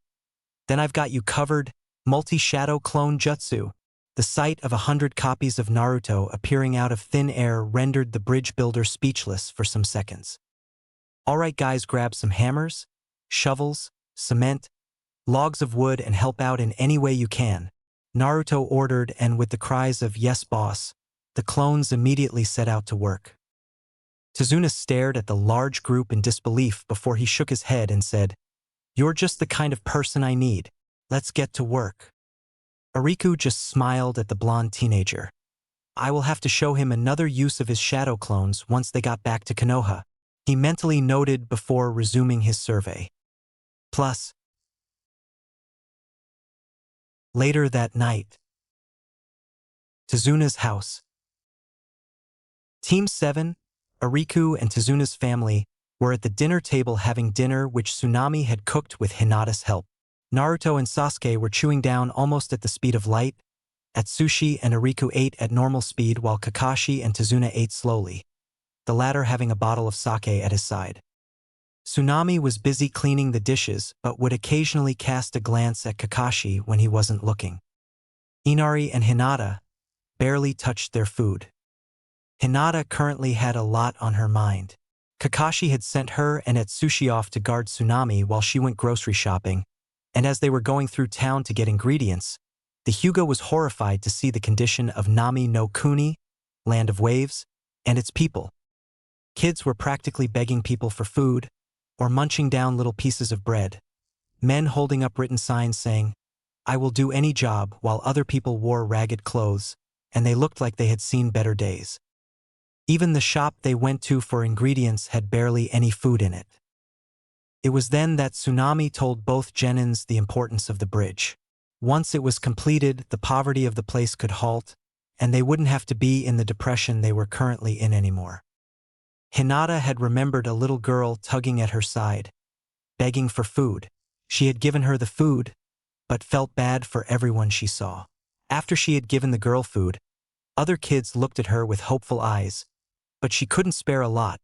"Then I've got you covered, multi-shadow clone jutsu." The sight of 100 copies of Naruto appearing out of thin air rendered the bridge builder speechless for some seconds. "Alright guys, grab some hammers, shovels, cement, logs of wood and help out in any way you can," Naruto ordered, and with the cries of "Yes boss," the clones immediately set out to work. Tazuna stared at the large group in disbelief before he shook his head and said, "You're just the kind of person I need. Let's get to work." Ariku just smiled at the blonde teenager. "I will have to show him another use of his shadow clones once they got back to Konoha," he mentally noted before resuming his survey. Plus, later that night, Tazuna's house. Team 7, Ariku and Tazuna's family, were at the dinner table having dinner which Tsunami had cooked with Hinata's help. Naruto and Sasuke were chewing down almost at the speed of light. Atsushi and Ariku ate at normal speed while Kakashi and Tazuna ate slowly, the latter having a bottle of sake at his side. Tsunami was busy cleaning the dishes but would occasionally cast a glance at Kakashi when he wasn't looking. Inari and Hinata barely touched their food. Hinata currently had a lot on her mind. Kakashi had sent her and Atsushi off to guard Tsunami while she went grocery shopping, and as they were going through town to get ingredients, the Hyuga was horrified to see the condition of Nami no Kuni, Land of Waves, and its people. Kids were practically begging people for food, or munching down little pieces of bread. Men holding up written signs saying, "I will do any job," while other people wore ragged clothes, and they looked like they had seen better days. Even the shop they went to for ingredients had barely any food in it. It was then that Tsunami told both genins the importance of the bridge. Once it was completed, the poverty of the place could halt, and they wouldn't have to be in the depression they were currently in anymore. Hinata had remembered a little girl tugging at her side, begging for food. She had given her the food, but felt bad for everyone she saw. After she had given the girl food, other kids looked at her with hopeful eyes, but she couldn't spare a lot,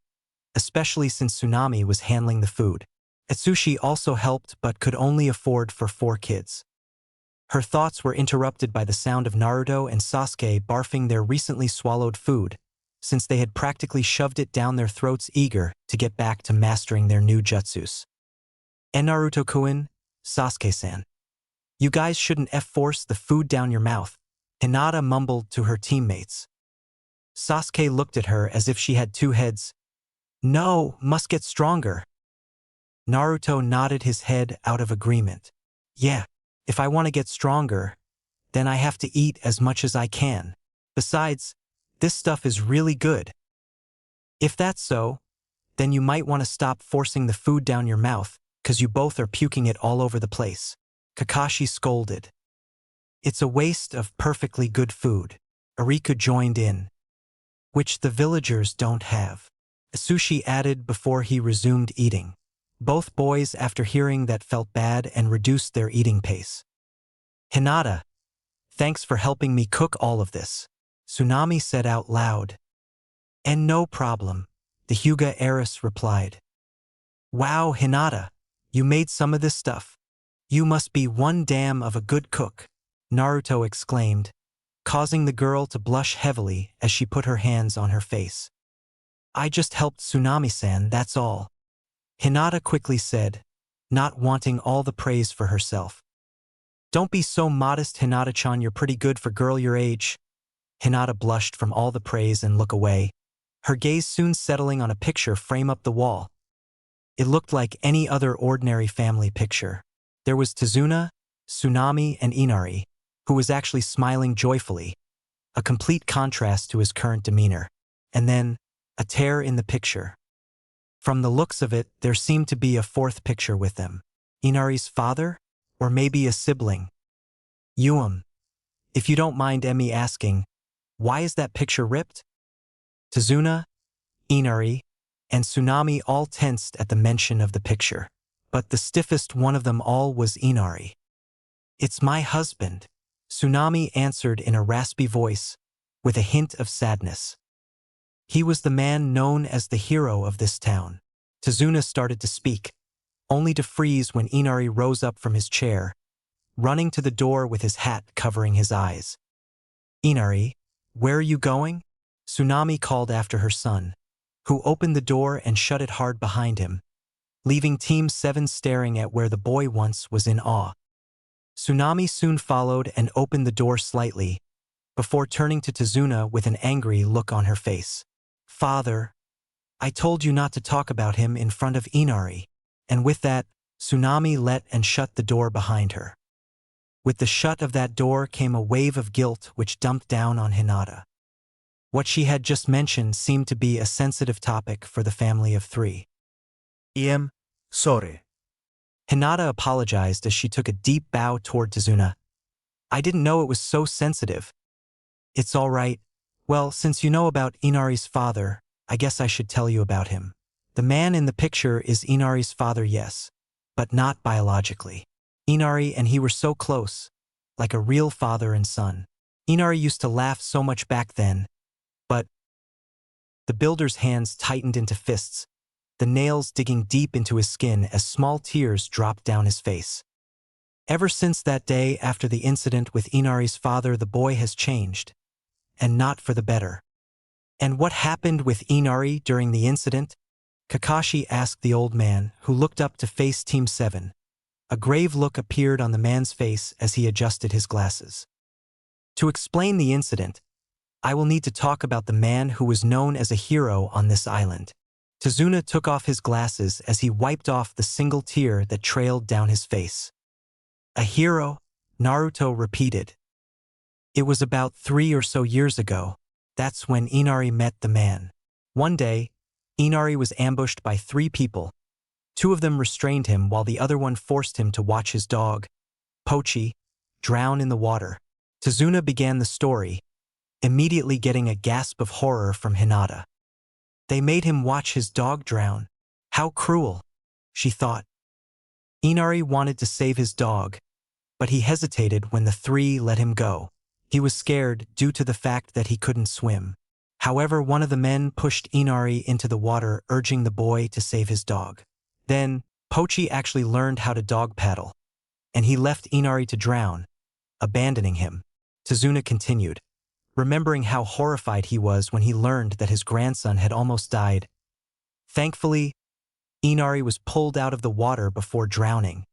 especially since Tsunami was handling the food. Atsushi also helped but could only afford for 4 kids. Her thoughts were interrupted by the sound of Naruto and Sasuke barfing their recently swallowed food, since they had practically shoved it down their throats eager to get back to mastering their new jutsus. "And Naruto-kun, Sasuke-san, you guys shouldn't force the food down your mouth," Hinata mumbled to her teammates. Sasuke looked at her as if she had 2 heads. "No, must get stronger." Naruto nodded his head out of agreement. "Yeah, if I want to get stronger, then I have to eat as much as I can. Besides, this stuff is really good." "If that's so, then you might want to stop forcing the food down your mouth, 'cause you both are puking it all over the place," Kakashi scolded. "It's a waste of perfectly good food," Ariku joined in, "which the villagers don't have," Atsushi added before he resumed eating. Both boys, after hearing that, felt bad and reduced their eating pace. "Hinata, thanks for helping me cook all of this," Tsunami said out loud. "And no problem," the Hyuga heiress replied. "Wow, Hinata, you made some of this stuff. You must be one damn of a good cook," Naruto exclaimed, causing the girl to blush heavily as she put her hands on her face. "I just helped Tsunami-san, that's all," Hinata quickly said, not wanting all the praise for herself. "Don't be so modest, Hinata-chan, you're pretty good for girl your age." Hinata blushed from all the praise and looked away, her gaze soon settling on a picture frame up the wall. It looked like any other ordinary family picture. There was Tazuna, Tsunami, and Inari, who was actually smiling joyfully, a complete contrast to his current demeanor. And then, a tear in the picture. From the looks of it, there seemed to be a 4th picture with them. Inari's father? Or maybe a sibling? If you don't mind me asking, why is that picture ripped?" "Tazuna, Inari, and Tsunami all tensed at the mention of the picture. But the stiffest one of them all was Inari. "It's my husband," Tsunami answered in a raspy voice, with a hint of sadness. He was the man known as the hero of this town. Tazuna started to speak, only to freeze when Inari rose up from his chair, running to the door with his hat covering his eyes. "Inari, where are you going?" Tsunami called after her son, who opened the door and shut it hard behind him, leaving Team 7 staring at where the boy once was in awe. Tsunami soon followed and opened the door slightly, before turning to Tazuna with an angry look on her face. "Father, I told you not to talk about him in front of Inari." And with that, Tsunami let and shut the door behind her. With the shut of that door came a wave of guilt which dumped down on Hinata. What she had just mentioned seemed to be a sensitive topic for the family of 3. Sorry. Hinata apologized as she took a deep bow toward Tazuna. "I didn't know it was so sensitive." "It's all right. Well, since you know about Inari's father, I guess I should tell you about him. The man in the picture is Inari's father, yes, but not biologically. Inari and he were so close, like a real father and son. Inari used to laugh so much back then, but..." The builder's hands tightened into fists, the nails digging deep into his skin as small tears dropped down his face. Ever since that day after the incident with Inari's father, the boy has changed, and not for the better. "And what happened with Inari during the incident?" Kakashi asked the old man, who looked up to face Team 7. A grave look appeared on the man's face as he adjusted his glasses. "To explain the incident, I will need to talk about the man who was known as a hero on this island." Tazuna took off his glasses as he wiped off the single tear that trailed down his face. "A hero?" Naruto repeated. "It was about 3 or so years ago. That's when Inari met the man. One day, Inari was ambushed by 3 people. 2 of them restrained him while the other one forced him to watch his dog, Pochi, drown in the water." Tazuna began the story, immediately getting a gasp of horror from Hinata. They made him watch his dog drown. How cruel, she thought. Inari wanted to save his dog, but he hesitated when the 3 let him go. He was scared due to the fact that he couldn't swim. However, one of the men pushed Inari into the water, urging the boy to save his dog. Then, Pochi actually learned how to dog paddle, and he left Inari to drown, abandoning him. Tazuna continued, remembering how horrified he was when he learned that his grandson had almost died. Thankfully, Inari was pulled out of the water before drowning.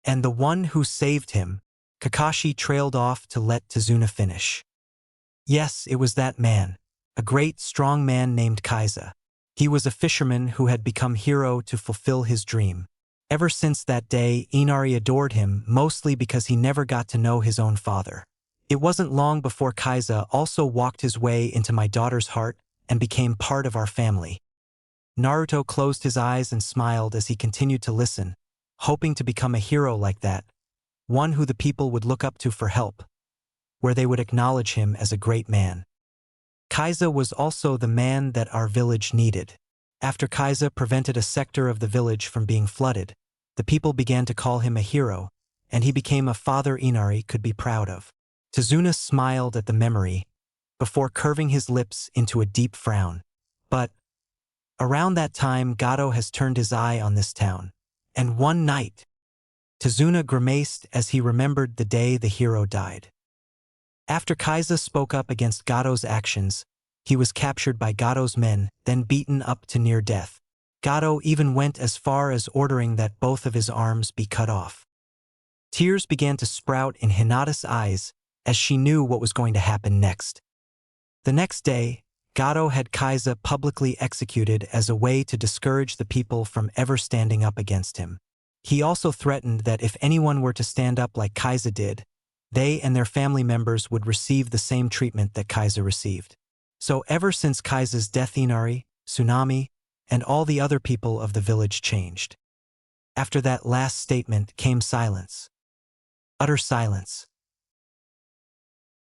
And the one who saved him, Kakashi trailed off to let Tazuna finish. Yes, it was that man, a great, strong man named Kaiza. He was a fisherman who had become hero to fulfill his dream. Ever since that day, Inari adored him, mostly because he never got to know his own father. It wasn't long before Kaiza also walked his way into my daughter's heart and became part of our family. Naruto closed his eyes and smiled as he continued to listen, hoping to become a hero like that, one who the people would look up to for help, where they would acknowledge him as a great man. Kaiza was also the man that our village needed. After Kaiza prevented a sector of the village from being flooded, the people began to call him a hero, and he became a father Inari could be proud of. Tazuna smiled at the memory, before curving his lips into a deep frown. But around that time, Gato has turned his eye on this town, and one night, Tazuna grimaced as he remembered the day the hero died. After Kaiza spoke up against Gato's actions, he was captured by Gato's men, then beaten up to near death. Gato even went as far as ordering that both of his arms be cut off. Tears began to sprout in Hinata's eyes as she knew what was going to happen next. The next day, Gato had Kaiza publicly executed as a way to discourage the people from ever standing up against him. He also threatened that if anyone were to stand up like Kaiza did, they and their family members would receive the same treatment that Kaiza received. So ever since Kaiza's death, Inari, Tsunami, and all the other people of the village changed. After that last statement came silence. Utter silence.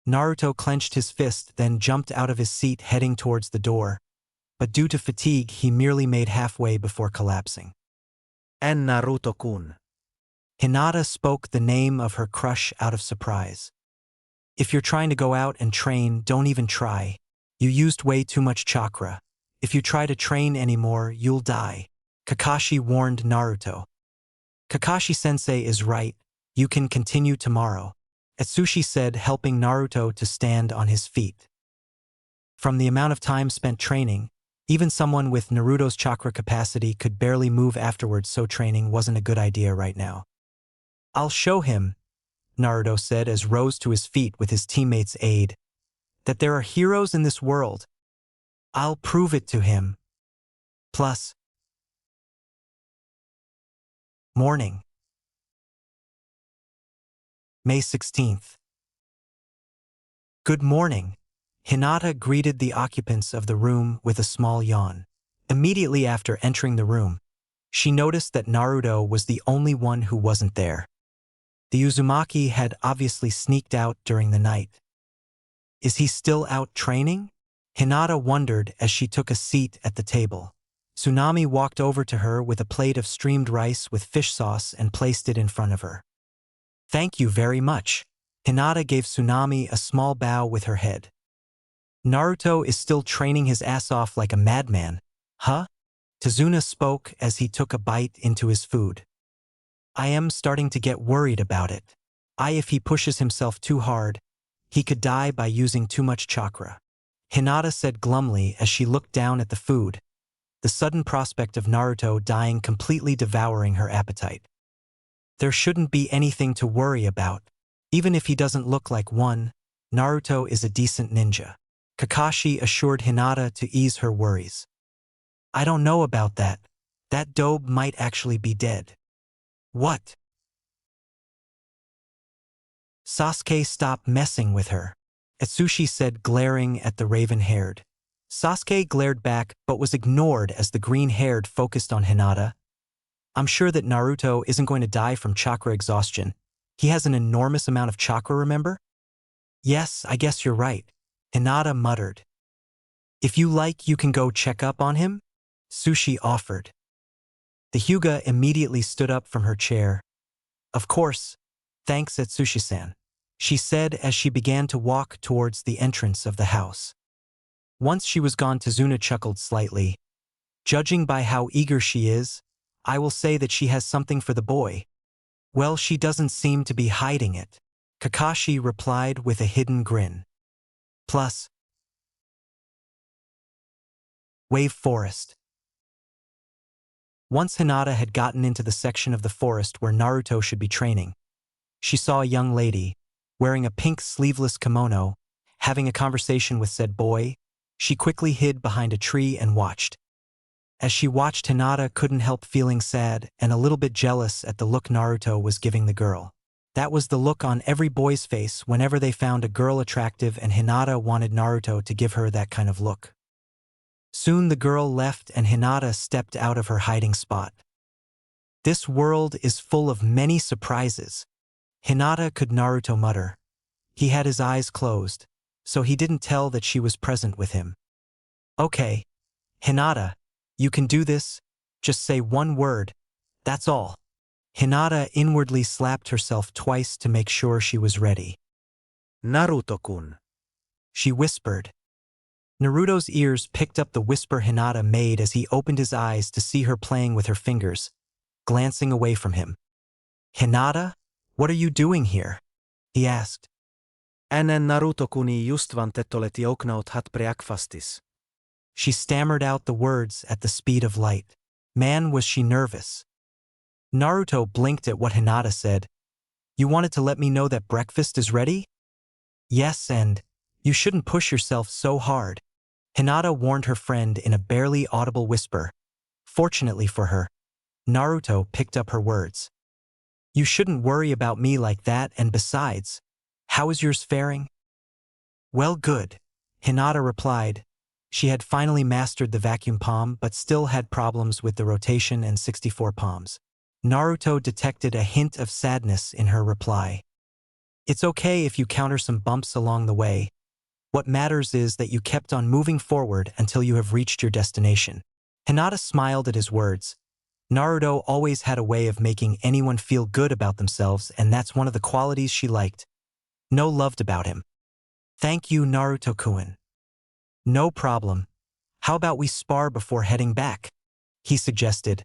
Naruto clenched his fist, then jumped out of his seat heading towards the door, but due to fatigue he merely made halfway before collapsing. En Naruto-kun. Hinata spoke the name of her crush out of surprise. If you're trying to go out and train, don't even try. You used way too much chakra. If you try to train anymore, you'll die. Kakashi warned Naruto. Kakashi-sensei is right. You can continue tomorrow, Atsushi said, helping Naruto to stand on his feet. From the amount of time spent training, even someone with Naruto's chakra capacity could barely move afterwards, so training wasn't a good idea right now. I'll show him, Naruto said as rose to his feet with his teammates' aid, that there are heroes in this world. I'll prove it to him. Plus. Morning. May 16th. Good morning. Hinata greeted the occupants of the room with a small yawn. Immediately after entering the room, she noticed that Naruto was the only one who wasn't there. The Uzumaki had obviously sneaked out during the night. Is he still out training? Hinata wondered as she took a seat at the table. Tsunami walked over to her with a plate of steamed rice with fish sauce and placed it in front of her. Thank you very much. Hinata gave Tsunami a small bow with her head. Naruto is still training his ass off like a madman, huh? Tazuna spoke as he took a bite into his food. I am starting to get worried about it. If he pushes himself too hard, he could die by using too much chakra. Hinata said glumly as she looked down at the food, the sudden prospect of Naruto dying completely devouring her appetite. There shouldn't be anything to worry about. Even if he doesn't look like one, Naruto is a decent ninja. Kakashi assured Hinata to ease her worries. I don't know about that. That dobe might actually be dead. What? Sasuke, stop messing with her, Atsushi said, glaring at the raven-haired. Sasuke glared back but was ignored as the green-haired focused on Hinata. I'm sure that Naruto isn't going to die from chakra exhaustion. He has an enormous amount of chakra, remember? Yes, I guess you're right, Hinata muttered. If you like, you can go check up on him, Sushi offered. The Hyuga immediately stood up from her chair. Of course, thanks Atsushi-san, she said as she began to walk towards the entrance of the house. Once she was gone, Tazuna chuckled slightly. Judging by how eager she is, I will say that she has something for the boy. Well, she doesn't seem to be hiding it, Kakashi replied with a hidden grin. Plus. Wave Forest. Once Hinata had gotten into the section of the forest where Naruto should be training, she saw a young lady, wearing a pink sleeveless kimono, having a conversation with said boy. She quickly hid behind a tree and watched. As she watched, Hinata couldn't help feeling sad and a little bit jealous at the look Naruto was giving the girl. That was the look on every boy's face whenever they found a girl attractive, and Hinata wanted Naruto to give her that kind of look. Soon the girl left and Hinata stepped out of her hiding spot. This world is full of many surprises, Hinata could Naruto mutter. He had his eyes closed, so he didn't tell that she was present with him. Okay, Hinata, you can do this, just say one word, that's all. Hinata inwardly slapped herself twice to make sure she was ready. Naruto-kun, she whispered. Naruto's ears picked up the whisper Hinata made as he opened his eyes to see her playing with her fingers, glancing away from him. Hinata, what are you doing here? He asked. Ennen Naruto-kuni just vantet oleti oknaut hat preakfastis. She stammered out the words at the speed of light. Man, was she nervous. Naruto blinked at what Hinata said. You wanted to let me know that breakfast is ready? Yes, and you shouldn't push yourself so hard, Hinata warned her friend in a barely audible whisper. Fortunately for her, Naruto picked up her words. You shouldn't worry about me like that, and besides, how is yours faring? Well, good, Hinata replied. She had finally mastered the vacuum palm but still had problems with the rotation and 64 palms. Naruto detected a hint of sadness in her reply. It's okay if you counter some bumps along the way. What matters is that you kept on moving forward until you have reached your destination. Hinata smiled at his words. Naruto always had a way of making anyone feel good about themselves, and that's one of the qualities she liked. Loved about him. Thank you, Naruto-kun. No problem. How about we spar before heading back? He suggested.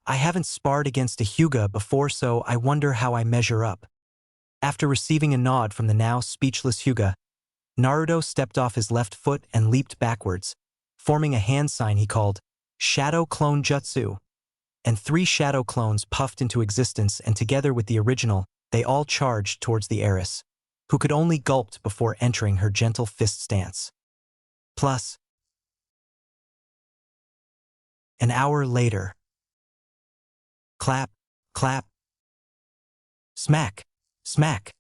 I haven't sparred against a Hyuga before, so I wonder how I measure up. After receiving a nod from the now speechless Hyuga, Naruto stepped off his left foot and leaped backwards, forming a hand sign he called Shadow Clone Jutsu. And 3 shadow clones puffed into existence, and together with the original, they all charged towards the heiress, who could only gulp before entering her gentle fist stance. Plus, an hour later. Clap, clap. Smack, smack.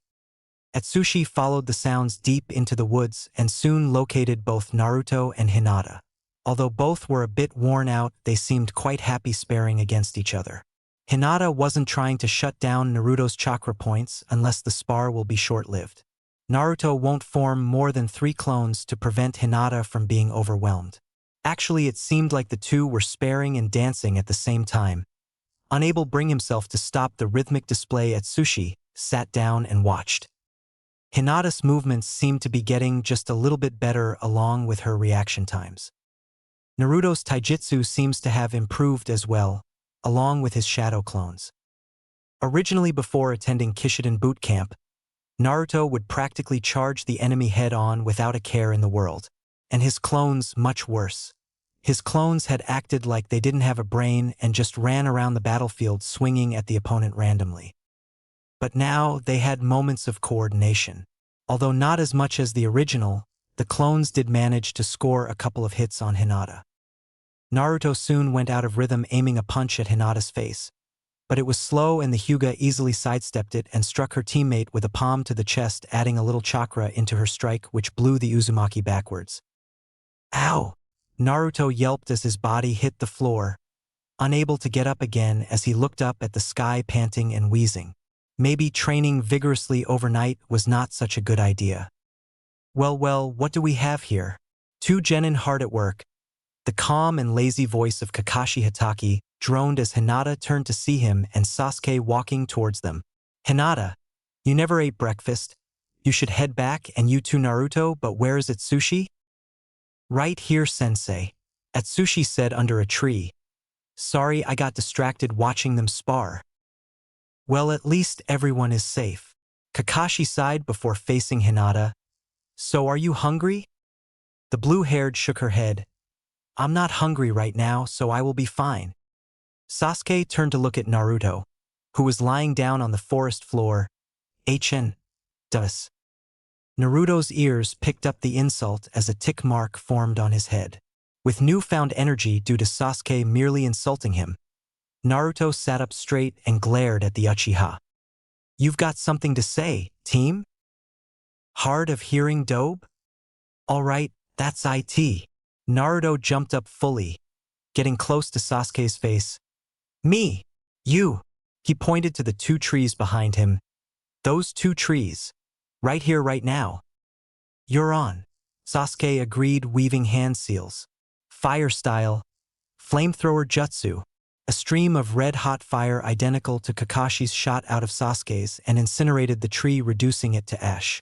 Atsushi followed the sounds deep into the woods and soon located both Naruto and Hinata. Although both were a bit worn out, they seemed quite happy sparring against each other. Hinata wasn't trying to shut down Naruto's chakra points unless the spar will be short-lived. Naruto won't form more than 3 clones to prevent Hinata from being overwhelmed. Actually, it seemed like the two were sparring and dancing at the same time. Unable to bring himself to stop the rhythmic display, Atsushi sat down and watched. Hinata's movements seemed to be getting just a little bit better along with her reaction times. Naruto's taijutsu seems to have improved as well, along with his shadow clones. Originally, before attending Kishiden boot camp, Naruto would practically charge the enemy head-on without a care in the world, and his clones much worse. His clones had acted like they didn't have a brain and just ran around the battlefield swinging at the opponent randomly. But now they had moments of coordination. Although not as much as the original, the clones did manage to score a couple of hits on Hinata. Naruto soon went out of rhythm, aiming a punch at Hinata's face. But it was slow, and the Hyuga easily sidestepped it and struck her teammate with a palm to the chest, adding a little chakra into her strike, which blew the Uzumaki backwards. Ow! Naruto yelped as his body hit the floor, unable to get up again as he looked up at the sky, panting and wheezing. Maybe training vigorously overnight was not such a good idea. Well, what do we have here? 2 genin hard at work. The calm and lazy voice of Kakashi Hatake droned as Hinata turned to see him and Sasuke walking towards them. Hinata, you never ate breakfast. You should head back, and you too, Naruto, but where is Atsushi? Right here, sensei, Atsushi said under a tree. Sorry, I got distracted watching them spar. Well, at least everyone is safe. Kakashi sighed before facing Hinata. So are you hungry? The blue-haired shook her head. I'm not hungry right now, so I will be fine. Sasuke turned to look at Naruto, who was lying down on the forest floor. Dus. Naruto's ears picked up the insult as a tick mark formed on his head. With newfound energy due to Sasuke merely insulting him, Naruto sat up straight and glared at the Uchiha. You've got something to say, team? Hard of hearing, Dobe? Alright, that's it. Naruto jumped up fully, getting close to Sasuke's face. Me! You! He pointed to the 2 trees behind him. Those 2 trees. Right here, right now. You're on. Sasuke agreed, weaving hand seals. Fire style. Flamethrower jutsu. A stream of red-hot fire identical to Kakashi's shot out of Sasuke's and incinerated the tree, reducing it to ash.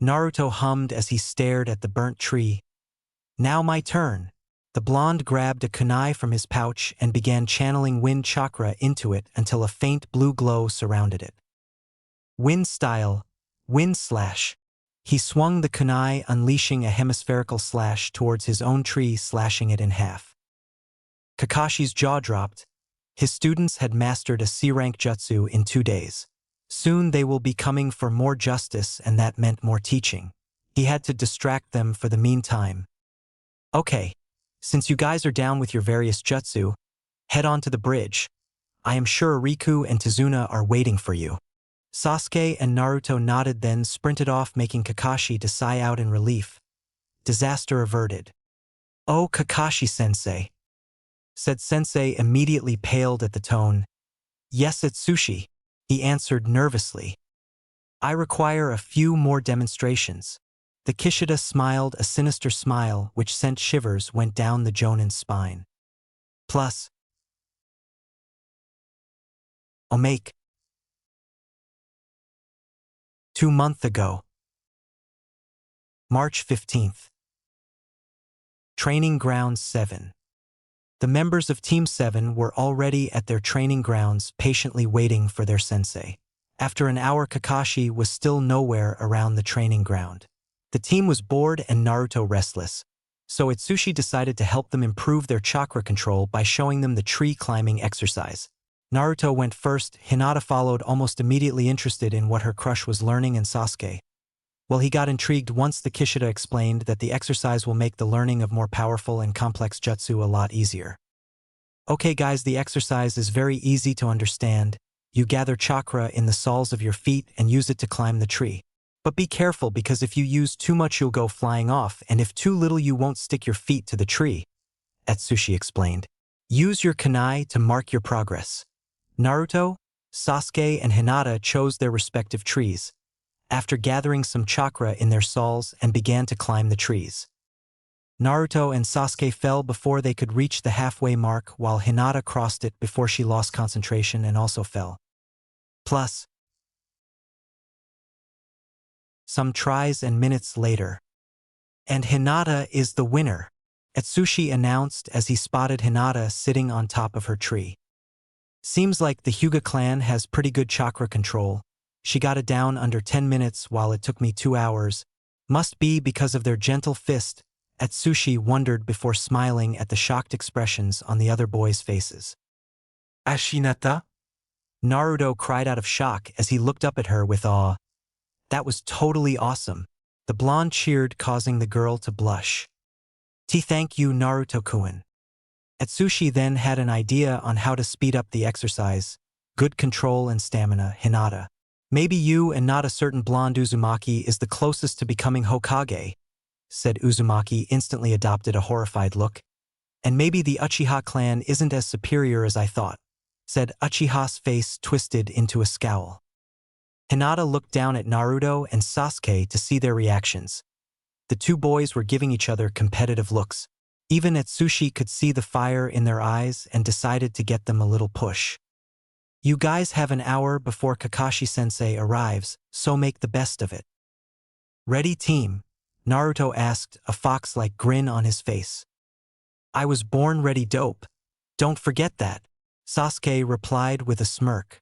Naruto hummed as he stared at the burnt tree. Now my turn. The blonde grabbed a kunai from his pouch and began channeling wind chakra into it until a faint blue glow surrounded it. Wind style, wind slash. He swung the kunai, unleashing a hemispherical slash towards his own tree, slashing it in half. Kakashi's jaw dropped. His students had mastered a C-rank jutsu in 2 days. Soon they will be coming for more justice, and that meant more teaching. He had to distract them for the meantime. Okay, since you guys are down with your various jutsu, head on to the bridge. I am sure Riku and Tazuna are waiting for you. Sasuke and Naruto nodded, then sprinted off, making Kakashi to sigh out in relief. Disaster averted. Oh, Kakashi-sensei, said Sensei, immediately paled at the tone. Yes, Atsushi, he answered nervously. I require a few more demonstrations. The Kishida smiled a sinister smile which sent shivers went down the Jonin's spine. Plus, Omake. 2 months ago. March 15th. Training Grounds 7. The members of Team 7 were already at their training grounds patiently waiting for their sensei. After an hour, Kakashi was still nowhere around the training ground. The team was bored and Naruto restless, so Itsushi decided to help them improve their chakra control by showing them the tree climbing exercise. Naruto went first, Hinata followed, almost immediately interested in what her crush was learning, and Sasuke. Well, he got intrigued once the Kishida explained that the exercise will make the learning of more powerful and complex jutsu a lot easier. Okay guys, the exercise is very easy to understand. You gather chakra in the soles of your feet and use it to climb the tree. But be careful, because if you use too much you'll go flying off, and if too little you won't stick your feet to the tree, Atsushi explained. Use your kunai to mark your progress. Naruto, Sasuke, and Hinata chose their respective trees, after gathering some chakra in their soles, and began to climb the trees. Naruto and Sasuke fell before they could reach the halfway mark, while Hinata crossed it before she lost concentration and also fell. Plus, some tries and minutes later. And Hinata is the winner, Atsushi announced as he spotted Hinata sitting on top of her tree. Seems like the Hyuga clan has pretty good chakra control. She got it down under 10 minutes while it took me 2 hours. Must be because of their gentle fist, Atsushi wondered before smiling at the shocked expressions on the other boys' faces. Ashinata? Naruto cried out of shock as he looked up at her with awe. That was totally awesome. The blonde cheered, causing the girl to blush. Thank you, Naruto-kun. Atsushi then had an idea on how to speed up the exercise. Good control and stamina, Hinata. Maybe you and not a certain blonde Uzumaki is the closest to becoming Hokage, said Uzumaki, instantly adopted a horrified look. And maybe the Uchiha clan isn't as superior as I thought, said Uchiha's face twisted into a scowl. Hinata looked down at Naruto and Sasuke to see their reactions. The two boys were giving each other competitive looks. Even Atsushi could see the fire in their eyes and decided to get them a little push. You guys have an hour before Kakashi-sensei arrives, so make the best of it. Ready, team? Naruto asked, a fox-like grin on his face. I was born ready, dope. Don't forget that, Sasuke replied with a smirk.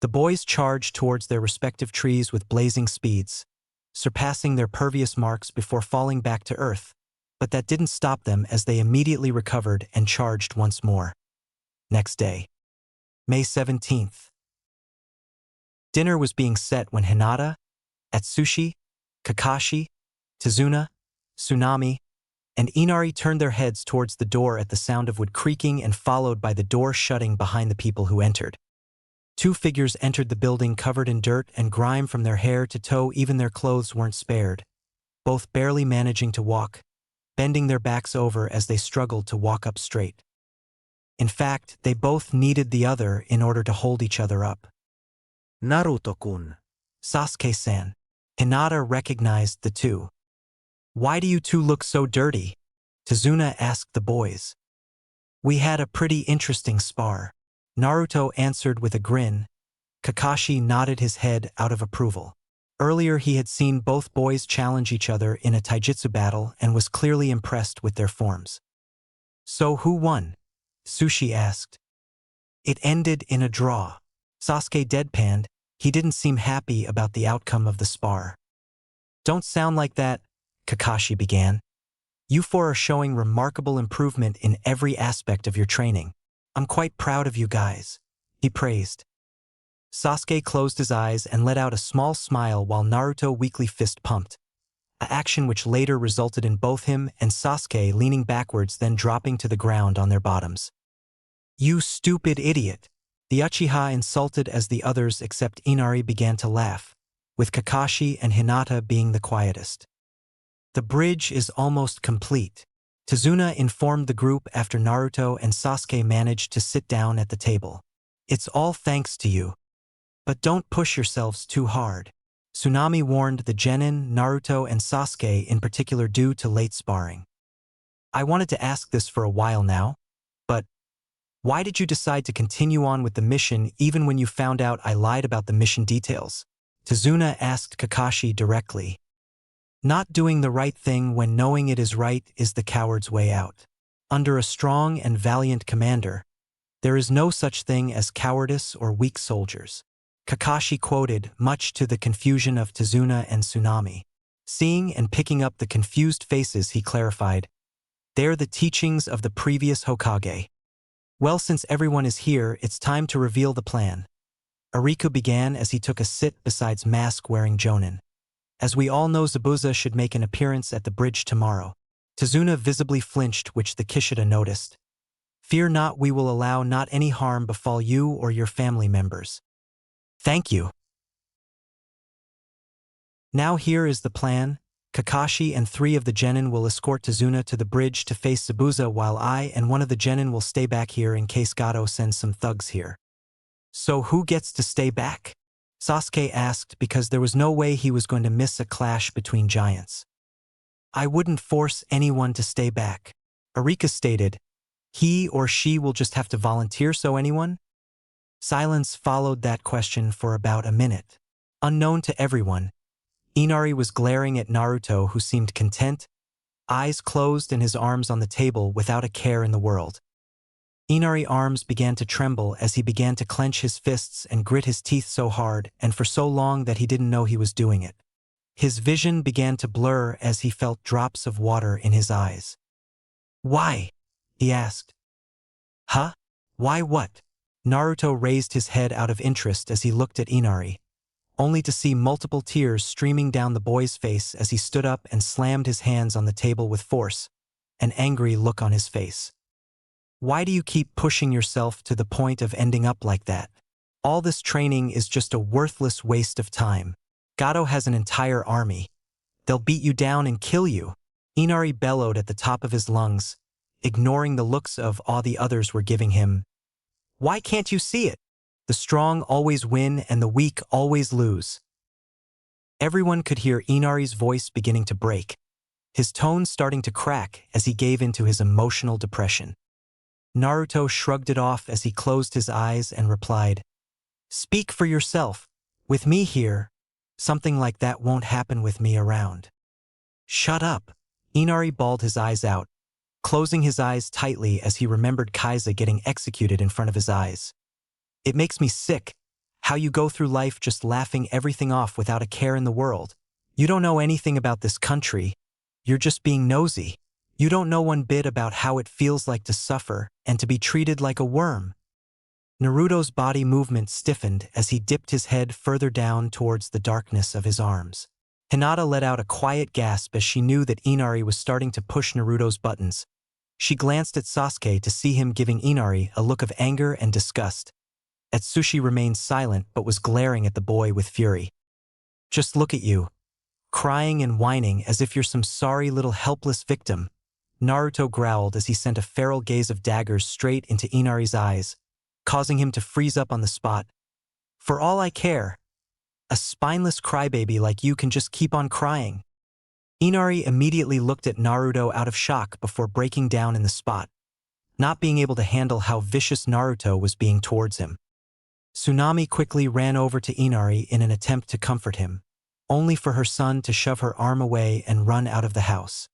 The boys charged towards their respective trees with blazing speeds, surpassing their pervious marks before falling back to earth, but that didn't stop them as they immediately recovered and charged once more. Next day, May 17th. Dinner was being set when Hinata, Atsushi, Kakashi, Tazuna, Tsunami, and Inari turned their heads towards the door at the sound of wood creaking and followed by the door shutting behind the people who entered. Two figures entered the building covered in dirt and grime from their hair to toe. Even their clothes weren't spared, both barely managing to walk, bending their backs over as they struggled to walk up straight. In fact, they both needed the other in order to hold each other up. Naruto-kun. Sasuke-san. Hinata recognized the two. Why do you two look so dirty? Tazuna asked the boys. We had a pretty interesting spar, Naruto answered with a grin. Kakashi nodded his head out of approval. Earlier he had seen both boys challenge each other in a taijutsu battle and was clearly impressed with their forms. So who won? Sushi asked. It ended in a draw. Sasuke deadpanned. He didn't seem happy about the outcome of the spar. Don't sound like that, Kakashi began. You four are showing remarkable improvement in every aspect of your training. I'm quite proud of you guys, he praised. Sasuke closed his eyes and let out a small smile while Naruto weakly fist pumped, an action which later resulted in both him and Sasuke leaning backwards, then dropping to the ground on their bottoms. You stupid idiot, the Uchiha insulted as the others except Inari began to laugh, with Kakashi and Hinata being the quietest. The bridge is almost complete, Tazuna informed the group after Naruto and Sasuke managed to sit down at the table. It's all thanks to you. But don't push yourselves too hard. Tsunami warned the genin, Naruto, and Sasuke in particular due to late sparring. I wanted to ask this for a while now, but why did you decide to continue on with the mission even when you found out I lied about the mission details? Tazuna asked Kakashi directly. Not doing the right thing when knowing it is right is the coward's way out. Under a strong and valiant commander, there is no such thing as cowardice or weak soldiers. Kakashi quoted, much to the confusion of Tazuna and Tsunami. Seeing and picking up the confused faces, he clarified, "They're the teachings of the previous Hokage." Well, since everyone is here, it's time to reveal the plan. Ariku began as he took a sit beside mask-wearing Jonin. As we all know, Zabuza should make an appearance at the bridge tomorrow. Tazuna visibly flinched, which the Kishida noticed. "Fear not, we will allow not any harm befall you or your family members." "Thank you." Now here is the plan. Kakashi and 3 of the genin will escort Tazuna to the bridge to face Zabuza, while I and 1 of the genin will stay back here in case Gato sends some thugs here. So who gets to stay back? Sasuke asked, because there was no way he was going to miss a clash between giants. "I wouldn't force anyone to stay back," Arika stated. "He or she will just have to volunteer, so anyone?" Silence followed that question for about a minute. Unknown to everyone, Inari was glaring at Naruto, who seemed content, eyes closed and his arms on the table without a care in the world. Inari's arms began to tremble as he began to clench his fists and grit his teeth so hard and for so long that he didn't know he was doing it. His vision began to blur as he felt drops of water in his eyes. "Why?" he asked. "Huh? Why what?" Naruto raised his head out of interest as he looked at Inari, only to see multiple tears streaming down the boy's face as he stood up and slammed his hands on the table with force, an angry look on his face. "Why do you keep pushing yourself to the point of ending up like that? All this training is just a worthless waste of time. Gato has an entire army. They'll beat you down and kill you." Inari bellowed at the top of his lungs, ignoring the looks of awe the others were giving him. "Why can't you see it? The strong always win and the weak always lose." Everyone could hear Inari's voice beginning to break, his tone starting to crack as he gave into his emotional depression. Naruto shrugged it off as he closed his eyes and replied, "Speak for yourself. With me here, something like that won't happen with me around." "Shut up." Inari bawled his eyes out, closing his eyes tightly as he remembered Kaiza getting executed in front of his eyes. "It makes me sick, how you go through life just laughing everything off without a care in the world. You don't know anything about this country. You're just being nosy. You don't know one bit about how it feels like to suffer and to be treated like a worm." Naruto's body movement stiffened as he dipped his head further down towards the darkness of his arms. Hinata let out a quiet gasp as she knew that Inari was starting to push Naruto's buttons. She glanced at Sasuke to see him giving Inari a look of anger and disgust. Atsushi remained silent but was glaring at the boy with fury. "Just look at you, crying and whining as if you're some sorry little helpless victim," Naruto growled as he sent a feral gaze of daggers straight into Inari's eyes, causing him to freeze up on the spot. "For all I care, a spineless crybaby like you can just keep on crying." Inari immediately looked at Naruto out of shock before breaking down in the spot, not being able to handle how vicious Naruto was being towards him. Tsunami quickly ran over to Inari in an attempt to comfort him, only for her son to shove her arm away and run out of the house.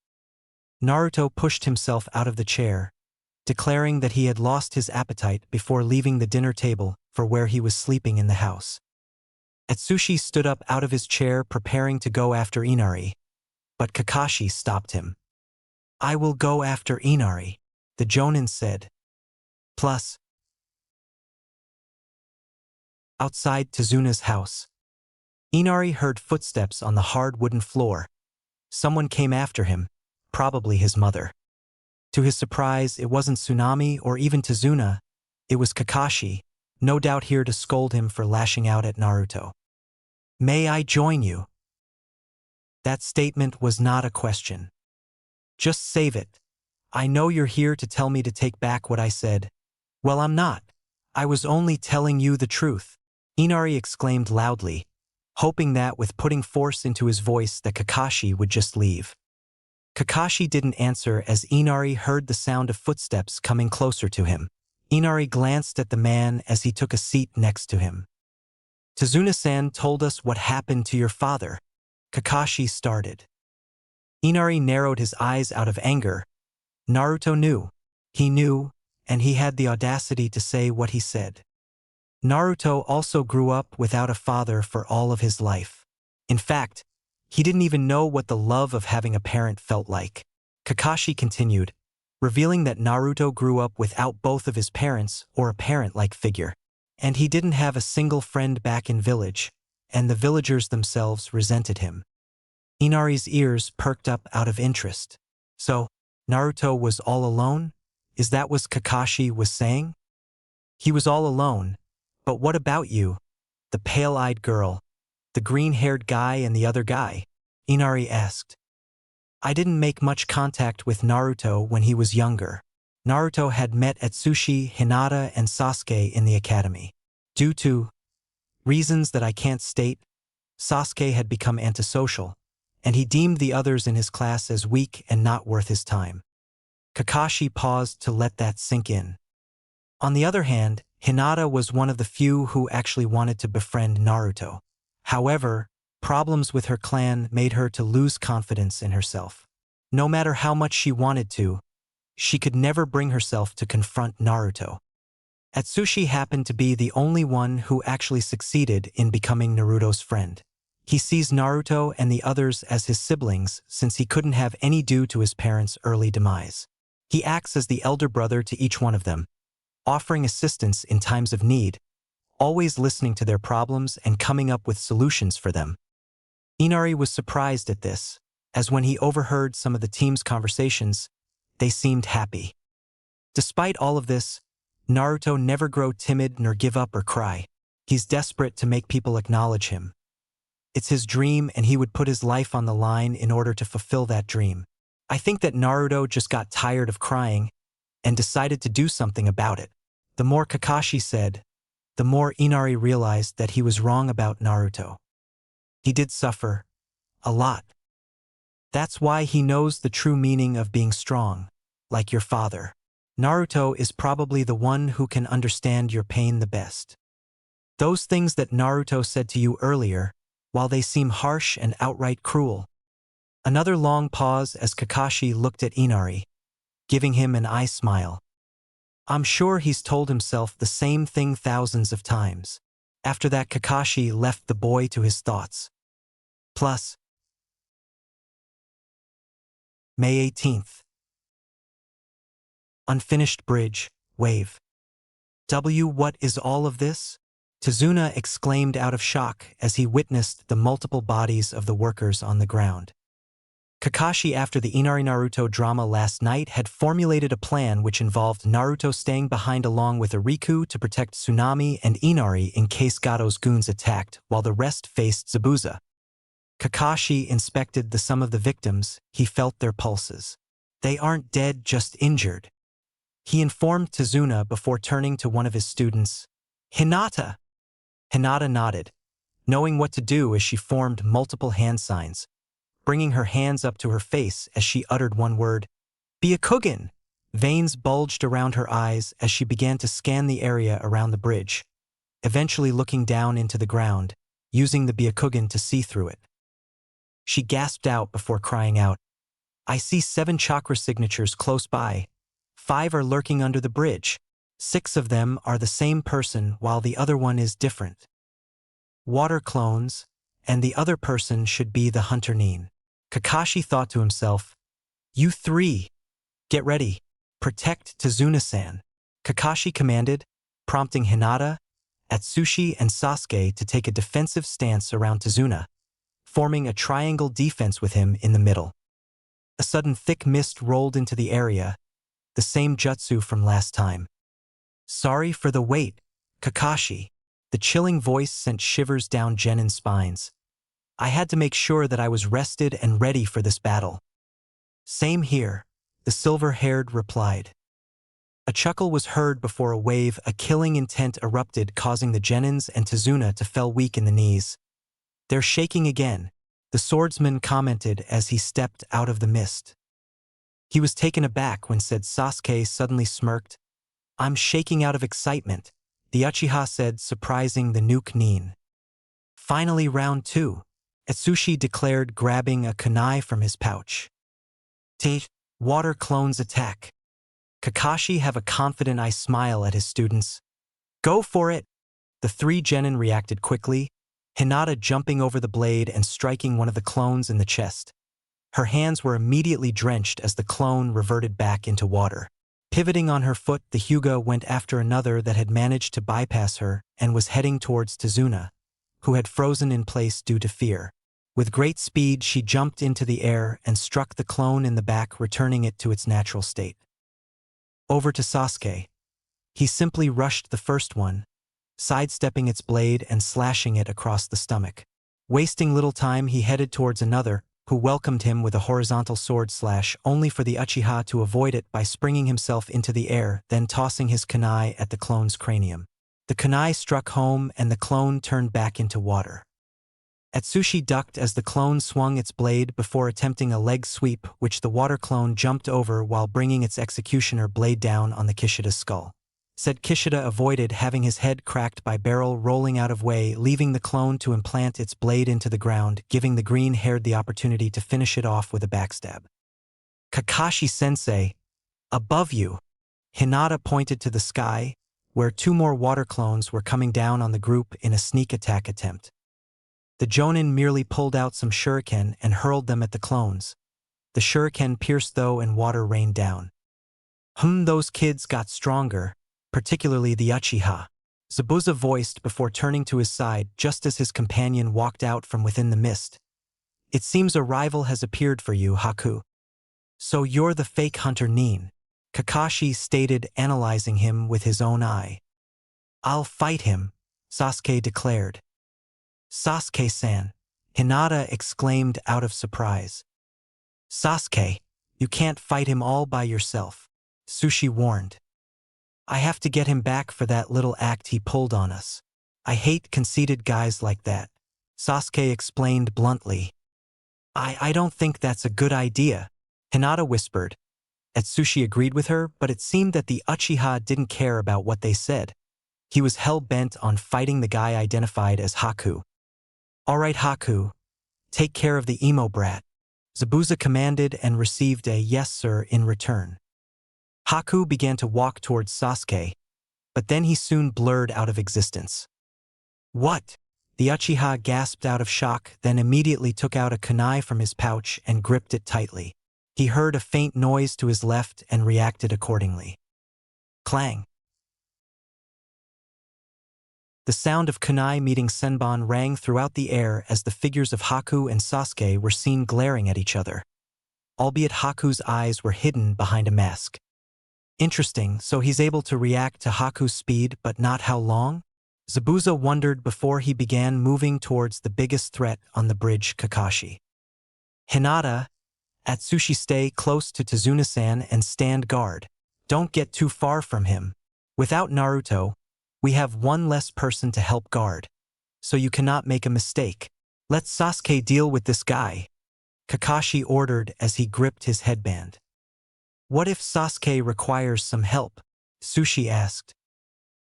Naruto pushed himself out of the chair, declaring that he had lost his appetite before leaving the dinner table for where he was sleeping in the house. Atsushi stood up out of his chair preparing to go after Inari, but Kakashi stopped him. "I will go after Inari," the Jonin said. Plus, outside Tazuna's house, Inari heard footsteps on the hard wooden floor. Someone came after him, probably his mother. To his surprise, it wasn't Tsunami or even Tazuna, it was Kakashi, no doubt here to scold him for lashing out at Naruto. "May I join you?" That statement was not a question. "Just save it. I know you're here to tell me to take back what I said." "Well, I'm not. I was only telling you the truth." Inari exclaimed loudly, hoping that with putting force into his voice that Kakashi would just leave. Kakashi didn't answer as Inari heard the sound of footsteps coming closer to him. Inari glanced at the man as he took a seat next to him. Tazuna-san told us what happened to your father, Kakashi started. Inari narrowed his eyes out of anger. Naruto knew. He knew, and he had the audacity to say what he said. Naruto also grew up without a father for all of his life. In fact, he didn't even know what the love of having a parent felt like. Kakashi continued, revealing that Naruto grew up without both of his parents or a parent-like figure. And he didn't have a single friend back in village, and the villagers themselves resented him. Inari's ears perked up out of interest. So, Naruto was all alone? Is that what Kakashi was saying? He was all alone, but what about you? The pale-eyed girl, the green-haired guy and the other guy? Inari asked. I didn't make much contact with Naruto when he was younger. Naruto had met Atsushi, Hinata, and Sasuke in the academy. Due to reasons that I can't state, Sasuke had become antisocial, and he deemed the others in his class as weak and not worth his time. Kakashi paused to let that sink in. On the other hand, Hinata was one of the few who actually wanted to befriend Naruto. However, problems with her clan made her to lose confidence in herself. No matter how much she wanted to, she could never bring herself to confront Naruto. Atsushi happened to be the only one who actually succeeded in becoming Naruto's friend. He sees Naruto and the others as his siblings since he couldn't have any due to his parents' early demise. He acts as the elder brother to each one of them, offering assistance in times of need, always listening to their problems and coming up with solutions for them. Inari was surprised at this, as when he overheard some of the team's conversations, they seemed happy. Despite all of this, Naruto never grow timid nor give up or cry. He's desperate to make people acknowledge him. It's his dream and he would put his life on the line in order to fulfill that dream. I think that Naruto just got tired of crying and decided to do something about it. The more Kakashi said, the more Inari realized that he was wrong about Naruto. He did suffer. A lot. That's why he knows the true meaning of being strong, like your father. Naruto is probably the one who can understand your pain the best. Those things that Naruto said to you earlier, while they seem harsh and outright cruel. Another long pause as Kakashi looked at Inari, giving him an eye smile. I'm sure he's told himself the same thing thousands of times. After that, Kakashi left the boy to his thoughts. Plus, May 18th. Unfinished bridge, wave. What is all of this? Tazuna exclaimed out of shock as he witnessed the multiple bodies of the workers on the ground. Kakashi, after the Inari-Naruto drama last night, had formulated a plan which involved Naruto staying behind along with Ariku to protect Tsunami and Inari in case Gato's goons attacked, while the rest faced Zabuza. Kakashi inspected some of the victims. He felt their pulses. They aren't dead, just injured. He informed Tazuna before turning to one of his students. Hinata! Hinata nodded, knowing what to do as she formed multiple hand signs, bringing her hands up to her face as she uttered one word. Byakugan! Veins bulged around her eyes as she began to scan the area around the bridge, eventually looking down into the ground, using the Byakugan to see through it. She gasped out before crying out, I see 7 chakra signatures close by. 5 are lurking under the bridge. 6 of them are the same person while the other one is different. Water clones, and the other person should be the hunter Nin. Kakashi thought to himself, You 3, get ready, protect Tazuna-san. Kakashi commanded, prompting Hinata, Atsushi, and Sasuke to take a defensive stance around Tazuna, forming a triangle defense with him in the middle. A sudden thick mist rolled into the area, the same jutsu from last time. Sorry for the wait, Kakashi. The chilling voice sent shivers down Genin's spines. I had to make sure that I was rested and ready for this battle. Same here, the silver-haired replied. A chuckle was heard before a wave, a killing intent erupted, causing the Genins and Tazuna to fell weak in the knees. "They're shaking again," the swordsman commented as he stepped out of the mist. He was taken aback when said Sasuke suddenly smirked. "I'm shaking out of excitement," the Uchiha said, surprising the nuke Nin. "Finally round 2. Atsushi declared, grabbing a kunai from his pouch. Water clones attack." Kakashi have a confident eye smile at his students. "Go for it!" The 3 genin reacted quickly, Hinata jumping over the blade and striking one of the clones in the chest. Her hands were immediately drenched as the clone reverted back into water. Pivoting on her foot, the Hyuga went after another that had managed to bypass her and was heading towards Tazuna, who had frozen in place due to fear. With great speed, she jumped into the air and struck the clone in the back, returning it to its natural state. Over to Sasuke. He simply rushed the first one, sidestepping its blade and slashing it across the stomach. Wasting little time, he headed towards another, who welcomed him with a horizontal sword slash, only for the Uchiha to avoid it by springing himself into the air, then tossing his kunai at the clone's cranium. The kunai struck home and the clone turned back into water. Atsushi ducked as the clone swung its blade before attempting a leg sweep, which the water clone jumped over while bringing its executioner blade down on the Kishida's skull. Said Kishida avoided having his head cracked by barrel rolling out of way, leaving the clone to implant its blade into the ground, giving the green-haired the opportunity to finish it off with a backstab. "Kakashi-sensei, above you!" Hinata pointed to the sky, where 2 more water clones were coming down on the group in a sneak attack attempt. The Jonin merely pulled out some shuriken and hurled them at the clones. The shuriken pierced though and water rained down. Those kids got stronger, particularly the Uchiha," Zabuza voiced before turning to his side just as his companion walked out from within the mist. "It seems a rival has appeared for you, Haku." "So you're the fake hunter Nin," Kakashi stated, analyzing him with his own eye. "I'll fight him," Sasuke declared. "Sasuke-san," Hinata exclaimed out of surprise. "Sasuke, you can't fight him all by yourself," Sushi warned. "I have to get him back for that little act he pulled on us. I hate conceited guys like that," Sasuke explained bluntly. I don't think that's a good idea," Hinata whispered. Atsushi agreed with her, but it seemed that the Uchiha didn't care about what they said. He was hell-bent on fighting the guy identified as Haku. "All right, Haku, take care of the emo brat," Zabuza commanded and received a "yes sir" in return. Haku began to walk towards Sasuke, but then he soon blurred out of existence. "What?" The Uchiha gasped out of shock, then immediately took out a kunai from his pouch and gripped it tightly. He heard a faint noise to his left and reacted accordingly. Clang. The sound of kunai meeting senbon rang throughout the air as the figures of Haku and Sasuke were seen glaring at each other. Albeit Haku's eyes were hidden behind a mask. Interesting, so he's able to react to Haku's speed but not how long? Zabuza wondered before he began moving towards the biggest threat on the bridge, Kakashi. "Hinata, Atsushi, stay close to Tazuna-san and stand guard. Don't get too far from him. Without Naruto, we have one less person to help guard, so you cannot make a mistake. Let Sasuke deal with this guy," Kakashi ordered as he gripped his headband. "What if Sasuke requires some help?" Sushi asked.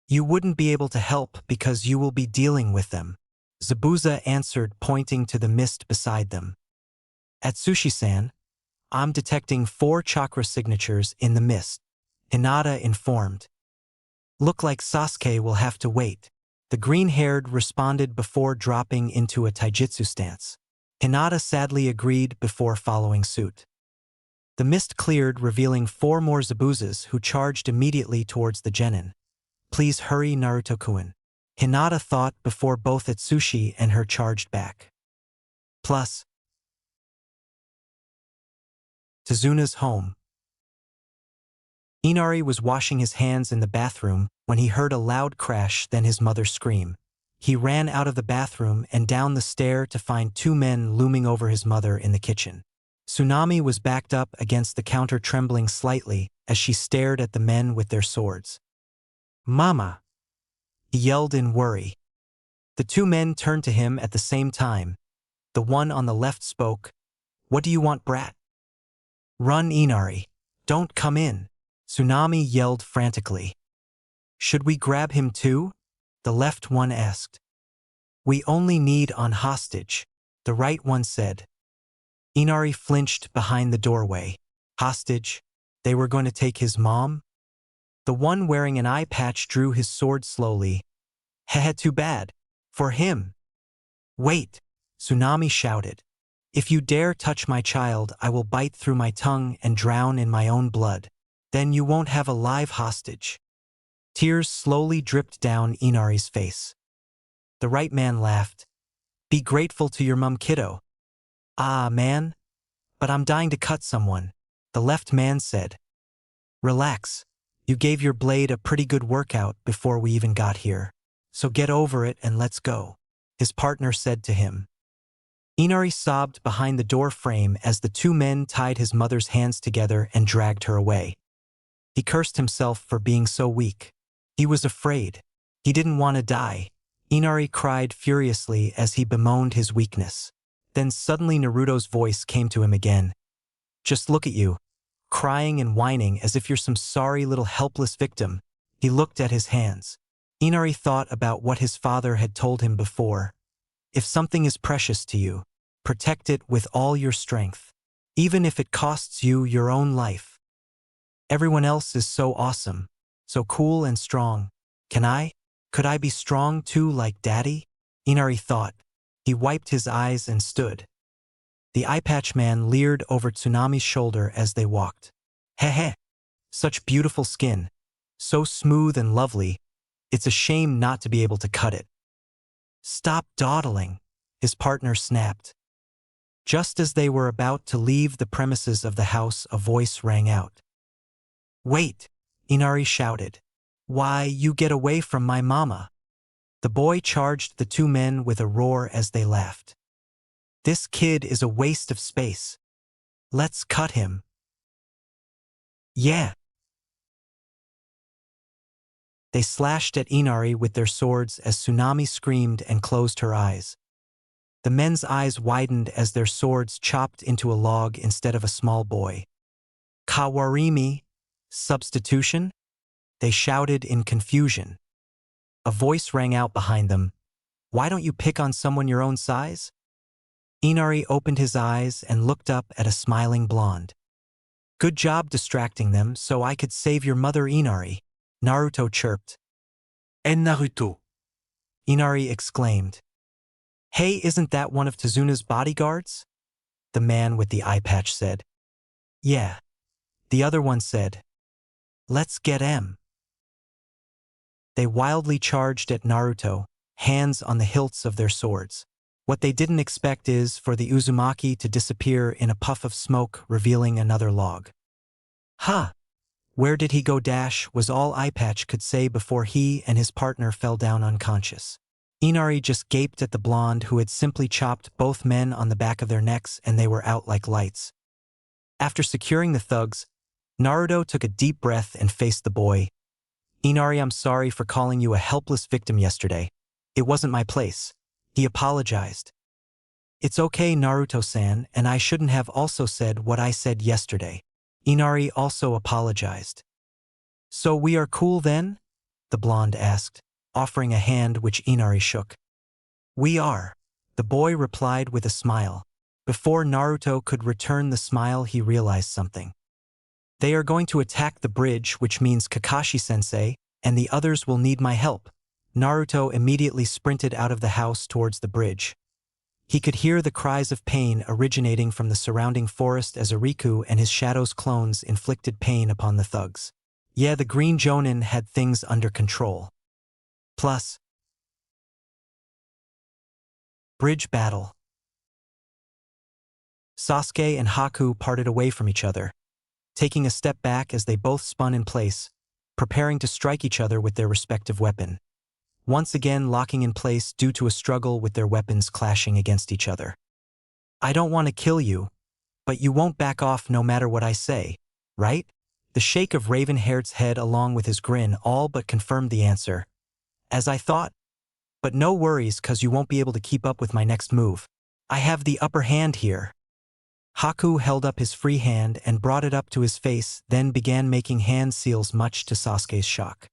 "You wouldn't be able to help because you will be dealing with them," Zabuza answered, pointing to the mist beside them. "Atsushi-san, I'm detecting 4 chakra signatures in the mist," Hinata informed. "Look like Sasuke will have to wait," the green-haired responded before dropping into a taijutsu stance. Hinata sadly agreed before following suit. The mist cleared, revealing 4 more Zabuzas who charged immediately towards the genin. "Please hurry, Naruto-kun," Hinata thought before both Atsushi and her charged back. Plus, Tazuna's home. Inari was washing his hands in the bathroom when he heard a loud crash, then his mother scream. He ran out of the bathroom and down the stair to find 2 men looming over his mother in the kitchen. Tsunami was backed up against the counter, trembling slightly as she stared at the men with their swords. "Mama!" he yelled in worry. The two men turned to him at the same time. The one on the left spoke, "What do you want, brat?" "Run, Inari. Don't come in," Tsunami yelled frantically. "Should we grab him too?" the left one asked. "We only need on hostage," the right one said. Inari flinched behind the doorway. Hostage? They were going to take his mom? The one wearing an eye patch drew his sword slowly. Heh, too bad. For him. "Wait," Tsunami shouted. "If you dare touch my child, I will bite through my tongue and drown in my own blood. Then you won't have a live hostage." Tears slowly dripped down Inari's face. The right man laughed. "Be grateful to your mum, kiddo." "Ah, man. But I'm dying to cut someone," the left man said. "Relax. You gave your blade a pretty good workout before we even got here. So get over it and let's go," his partner said to him. Inari sobbed behind the door frame as the two men tied his mother's hands together and dragged her away. He cursed himself for being so weak. He was afraid. He didn't want to die. Inari cried furiously as he bemoaned his weakness. Then suddenly Naruto's voice came to him again. "Just look at you, crying and whining as if you're some sorry little helpless victim." He looked at his hands. Inari thought about what his father had told him before. If something is precious to you, protect it with all your strength, even if it costs you your own life. Everyone else is so awesome, so cool and strong. Could I be strong too like Daddy? Inari thought. He wiped his eyes and stood. The eyepatch man leered over Tsunami's shoulder as they walked. "Heh, such beautiful skin, so smooth and lovely. It's a shame not to be able to cut it." "Stop dawdling," his partner snapped. Just as they were about to leave the premises of the house, a voice rang out. "Wait," Inari shouted. "Why, you get away from my mama." The boy charged the two men with a roar as they laughed. "This kid is a waste of space. Let's cut him." "Yeah." They slashed at Inari with their swords as Tsunami screamed and closed her eyes. The men's eyes widened as their swords chopped into a log instead of a small boy. "Kawarimi, substitution?" they shouted in confusion. A voice rang out behind them. "Why don't you pick on someone your own size?" Inari opened his eyes and looked up at a smiling blonde. "Good job distracting them so I could save your mother, Inari," Naruto chirped. "En Naruto!" Inari exclaimed. "Hey, isn't that one of Tezuna's bodyguards?" the man with the eye patch said. "Yeah," the other one said. "Let's get em." They wildly charged at Naruto, hands on the hilts of their swords. What they didn't expect is for the Uzumaki to disappear in a puff of smoke, revealing another log. "Huh! Where did he go?" was all Eyepatch could say before he and his partner fell down unconscious. Inari just gaped at the blonde who had simply chopped both men on the back of their necks, and they were out like lights. After securing the thugs, Naruto took a deep breath and faced the boy. "Inari, I'm sorry for calling you a helpless victim yesterday. It wasn't my place." He apologized. "It's okay, Naruto-san, and I shouldn't have also said what I said yesterday." Inari also apologized. "So we are cool then?" the blonde asked, offering a hand which Inari shook. "We are," the boy replied with a smile. Before Naruto could return the smile, he realized something. "They are going to attack the bridge, which means Kakashi-sensei, and the others will need my help." Naruto immediately sprinted out of the house towards the bridge. He could hear the cries of pain originating from the surrounding forest as Ariku and his shadow's clones inflicted pain upon the thugs. Yeah, the Green Jonin had things under control. Plus, bridge battle. Sasuke and Haku parted away from each other, taking a step back as they both spun in place, preparing to strike each other with their respective weapon. Once again locking in place due to a struggle with their weapons clashing against each other. "I don't want to kill you, But you won't back off no matter what I say, right? The shake of Ravenhair's head along with his grin all but confirmed the answer. As I thought. But no worries, cause you won't be able to keep up with my next move. I have the upper hand here. Haku held up his free hand and brought it up to his face, then began making hand seals much to Sasuke's shock.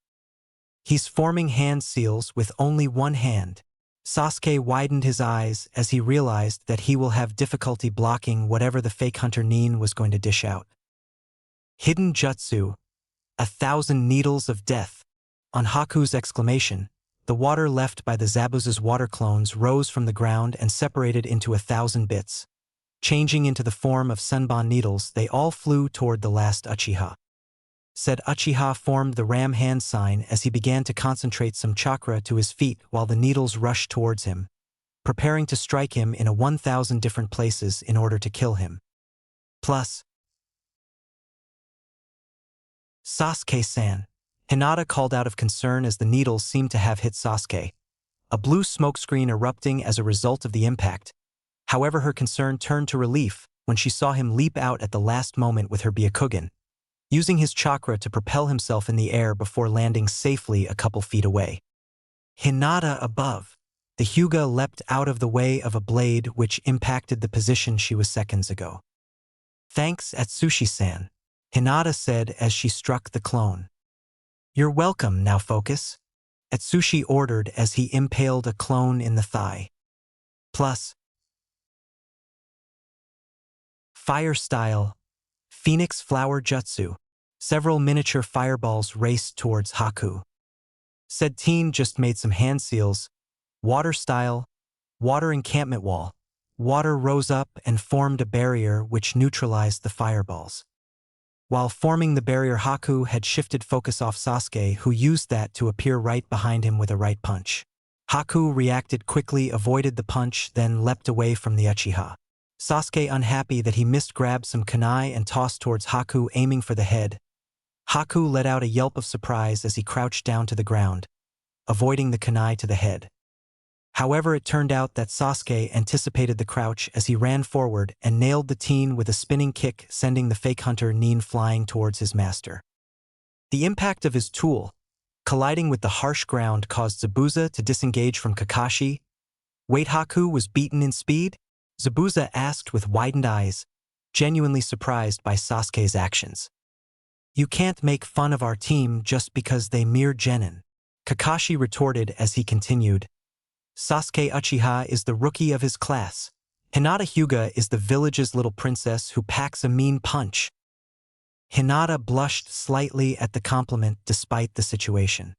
He's forming hand seals with only one hand. Sasuke widened his eyes as he realized that he will have difficulty blocking whatever the fake hunter Nin was going to dish out. Hidden Jutsu, 1,000 needles of death. On Haku's exclamation, the water left by the Zabuza's water clones rose from the ground and separated into 1,000 bits. Changing into the form of Senbon needles, they all flew toward the last Uchiha. Said Uchiha formed the ram hand sign as he began to concentrate some chakra to his feet while the needles rushed towards him, preparing to strike him in 1,000 different places in order to kill him. Plus, Sasuke-san, Hinata called out of concern as the needles seemed to have hit Sasuke, a blue smokescreen erupting as a result of the impact. However, her concern turned to relief when she saw him leap out at the last moment with her Byakugan, using his chakra to propel himself in the air before landing safely a couple feet away. Hinata above. The Hyuga leapt out of the way of a blade which impacted the position she was seconds ago. Thanks, Atsushi-san, Hinata said as she struck the clone. You're welcome, now focus, Atsushi ordered as he impaled a clone in the thigh. Plus, Fire Style, Phoenix Flower Jutsu. Several miniature fireballs raced towards Haku. Said teen just made some hand seals. Water Style, Water Encampment Wall. Water rose up and formed a barrier which neutralized the fireballs. While forming the barrier, Haku had shifted focus off Sasuke, who used that to appear right behind him with a right punch. Haku reacted quickly, avoided the punch, then leapt away from the Uchiha. Sasuke, unhappy that he missed, grabbed some kunai and tossed towards Haku, aiming for the head. Haku let out a yelp of surprise as he crouched down to the ground, avoiding the kunai to the head. However, it turned out that Sasuke anticipated the crouch as he ran forward and nailed the teen with a spinning kick, sending the fake hunter Nin flying towards his master. The impact of his tool, colliding with the harsh ground, caused Zabuza to disengage from Kakashi. Wait, Haku was beaten in speed? Zabuza asked with widened eyes, genuinely surprised by Sasuke's actions. You can't make fun of our team just because they mere genin, Kakashi retorted as he continued. Sasuke Uchiha is the rookie of his class. Hinata Hyuga is the village's little princess who packs a mean punch. Hinata blushed slightly at the compliment despite the situation.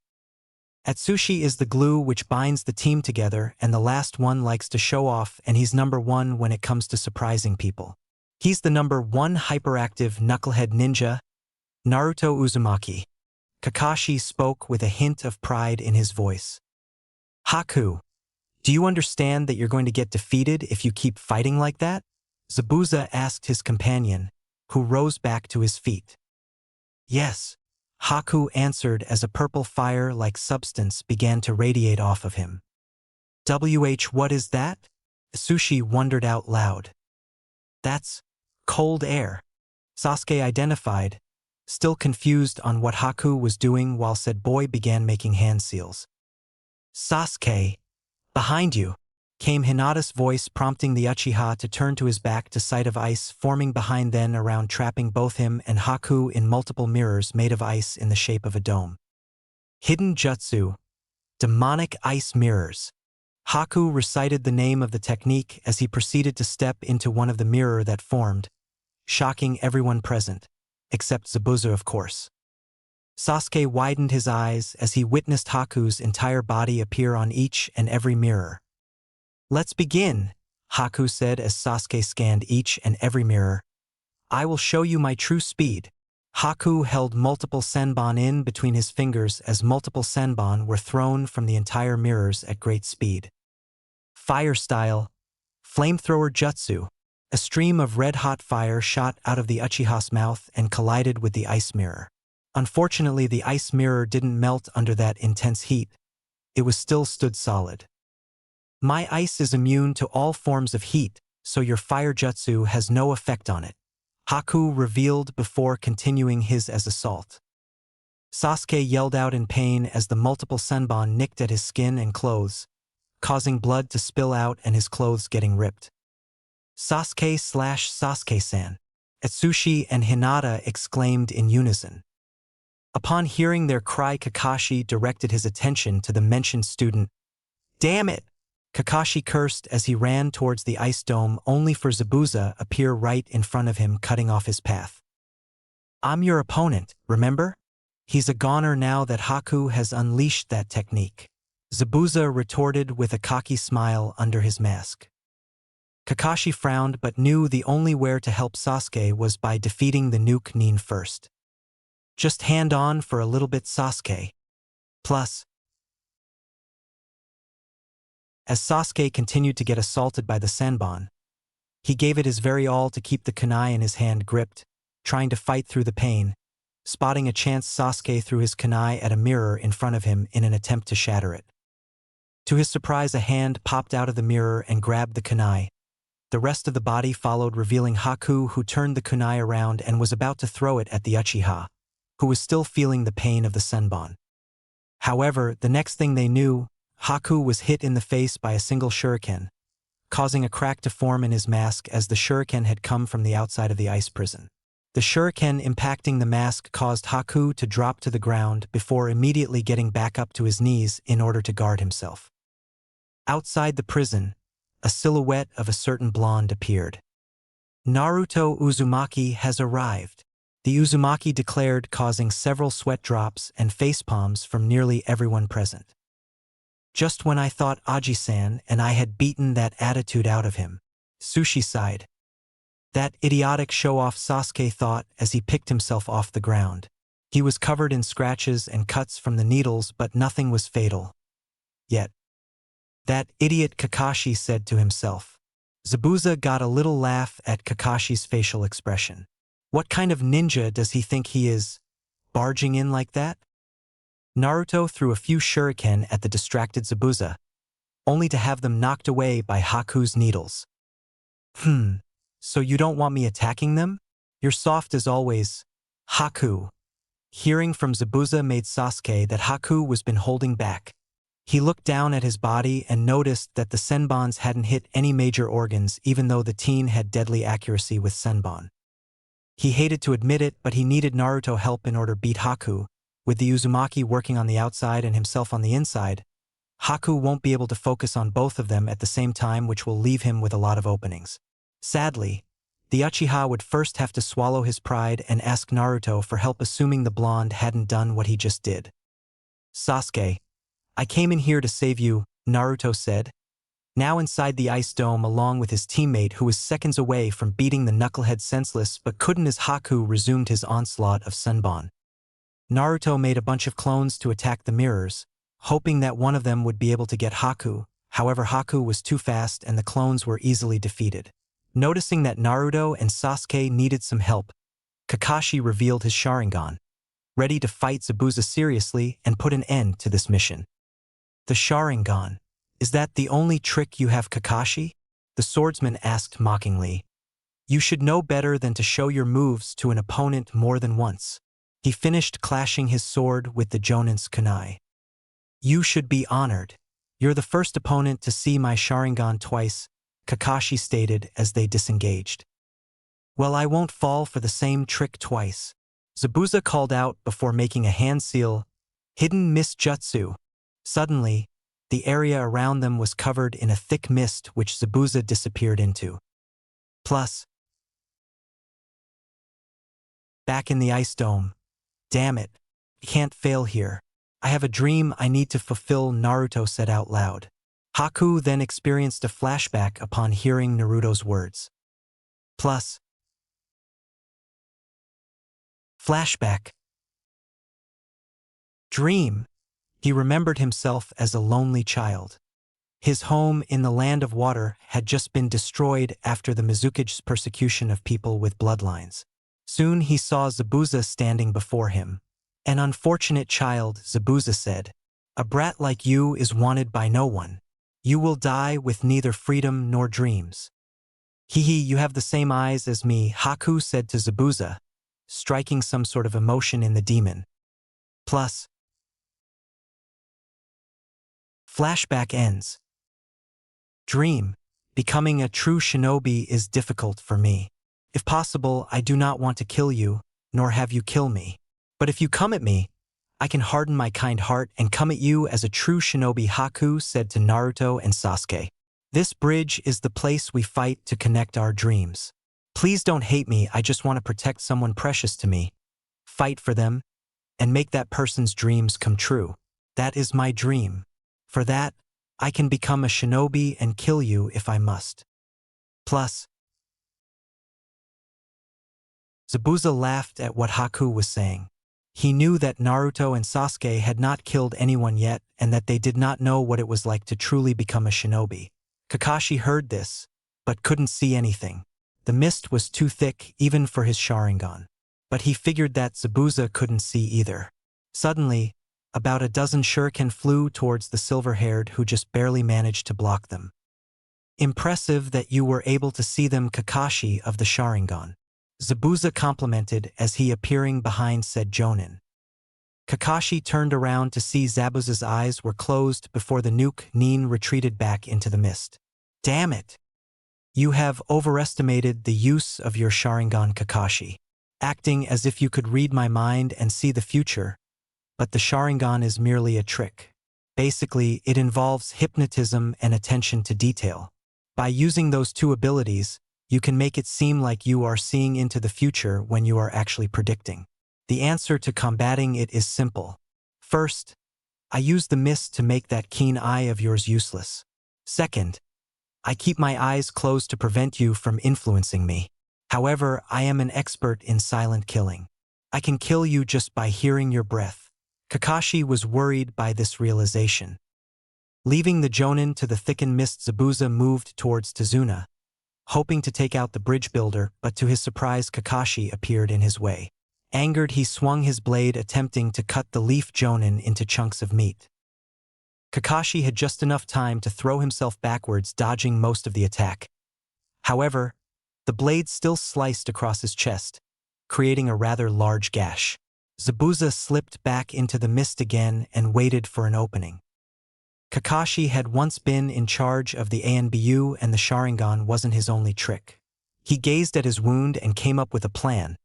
Atsushi is the glue which binds the team together, and the last one likes to show off, and he's number one when it comes to surprising people. He's the number one hyperactive knucklehead ninja, Naruto Uzumaki. Kakashi spoke with a hint of pride in his voice. Haku, do you understand that you're going to get defeated if you keep fighting like that? Zabuza asked his companion, who rose back to his feet. Yes, Haku answered as a purple fire-like substance began to radiate off of him. What is that? Atsushi wondered out loud. That's cold air, Sasuke identified, still confused on what Haku was doing while said boy began making hand seals. Sasuke, behind you, came Hinata's voice, prompting the Uchiha to turn to his back to sight of ice forming behind, then around, trapping both him and Haku in multiple mirrors made of ice in the shape of a dome. Hidden Jutsu, Demonic Ice Mirrors. Haku recited the name of the technique as he proceeded to step into one of the mirror that formed, shocking everyone present, except Zabuza, of course. Sasuke widened his eyes as he witnessed Haku's entire body appear on each and every mirror. Let's begin, Haku said as Sasuke scanned each and every mirror. I will show you my true speed. Haku held multiple senbon in between his fingers as multiple senbon were thrown from the entire mirrors at great speed. Fire Style, Flamethrower Jutsu. A stream of red-hot fire shot out of the Uchiha's mouth and collided with the ice mirror. Unfortunately, the ice mirror didn't melt under that intense heat. It was still stood solid. My ice is immune to all forms of heat, so your fire jutsu has no effect on it, Haku revealed before continuing his assault. Sasuke yelled out in pain as the multiple senbon nicked at his skin and clothes, causing blood to spill out and his clothes getting ripped. Sasuke/Sasuke-san, Atsushi and Hinata exclaimed in unison. Upon hearing their cry, Kakashi directed his attention to the mentioned student. Damn it! Kakashi cursed as he ran towards the ice dome only for Zabuza appear right in front of him, cutting off his path. I'm your opponent, remember? He's a goner now that Haku has unleashed that technique. Zabuza retorted with a cocky smile under his mask. Kakashi frowned but knew the only way to help Sasuke was by defeating the nuke Nin first. Just hand on for a little bit, Sasuke. Plus, as Sasuke continued to get assaulted by the senbon, he gave it his very all to keep the kunai in his hand gripped, trying to fight through the pain. Spotting a chance, Sasuke threw his kunai at a mirror in front of him in an attempt to shatter it. To his surprise, a hand popped out of the mirror and grabbed the kunai. The rest of the body followed, revealing Haku, who turned the kunai around and was about to throw it at the Uchiha, who was still feeling the pain of the senbon. However, the next thing they knew, Haku was hit in the face by a single shuriken, causing a crack to form in his mask as the shuriken had come from the outside of the ice prison. The shuriken impacting the mask caused Haku to drop to the ground before immediately getting back up to his knees in order to guard himself. Outside the prison, a silhouette of a certain blonde appeared. Naruto Uzumaki has arrived, the Uzumaki declared, causing several sweat drops and facepalms from nearly everyone present. Just when I thought Aji-san and I had beaten that attitude out of him, Sushi sighed. That idiotic show-off, Sasuke thought as he picked himself off the ground. He was covered in scratches and cuts from the needles, but nothing was fatal. Yet, that idiot, Kakashi said to himself. Zabuza got a little laugh at Kakashi's facial expression. What kind of ninja does he think he is, barging in like that? Naruto threw a few shuriken at the distracted Zabuza, only to have them knocked away by Haku's needles. So you don't want me attacking them? You're soft as always, Haku. Hearing from Zabuza made Sasuke that Haku was been holding back. He looked down at his body and noticed that the senbons hadn't hit any major organs, even though the teen had deadly accuracy with senbon. He hated to admit it, but he needed Naruto help in order to beat Haku. With the Uzumaki working on the outside and himself on the inside, Haku won't be able to focus on both of them at the same time, which will leave him with a lot of openings. Sadly, the Uchiha would first have to swallow his pride and ask Naruto for help, assuming the blonde hadn't done what he just did. Sasuke, I came in here to save you, Naruto said, now inside the ice dome along with his teammate who was seconds away from beating the knucklehead senseless but couldn't as Haku resumed his onslaught of senbon. Naruto made a bunch of clones to attack the mirrors, hoping that one of them would be able to get Haku. However, Haku was too fast and the clones were easily defeated. Noticing that Naruto and Sasuke needed some help, Kakashi revealed his Sharingan, ready to fight Zabuza seriously and put an end to this mission. The Sharingan, is that the only trick you have, Kakashi? The swordsman asked mockingly. You should know better than to show your moves to an opponent more than once. He finished clashing his sword with the Jonin's kunai. You should be honored. You're the first opponent to see my Sharingan twice, Kakashi stated as they disengaged. Well, I won't fall for the same trick twice, Zabuza called out before making a hand seal. Hidden mist jutsu. Suddenly, the area around them was covered in a thick mist which Zabuza disappeared into. Plus, back in the ice dome. Damn it, I can't fail here. I have a dream I need to fulfill, Naruto said out loud. Haku then experienced a flashback upon hearing Naruto's words. Plus, flashback. Dream. He remembered himself as a lonely child. His home in the land of water had just been destroyed after the Mizukige's persecution of people with bloodlines. Soon he saw Zabuza standing before him. An unfortunate child, Zabuza said. A brat like you is wanted by no one. You will die with neither freedom nor dreams. Hehe, you have the same eyes as me, Haku said to Zabuza, striking some sort of emotion in the demon. Plus, flashback ends. Dream. Becoming a true shinobi is difficult for me. If possible, I do not want to kill you, nor have you kill me. But if you come at me, I can harden my kind heart and come at you as a true shinobi, Haku said to Naruto and Sasuke. This bridge is the place we fight to connect our dreams. Please don't hate me, I just want to protect someone precious to me. Fight for them, and make that person's dreams come true. That is my dream. For that, I can become a shinobi and kill you if I must. Plus, Zabuza laughed at what Haku was saying. He knew that Naruto and Sasuke had not killed anyone yet and that they did not know what it was like to truly become a shinobi. Kakashi heard this, but couldn't see anything. The mist was too thick even for his Sharingan. But he figured that Zabuza couldn't see either. Suddenly, about a dozen shuriken flew towards the silver-haired who just barely managed to block them. Impressive that you were able to see them, Kakashi of the Sharingan. Zabuza complimented as he appearing behind said Jonin. Kakashi turned around to see Zabuza's eyes were closed before the nuke Nin retreated back into the mist. Damn it! You have overestimated the use of your Sharingan, Kakashi. Acting as if you could read my mind and see the future, but the Sharingan is merely a trick. Basically, it involves hypnotism and attention to detail. By using those two abilities, you can make it seem like you are seeing into the future when you are actually predicting. The answer to combating it is simple. First, I use the mist to make that keen eye of yours useless. Second, I keep my eyes closed to prevent you from influencing me. However, I am an expert in silent killing. I can kill you just by hearing your breath. Kakashi was worried by this realization. Leaving the Jonin to the thickened mist, Zabuza moved towards Tazuna, hoping to take out the bridge builder, but to his surprise Kakashi appeared in his way. Angered, he swung his blade attempting to cut the leaf Jonin into chunks of meat. Kakashi had just enough time to throw himself backwards, dodging most of the attack. However, the blade still sliced across his chest, creating a rather large gash. Zabuza slipped back into the mist again and waited for an opening. Kakashi had once been in charge of the ANBU and the Sharingan wasn't his only trick. He gazed at his wound and came up with a plan.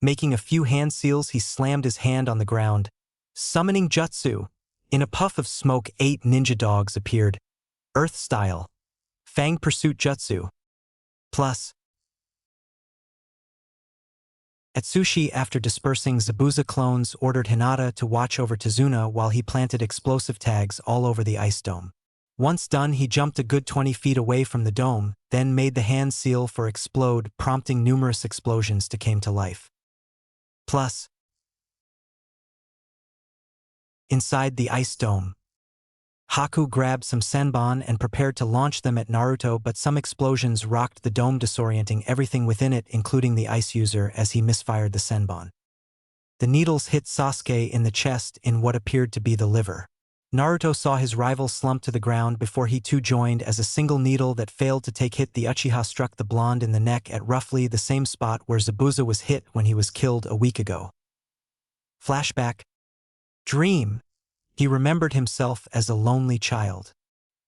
Making a few hand seals, he slammed his hand on the ground. Summoning Jutsu. In a puff of smoke, 8 ninja dogs appeared. Earth-style. Fang Pursuit Jutsu. Plus, Atsushi, after dispersing Zabuza clones, ordered Hinata to watch over Tazuna while he planted explosive tags all over the ice dome. Once done, he jumped a good 20 feet away from the dome, then made the hand seal for explode, prompting numerous explosions to come to life. Plus, inside the ice dome, Haku grabbed some senbon and prepared to launch them at Naruto, but some explosions rocked the dome, disorienting everything within it, including the ice user, as he misfired the senbon. The needles hit Sasuke in the chest in what appeared to be the liver. Naruto saw his rival slump to the ground before he too joined, as a single needle that failed to take hit the Uchiha struck the blonde in the neck at roughly the same spot where Zabuza was hit when he was killed a week ago. Flashback. Dream. He remembered himself as a lonely child.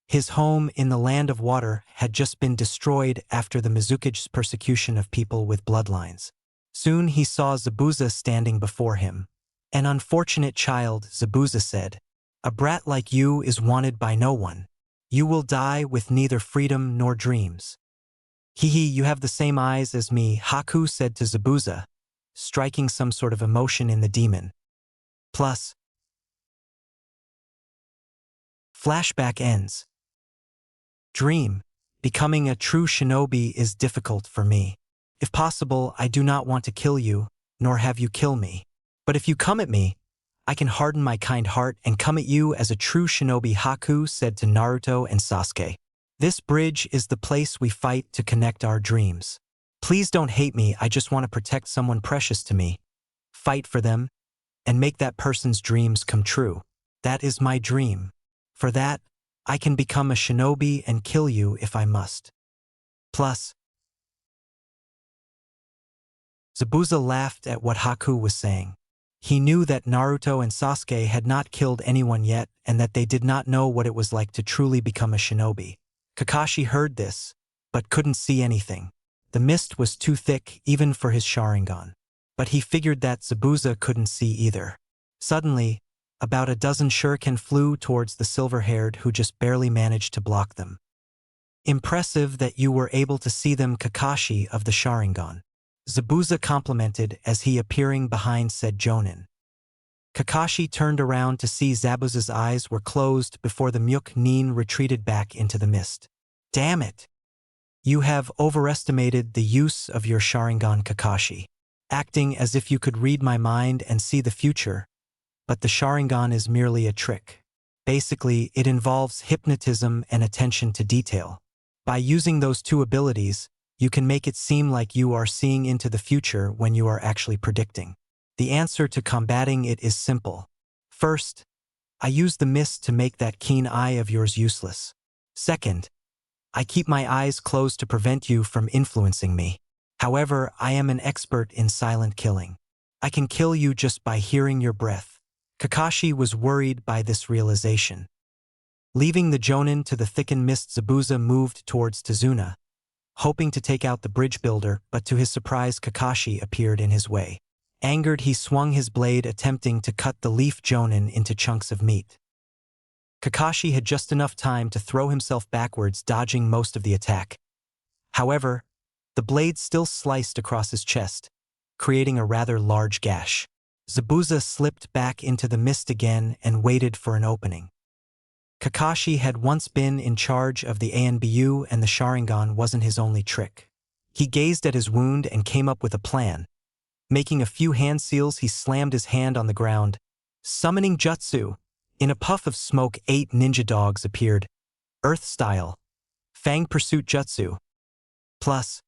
His home in the land of water had just been destroyed after the Mizuki's persecution of people with bloodlines. Soon he saw Zabuza standing before him. An unfortunate child, Zabuza said. A brat like you is wanted by no one. You will die with neither freedom nor dreams. Hehe, you have the same eyes as me, Haku said to Zabuza, striking some sort of emotion in the demon. Plus, flashback ends. Dream. Becoming a true shinobi is difficult for me. If possible, I do not want to kill you, nor have you kill me. But if you come at me, I can harden my kind heart and come at you as a true shinobi, Haku said to Naruto and Sasuke. This bridge is the place we fight to connect our dreams. Please don't hate me, I just want to protect someone precious to me. Fight for them, and make that person's dreams come true. That is my dream. For that, I can become a shinobi and kill you if I must. Plus, Zabuza laughed at what Haku was saying. He knew that Naruto and Sasuke had not killed anyone yet and that they did not know what it was like to truly become a shinobi. Kakashi heard this, but couldn't see anything. The mist was too thick even for his Sharingan. But he figured that Zabuza couldn't see either. Suddenly, about a dozen shuriken flew towards the silver-haired who just barely managed to block them. Impressive that you were able to see them, Kakashi of the Sharingan. Zabuza complimented as he appearing behind said Jonin. Kakashi turned around to see Zabuza's eyes were closed before the Muk Nin retreated back into the mist. Damn it! You have overestimated the use of your Sharingan, Kakashi. Acting as if you could read my mind and see the future, but the Sharingan is merely a trick. Basically, it involves hypnotism and attention to detail. By using those two abilities, you can make it seem like you are seeing into the future when you are actually predicting. The answer to combating it is simple. First, I use the mist to make that keen eye of yours useless. Second, I keep my eyes closed to prevent you from influencing me. However, I am an expert in silent killing. I can kill you just by hearing your breath. Kakashi was worried by this realization. Leaving the Jonin to the thickened mist, Zabuza moved towards Tazuna, hoping to take out the bridge builder, but to his surprise Kakashi appeared in his way. Angered, he swung his blade attempting to cut the leaf Jonin into chunks of meat. Kakashi had just enough time to throw himself backwards, dodging most of the attack. However, the blade still sliced across his chest, creating a rather large gash. Zabuza slipped back into the mist again and waited for an opening. Kakashi had once been in charge of the ANBU and the Sharingan wasn't his only trick. He gazed at his wound and came up with a plan. Making a few hand seals, he slammed his hand on the ground. Summoning Jutsu. In a puff of smoke, 8 ninja dogs appeared. Earth style. Fang Pursuit Jutsu. Plus.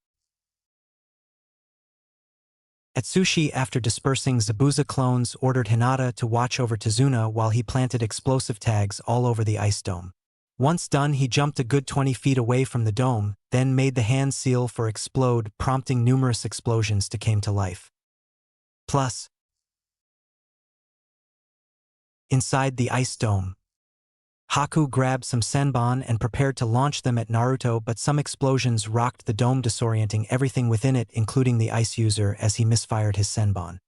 Atsushi, after dispersing Zabuza clones, ordered Hinata to watch over Tazuna while he planted explosive tags all over the ice dome. Once done, he jumped a good 20 feet away from the dome, then made the hand seal for explode, prompting numerous explosions to come to life. Plus, inside the ice dome, Haku grabbed some senbon and prepared to launch them at Naruto, but some explosions rocked the dome, disorienting everything within it, including the ice user, as he misfired his senbon.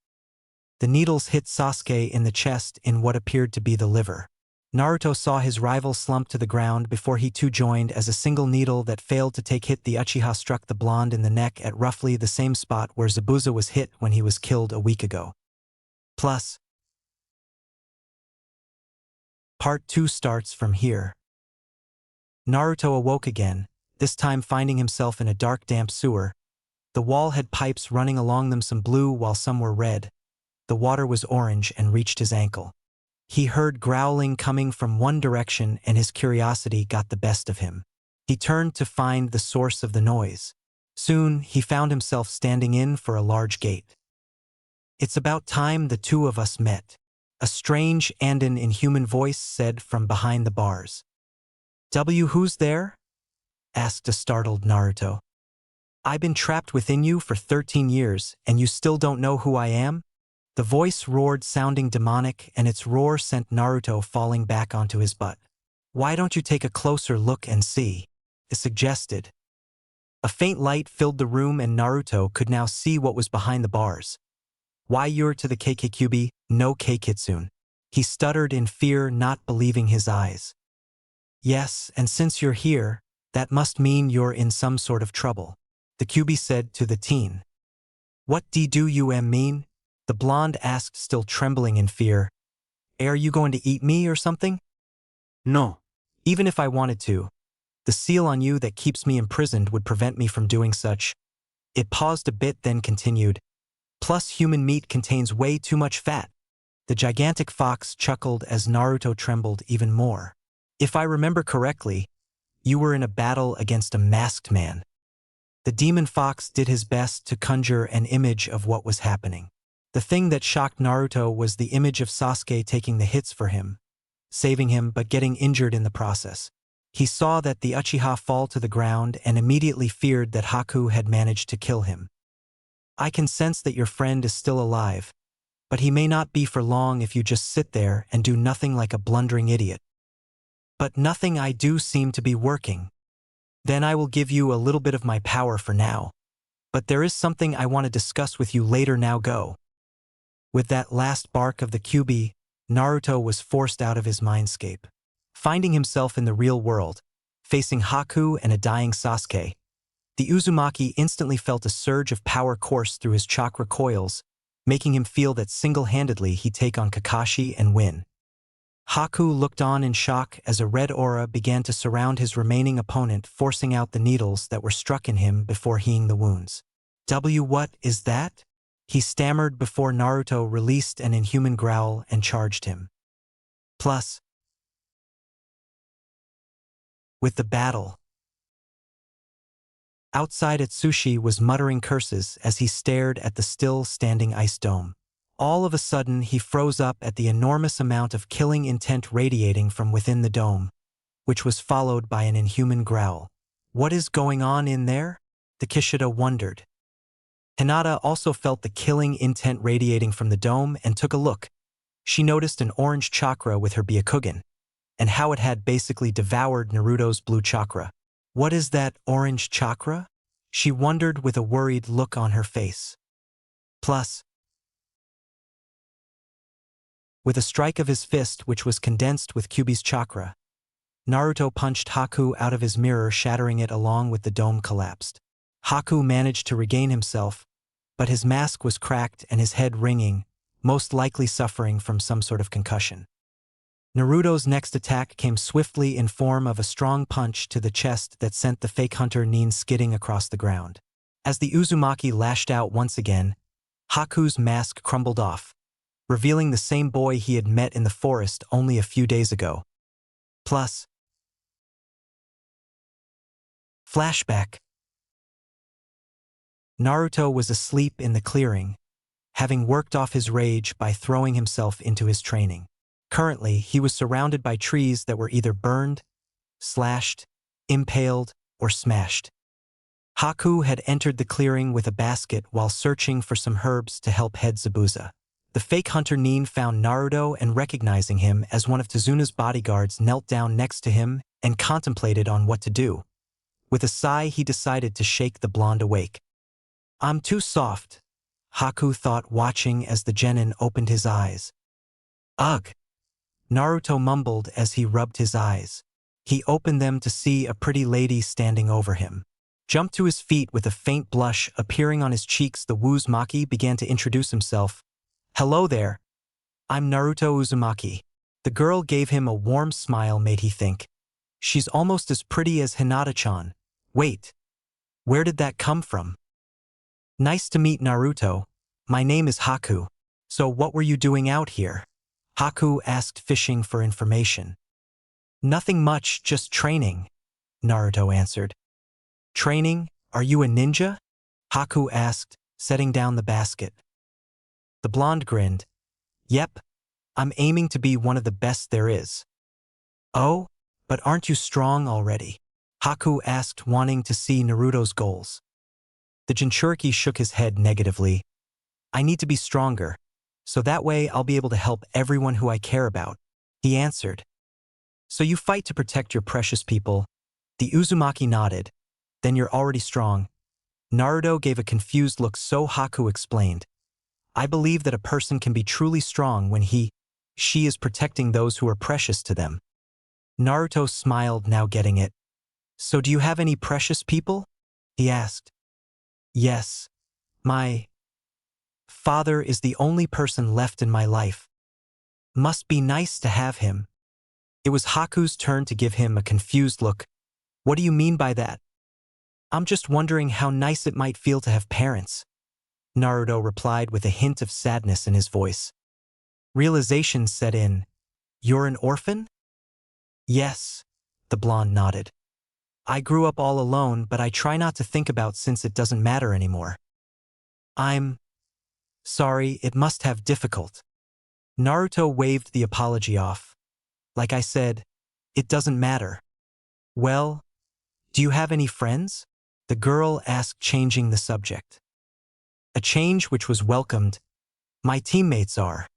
The needles hit Sasuke in the chest in what appeared to be the liver. Naruto saw his rival slump to the ground before he too joined, as a single needle that failed to take hit the Uchiha struck the blonde in the neck at roughly the same spot where Zabuza was hit when he was killed a week ago. Plus, Part 2 starts from here. Naruto awoke again, this time finding himself in a dark, damp sewer. The wall had pipes running along them, some blue while some were red. The water was orange and reached his ankle. He heard growling coming from one direction and his curiosity got the best of him. He turned to find the source of the noise. Soon, he found himself standing in for a large gate. It's about time the two of us met. A strange and an inhuman voice said from behind the bars. Who's there? Asked a startled Naruto. I've been trapped within you for 13 years, and you still don't know who I am? The voice roared, sounding demonic, and its roar sent Naruto falling back onto his butt. Why don't you take a closer look and see? It suggested. A faint light filled the room and Naruto could now see what was behind the bars. Why, you're to the Keikikubi, no Keikitsune. He stuttered in fear, not believing his eyes. Yes, and since you're here, that must mean you're in some sort of trouble, the Kyubi said to the teen. What do you mean? The blonde asked, still trembling in fear. Are you going to eat me or something? No. Even if I wanted to, the seal on you that keeps me imprisoned would prevent me from doing such. It paused a bit, then continued. Plus, human meat contains way too much fat. The gigantic fox chuckled as Naruto trembled even more. If I remember correctly, you were in a battle against a masked man. The demon fox did his best to conjure an image of what was happening. The thing that shocked Naruto was the image of Sasuke taking the hits for him, saving him but getting injured in the process. He saw that the Uchiha fall to the ground and immediately feared that Haku had managed to kill him. I can sense that your friend is still alive, but he may not be for long if you just sit there and do nothing like a blundering idiot. But nothing I do seem to be working. Then I will give you a little bit of my power for now. But there is something I want to discuss with you later. Now go. With that last bark of the QB, Naruto was forced out of his mindscape. Finding himself in the real world, facing Haku and a dying Sasuke, the Uzumaki instantly felt a surge of power course through his chakra coils, making him feel that single-handedly he'd take on Kakashi and win. Haku looked on in shock as a red aura began to surround his remaining opponent, forcing out the needles that were struck in him before healing the wounds. What is that? He stammered before Naruto released an inhuman growl and charged him. Plus, with the battle. Outside Atsushi was muttering curses as he stared at the still-standing ice dome. All of a sudden, he froze up at the enormous amount of killing intent radiating from within the dome, which was followed by an inhuman growl. What is going on in there? The Kishida wondered. Hinata also felt the killing intent radiating from the dome and took a look. She noticed an orange chakra with her Byakugan, and how it had basically devoured Naruto's blue chakra. What is that orange chakra? She wondered with a worried look on her face. Plus, with a strike of his fist which was condensed with Kyuubi's chakra, Naruto punched Haku out of his mirror, shattering it along with the dome collapsed. Haku managed to regain himself, but his mask was cracked and his head ringing, most likely suffering from some sort of concussion. Naruto's next attack came swiftly in form of a strong punch to the chest that sent the fake hunter Nin skidding across the ground. As the Uzumaki lashed out once again, Haku's mask crumbled off, revealing the same boy he had met in the forest only a few days ago. Plus, flashback. Naruto was asleep in the clearing, having worked off his rage by throwing himself into his training. Currently, he was surrounded by trees that were either burned, slashed, impaled, or smashed. Haku had entered the clearing with a basket while searching for some herbs to help head Zabuza. The fake hunter Nin found Naruto and, recognizing him as one of Tezuna's bodyguards, knelt down next to him and contemplated on what to do. With a sigh, he decided to shake the blonde awake. I'm too soft, Haku thought, watching as the genin opened his eyes. Ugh! Naruto mumbled as he rubbed his eyes. He opened them to see a pretty lady standing over him. Jumped to his feet with a faint blush appearing on his cheeks, the Uzumaki began to introduce himself. Hello there. I'm Naruto Uzumaki. The girl gave him a warm smile, made he think. She's almost as pretty as Hinata-chan. Wait. Where did that come from? Nice to meet Naruto. My name is Haku. So what were you doing out here? Haku asked, fishing for information. Nothing much, just training, Naruto answered. Training? Are you a ninja? Haku asked, setting down the basket. The blonde grinned. Yep, I'm aiming to be one of the best there is. Oh, but aren't you strong already? Haku asked, wanting to see Naruto's goals. The Jinchuriki shook his head negatively. I need to be stronger, so that way I'll be able to help everyone who I care about, he answered. So you fight to protect your precious people? The Uzumaki nodded. Then you're already strong. Naruto gave a confused look, so Haku explained. I believe that a person can be truly strong when she is protecting those who are precious to them. Naruto smiled, now getting it. So do you have any precious people? He asked. Yes. My father is the only person left in my life. Must be nice to have him. It was Haku's turn to give him a confused look. What do you mean by that? I'm just wondering how nice it might feel to have parents, Naruto replied with a hint of sadness in his voice. Realization set in. You're an orphan? Yes, the blonde nodded. I grew up all alone, but I try not to think about since it doesn't matter anymore. I'm sorry, it must have difficult. Naruto waved the apology off. Like I said, it doesn't matter. Well, do you have any friends? The girl asked, changing the subject. A change which was welcomed. My teammates are,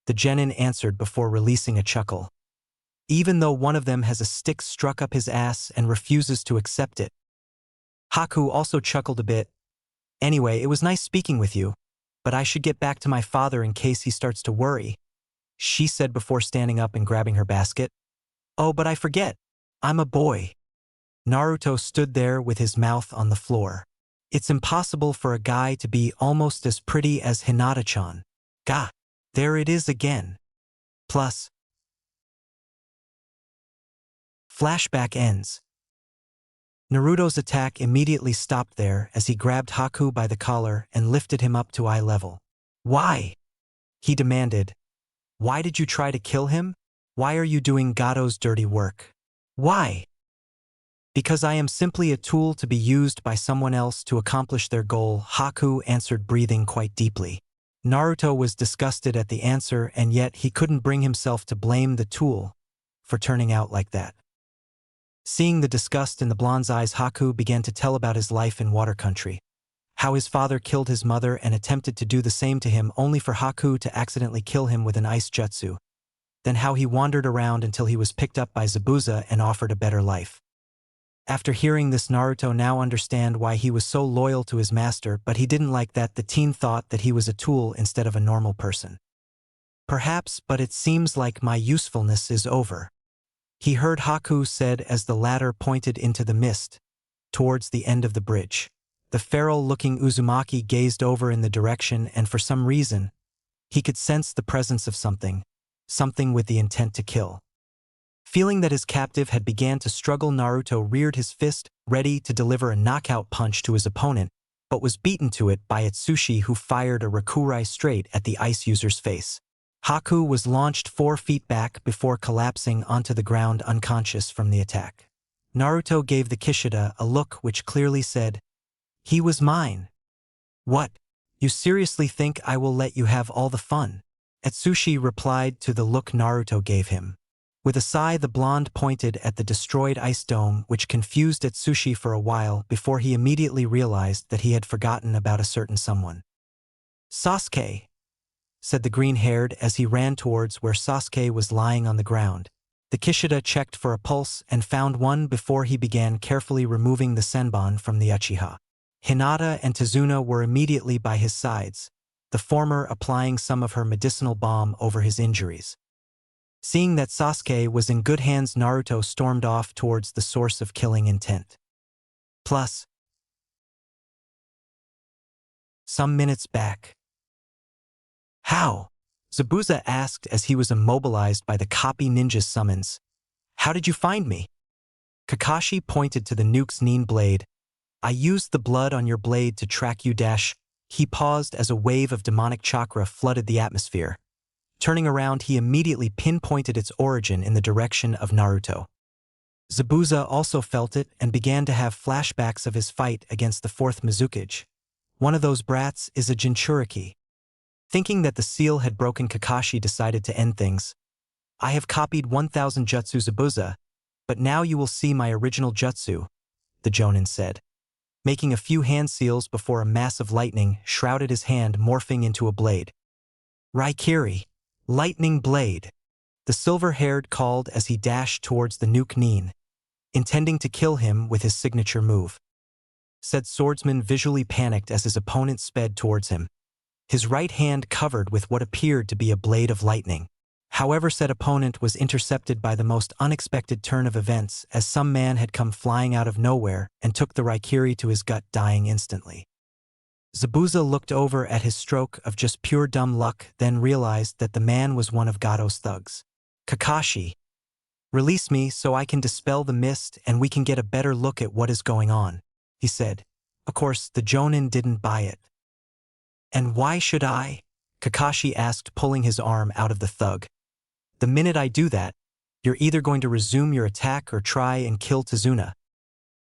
the genin answered before releasing a chuckle. Even though one of them has a stick struck up his ass and refuses to accept it. Haku also chuckled a bit. Anyway, it was nice speaking with you, but I should get back to my father in case he starts to worry, she said before standing up and grabbing her basket. Oh, but I forget. I'm a boy. Naruto stood there with his mouth on the floor. It's impossible for a guy to be almost as pretty as Hinata-chan. Gah, there it is again. Plus. Flashback ends. Naruto's attack immediately stopped there as he grabbed Haku by the collar and lifted him up to eye level. Why? He demanded. Why did you try to kill him? Why are you doing Gato's dirty work? Why? Because I am simply a tool to be used by someone else to accomplish their goal, Haku answered, breathing quite deeply. Naruto was disgusted at the answer, and yet he couldn't bring himself to blame the tool for turning out like that. Seeing the disgust in the blonde's eyes, Haku began to tell about his life in water country. How his father killed his mother and attempted to do the same to him only for Haku to accidentally kill him with an ice jutsu. Then how he wandered around until he was picked up by Zabuza and offered a better life. After hearing this, Naruto now understand why he was so loyal to his master, but he didn't like that the teen thought that he was a tool instead of a normal person. Perhaps, but it seems like my usefulness is over. He heard Haku said as the latter pointed into the mist, towards the end of the bridge. The feral-looking Uzumaki gazed over in the direction, and for some reason, he could sense the presence of something with the intent to kill. Feeling that his captive had began to struggle, Naruto reared his fist, ready to deliver a knockout punch to his opponent, but was beaten to it by Itsushi, who fired a Rakurai straight at the ice user's face. Haku was launched 4 feet back before collapsing onto the ground unconscious from the attack. Naruto gave the Kishida a look which clearly said, "He was mine." "What? You seriously think I will let you have all the fun?" Itsushi replied to the look Naruto gave him. With a sigh, the blonde pointed at the destroyed ice dome, which confused Itsushi for a while before he immediately realized that he had forgotten about a certain someone. "Sasuke," said the green-haired as he ran towards where Sasuke was lying on the ground. The Kishida checked for a pulse and found one before he began carefully removing the senbon from the Uchiha. Hinata and Tazuna were immediately by his sides, the former applying some of her medicinal balm over his injuries. Seeing that Sasuke was in good hands, Naruto stormed off towards the source of killing intent. Plus. Some minutes back. "How?" Zabuza asked as he was immobilized by the copy ninja's summons. "How did you find me?" Kakashi pointed to the nuke's nin blade. "I used the blood on your blade to track you." He paused as a wave of demonic chakra flooded the atmosphere. Turning around, he immediately pinpointed its origin in the direction of Naruto. Zabuza also felt it and began to have flashbacks of his fight against the 4th Mizukage. One of those brats is a Jinchuriki. Thinking that the seal had broken, Kakashi decided to end things. "I have copied 1000 jutsu, Zabuza, but now you will see my original jutsu," the Jonin said, making a few hand seals before a mass of lightning shrouded his hand, morphing into a blade. "Raikiri, lightning blade," the silver-haired called as he dashed towards the nuke nin, intending to kill him with his signature move. Said swordsman visually panicked as his opponent sped towards him, his right hand covered with what appeared to be a blade of lightning. However, said opponent was intercepted by the most unexpected turn of events, as some man had come flying out of nowhere and took the Raikiri to his gut, dying instantly. Zabuza looked over at his stroke of just pure dumb luck, then realized that the man was one of Gato's thugs. "Kakashi, release me so I can dispel the mist and we can get a better look at what is going on," he said. Of course, the Jonin didn't buy it. "And why should I?" Kakashi asked, pulling his arm out of the thug. "The minute I do that, you're either going to resume your attack or try and kill Tazuna.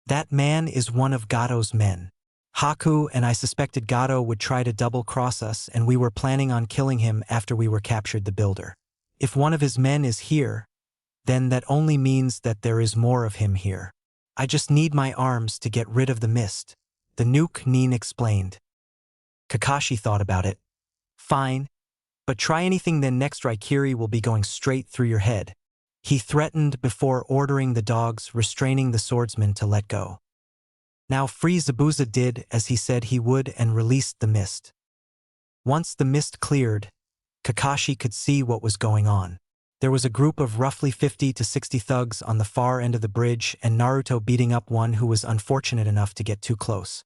That man is one of Gato's men. Haku and I suspected Gato would try to double-cross us, and we were planning on killing him after we were captured the builder. If one of his men is here, then that only means that there is more of him here. I just need my arms to get rid of the mist," the nuke nin explained. Kakashi thought about it. Fine, but try anything then next Raikiri will be going straight through your head. He threatened before ordering the dogs restraining the swordsman to let go. Now Free Zabuza did as he said he would and released the mist. Once the mist cleared, Kakashi could see what was going on. There was a group of roughly 50 to 60 thugs on the far end of the bridge and Naruto beating up one who was unfortunate enough to get too close.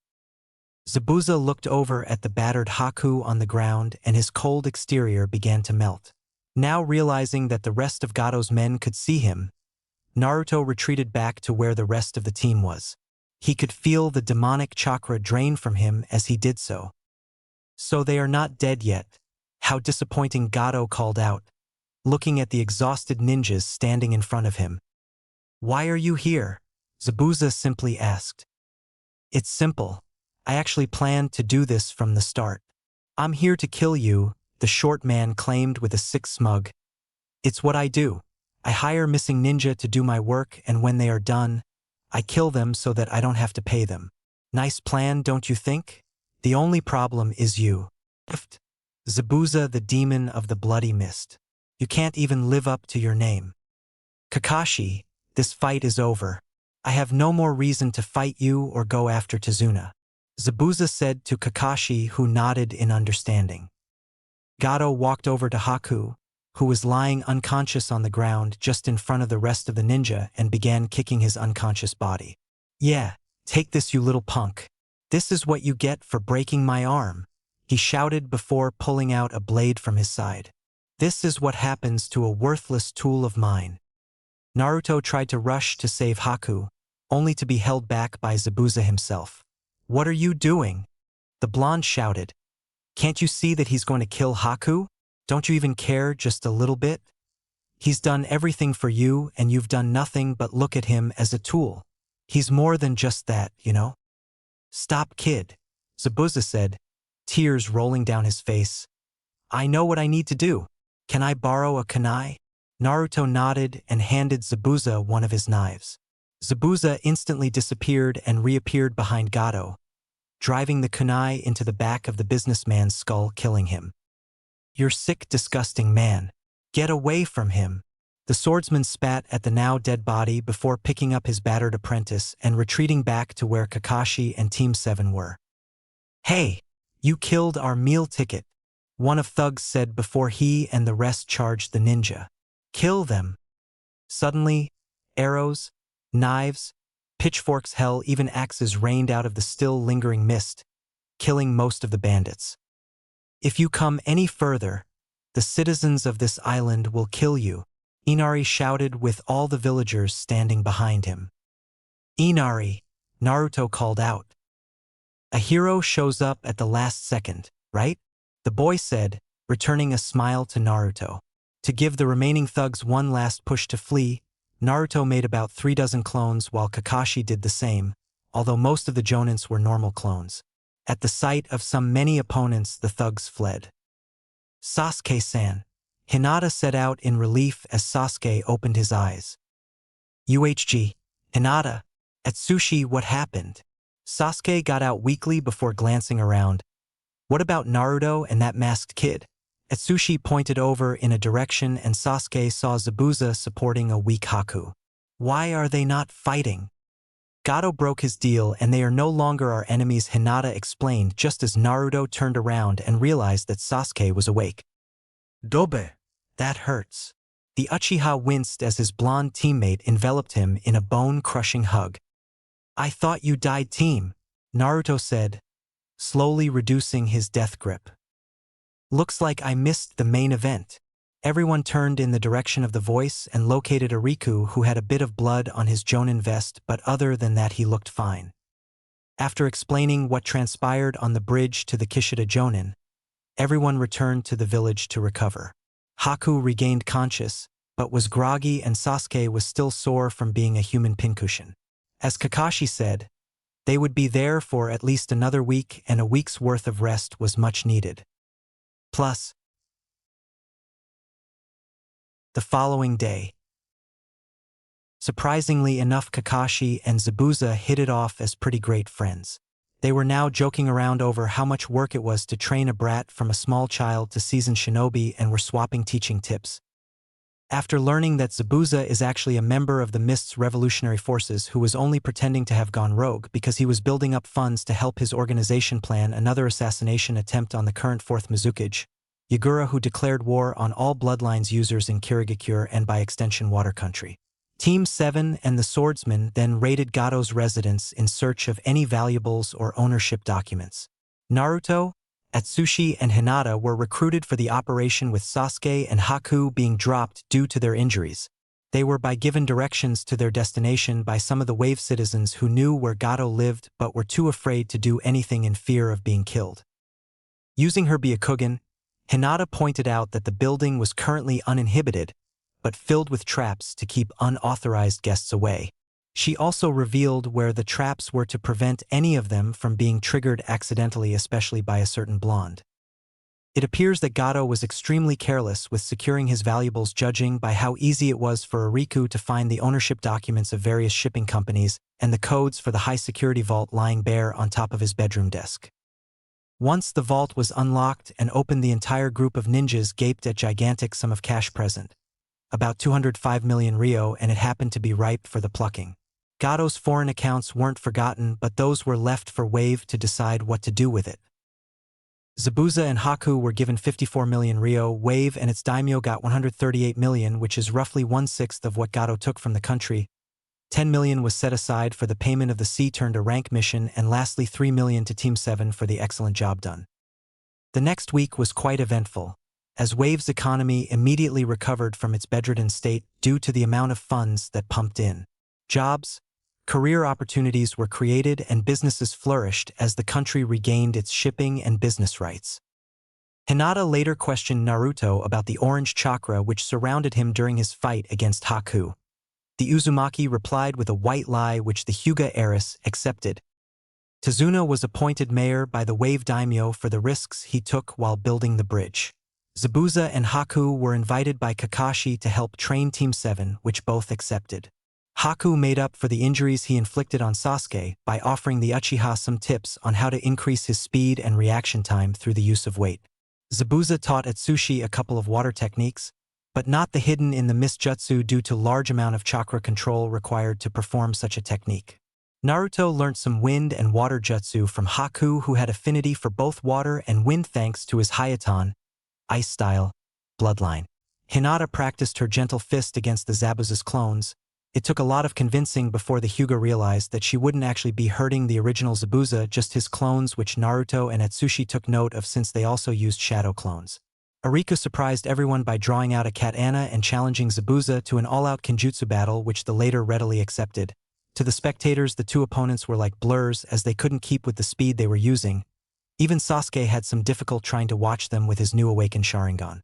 Zabuza looked over at the battered Haku on the ground and his cold exterior began to melt. Now realizing that the rest of Gato's men could see him, Naruto retreated back to where the rest of the team was. He could feel the demonic chakra drain from him as he did so. So they are not dead yet. How disappointing, Gato called out, looking at the exhausted ninjas standing in front of him. Why are you here? Zabuza simply asked. It's simple. I actually planned to do this from the start. I'm here to kill you, the short man claimed with a sick smug. It's what I do. I hire missing ninja to do my work and when they are done, I kill them so that I don't have to pay them. Nice plan, don't you think? The only problem is you. Zabuza, the demon of the bloody mist. You can't even live up to your name. Kakashi, this fight is over. I have no more reason to fight you or go after Tazuna. Zabuza said to Kakashi, who nodded in understanding. Gato walked over to Haku, who was lying unconscious on the ground just in front of the rest of the ninja and began kicking his unconscious body. Yeah, take this, you little punk. This is what you get for breaking my arm, he shouted before pulling out a blade from his side. This is what happens to a worthless tool of mine. Naruto tried to rush to save Haku, only to be held back by Zabuza himself. What are you doing? The blonde shouted. Can't you see that he's going to kill Haku? Don't you even care just a little bit? He's done everything for you and you've done nothing but look at him as a tool. He's more than just that, you know? Stop, kid, Zabuza said, tears rolling down his face. I know what I need to do. Can I borrow a kunai? Naruto nodded and handed Zabuza one of his knives. Zabuza instantly disappeared and reappeared behind Gato, driving the kunai into the back of the businessman's skull, killing him. You're sick, disgusting man. Get away from him. The swordsman spat at the now dead body before picking up his battered apprentice and retreating back to where Kakashi and Team 7 were. Hey, you killed our meal ticket, one of thugs said before he and the rest charged the ninja. Kill them. Suddenly, arrows, knives, pitchforks, hell, even axes rained out of the still lingering mist, killing most of the bandits. If you come any further, the citizens of this island will kill you, Inari shouted with all the villagers standing behind him. Inari, Naruto called out. A hero shows up at the last second, right? The boy said, returning a smile to Naruto. To give the remaining thugs one last push to flee, Naruto made about 36 clones while Kakashi did the same, although most of the jonins were normal clones. At the sight of some many opponents, the thugs fled. Sasuke-san, Hinata set out in relief as Sasuke opened his eyes. UHG, Hinata, Atsushi, what happened? Sasuke got out weakly before glancing around. What about Naruto and that masked kid? Atsushi pointed over in a direction and Sasuke saw Zabuza supporting a weak Haku. Why are they not fighting? Gato broke his deal and they are no longer our enemies, Hinata explained just as Naruto turned around and realized that Sasuke was awake. Dobe. That hurts. The Uchiha winced as his blonde teammate enveloped him in a bone-crushing hug. I thought you died, team, Naruto said, slowly reducing his death grip. Looks like I missed the main event. Everyone turned in the direction of the voice and located Ariku, who had a bit of blood on his jonin vest, but other than that he looked fine. After explaining what transpired on the bridge to the Kishida jonin, everyone returned to the village to recover. Haku regained conscious, but was groggy and Sasuke was still sore from being a human pincushion. As Kakashi said, they would be there for at least another week and a week's worth of rest was much needed. Plus, the following day. Surprisingly enough, Kakashi and Zabuza hit it off as pretty great friends. They were now joking around over how much work it was to train a brat from a small child to seasoned shinobi and were swapping teaching tips. After learning that Zabuza is actually a member of the Mist's revolutionary forces who was only pretending to have gone rogue because he was building up funds to help his organization plan another assassination attempt on the current 4th Mizukage, Yagura, who declared war on all bloodlines users in Kirigakure and by extension Water Country. Team 7 and the swordsman then raided Gato's residence in search of any valuables or ownership documents. Naruto, Atsushi, and Hinata were recruited for the operation with Sasuke and Haku being dropped due to their injuries. They were given directions to their destination by some of the Wave citizens who knew where Gato lived but were too afraid to do anything in fear of being killed. Using her Byakugan, Hinata pointed out that the building was currently uninhibited, but filled with traps to keep unauthorized guests away. She also revealed where the traps were to prevent any of them from being triggered accidentally, especially by a certain blonde. It appears that Gato was extremely careless with securing his valuables, judging by how easy it was for Ariku to find the ownership documents of various shipping companies and the codes for the high-security vault lying bare on top of his bedroom desk. Once the vault was unlocked and opened, the entire group of ninjas gaped at gigantic sum of cash present, about 205 million ryo, and it happened to be ripe for the plucking. Gato's foreign accounts weren't forgotten, but those were left for Wave to decide what to do with it. Zabuza and Haku were given 54 million ryo, Wave and its daimyo got 138 million, which is roughly 1/6 of what Gato took from the country. 10 million was set aside for the payment of the C-turned-to-rank mission, and lastly 3 million to Team 7 for the excellent job done. The next week was quite eventful, as Wave's economy immediately recovered from its bedridden state due to the amount of funds that pumped in. Jobs, career opportunities were created and businesses flourished as the country regained its shipping and business rights. Hinata later questioned Naruto about the orange chakra which surrounded him during his fight against Haku. The Uzumaki replied with a white lie which the Hyuga heiress accepted. Tazuna was appointed mayor by the Wave daimyo for the risks he took while building the bridge. Zabuza and Haku were invited by Kakashi to help train Team 7, which both accepted. Haku made up for the injuries he inflicted on Sasuke by offering the Uchiha some tips on how to increase his speed and reaction time through the use of weight. Zabuza taught Atsushi a couple of water techniques, but not the hidden in the mist jutsu due to large amount of chakra control required to perform such a technique. Naruto learnt some wind and water jutsu from Haku, who had affinity for both water and wind thanks to his Hayatan, ice style, bloodline. Hinata practiced her gentle fist against the Zabuza's clones. It took a lot of convincing before the Hyuga realized that she wouldn't actually be hurting the original Zabuza, just his clones, which Naruto and Atsushi took note of since they also used shadow clones. Ariku surprised everyone by drawing out a katana and challenging Zabuza to an all-out kenjutsu battle, which the latter readily accepted. To the spectators, the two opponents were like blurs as they couldn't keep with the speed they were using. Even Sasuke had some difficulty trying to watch them with his new awakened Sharingan.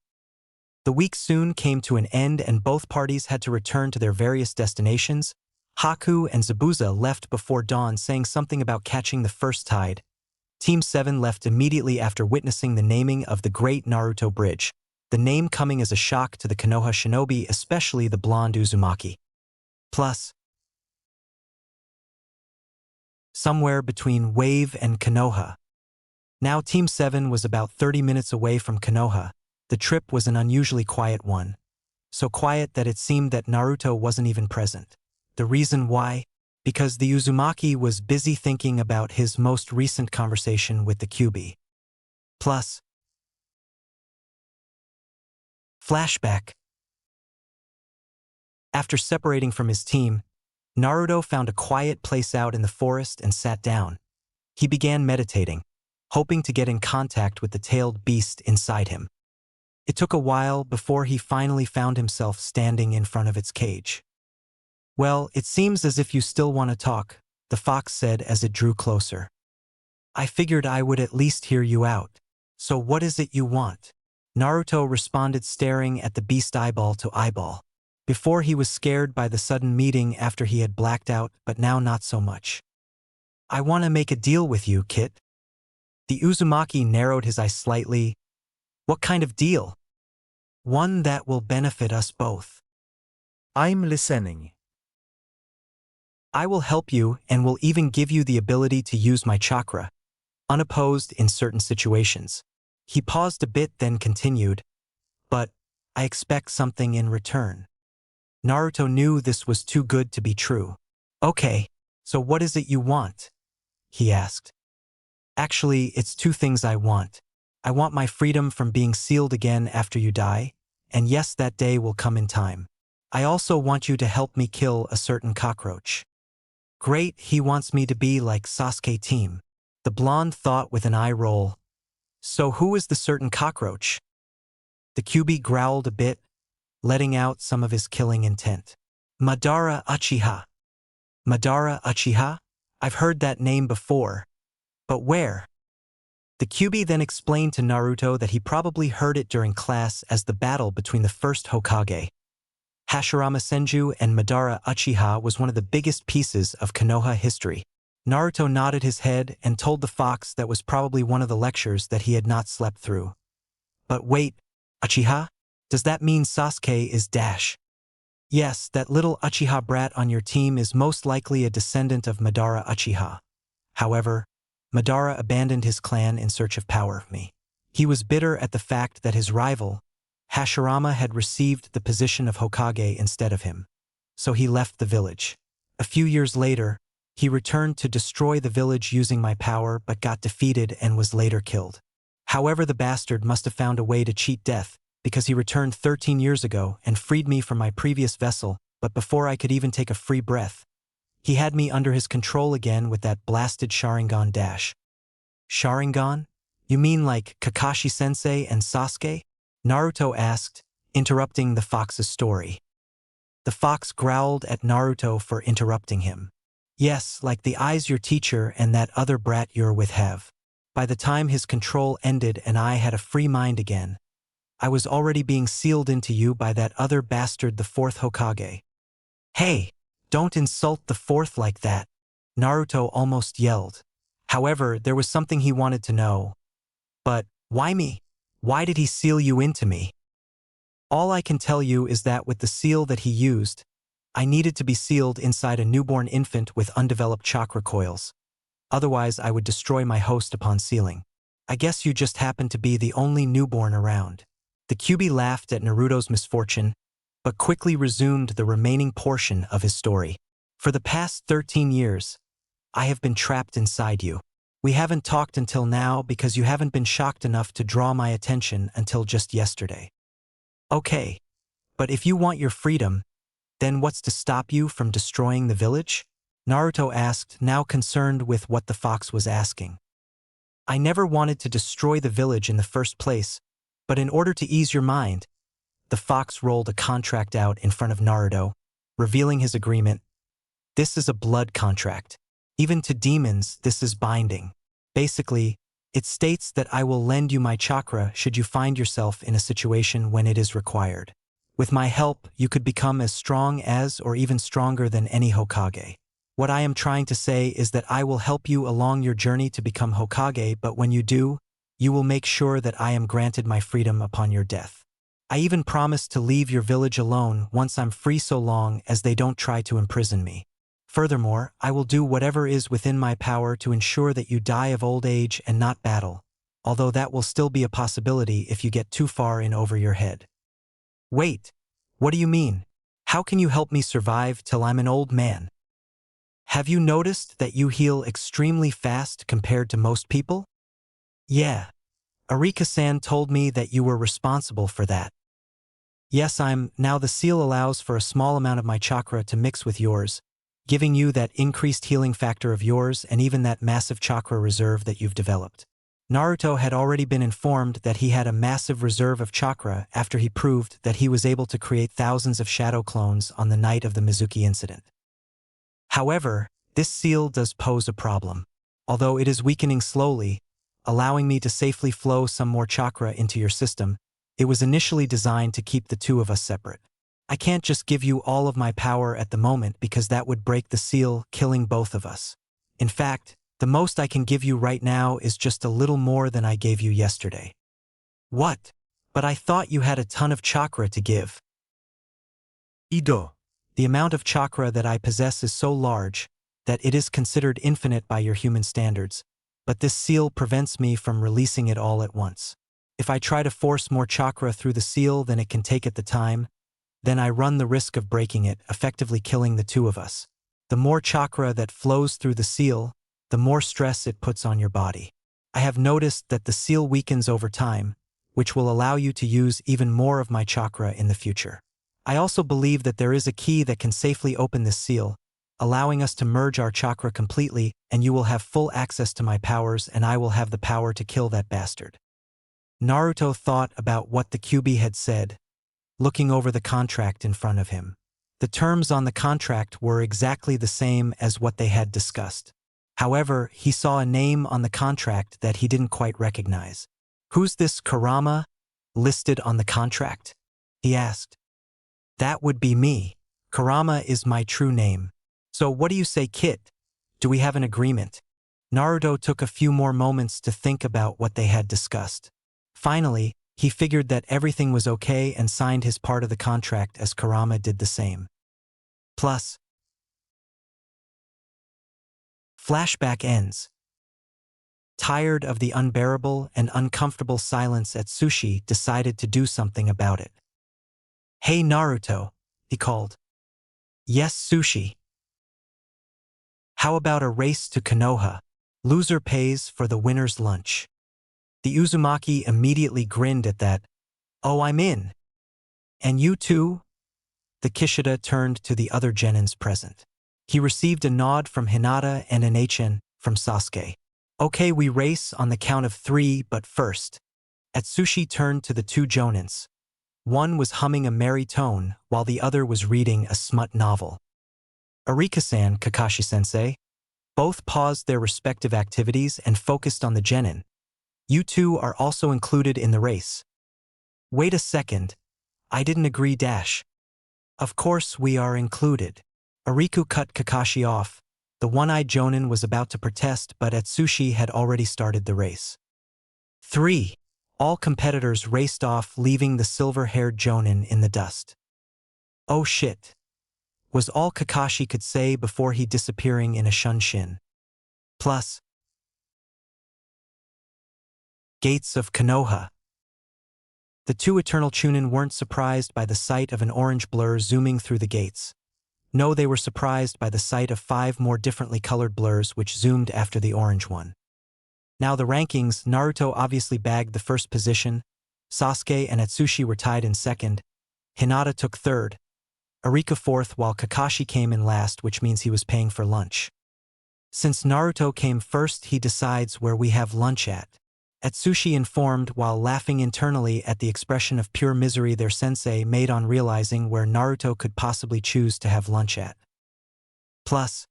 The week soon came to an end and both parties had to return to their various destinations. Haku and Zabuza left before dawn, saying something about catching the first tide. Team 7 left immediately after witnessing the naming of the Great Naruto Bridge, the name coming as a shock to the Konoha shinobi, especially the blonde Uzumaki. Plus, somewhere between Wave and Konoha. Now Team 7 was about 30 minutes away from Konoha. The trip was an unusually quiet one. So quiet that it seemed that Naruto wasn't even present. The reason why? Because the Uzumaki was busy thinking about his most recent conversation with the Kyuubi. Plus, flashback. After separating from his team, Naruto found a quiet place out in the forest and sat down. He began meditating, hoping to get in contact with the tailed beast inside him. It took a while before he finally found himself standing in front of its cage. "Well, it seems as if you still want to talk," the fox said as it drew closer. "I figured I would at least hear you out. So what is it you want?" Naruto responded, staring at the beast eyeball to eyeball. Before he was scared by the sudden meeting, after he had blacked out, but now not so much. "I want to make a deal with you, Kit." The Uzumaki narrowed his eyes slightly. "What kind of deal?" "One that will benefit us both." I'm listening. I will help you and will even give you the ability to use my chakra, unopposed in certain situations. He paused a bit then continued, but I expect something in return. Naruto knew this was too good to be true. Okay, so what is it you want? He asked. Actually, it's two things I want. I want my freedom from being sealed again after you die, and yes, that day will come in time. I also want you to help me kill a certain cockroach. Great, he wants me to be like Sasuke team. The blonde thought with an eye roll. So who is the certain cockroach? The QB growled a bit, letting out some of his killing intent. Madara Uchiha. Madara Uchiha? I've heard that name before. But where? The QB then explained to Naruto that he probably heard it during class as the battle between the first Hokage, Hashirama Senju, and Madara Uchiha was one of the biggest pieces of Konoha history. Naruto nodded his head and told the fox that was probably one of the lectures that he had not slept through. But wait, Uchiha? Does that mean Sasuke is Dash? Yes, that little Uchiha brat on your team is most likely a descendant of Madara Uchiha. However, Madara abandoned his clan in search of power. He was bitter at the fact that his rival, Hashirama, had received the position of Hokage instead of him. So he left the village. A few years later, he returned to destroy the village using my power but got defeated and was later killed. However, the bastard must have found a way to cheat death because he returned 13 years ago and freed me from my previous vessel, but before I could even take a free breath, he had me under his control again with that blasted Sharingan dash. Sharingan? You mean like Kakashi-sensei and Sasuke? Naruto asked, interrupting the fox's story. The fox growled at Naruto for interrupting him. Yes, like the eyes your teacher and that other brat you're with have. By the time his control ended and I had a free mind again, I was already being sealed into you by that other bastard, the fourth Hokage. Hey, don't insult the fourth like that, Naruto almost yelled. However, there was something he wanted to know. But, why me? Why did he seal you into me? All I can tell you is that with the seal that he used, I needed to be sealed inside a newborn infant with undeveloped chakra coils. Otherwise, I would destroy my host upon sealing. I guess you just happened to be the only newborn around. The QB laughed at Naruto's misfortune, but quickly resumed the remaining portion of his story. For the past 13 years, I have been trapped inside you. We haven't talked until now because you haven't been shocked enough to draw my attention until just yesterday. Okay, but if you want your freedom, then what's to stop you from destroying the village? Naruto asked, now concerned with what the fox was asking. I never wanted to destroy the village in the first place, but in order to ease your mind, the fox rolled a contract out in front of Naruto, revealing his agreement. This is a blood contract. Even to demons, this is binding. Basically, it states that I will lend you my chakra should you find yourself in a situation when it is required. With my help, you could become as strong as or even stronger than any Hokage. What I am trying to say is that I will help you along your journey to become Hokage, but when you do, you will make sure that I am granted my freedom upon your death. I even promise to leave your village alone once I'm free so long as they don't try to imprison me. Furthermore, I will do whatever is within my power to ensure that you die of old age and not battle, although that will still be a possibility if you get too far in over your head. Wait, what do you mean? How can you help me survive till I'm an old man? Have you noticed that you heal extremely fast compared to most people? Yeah. Arika-san told me that you were responsible for that. Yes, now the seal allows for a small amount of my chakra to mix with yours, giving you that increased healing factor of yours and even that massive chakra reserve that you've developed. Naruto had already been informed that he had a massive reserve of chakra after he proved that he was able to create thousands of shadow clones on the night of the Mizuki incident. However, this seal does pose a problem. Although it is weakening slowly, allowing me to safely flow some more chakra into your system, it was initially designed to keep the two of us separate. I can't just give you all of my power at the moment because that would break the seal, killing both of us. In fact, the most I can give you right now is just a little more than I gave you yesterday. What? But I thought you had a ton of chakra to give. Ido. The amount of chakra that I possess is so large that it is considered infinite by your human standards, but this seal prevents me from releasing it all at once. If I try to force more chakra through the seal than it can take at the time, then I run the risk of breaking it, effectively killing the two of us. The more chakra that flows through the seal, the more stress it puts on your body. I have noticed that the seal weakens over time, which will allow you to use even more of my chakra in the future. I also believe that there is a key that can safely open this seal, allowing us to merge our chakra completely, and you will have full access to my powers and I will have the power to kill that bastard. Naruto thought about what the Kyuubi had said, looking over the contract in front of him. The terms on the contract were exactly the same as what they had discussed. However, he saw a name on the contract that he didn't quite recognize. "Who's this Kurama listed on the contract?" he asked. "That would be me. Kurama is my true name. So what do you say, Kit? Do we have an agreement?" Naruto took a few more moments to think about what they had discussed. Finally, he figured that everything was okay and signed his part of the contract as Kurama did the same. Plus, flashback ends. Tired of the unbearable and uncomfortable silence, Atsushi decided to do something about it. "Hey Naruto," he called. "Yes, Sushi. How about a race to Konoha? Loser pays for the winner's lunch." The Uzumaki immediately grinned at that. "Oh, I'm in. And you too?" The Kishida turned to the other genins present. He received a nod from Hinata and an HN from Sasuke. "Okay, we race on the count of 3, but first." Atsushi turned to the two jonins. One was humming a merry tone, while the other was reading a smut novel. "Arika-san, Kakashi-sensei." Both paused their respective activities and focused on the genin. "You two are also included in the race." "Wait a second. I didn't agree dash." "Of course we are included." Ariku cut Kakashi off. The one-eyed jonin was about to protest, but Atsushi had already started the race. 3. All competitors raced off, leaving the silver-haired jonin in the dust. "Oh shit," was all Kakashi could say before he disappearing in a shunshin. Plus, gates of Konoha. The two Eternal Chunin weren't surprised by the sight of an orange blur zooming through the gates. No, they were surprised by the sight of 5 more differently colored blurs which zoomed after the orange one. Now the rankings, Naruto obviously bagged the first position, Sasuke and Atsushi were tied in second, Hinata took third, Arika fourth, while Kakashi came in last, which means he was paying for lunch. Since Naruto came first, he decides where we have lunch at. Atsushi informed while laughing internally at the expression of pure misery their sensei made on realizing where Naruto could possibly choose to have lunch at. Plus,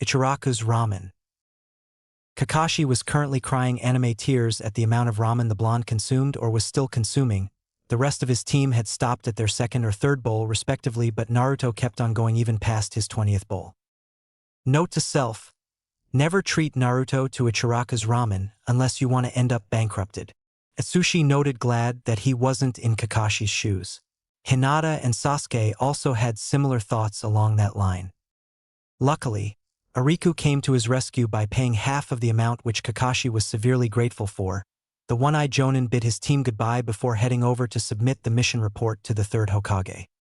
Ichiraku's ramen. Kakashi was currently crying anime tears at the amount of ramen the blonde consumed or was still consuming. The rest of his team had stopped at their second or third bowl respectively, but Naruto kept on going even past his 20th bowl. Note to self: never treat Naruto to Ichiraku's ramen unless you want to end up bankrupted. Atsushi noted, glad that he wasn't in Kakashi's shoes. Hinata and Sasuke also had similar thoughts along that line. Luckily, Ariku came to his rescue by paying half of the amount, which Kakashi was severely grateful for. The one-eyed jonin bid his team goodbye before heading over to submit the mission report to the third Hokage.